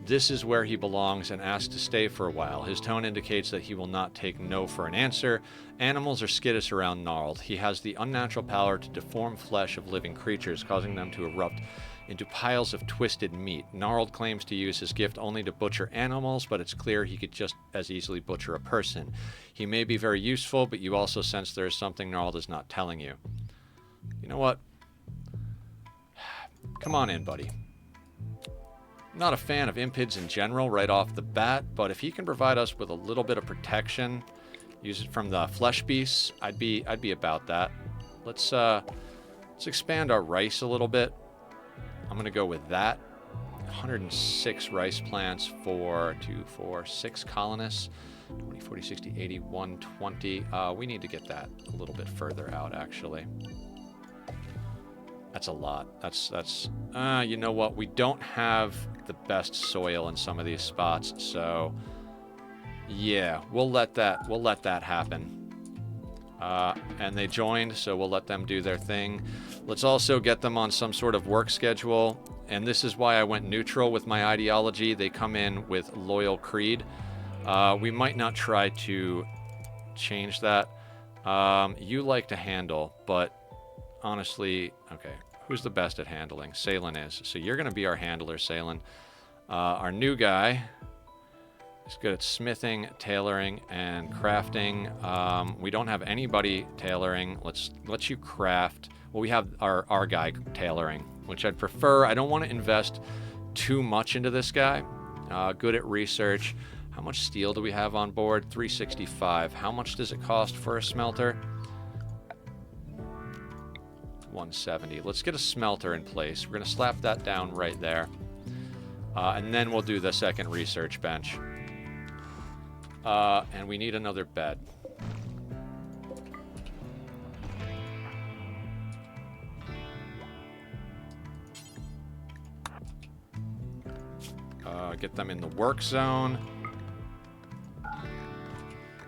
this is where he belongs, and asks to stay for a while. His tone indicates that he will not take no for an answer. Animals are skittish around Gnarled. He has the unnatural power to deform flesh of living creatures, causing them to erupt into piles of twisted meat. Gnarled claims to use his gift only to butcher animals, but it's clear he could just as easily butcher a person. He may be very useful, but you also sense there is something Gnarled is not telling you. You know what? Come on in, buddy. I'm not a fan of impids in general right off the bat, but if he can provide us with a little bit of protection, use it from the flesh beasts, I'd be about that. Let's expand our rice a little bit. I'm gonna go with that. 106 rice plants for 2, 4, 6 colonists. 20, 40, 60, 80, 120. We need to get that a little bit further out, actually. That's a lot. That's you know what? We don't have the best soil in some of these spots, so yeah, we'll let that happen. And they joined, so we'll let them do their thing. Let's also get them on some sort of work schedule, and this is why I went neutral with my ideology. They come in with loyal creed. We might not try to change that. You like to handle, but honestly, okay, who's the best at handling? Salen is. So you're going to be our handler, Salen. Our new guy is good at smithing, tailoring, and crafting. We don't have anybody tailoring. Let's let you craft. Well, we have our guy tailoring, which I'd prefer. I don't want to invest too much into this guy. Good at research. How much steel do we have on board? 365. How much does it cost for a smelter? 170. Let's get a smelter in place. We're going to slap that down right there. And then we'll do the second research bench. And we need another bed. Get them in the work zone.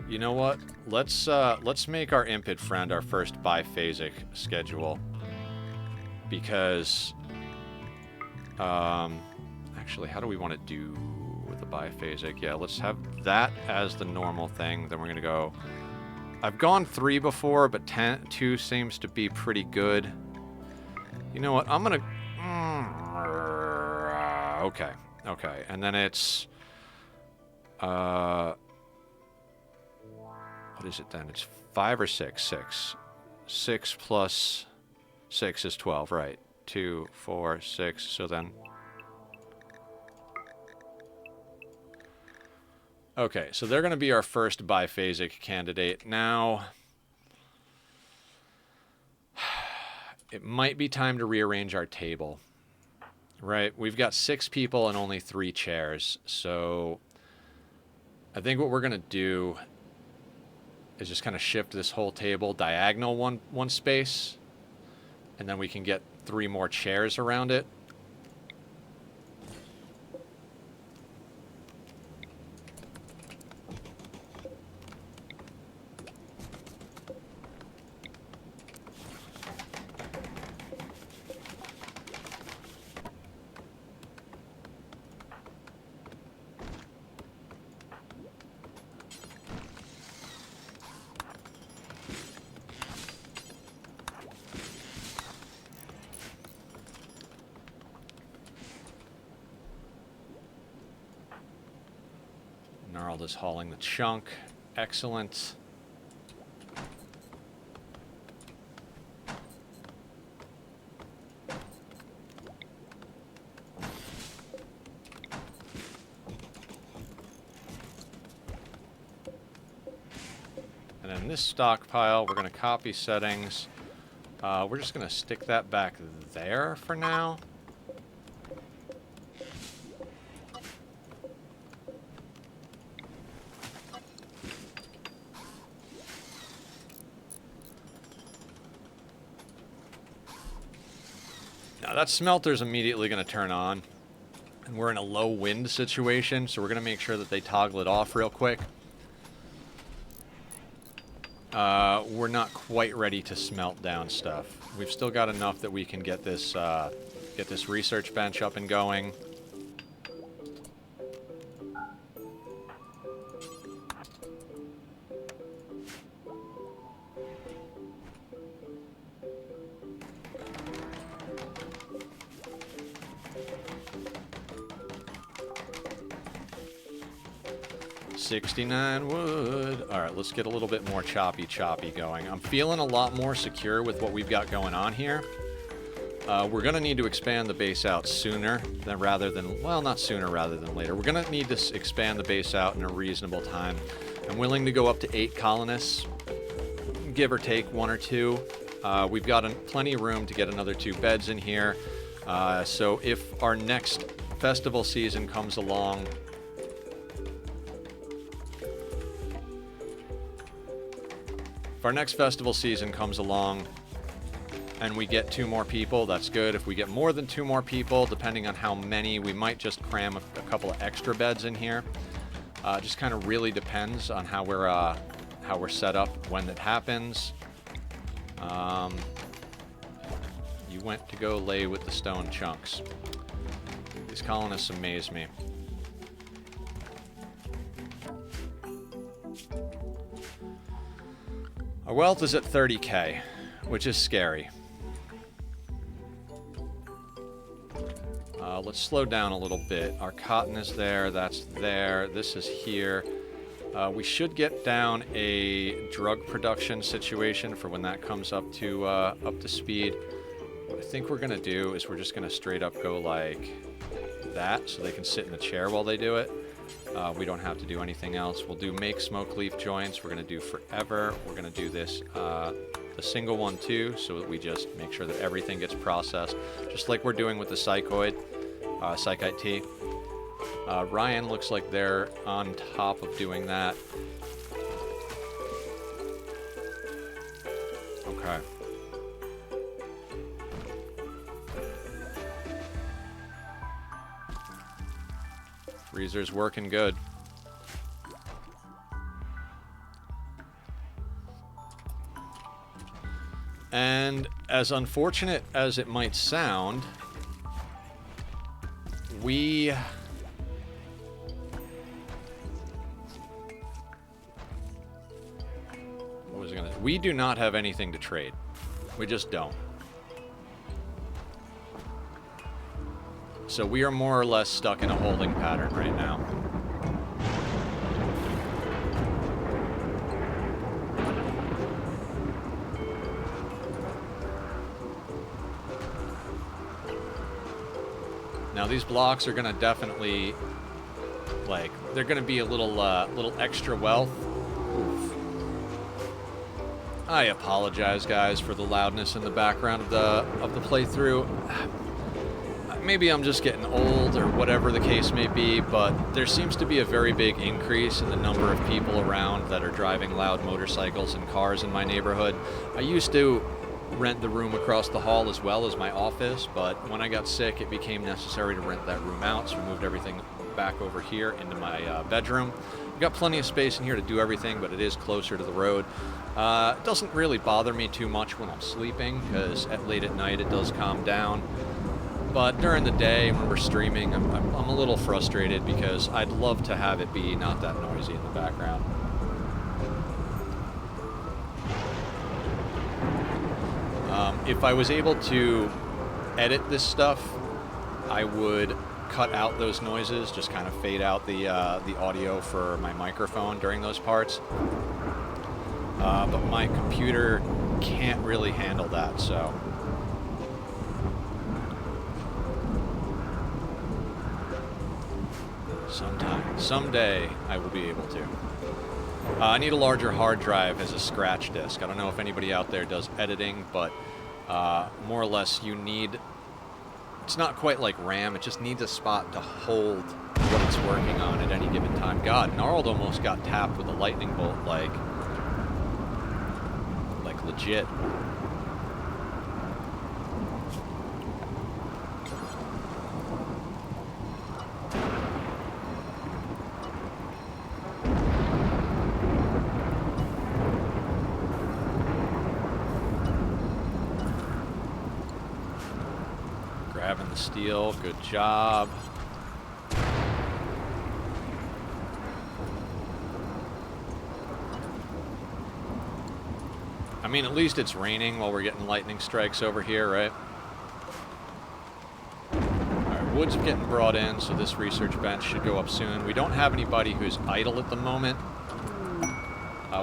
You know what? Let's make our Impid friend our first biphasic schedule. Because actually, how do we want to do with the biphasic? Yeah, let's have that as the normal thing. Then we're gonna go. I've gone 3 before, but 2 seems to be pretty good. You know what? I'm gonna. Okay, okay, and then it's. What is it then? It's 5 or 6? 6. 6 plus 6 is 12, right? 2, 4, 6. So then. Okay, so they're going to be our first biphasic candidate. Now, it might be time to rearrange our table. Right? We've got 6 people and only 3 chairs. So I think what we're going to do is just kind of shift this whole table diagonal one space, and then we can get 3 more chairs around it. Gnarled is hauling the chunk. Excellent. And then this stockpile, we're going to copy settings. We're just going to stick that back there for now. That smelter's immediately going to turn on, and we're in a low wind situation, so we're going to make sure that they toggle it off real quick. We're not quite ready to smelt down stuff. We've still got enough that we can get this research bench up and going. 69 wood. All right, let's get a little bit more choppy going. I'm feeling a lot more secure with what we've got going on here. We're going to need to expand the base out sooner than rather than, well, not sooner rather than later. We're going to need to expand the base out in a reasonable time. I'm willing to go up to 8 colonists, give or take 1 or 2. We've got plenty of room to get another 2 beds in here. So if our next festival season comes along, and we get 2 more people, that's good. If we get more than 2 more people, depending on how many, we might just cram a couple of extra beds in here. Just kind of really depends on how we're set up when it happens. You went to go lay with the stone chunks. These colonists amaze me. Our wealth is at 30k, which is scary. Let's slow down a little bit. Our cotton is there, that's there, this is here. We should get down a drug production situation for when that comes up to speed. What I think we're gonna do is we're just gonna straight up go like that, so they can sit in the chair while they do it. We don't have to do anything else. We'll do make smoke leaf joints. We're gonna do forever. We're gonna do this the single one too, so that we just make sure that everything gets processed, just like we're doing with the psychoid, psychite tea. Ryan looks like they're on top of doing that. Okay. Freezer's working good. And as unfortunate as it might sound, we do not have anything to trade. We just don't. So we are more or less stuck in a holding pattern right now. Now these blocks are gonna definitely, like, they're gonna be a little extra wealth. I apologize, guys, for the loudness in the background of the playthrough. Maybe I'm just getting old or whatever the case may be, but there seems to be a very big increase in the number of people around that are driving loud motorcycles and cars in my neighborhood. I used to rent the room across the hall as well as my office, but when I got sick, it became necessary to rent that room out, so we moved everything back over here into my bedroom. We've got plenty of space in here to do everything, but it is closer to the road. It doesn't really bother me too much when I'm sleeping, because late at night it does calm down. But during the day, when we're streaming, I'm a little frustrated because I'd love to have it be not that noisy in the background. If I was able to edit this stuff, I would cut out those noises, just kind of fade out the audio for my microphone during those parts. But my computer can't really handle that, so. Someday, I will be able to. I need a larger hard drive as a scratch disk. I don't know if anybody out there does editing, but more or less you need, it's not quite like RAM, it just needs a spot to hold what it's working on at any given time. God, Gnarled almost got tapped with a lightning bolt, like legit. Grabbing the steel, good job. I mean, at least it's raining while we're getting lightning strikes over here, right? Alright, wood's getting brought in, so this research bench should go up soon. We don't have anybody who's idle at the moment.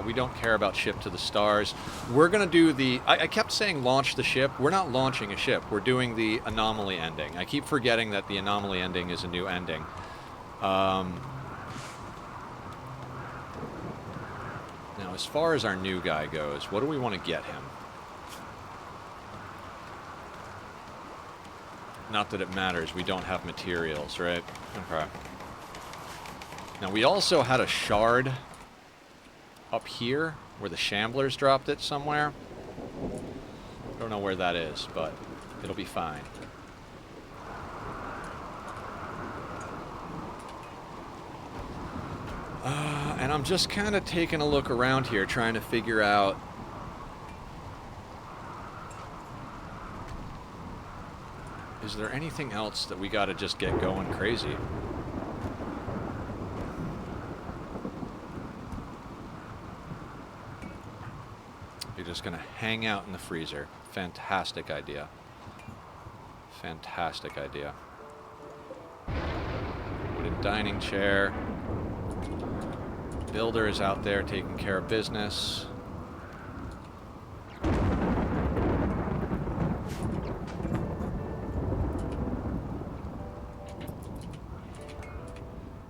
We don't care about ship to the stars. We're going to do the... I kept saying launch the ship. We're not launching a ship. We're doing the anomaly ending. I keep forgetting that the anomaly ending is a new ending. Now, as far as our new guy goes, what do we want to get him? Not that it matters. We don't have materials, right? Okay. Now, we also had a shard up here where the shamblers dropped it somewhere. I don't know where that is, but it'll be fine. And I'm just kind of taking a look around here, trying to figure out... Is there anything else that we gotta just get going crazy? You're just gonna hang out in the freezer. Fantastic idea. Fantastic idea. Wooden dining chair. Builder is out there taking care of business.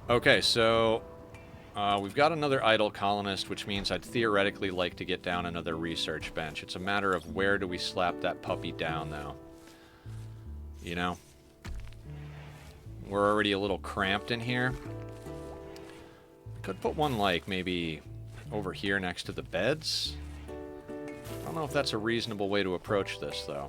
Okay, so we've got another idle colonist, which means I'd theoretically like to get down another research bench. It's a matter of where do we slap that puppy down, though. You know? We're already a little cramped in here. Could put one, like, maybe over here next to the beds. I don't know if that's a reasonable way to approach this, though.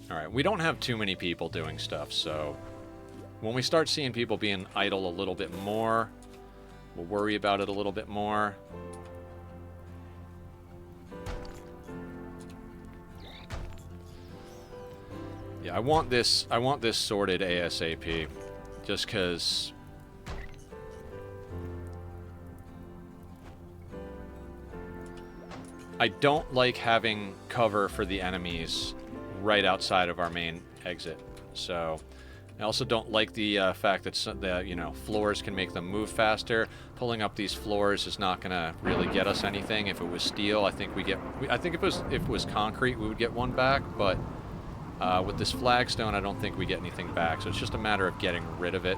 Alright, we don't have too many people doing stuff, so when we start seeing people being idle a little bit more, we'll worry about it a little bit more. Yeah, I want this sorted ASAP, just because I don't like having cover for the enemies right outside of our main exit. So I also don't like the fact that you know, floors can make them move faster. Pulling up these floors is not going to really get us anything. If it was steel, I think if it was concrete, we would get one back, but with this flagstone, I don't think we get anything back, so it's just a matter of getting rid of it.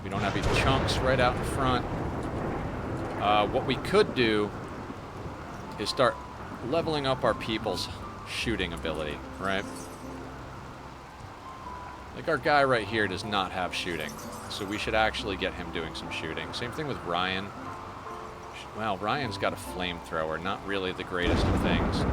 We don't have any chunks right out in front. What we could do is start leveling up our people's shooting ability, right? Like our guy right here does not have shooting, so we should actually get him doing some shooting. Same thing with Ryan. Well, Ryan's got a flamethrower, not really the greatest of things.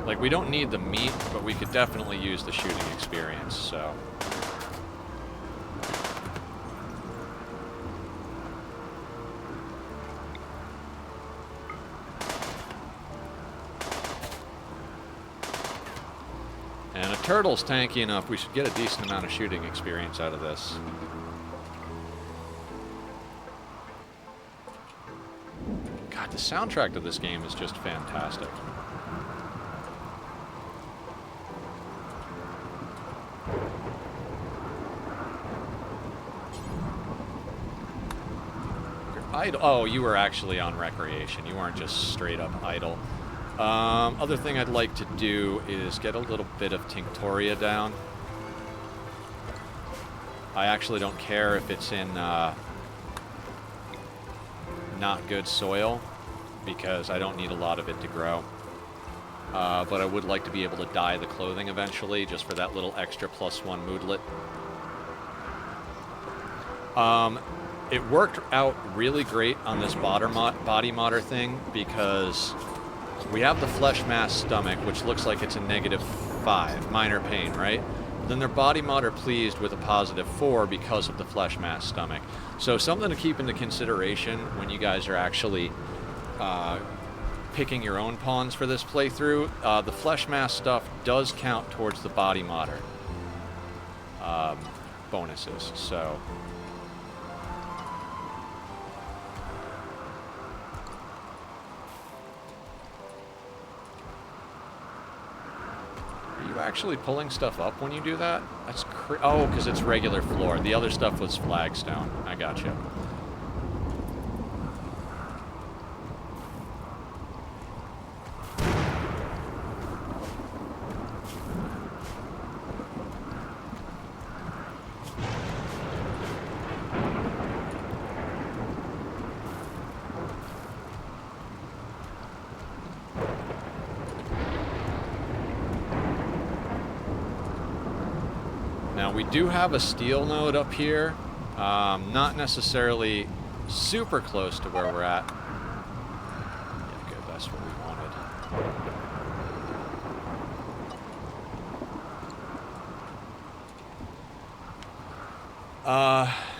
Like, we don't need the meat, but we could definitely use the shooting experience, so... And a turtle's tanky enough, we should get a decent amount of shooting experience out of this. God, the soundtrack to this game is just fantastic. Idle. Oh, you were actually on recreation. You weren't just straight up idle. Other thing I'd like to do is get a little bit of Tinctoria down. I actually don't care if it's in not good soil, because I don't need a lot of it to grow. But I would like to be able to dye the clothing eventually, just for that little extra +1 moodlet. It worked out really great on this body modder thing, because we have the flesh mass stomach, which looks like it's a -5, minor pain, right? But then their body mod are pleased with a +4 because of the flesh mass stomach. So something to keep into consideration when you guys are actually picking your own pawns for this playthrough, the flesh mass stuff does count towards the body modder bonuses, so... Are you actually pulling stuff up when you do that? That's oh, because it's regular floor. The other stuff was flagstone. I gotcha. We do have a steel node up here, not necessarily super close to where we're at. Yeah, good, that's what we wanted.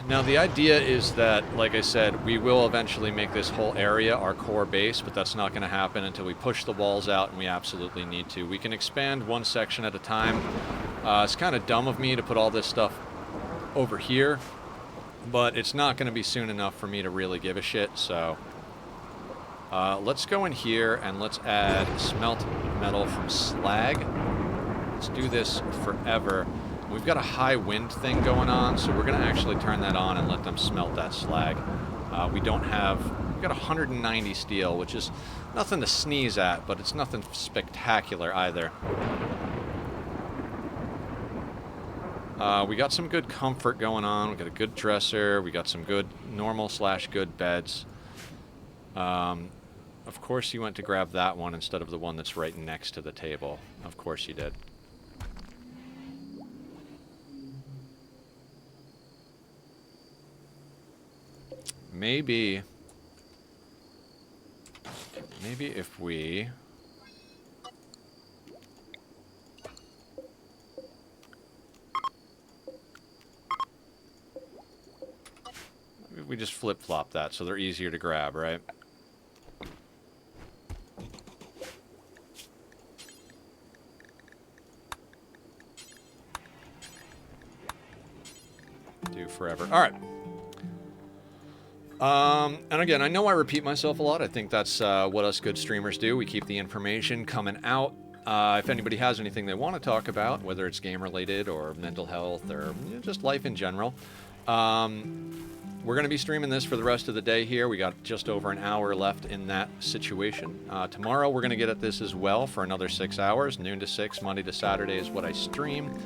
Now the idea is that, like I said, we will eventually make this whole area our core base, but that's not going to happen until we push the walls out, and we absolutely need to. We can expand one section at a time. It's kind of dumb of me to put all this stuff over here, but it's not going to be soon enough for me to really give a shit, so... let's go in here and let's add smelt metal from slag. Let's do this forever. We've got a high wind thing going on, so we're going to actually turn that on and let them smelt that slag. We don't have... We've got 190 steel, which is nothing to sneeze at, but it's nothing spectacular either. We got some good comfort going on. We got a good dresser. We got some good normal/good beds. Of course you went to grab that one instead of the one that's right next to the table. Of course you did. Maybe if we... We just flip-flop that so they're easier to grab, right? Do forever. All right. And again, I know I repeat myself a lot. I think that's what us good streamers do. We keep the information coming out. If anybody has anything they want to talk about, whether it's game-related or mental health or just life in general, we're going to be streaming this for the rest of the day here. We got just over an hour left in that situation. Tomorrow we're going to get at this as well for another 6 hours. Noon to 6, Monday to Saturday is what I stream.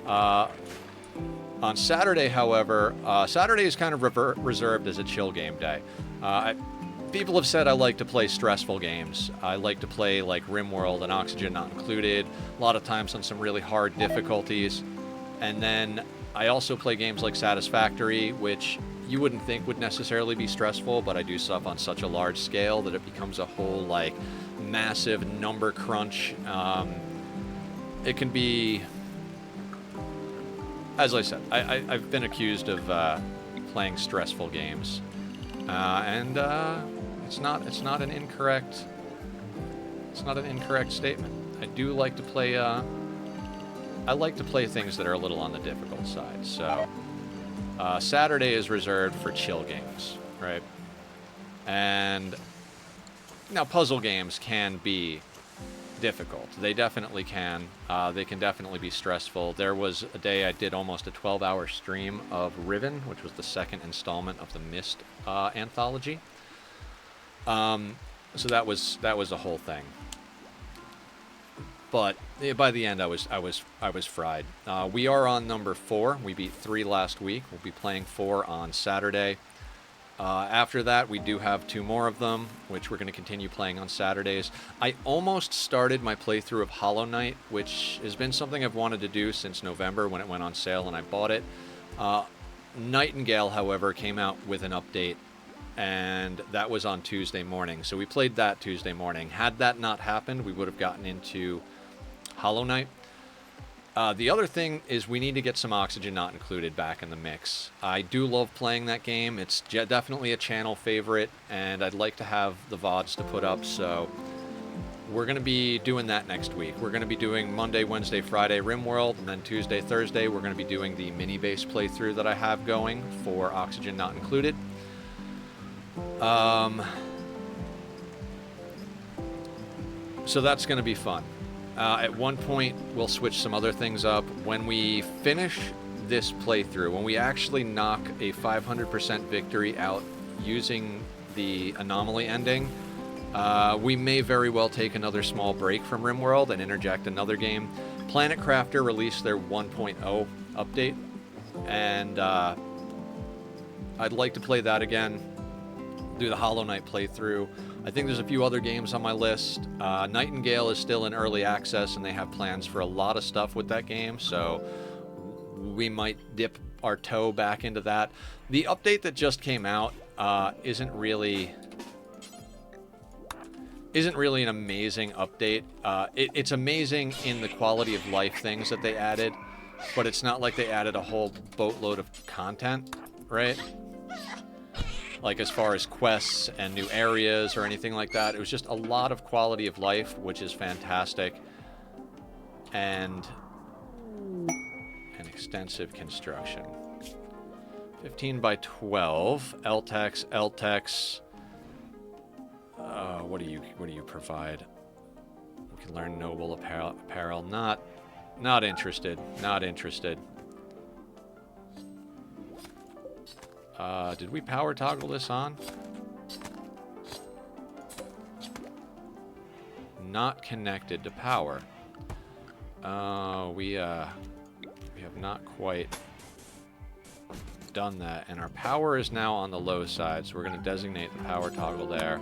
On Saturday, however, Saturday is kind of reserved as a chill game day. People have said I like to play stressful games. I like to play like Rimworld and Oxygen Not Included, a lot of times on some really hard difficulties. And then I also play games like Satisfactory, which you wouldn't think would necessarily be stressful, but I do stuff on such a large scale that it becomes a whole, like, massive number crunch. It can be... As I said, I've been accused of playing stressful games, and it's not an incorrect statement. I do like to play. I like to play things that are a little on the difficult side. So Saturday is reserved for chill games, right? And now puzzle games can be difficult. They definitely can. They can definitely be stressful. There was a day I did almost a 12-hour stream of Riven, which was the second installment of the Myst anthology. So that was a whole thing. But by the end, I was fried. We are on number 4. We beat 3 last week. We'll be playing 4 on Saturday. After that, we do have 2 more of them, which we're going to continue playing on Saturdays. I almost started my playthrough of Hollow Knight, which has been something I've wanted to do since November when it went on sale and I bought it. Nightingale, however, came out with an update, and that was on Tuesday morning. So we played that Tuesday morning. Had that not happened, we would have gotten into Hollow Knight. The other thing is we need to get some Oxygen Not Included back in the mix. I do love playing that game. It's definitely a channel favorite, and I'd like to have the VODs to put up, so we're going to be doing that next week. We're going to be doing Monday, Wednesday, Friday Rimworld, and then Tuesday, Thursday, we're going to be doing the mini-base playthrough that I have going for Oxygen Not Included. So that's going to be fun. At one point, we'll switch some other things up. When we finish this playthrough, when we actually knock a 500% victory out using the Anomaly ending, we may very well take another small break from Rimworld and interject another game. Planet Crafter released their 1.0 update, and I'd like to play that again, do the Hollow Knight playthrough. I think there's a few other games on my list. Nightingale is still in early access, and they have plans for a lot of stuff with that game, so we might dip our toe back into that. The update that just came out isn't really an amazing update. It's amazing in the quality of life things that they added, but it's not like they added a whole boatload of content, right? Like as far as quests and new areas or anything like that. It was just a lot of quality of life, which is fantastic. And an extensive construction. 15 by 12. LTEX. What do you provide? We can learn noble apparel. Not interested. Not interested. Did we power toggle this on? Not connected to power. We have not quite done that, and our power is now on the low side, so we're going to designate the power toggle there.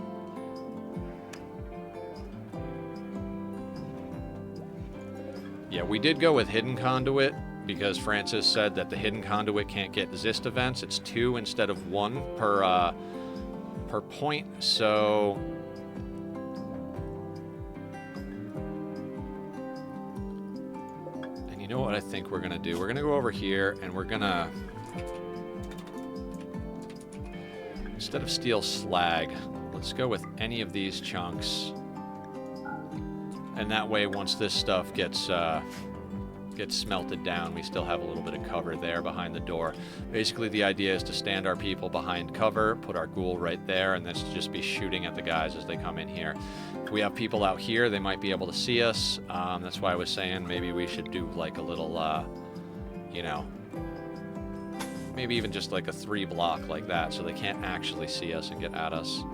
Yeah, we did go with hidden conduit because Francis said that the hidden conduit can't get Zist events. It's 2 instead of 1 per point, so and you know what I think we're gonna do? We're gonna go over here and we're gonna, instead of steel slag, let's go with any of these chunks. And that way, once this stuff gets smelted down, we still have a little bit of cover there behind the door. Basically, the idea is to stand our people behind cover, put our ghoul right there, and then just be shooting at the guys as they come in here. If we have people out here, they might be able to see us. That's why I was saying maybe we should do like a little, you know, maybe even just like a 3 block like that so they can't actually see us and get at us.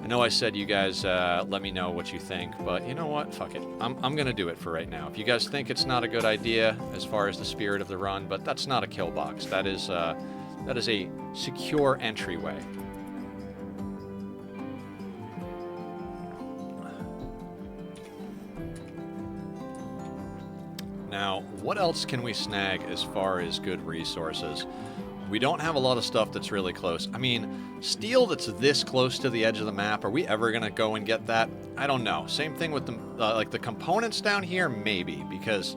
I know I said you guys let me know what you think, but you know what? Fuck it. I'm going to do it for right now. If you guys think it's not a good idea as far as the spirit of the run, but that's not a kill box. That is a secure entryway. Now, what else can we snag as far as good resources? We don't have a lot of stuff that's really close. I mean, steel that's this close to the edge of the map, are we ever going to go and get that? I don't know. Same thing with the, like the components down here, maybe, because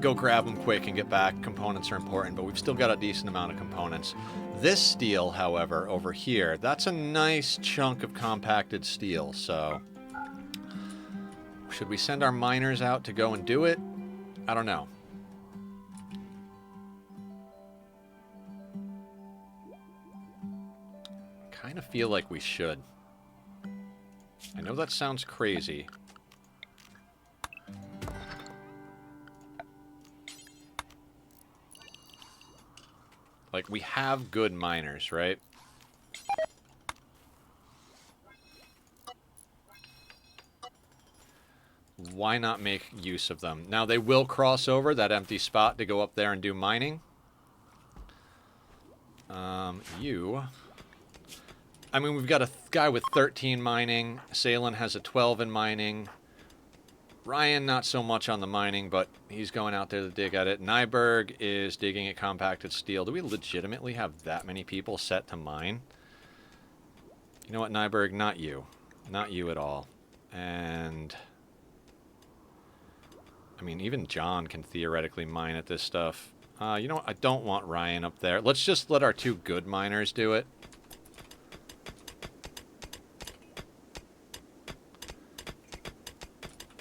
go grab them quick and get back. Components are important, but we've still got a decent amount of components. This steel, however, over here, that's a nice chunk of compacted steel, so should we send our miners out to go and do it? I don't know. Kind of feel like we should. I know that sounds crazy. Like, we have good miners, right? Why not make use of them? Now, they will cross over that empty spot to go up there and do mining. I mean, we've got a guy with 13 mining. Salen has a 12 in mining. Ryan, not so much on the mining, but he's going out there to dig at it. Nyberg is digging at compacted steel. Do we legitimately have that many people set to mine? You know what, Nyberg? Not you. Not you at all. And I mean, even John can theoretically mine at this stuff. You know what? I don't want Ryan up there. Let's just let our 2 good miners do it.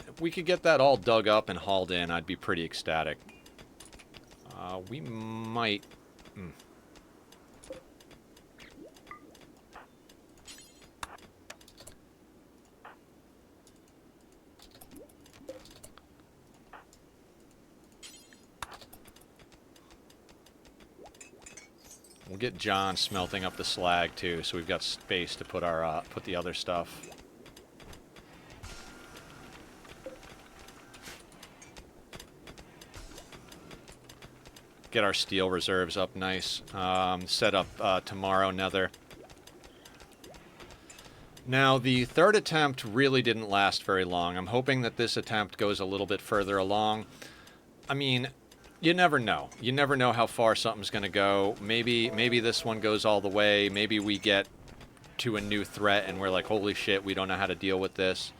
If we could get that all dug up and hauled in, I'd be pretty ecstatic. We might... We'll get John smelting up the slag too, so we've got space to put our put the other stuff. Get our steel reserves up nice. Set up tomorrow nether. Now, the 3rd attempt really didn't last very long. I'm hoping that this attempt goes a little bit further along. I mean, you never know. You never know how far something's going to go. Maybe this one goes all the way. Maybe we get to a new threat and we're like, holy shit, we don't know how to deal with this.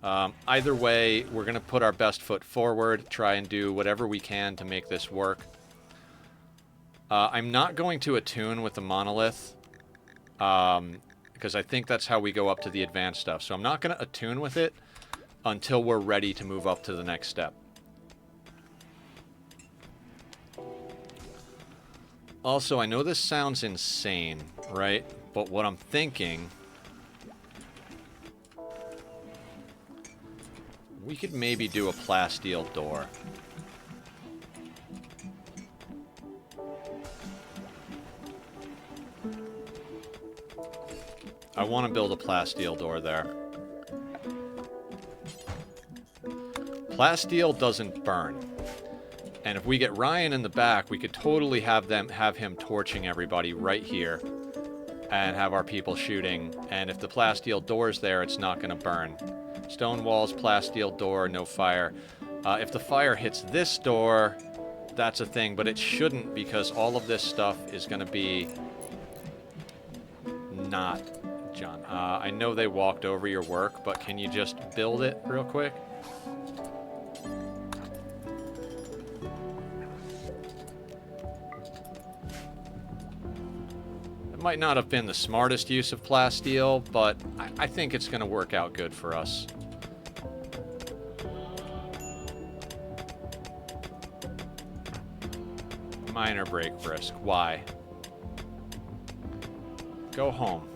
Either way, we're going to put our best foot forward, try and do whatever we can to make this work. I'm not going to attune with the monolith, because I think that's how we go up to the advanced stuff. So I'm not going to attune with it until we're ready to move up to the next step. Also, I know this sounds insane, right? But what I'm thinking... we could maybe do a plasteel door. I want to build a plasteel door there. Plasteel doesn't burn. And if we get Ryan in the back, we could totally have him torching everybody right here and have our people shooting. And if the plasteel door's there, it's not going to burn. Stone walls, plasteel door, no fire. If the fire hits this door, that's a thing, but it shouldn't, because all of this stuff is going to be not... John, I know they walked over your work, but can you just build it real quick? It might not have been the smartest use of plasteel, but I think it's going to work out good for us. Minor break risk. Why? Go home.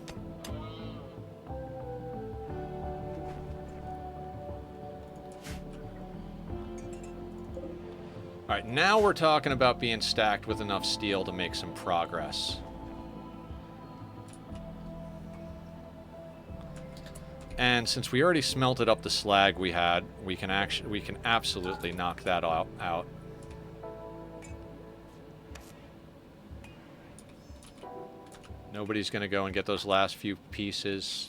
Alright, now we're talking about being stacked with enough steel to make some progress. And since we already smelted up the slag we had, we can absolutely knock that out. Nobody's going to go and get those last few pieces.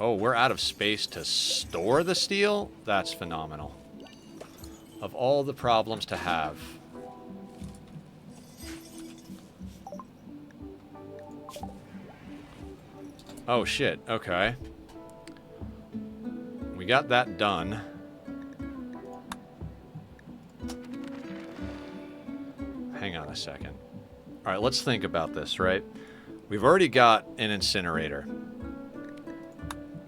Oh, we're out of space to store the steel? That's phenomenal. Of all the problems to have. Oh, shit. Okay. We got that done. Hang on a second. All right, let's think about this, right? We've already got an incinerator.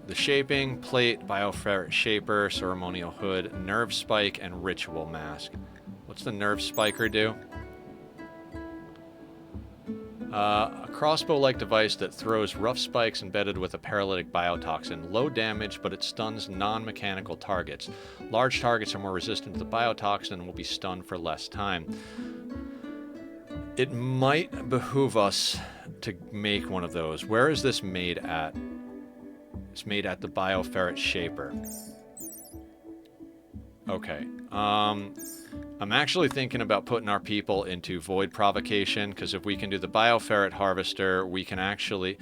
The shaping, plate, bioferret shaper, ceremonial hood, nerve spike, and ritual mask. What's the nerve spiker do? A crossbow-like device that throws rough spikes embedded with a paralytic biotoxin. Low damage, but it stuns non-mechanical targets. Large targets are more resistant to the biotoxin and will be stunned for less time. It might behoove us to make one of those. Where is this made at? It's made at the bioferret shaper. Okay. I'm actually thinking about putting our people into void provocation, because if we can do the bioferret harvester, we can actually...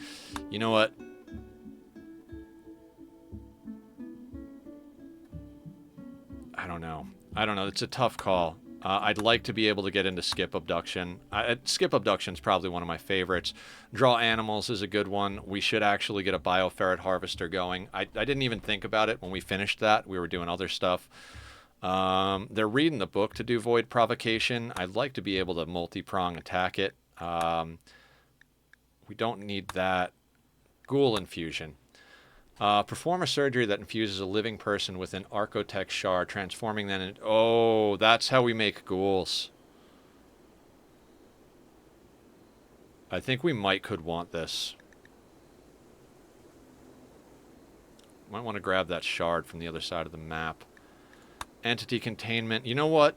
You know what? I don't know. It's a tough call. I'd like to be able to get into skip abduction. Skip abduction is probably one of my favorites. Draw animals is a good one. We should actually get a bioferret harvester going. I didn't even think about it when we finished that. We were doing other stuff. They're reading the book to do void provocation. I'd like to be able to multi-prong attack it. We don't need that. Ghoul infusion. Perform a surgery that infuses a living person with an Archotech shard, transforming them into... Oh, that's how we make ghouls. I think we could want this. Might want to grab that shard from the other side of the map. Entity containment. You know what?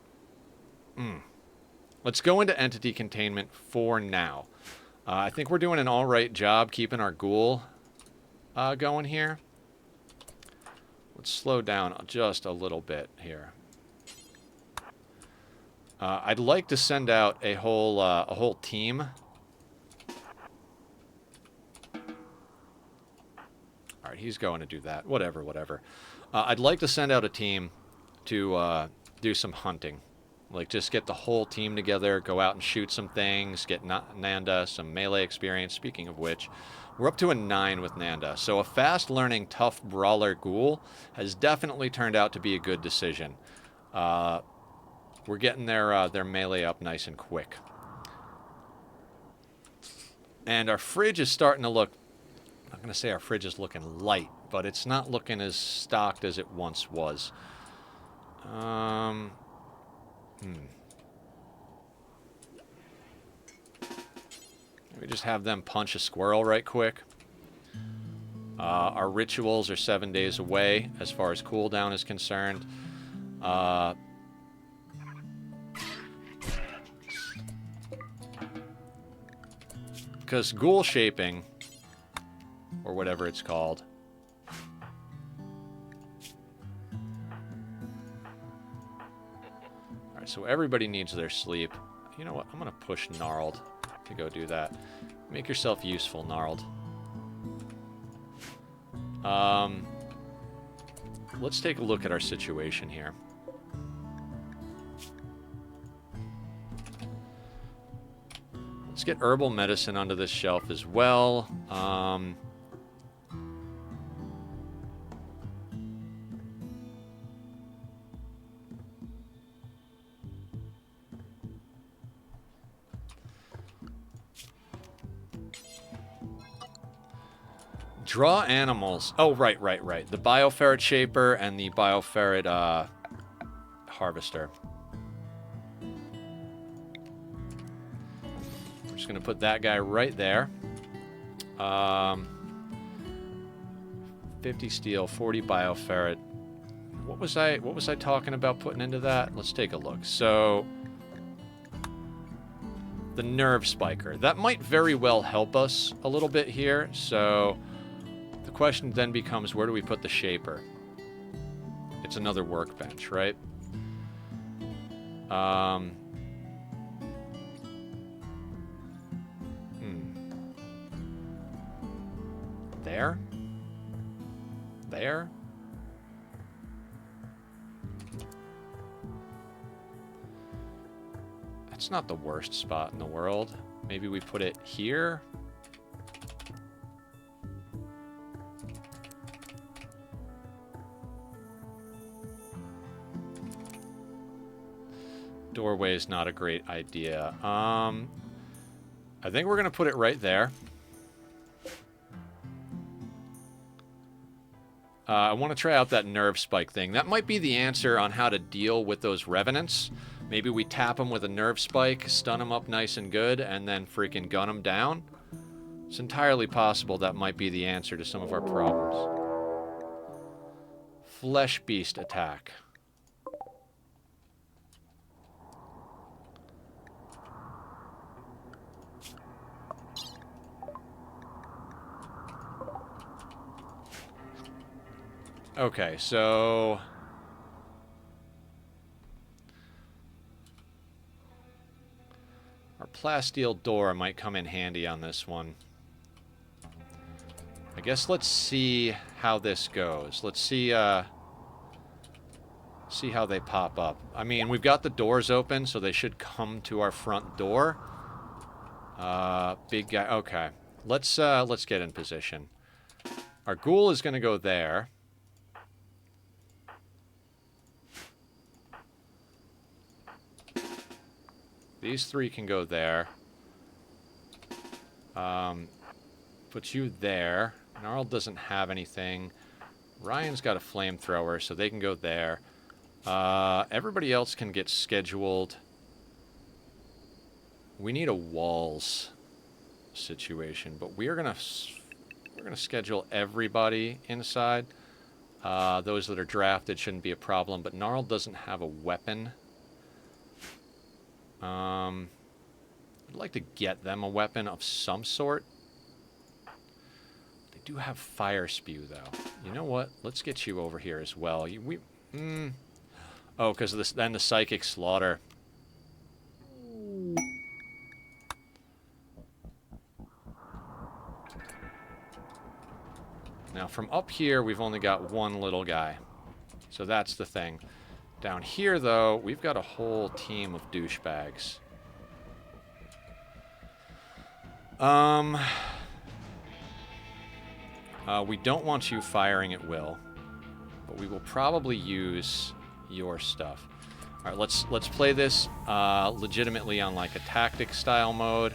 Let's go into entity containment for now. I think we're doing an alright job keeping our ghoul going here. Let's slow down just a little bit here. I'd like to send out a whole team. All right, he's going to do that. Whatever. I'd like to send out a team to do some hunting. Like, just get the whole team together, go out and shoot some things, get Nanda some melee experience. Speaking of which, we're up to a 9 with Nanda. So a fast-learning, tough brawler ghoul has definitely turned out to be a good decision. We're getting their melee up nice and quick. And our fridge is starting to look... I'm not going to say our fridge is looking light, but it's not looking as stocked as it once was. Maybe just have them punch a squirrel right quick. Our rituals are 7 days away as far as cooldown is concerned. Because ghoul shaping, or whatever it's called, so everybody needs their sleep. You know what? I'm going to push Gnarled to go do that. Make yourself useful, Gnarled. Let's take a look at our situation here. Let's get herbal medicine onto this shelf as well. Draw animals. Oh, right. The bioferret shaper and the bioferret harvester. I'm just gonna put that guy right there. 50 steel, 40 bioferret. What was I talking about putting into that? Let's take a look. So the nerve spiker. That might very well help us a little bit here. So the question then becomes, where do we put the shaper? It's another workbench, right? There? There? That's not the worst spot in the world. Maybe we put it here? Doorway is not a great idea. I think we're going to put it right there. I want to try out that nerve spike thing. That might be the answer on how to deal with those revenants. Maybe we tap them with a nerve spike, stun them up nice and good, and then freaking gun them down. It's entirely possible that might be the answer to some of our problems. Flesh beast attack. Okay, so our plasteel door might come in handy on this one. I guess let's see how this goes. Let's see See how they pop up. I mean, we've got the doors open, so they should come to our front door. Big guy. Okay. Let's get in position. Our ghoul is going to go there. These three can go there. Put you there. Gnarl doesn't have anything. Ryan's got a flamethrower, so they can go there. Everybody else can get scheduled. We need a walls situation, but we're gonna schedule everybody inside. Those that are drafted shouldn't be a problem, but Gnarl doesn't have a weapon. I'd like to get them a weapon of some sort. They do have fire spew, though. You know what? Let's get you over here as well. Oh, because of this, then the psychic slaughter. Now, from up here, we've only got one little guy. So that's the thing. Down here, though, we've got a whole team of douchebags. We don't want you firing at will, but we will probably use your stuff. All right, let's play this legitimately on like a tactic style mode.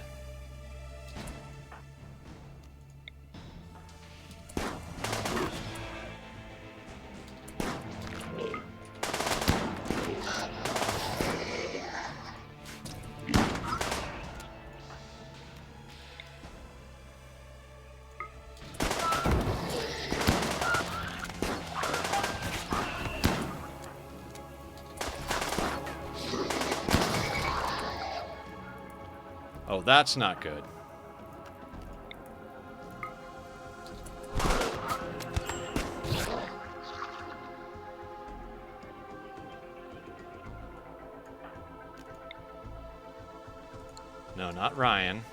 Oh, that's not good. No, not Ryan.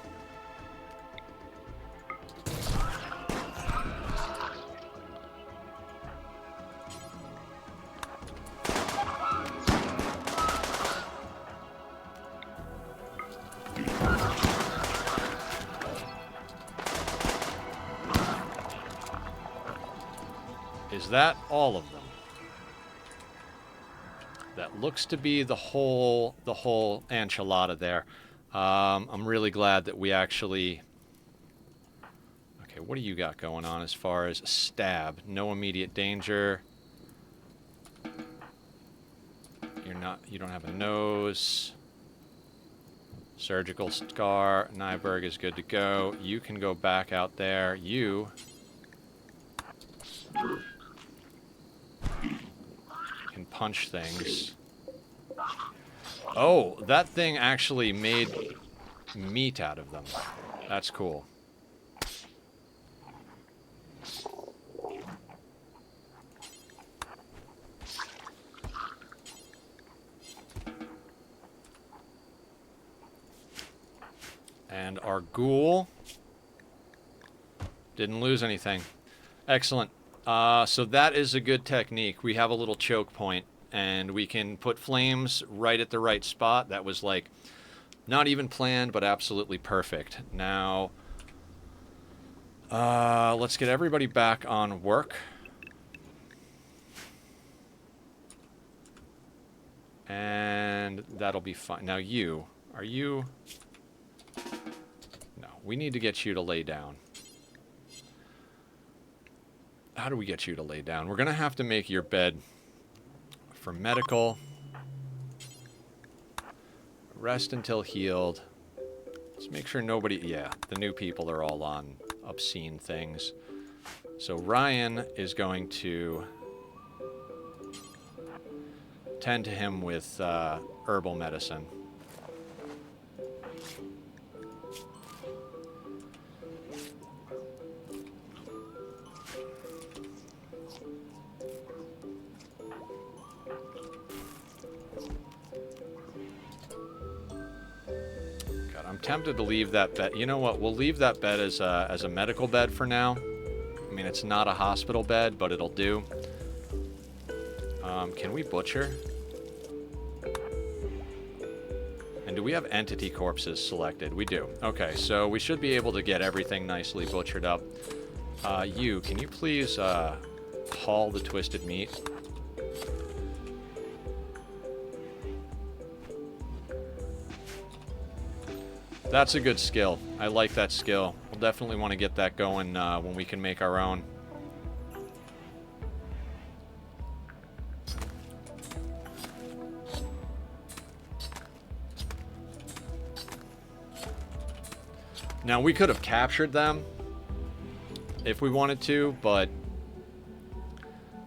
Is that all of them? That looks to be the whole enchilada there. I'm really glad that we actually... Okay, what do you got going on as far as stab? No immediate danger. You don't have a nose. Surgical scar. Nyberg is good to go. You can go back out there. You can punch things. Oh, that thing actually made meat out of them. That's cool. And our ghoul didn't lose anything. Excellent. So that is a good technique. We have a little choke point, and we can put flames right at the right spot. That was like not even planned, but absolutely perfect. Now, let's get everybody back on work. And that'll be fine. Now you, are you... No, we need to get you to lay down. How do we get you to lay down? We're going to have to make your bed for medical. Rest until healed. Let's make sure nobody... Yeah, the new people are all on obscene things. So Ryan is going to tend to him with herbal medicine. Tempted to leave that bed. You know what? We'll leave that bed as a medical bed for now. I mean, it's not a hospital bed, but it'll do. Can we butcher? And do we have entity corpses selected? We do. Okay, so we should be able to get everything nicely butchered up. Can you please haul the twisted meat? That's a good skill. I like that skill. We'll definitely want to get that going when we can make our own. Now, we could have captured them if we wanted to, but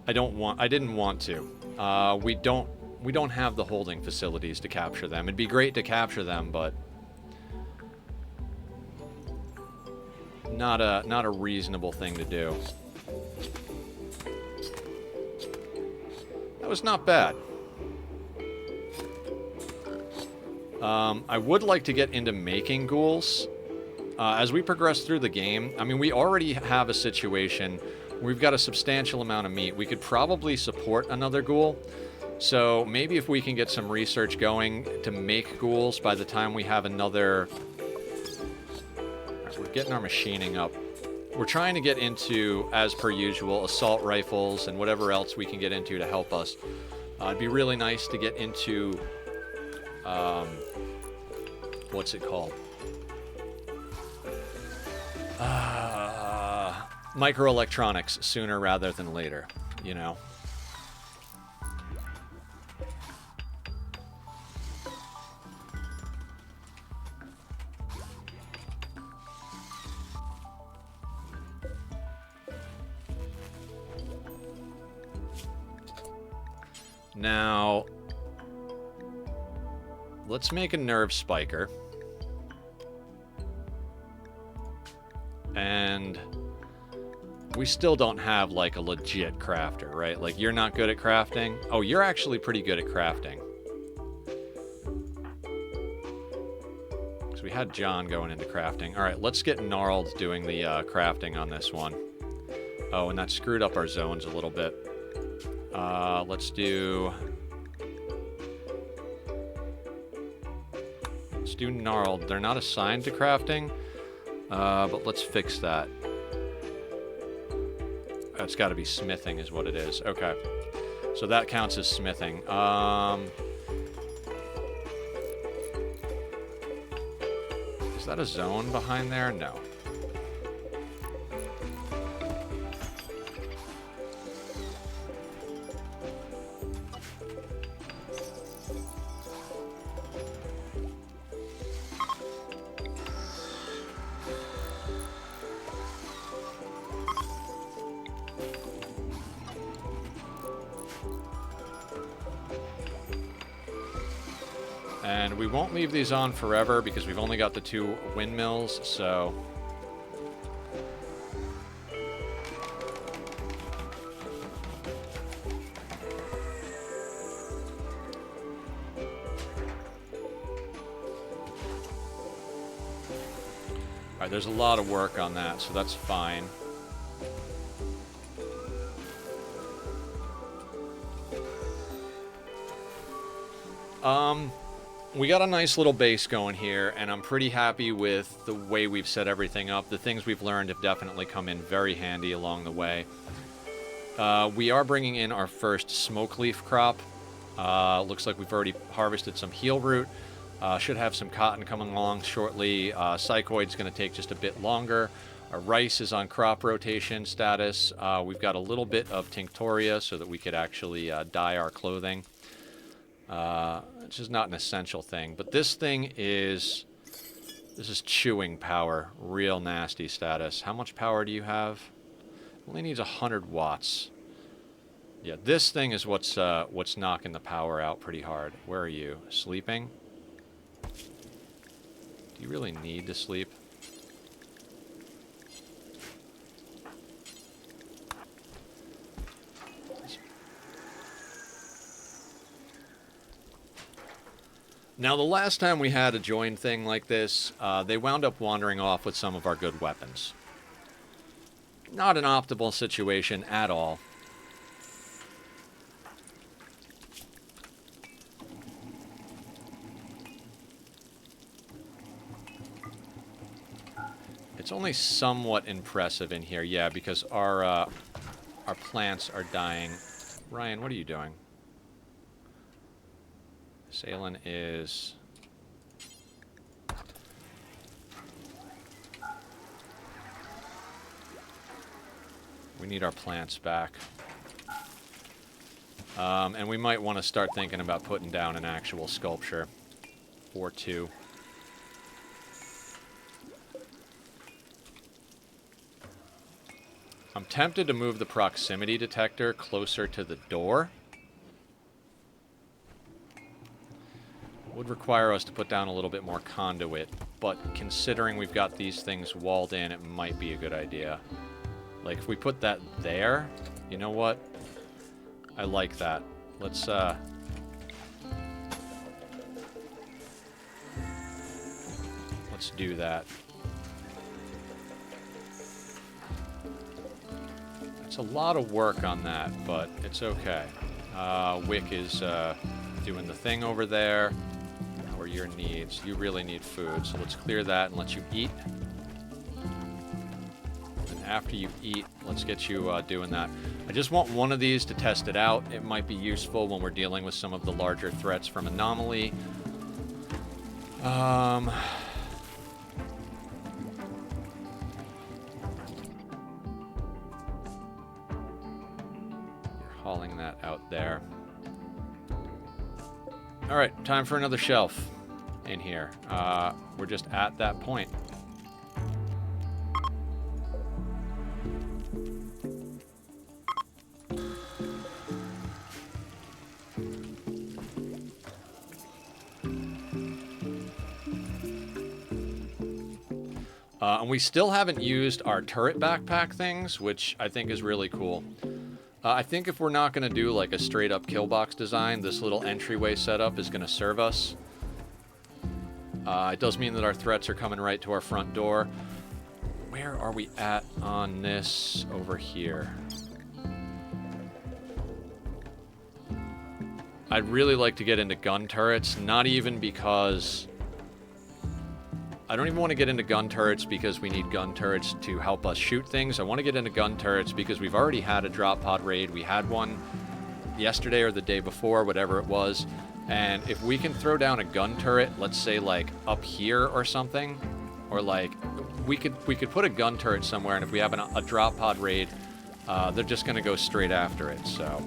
I didn't want to. We don't have the holding facilities to capture them. It'd be great to capture them, but not a reasonable thing to do. That was not bad. I would like to get into making ghouls. As we progress through the game, I mean, we already have a situation where we've got a substantial amount of meat. We could probably support another ghoul. So maybe if we can get some research going to make ghouls by the time we have another... We're getting our machining up. We're trying to get into, as per usual, assault rifles and whatever else we can get into to help us. It'd be really nice to get into... what's it called? Microelectronics sooner rather than later, you know. Now, let's make a nerve spiker. And we still don't have, like, a legit crafter, right? Like, you're not good at crafting. Oh, you're actually pretty good at crafting. So we had John going into crafting. All right, let's get Gnarled doing the crafting on this one. Oh, and that screwed up our zones a little bit. Let's do Gnarled. They're not assigned to crafting, but let's fix that. It's got to be smithing is what it is. Okay. So that counts as smithing. Is that a zone behind there? No. And we won't leave these on forever because we've only got the 2 windmills, so... Alright, there's a lot of work on that, so that's fine. We got a nice little base going here, and I'm pretty happy with the way we've set everything up. The things we've learned have definitely come in very handy along the way. We are bringing in our first smoke leaf crop. Looks like we've already harvested some heel root. Should have some cotton coming along shortly. Psychoid's going to take just a bit longer. Our rice is on crop rotation status. We've got a little bit of tinctoria so that we could actually dye our clothing. Which is not an essential thing, but this thing is... This is chewing power. Real nasty status. How much power do you have? Only needs 100 watts. Yeah, this thing is what's knocking the power out pretty hard. Where are you? Sleeping? Do you really need to sleep? Now, the last time we had a join thing like this, they wound up wandering off with some of our good weapons. Not an optimal situation at all. It's only somewhat impressive in here, yeah, because our plants are dying. Ryan, what are you doing? Salen is... We need our plants back. And we might want to start thinking about putting down an actual sculpture. Or two. I'm tempted to move the proximity detector closer to the door. Would require us to put down a little bit more conduit, but considering we've got these things walled in, it might be a good idea. Like, if we put that there, you know what? I like that. Let's do that. It's a lot of work on that, but it's okay. Wick is doing the thing over there. How are your needs? You really need food, so let's clear that and let you eat. And after you eat, let's get you doing that. I just want one of these to test it out. It might be useful when we're dealing with some of the larger threats from Anomaly. Hauling that out there. Alright, time for another shelf in here. We're just at that point. And we still haven't used our turret backpack things, which I think is really cool. I think if we're not going to do like a straight up KILLBOX design, this little entryway setup is going to serve us. It does mean that our threats are coming right to our front door. Where are we at on this over here? I'd really like to get into gun turrets, not even because... I don't even want to get into gun turrets because we need gun turrets to help us shoot things. I want to get into gun turrets because we've already had a drop pod raid. We had one yesterday or the day before, whatever it was. And if we can throw down a gun turret, let's say like up here or something, or like we could put a gun turret somewhere, and if we have a drop pod raid, they're just going to go straight after it. So.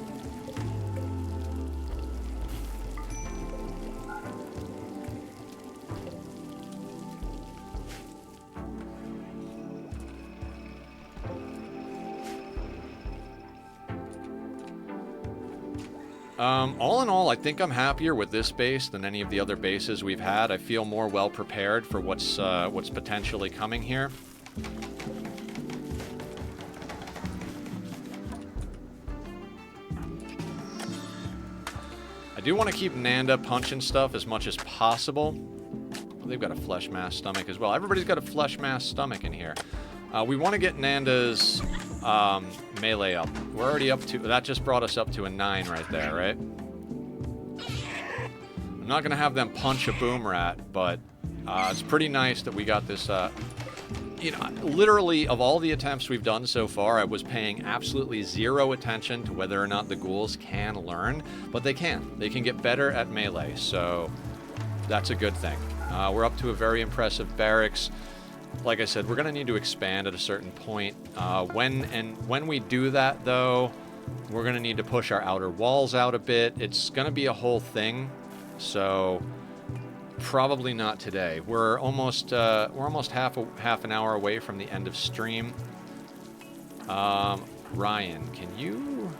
All in all, I think I'm happier with this base than any of the other bases we've had. I feel more well prepared for what's potentially coming here. I do want to keep Nanda punching stuff as much as possible. Well, they've got a flesh mass stomach as well. Everybody's got a flesh mass stomach in here. We want to get Nanda's melee up. We're already up to... That just brought us up to a 9 right there, right? I'm not going to have them punch a boom rat, but it's pretty nice that we got this... you know, literally, of all the attempts we've done so far, I was paying absolutely zero attention to whether or not the ghouls can learn, but they can. They can get better at melee, so that's a good thing. We're up to a very impressive barracks. Like I said, we're going to need to expand at a certain point. When we do that, though, we're going to need to push our outer walls out a bit. It's going to be a whole thing, so probably not today. We're almost half an hour away from the end of stream. Ryan, can you...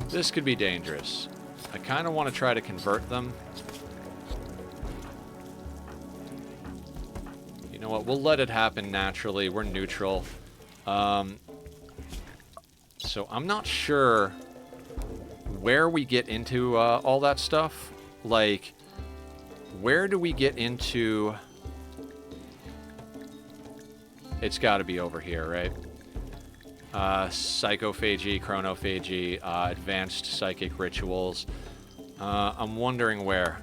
This could be dangerous. I kind of want to try to convert them. You know what? We'll let it happen naturally. We're neutral. So I'm not sure where we get into all that stuff. Like, where do we get into... It's got to be over here, right? Psychophagy, chronophagy, advanced psychic rituals. I'm wondering where.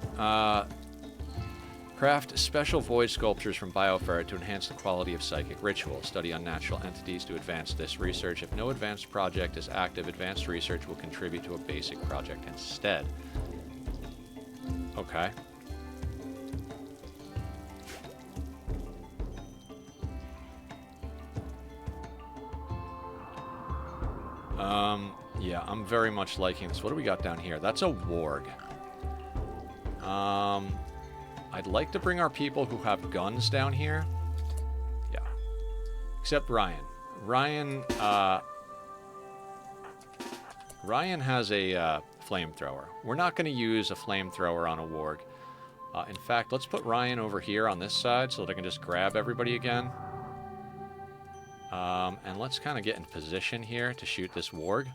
Craft special void sculptures from bioferrite to enhance the quality of psychic rituals. Study unnatural entities to advance this research. If no advanced project is active, advanced research will contribute to a basic project instead. Okay. Yeah, I'm very much liking this. What do we got down here? That's a warg. I'd like to bring our people who have guns down here. Yeah. Except Ryan. Ryan has a flamethrower. We're not going to use a flamethrower on a warg. In fact, let's put Ryan over here on this side so that I can just grab everybody again. And let's kind of get in position here to shoot this warg.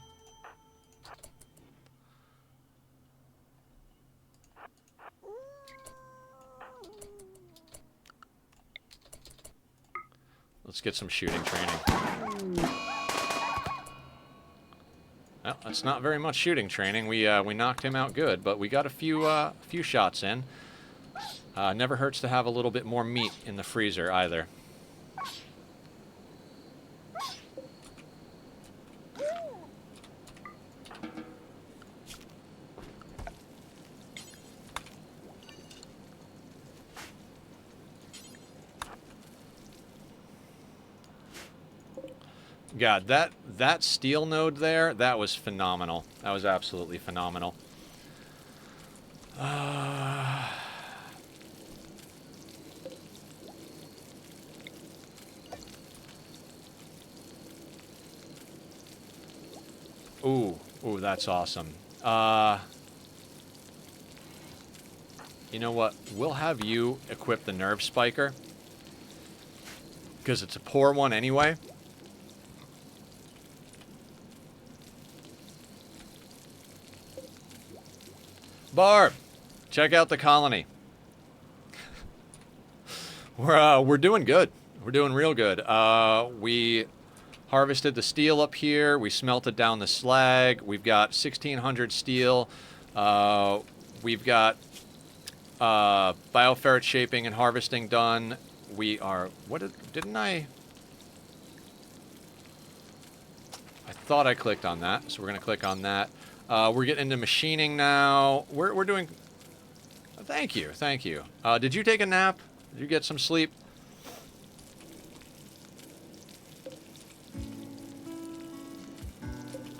Let's get some shooting training. Well, that's not very much shooting training. We knocked him out good, but we got a few shots in. Never hurts to have a little bit more meat in the freezer either. God, that steel node there, that was phenomenal. That was absolutely phenomenal. Ooh, that's awesome. You know what? We'll have you equip the nerve spiker. Because it's a poor one anyway. Barb, check out the colony. We're doing good. We're doing real good. We harvested the steel up here. We smelted down the slag. We've got 1,600 steel. We've got bioferrite shaping and harvesting done. We are... didn't I... I thought I clicked on that, so we're going to click on that. We're getting into machining now. We're doing... Thank you, thank you. Did you take a nap? Did you get some sleep?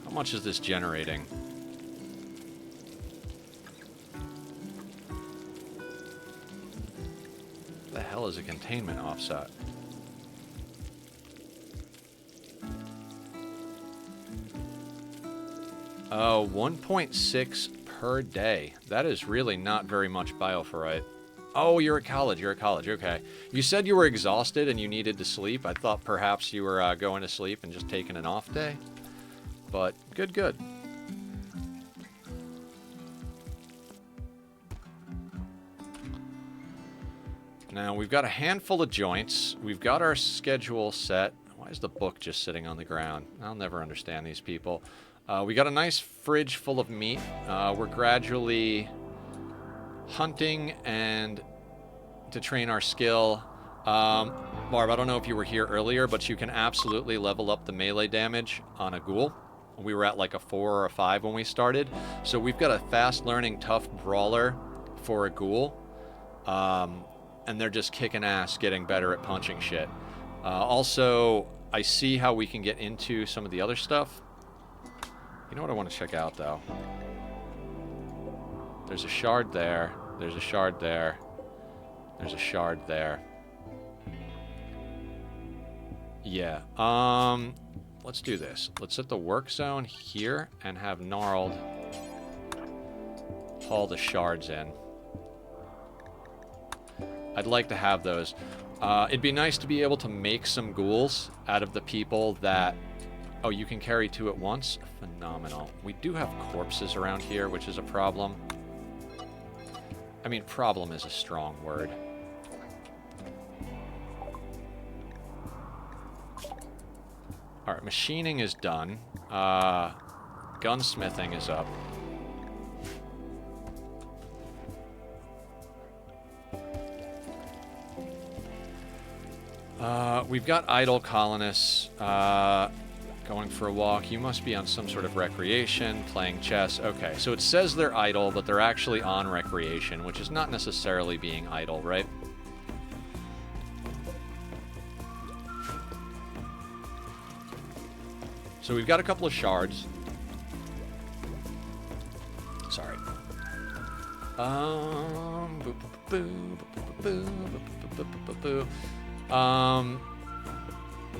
How much is this generating? What the hell is a containment offset? Oh, 1.6 per day. That is really not very much bioferrite. Oh, you're at college. You're at college. Okay. You said you were exhausted and you needed to sleep. I thought perhaps you were going to sleep and just taking an off day. But good, good. Now, we've got a handful of joints. We've got our schedule set. Why is the book just sitting on the ground? I'll never understand these people. We got a nice fridge full of meat. We're gradually hunting and to train our skill. Barb, I don't know if you were here earlier, but you can absolutely level up the melee damage on a ghoul. We were at like a 4 or a 5 when we started. So we've got a fast-learning, tough brawler for a ghoul. And they're just kicking ass, getting better at punching shit. Also, I see how we can get into some of the other stuff. You know what I want to check out, though? There's a shard there. There's a shard there. There's a shard there. Yeah. Let's do this. Let's set the work zone here and have Gnarled haul the shards in. I'd like to have those. It'd be nice to be able to make some ghouls out of the people that... Oh, you can carry 2 at once? Phenomenal. We do have corpses around here, which is a problem. I mean, problem is a strong word. Alright, machining is done. Gunsmithing is up. We've got idle colonists going for a walk. You must be on some sort of recreation, playing chess. Okay, so it says they're idle, but they're actually on recreation, which is not necessarily being idle, right? So we've got a couple of shards. Sorry.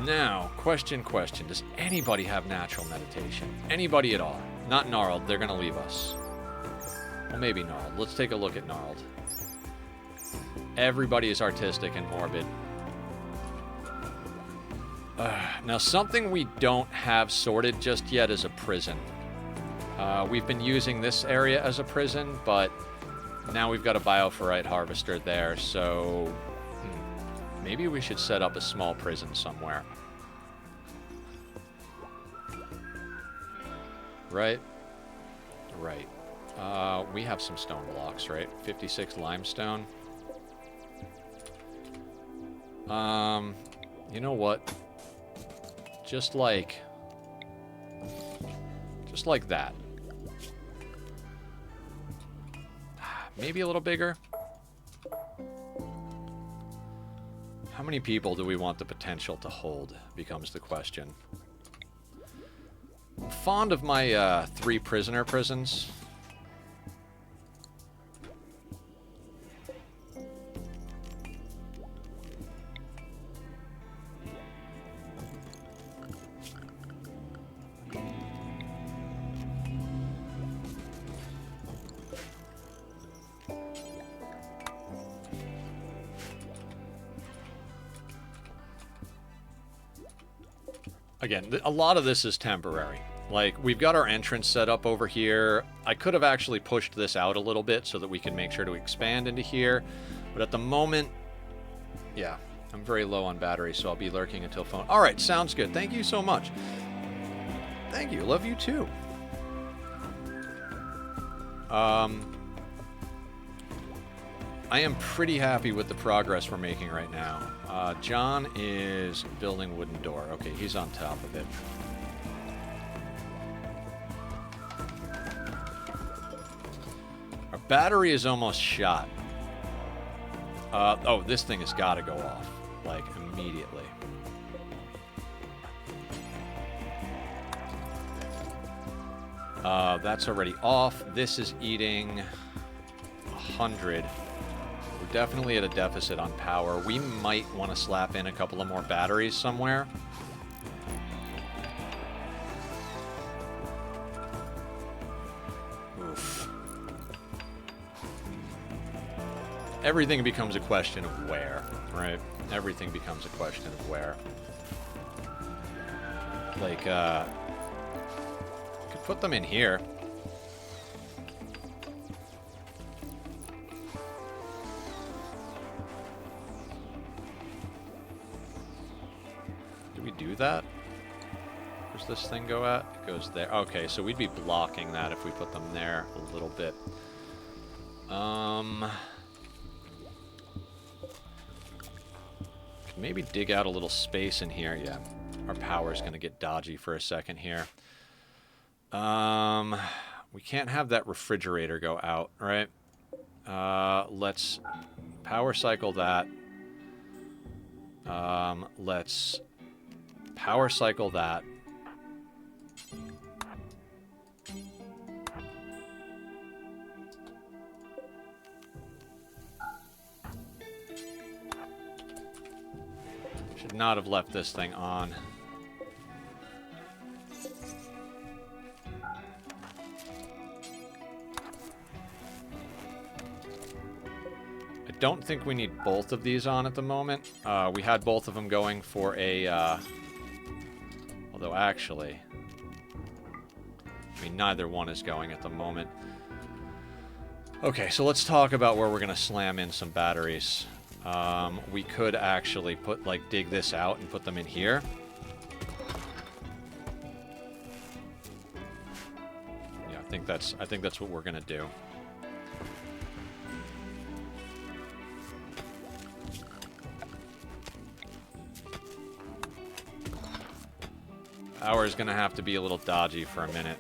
Now, question. Does anybody have natural meditation? Anybody at all? Not Gnarled. They're going to leave us. Well, maybe Gnarled. Let's take a look at Gnarled. Everybody is artistic and morbid. Now, something we don't have sorted just yet is a prison. We've been using this area as a prison, but now we've got a bioferrite harvester there, so maybe we should set up a small prison somewhere. Right? Right. We have some stone blocks, right? 56 limestone. You know what? Just like that. Maybe a little bigger. How many people do we want the potential to hold becomes the question. I'm fond of my 3 prisoner prisons. Again, a lot of this is temporary. Like, we've got our entrance set up over here. I could have actually pushed this out a little bit so that we can make sure to expand into here. But at the moment, yeah, I'm very low on battery, so I'll be lurking until phone. All right, sounds good. Thank you so much. Thank you. Love you too. I am pretty happy with the progress we're making right now. John is building wooden door. Okay, he's on top of it. Our battery is almost shot. Oh, this thing has got to go off, like, immediately. That's already off. This is eating 100. We're definitely at a deficit on power. We might want to slap in a couple of more batteries somewhere. Oof. Everything becomes a question of where, right? Everything becomes a question of where. Like, could put them in here. Do that? Where's this thing go at? It goes there. Okay, so we'd be blocking that if we put them there a little bit. Maybe dig out a little space in here. Yeah, our power's gonna get dodgy for a second here. We can't have that refrigerator go out, right? Let's power cycle that. Let's power cycle that. Should not have left this thing on. I don't think we need both of these on at the moment. We had both of them going for a... although, actually, I mean, neither one is going at the moment. Okay, so let's talk about where we're going to slam in some batteries. We could actually put, like, dig this out and put them in here. think that's what we're gonna do. Power is gonna have to be a little dodgy for a minute.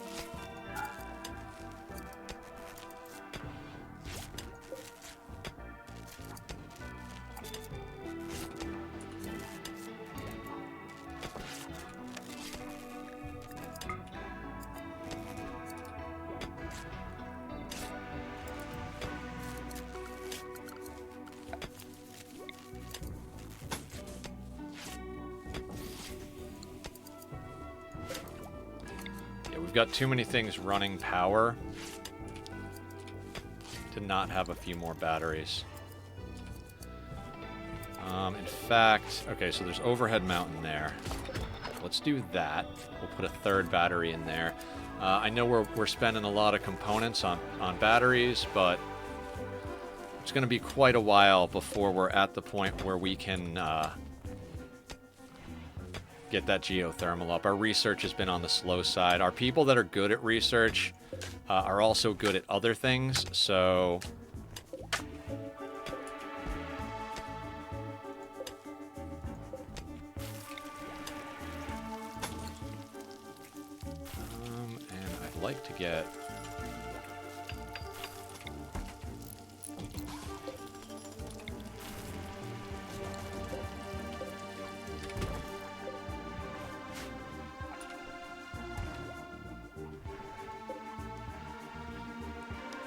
Got too many things running power to not have a few more batteries. In fact, okay, so there's overhead mountain there. Let's do that. We'll put a third battery in there. I know we're spending a lot of components on batteries, but it's going to be quite a while before we're at the point where we can get that geothermal up. Our research has been on the slow side. Our people that are good at research are also good at other things, so... and I'd like to get...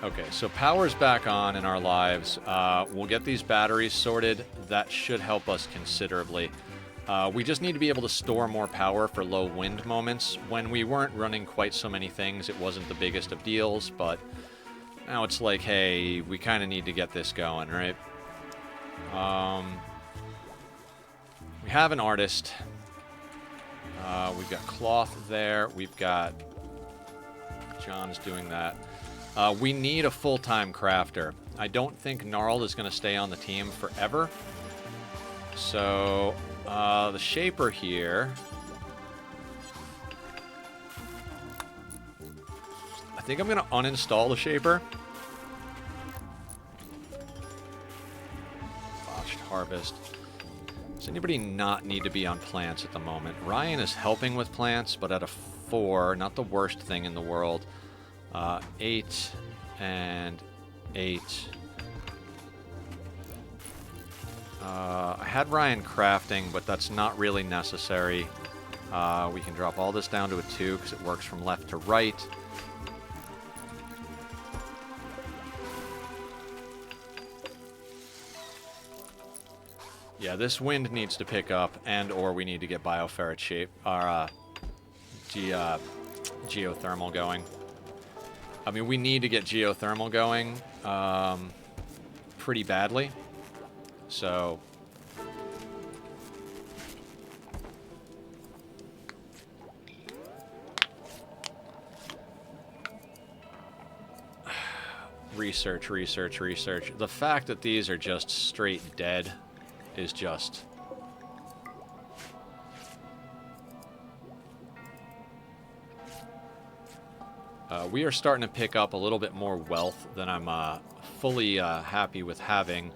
Okay, so power's back on in our lives. We'll get these batteries sorted. That should help us considerably. We just need to be able to store more power for low wind moments. When we weren't running quite so many things, it wasn't the biggest of deals, but now it's like, hey, we kind of need to get this going, right? We have an artist. We've got cloth there. We've got... John's doing that. We need a full-time crafter. I don't think Gnarl is going to stay on the team forever. So, the shaper here... I think I'm going to uninstall the shaper. Botched harvest. Does anybody not need to be on plants at the moment? Ryan is helping with plants, but at a 4, not the worst thing in the world. 8 and 8. I had Ryan crafting, but that's not really necessary. We can drop all this down to a 2 because it works from left to right. Yeah, this wind needs to pick up, and or we need to get bioferret shape, or geothermal going. I mean, we need to get geothermal going pretty badly. So... research, research, research. The fact that these are just straight dead is just... we are starting to pick up a little bit more wealth than I'm fully happy with having.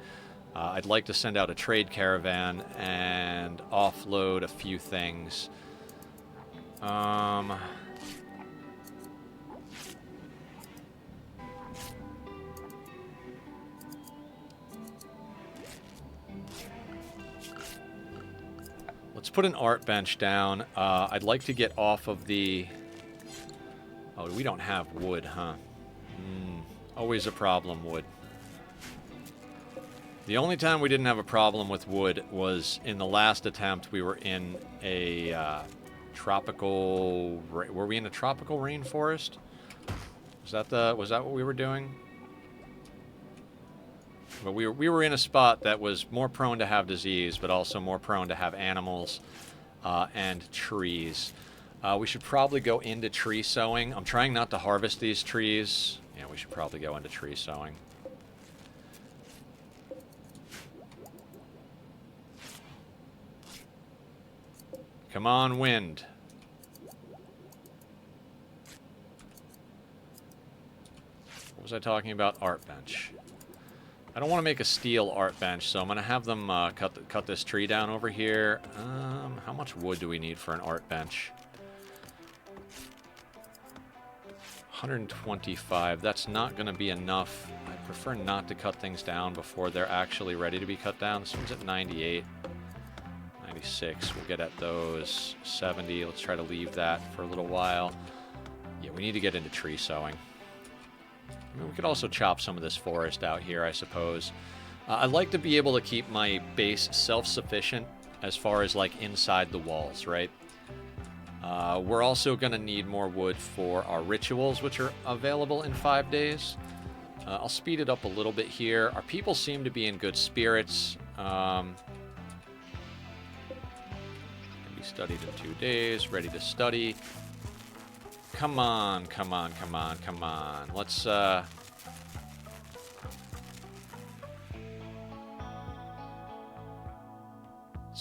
I'd like to send out a trade caravan and offload a few things. Let's put an art bench down. I'd like to get off of the... Oh, we don't have wood, huh? Always a problem, wood. The only time we didn't have a problem with wood was in the last attempt. We were in a tropical... Were we in a tropical rainforest? Was that what we were doing? But we were in a spot that was more prone to have disease, but also more prone to have animals and trees. We should probably go into tree sowing. I'm trying not to harvest these trees. Yeah, we should probably go into tree sowing. Come on, wind. What was I talking about? Art bench. I don't want to make a steel art bench, so I'm going to have them cut this tree down over here. How much wood do we need for an art bench? 125. That's not going to be enough. I prefer not to cut things down before they're actually ready to be cut down. This one's at 98. 96. We'll get at those. 70. Let's try to leave that for a little while. Yeah, we need to get into tree sowing. I mean, we could also chop some of this forest out here, I suppose. I'd like to be able to keep my base self-sufficient as far as, like, inside the walls, right? We're also going to need more wood for our rituals, which are available in 5 days. I'll speed it up a little bit here. Our people seem to be in good spirits. Can be studied in 2 days. Ready to study. Come on, come on, come on, come on. Let's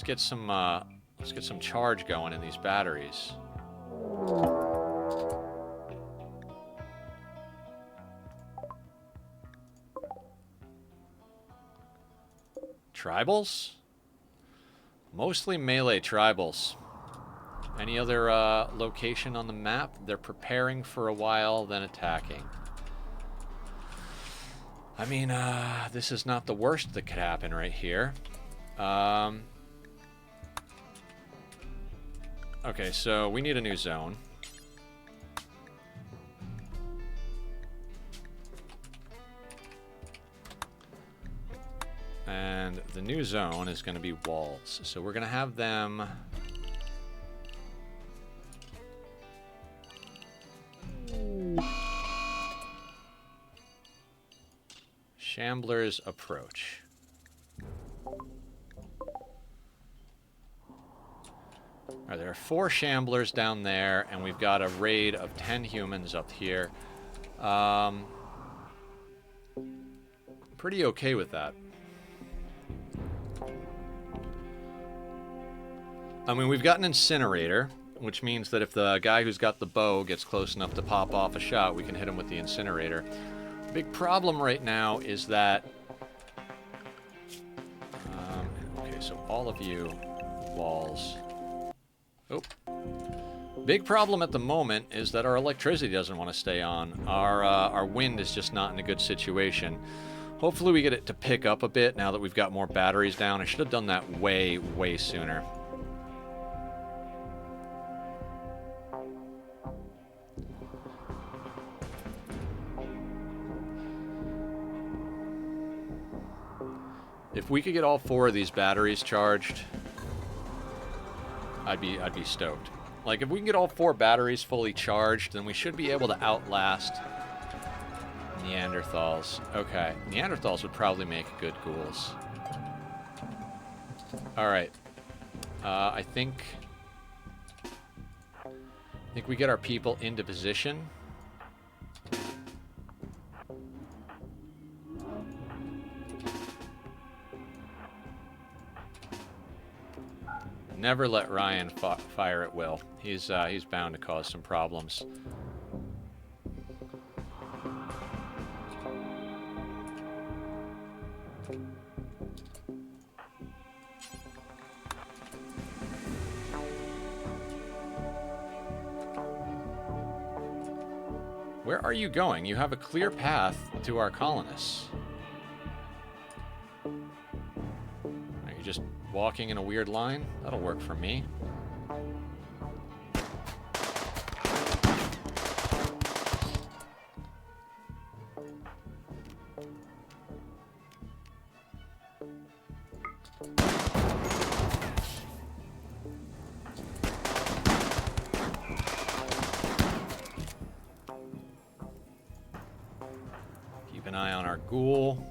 get some charge going in these batteries. Tribals? Mostly melee tribals. Any other location on the map? They're preparing for a while, then attacking. I mean, this is not the worst that could happen right here. Okay, so we need a new zone. And the new zone is going to be walls. So we're going to have them... Shambler's approach. Alright, there are 4 shamblers down there, and we've got a raid of 10 humans up here. Pretty okay with that. I mean, we've got an incinerator, which means that if the guy who's got the bow gets close enough to pop off a shot, we can hit him with the incinerator. Big problem right now is that... okay, so all of you walls... Oh. Big problem at the moment is that our electricity doesn't want to stay on. Our wind is just not in a good situation. Hopefully we get it to pick up a bit now that we've got more batteries down. I should have done that way, way sooner. If we could get all 4 of these batteries charged, I'd be stoked. Like, if we can get all 4 batteries fully charged, then we should be able to outlast Neanderthals. Okay, Neanderthals would probably make good ghouls. Alright. I think we get our people into position. Never let Ryan fire at will. He's bound to cause some problems. Where are you going? You have a clear path to our colonists. Are you just walking in a weird line? That'll work for me. Keep an eye on our ghoul.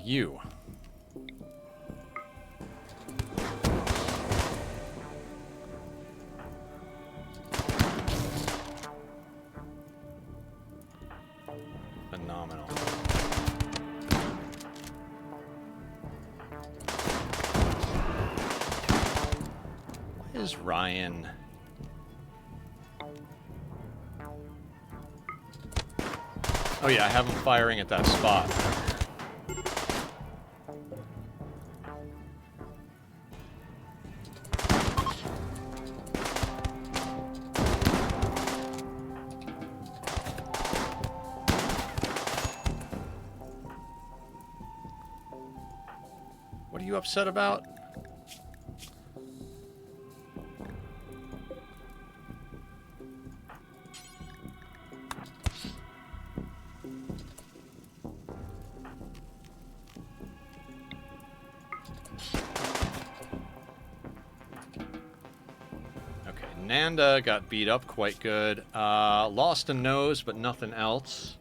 You. is Ryan? Oh yeah, I have him firing at that spot. What are you upset about? Okay, Nanda got beat up quite good. Lost a nose, but nothing else.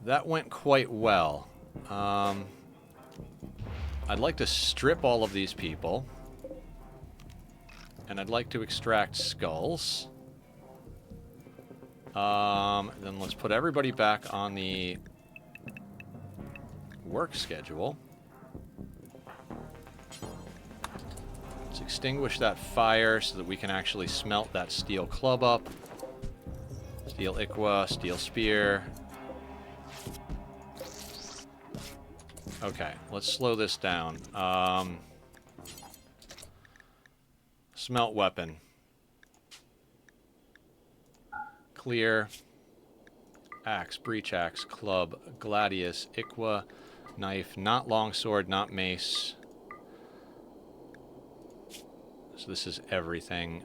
That went quite well. I'd like to strip all of these people. And I'd like to extract skulls. Then let's put everybody back on the work schedule. Let's extinguish that fire so that we can actually smelt that steel club up. Steel Iqua, steel spear. Okay, let's slow this down. Smelt weapon. Clear. Axe, breach axe, club, gladius, Iqua, knife, not longsword, not mace. So this is everything.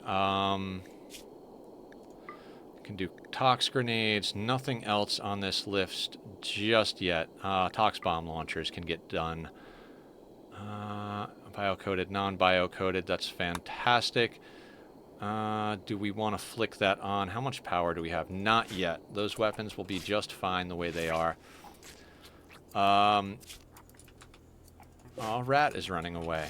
Can do tox grenades, nothing else on this list just yet. Tox bomb launchers can get done. Bio-coded, non-bio-coded, that's fantastic. Do we want to flick that on? How much power do we have? Not yet. Those weapons will be just fine the way they are. Oh, Rat is running away.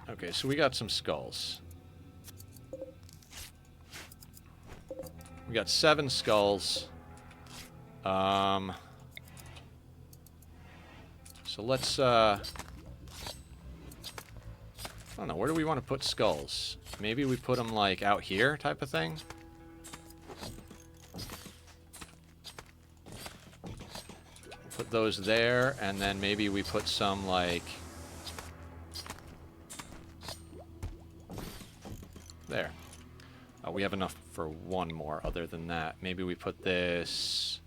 Okay, so we got some skulls. We got 7 skulls. So let's, I don't know, where do we want to put skulls? Maybe we put them, like, out here type of thing? Put those there, and then maybe we put some, like... There. We have enough for one more other than that. Maybe we put this...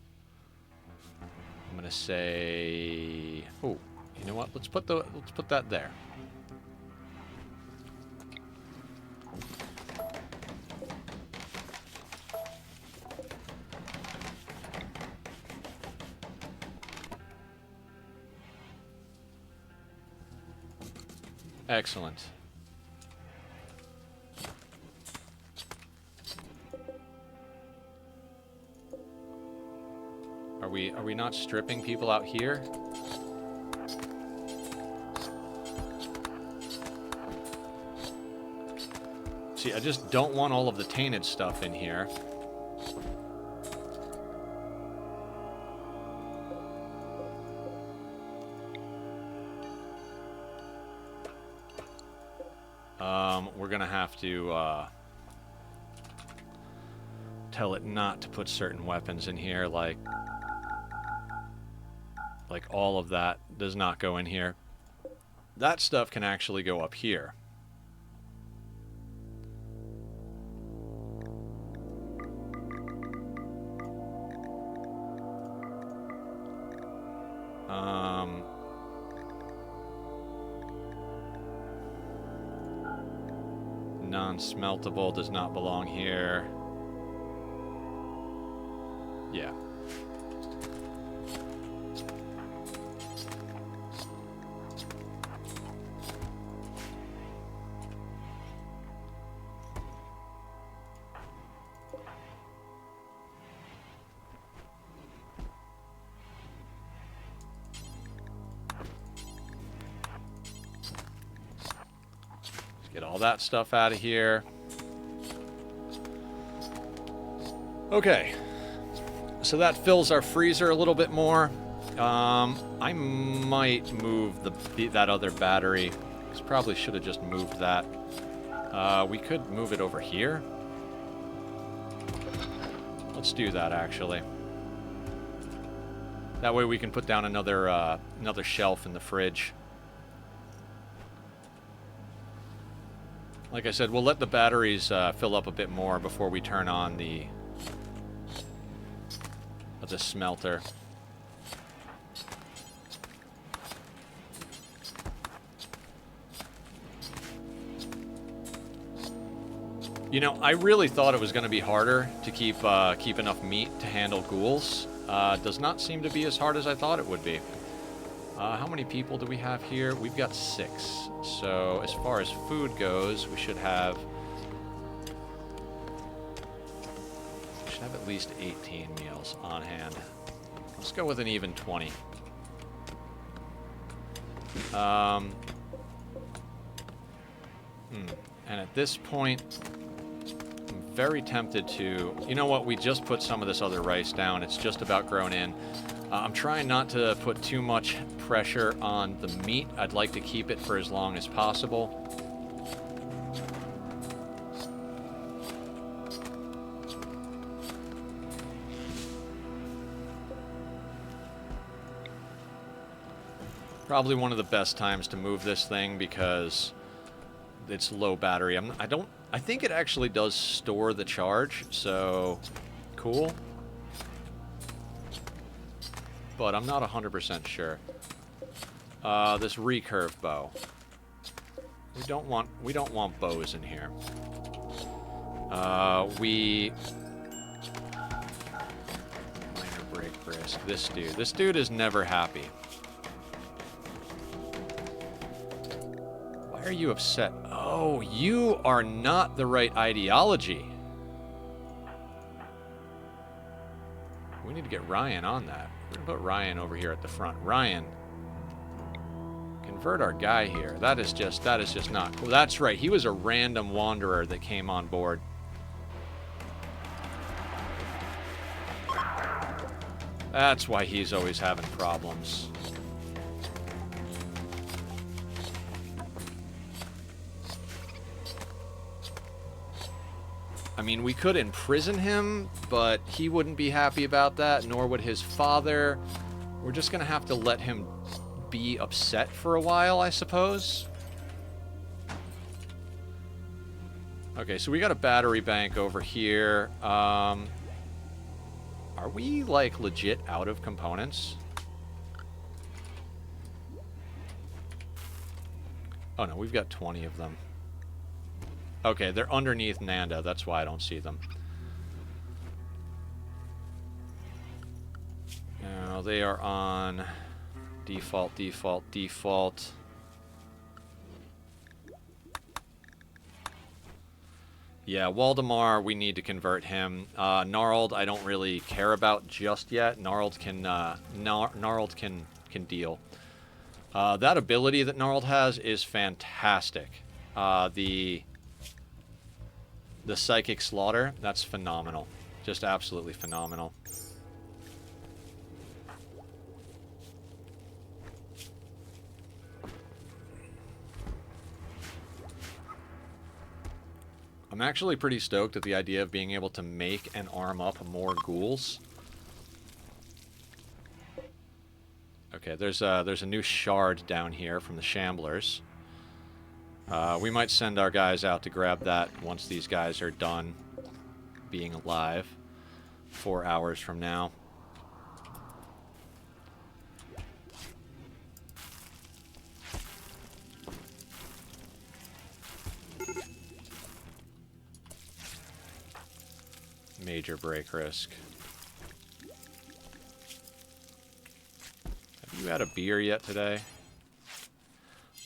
I'm gonna say... Oh, you know what? Let's put that there. Excellent. Are we not stripping people out here? See, I just don't want all of the tainted stuff in here. We're gonna have to tell it not to put certain weapons in here, like all of that does not go in here. That stuff can actually go up here. Non-smeltable does not belong here. Yeah. Get all that stuff out of here. Okay. So that fills our freezer a little bit more. I might move that other battery. Probably should have just moved that. We could move it over here. Let's do that, actually. That way we can put down another shelf in the fridge. Like I said, we'll let the batteries fill up a bit more before we turn on the smelter. You know, I really thought it was going to be harder to keep enough meat to handle ghouls. Does not seem to be as hard as I thought it would be. How many people do we have here? We've got 6. So as far as food goes, we should have at least 18 meals on hand. Let's go with an even 20. And at this point, I'm very tempted to... You know what? We just put some of this other rice down. It's just about grown in. I'm trying not to put too much pressure on the meat. I'd like to keep it for as long as possible. Probably one of the best times to move this thing because it's low battery. I think it actually does store the charge, so cool. But I'm not 100% sure. This recurve bow. We don't want bows in here. Minor break risk. This dude is never happy. Why are you upset? Oh, you are not the right ideology. We need to get Ryan on that. We're gonna put Ryan over here at the front. Ryan, convert our guy here. That is just not cool. That's right. He was a random wanderer that came on board. That's why he's always having problems. I mean, we could imprison him, but he wouldn't be happy about that, nor would his father. We're just going to have to let him be upset for a while, I suppose. Okay, so we got a battery bank over here. Are we, like, legit out of components? Oh, no, we've got 20 of them. Okay, they're underneath Nanda. That's why I don't see them. Now, they are on default, default, default. Yeah, Waldemar, we need to convert him. Gnarled, I don't really care about just yet. Gnarled can deal. That ability that Gnarled has is fantastic. The Psychic Slaughter, that's phenomenal. Just absolutely phenomenal. I'm actually pretty stoked at the idea of being able to make and arm up more ghouls. Okay, there's a new shard down here from the Shamblers. We might send our guys out to grab that once these guys are done being alive 4 hours from now. Major break risk. Have you had a beer yet today?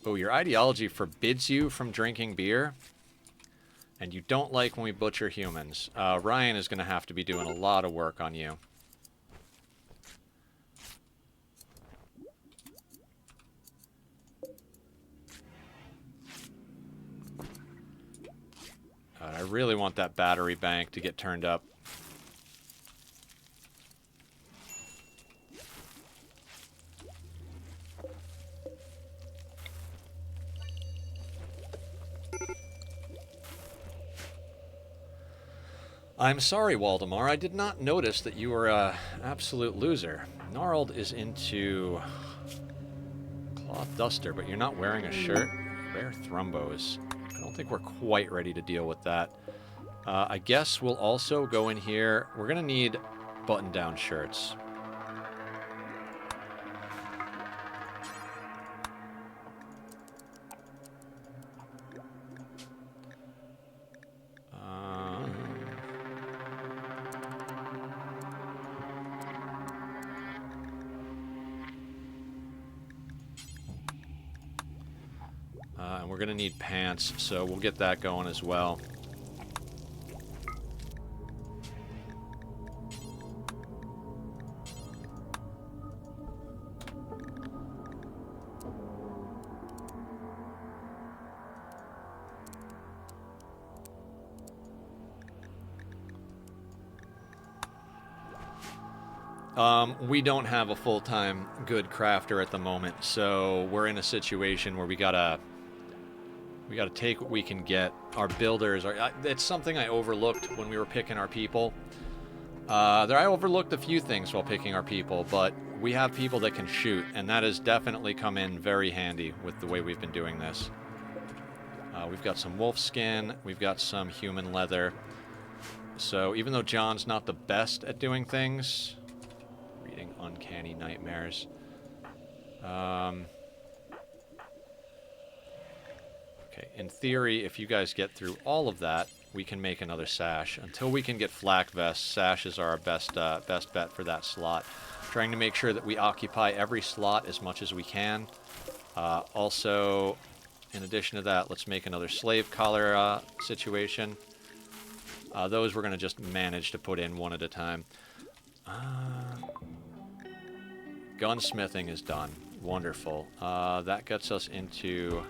Oh, your ideology forbids you from drinking beer? And you don't like when we butcher humans. Ryan is going to have to be doing a lot of work on you. I really want that battery bank to get turned up. I'm sorry, Waldemar. I did not notice that you were a absolute loser. Gnarled is into cloth duster, but you're not wearing a shirt. Rare thrombos. I don't think we're quite ready to deal with that. I guess we'll also go in here. We're going to need button-down shirts. And we're going to need pants, so we'll get that going as well. We don't have a full-time good crafter at the moment, so we're in a situation where we gotta take what we can get. Our builders are... it's something I overlooked when we were picking our people. I overlooked a few things while picking our people, but we have people that can shoot, and that has definitely come in very handy with the way we've been doing this. We've got some wolf skin, we've got some human leather. So even though John's not the best at doing things... reading Uncanny Nightmares. Okay, in theory, if you guys get through all of that, we can make another sash. Until we can get flak vests, sashes are our best bet for that slot. Trying to make sure that we occupy every slot as much as we can. Also, in addition to that, let's make another slave collar situation. Those we're going to just manage to put in one at a time. Gunsmithing is done. Wonderful. That gets us into...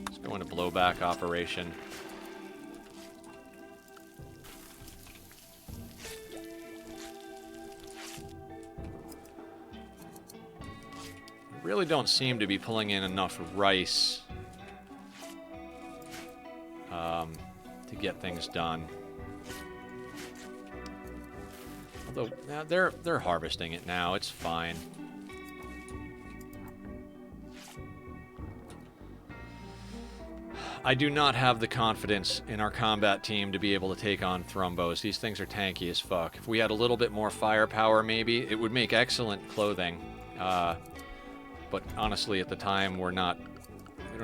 let's go into blowback operation. Really don't seem to be pulling in enough rice to get things done. Although they're harvesting it now, it's fine. I do not have the confidence in our combat team to be able to take on thrombos. These things are tanky as fuck. If we had a little bit more firepower, maybe it would make excellent clothing. But honestly, at the time, we don't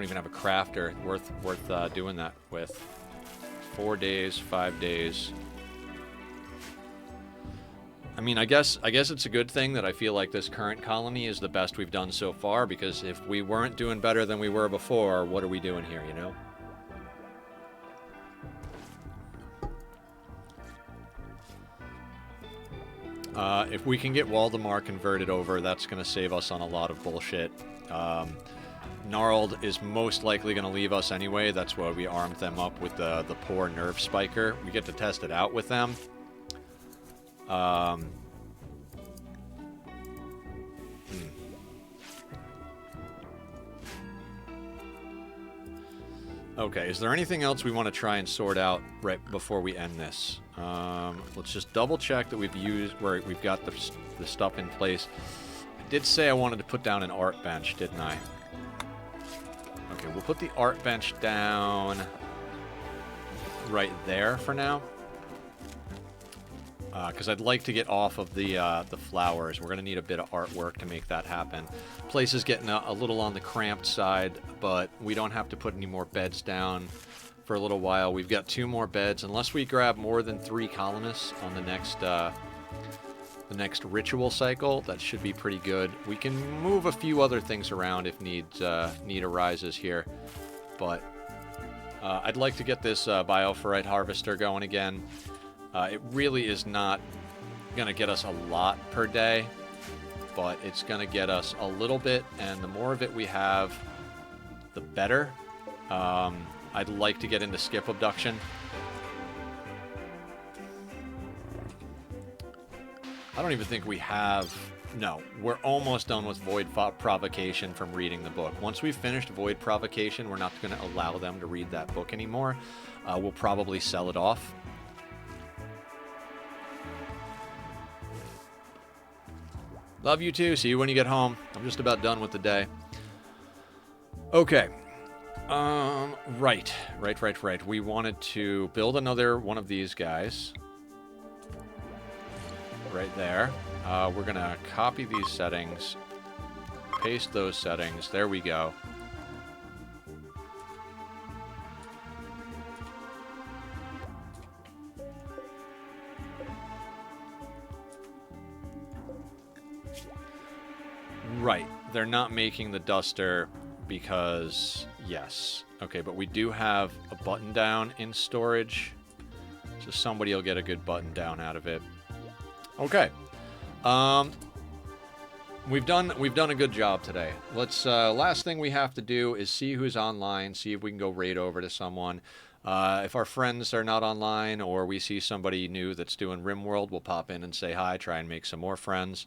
even have a crafter worth doing that with. 4 days, 5 days. I mean, I guess it's a good thing that I feel like this current colony is the best we've done so far, because if we weren't doing better than we were before, what are we doing here, you know? If we can get Waldemar converted over, that's going to save us on a lot of bullshit. Gnarled is most likely going to leave us anyway. That's why we armed them up with the poor nerve spiker. We get to test it out with them. Okay, is there anything else we want to try and sort out right before we end this? Let's just double check that we've got the stuff in place. I did say I wanted to put down an art bench, didn't I? Okay, we'll put the art bench down right there for now. Because I'd like to get off of the flowers. We're going to need a bit of artwork to make that happen. Place is getting a little on the cramped side, but we don't have to put any more beds down for a little while. We've got 2 more beds. Unless we grab more than 3 colonists on the next ritual cycle, that should be pretty good. We can move a few other things around if need arises here. But I'd like to get this bioferrite harvester going again. It really is not going to get us a lot per day, but it's going to get us a little bit, and the more of it we have, the better. I'd like to get into skip abduction. I don't even think we have No, we're almost done with Void Provocation from reading the book. Once we've finished Void Provocation, we're not going to allow them to read that book anymore. We'll probably sell it off. Love you too. See you when you get home. I'm just about done with the day. Okay. Right. We wanted to build another one of these guys. Right there. We're going to copy these settings. Paste those settings. There we go. Right. They're not making the duster because, yes. Okay, but we do have a button down in storage. So somebody will get a good button down out of it. Okay. We've done a good job today. Let's last thing we have to do is see who's online, see if we can go raid over to someone. If our friends are not online or we see somebody new that's doing Rimworld, we'll pop in and say hi, try and make some more friends.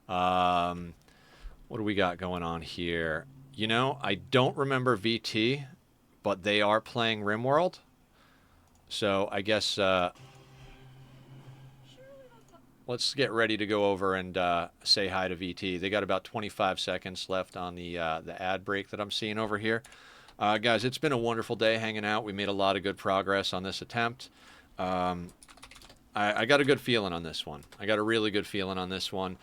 What do we got going on here? You know, I don't remember VT, but they are playing Rimworld. So I guess let's get ready to go over and say hi to VT. They got about 25 seconds left on the ad break that I'm seeing over here. Guys, it's been a wonderful day hanging out. We made a lot of good progress on this attempt. I got a good feeling on this one. I got a really good feeling on this one.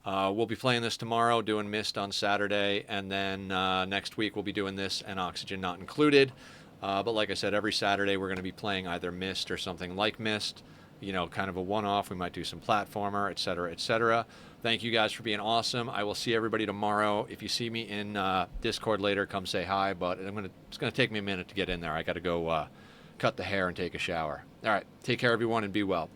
We'll be playing this tomorrow, doing Mist on Saturday, and then next week we'll be doing this and Oxygen Not Included. But like I said, every Saturday we're going to be playing either Mist or something like Mist. You know, kind of a one-off. We might do some platformer, etc., etc. Thank you guys for being awesome. I will see everybody tomorrow. If you see me in Discord later, come say hi. But it's gonna take me a minute to get in there. I got to go cut the hair and take a shower. All right, take care, everyone, and be well.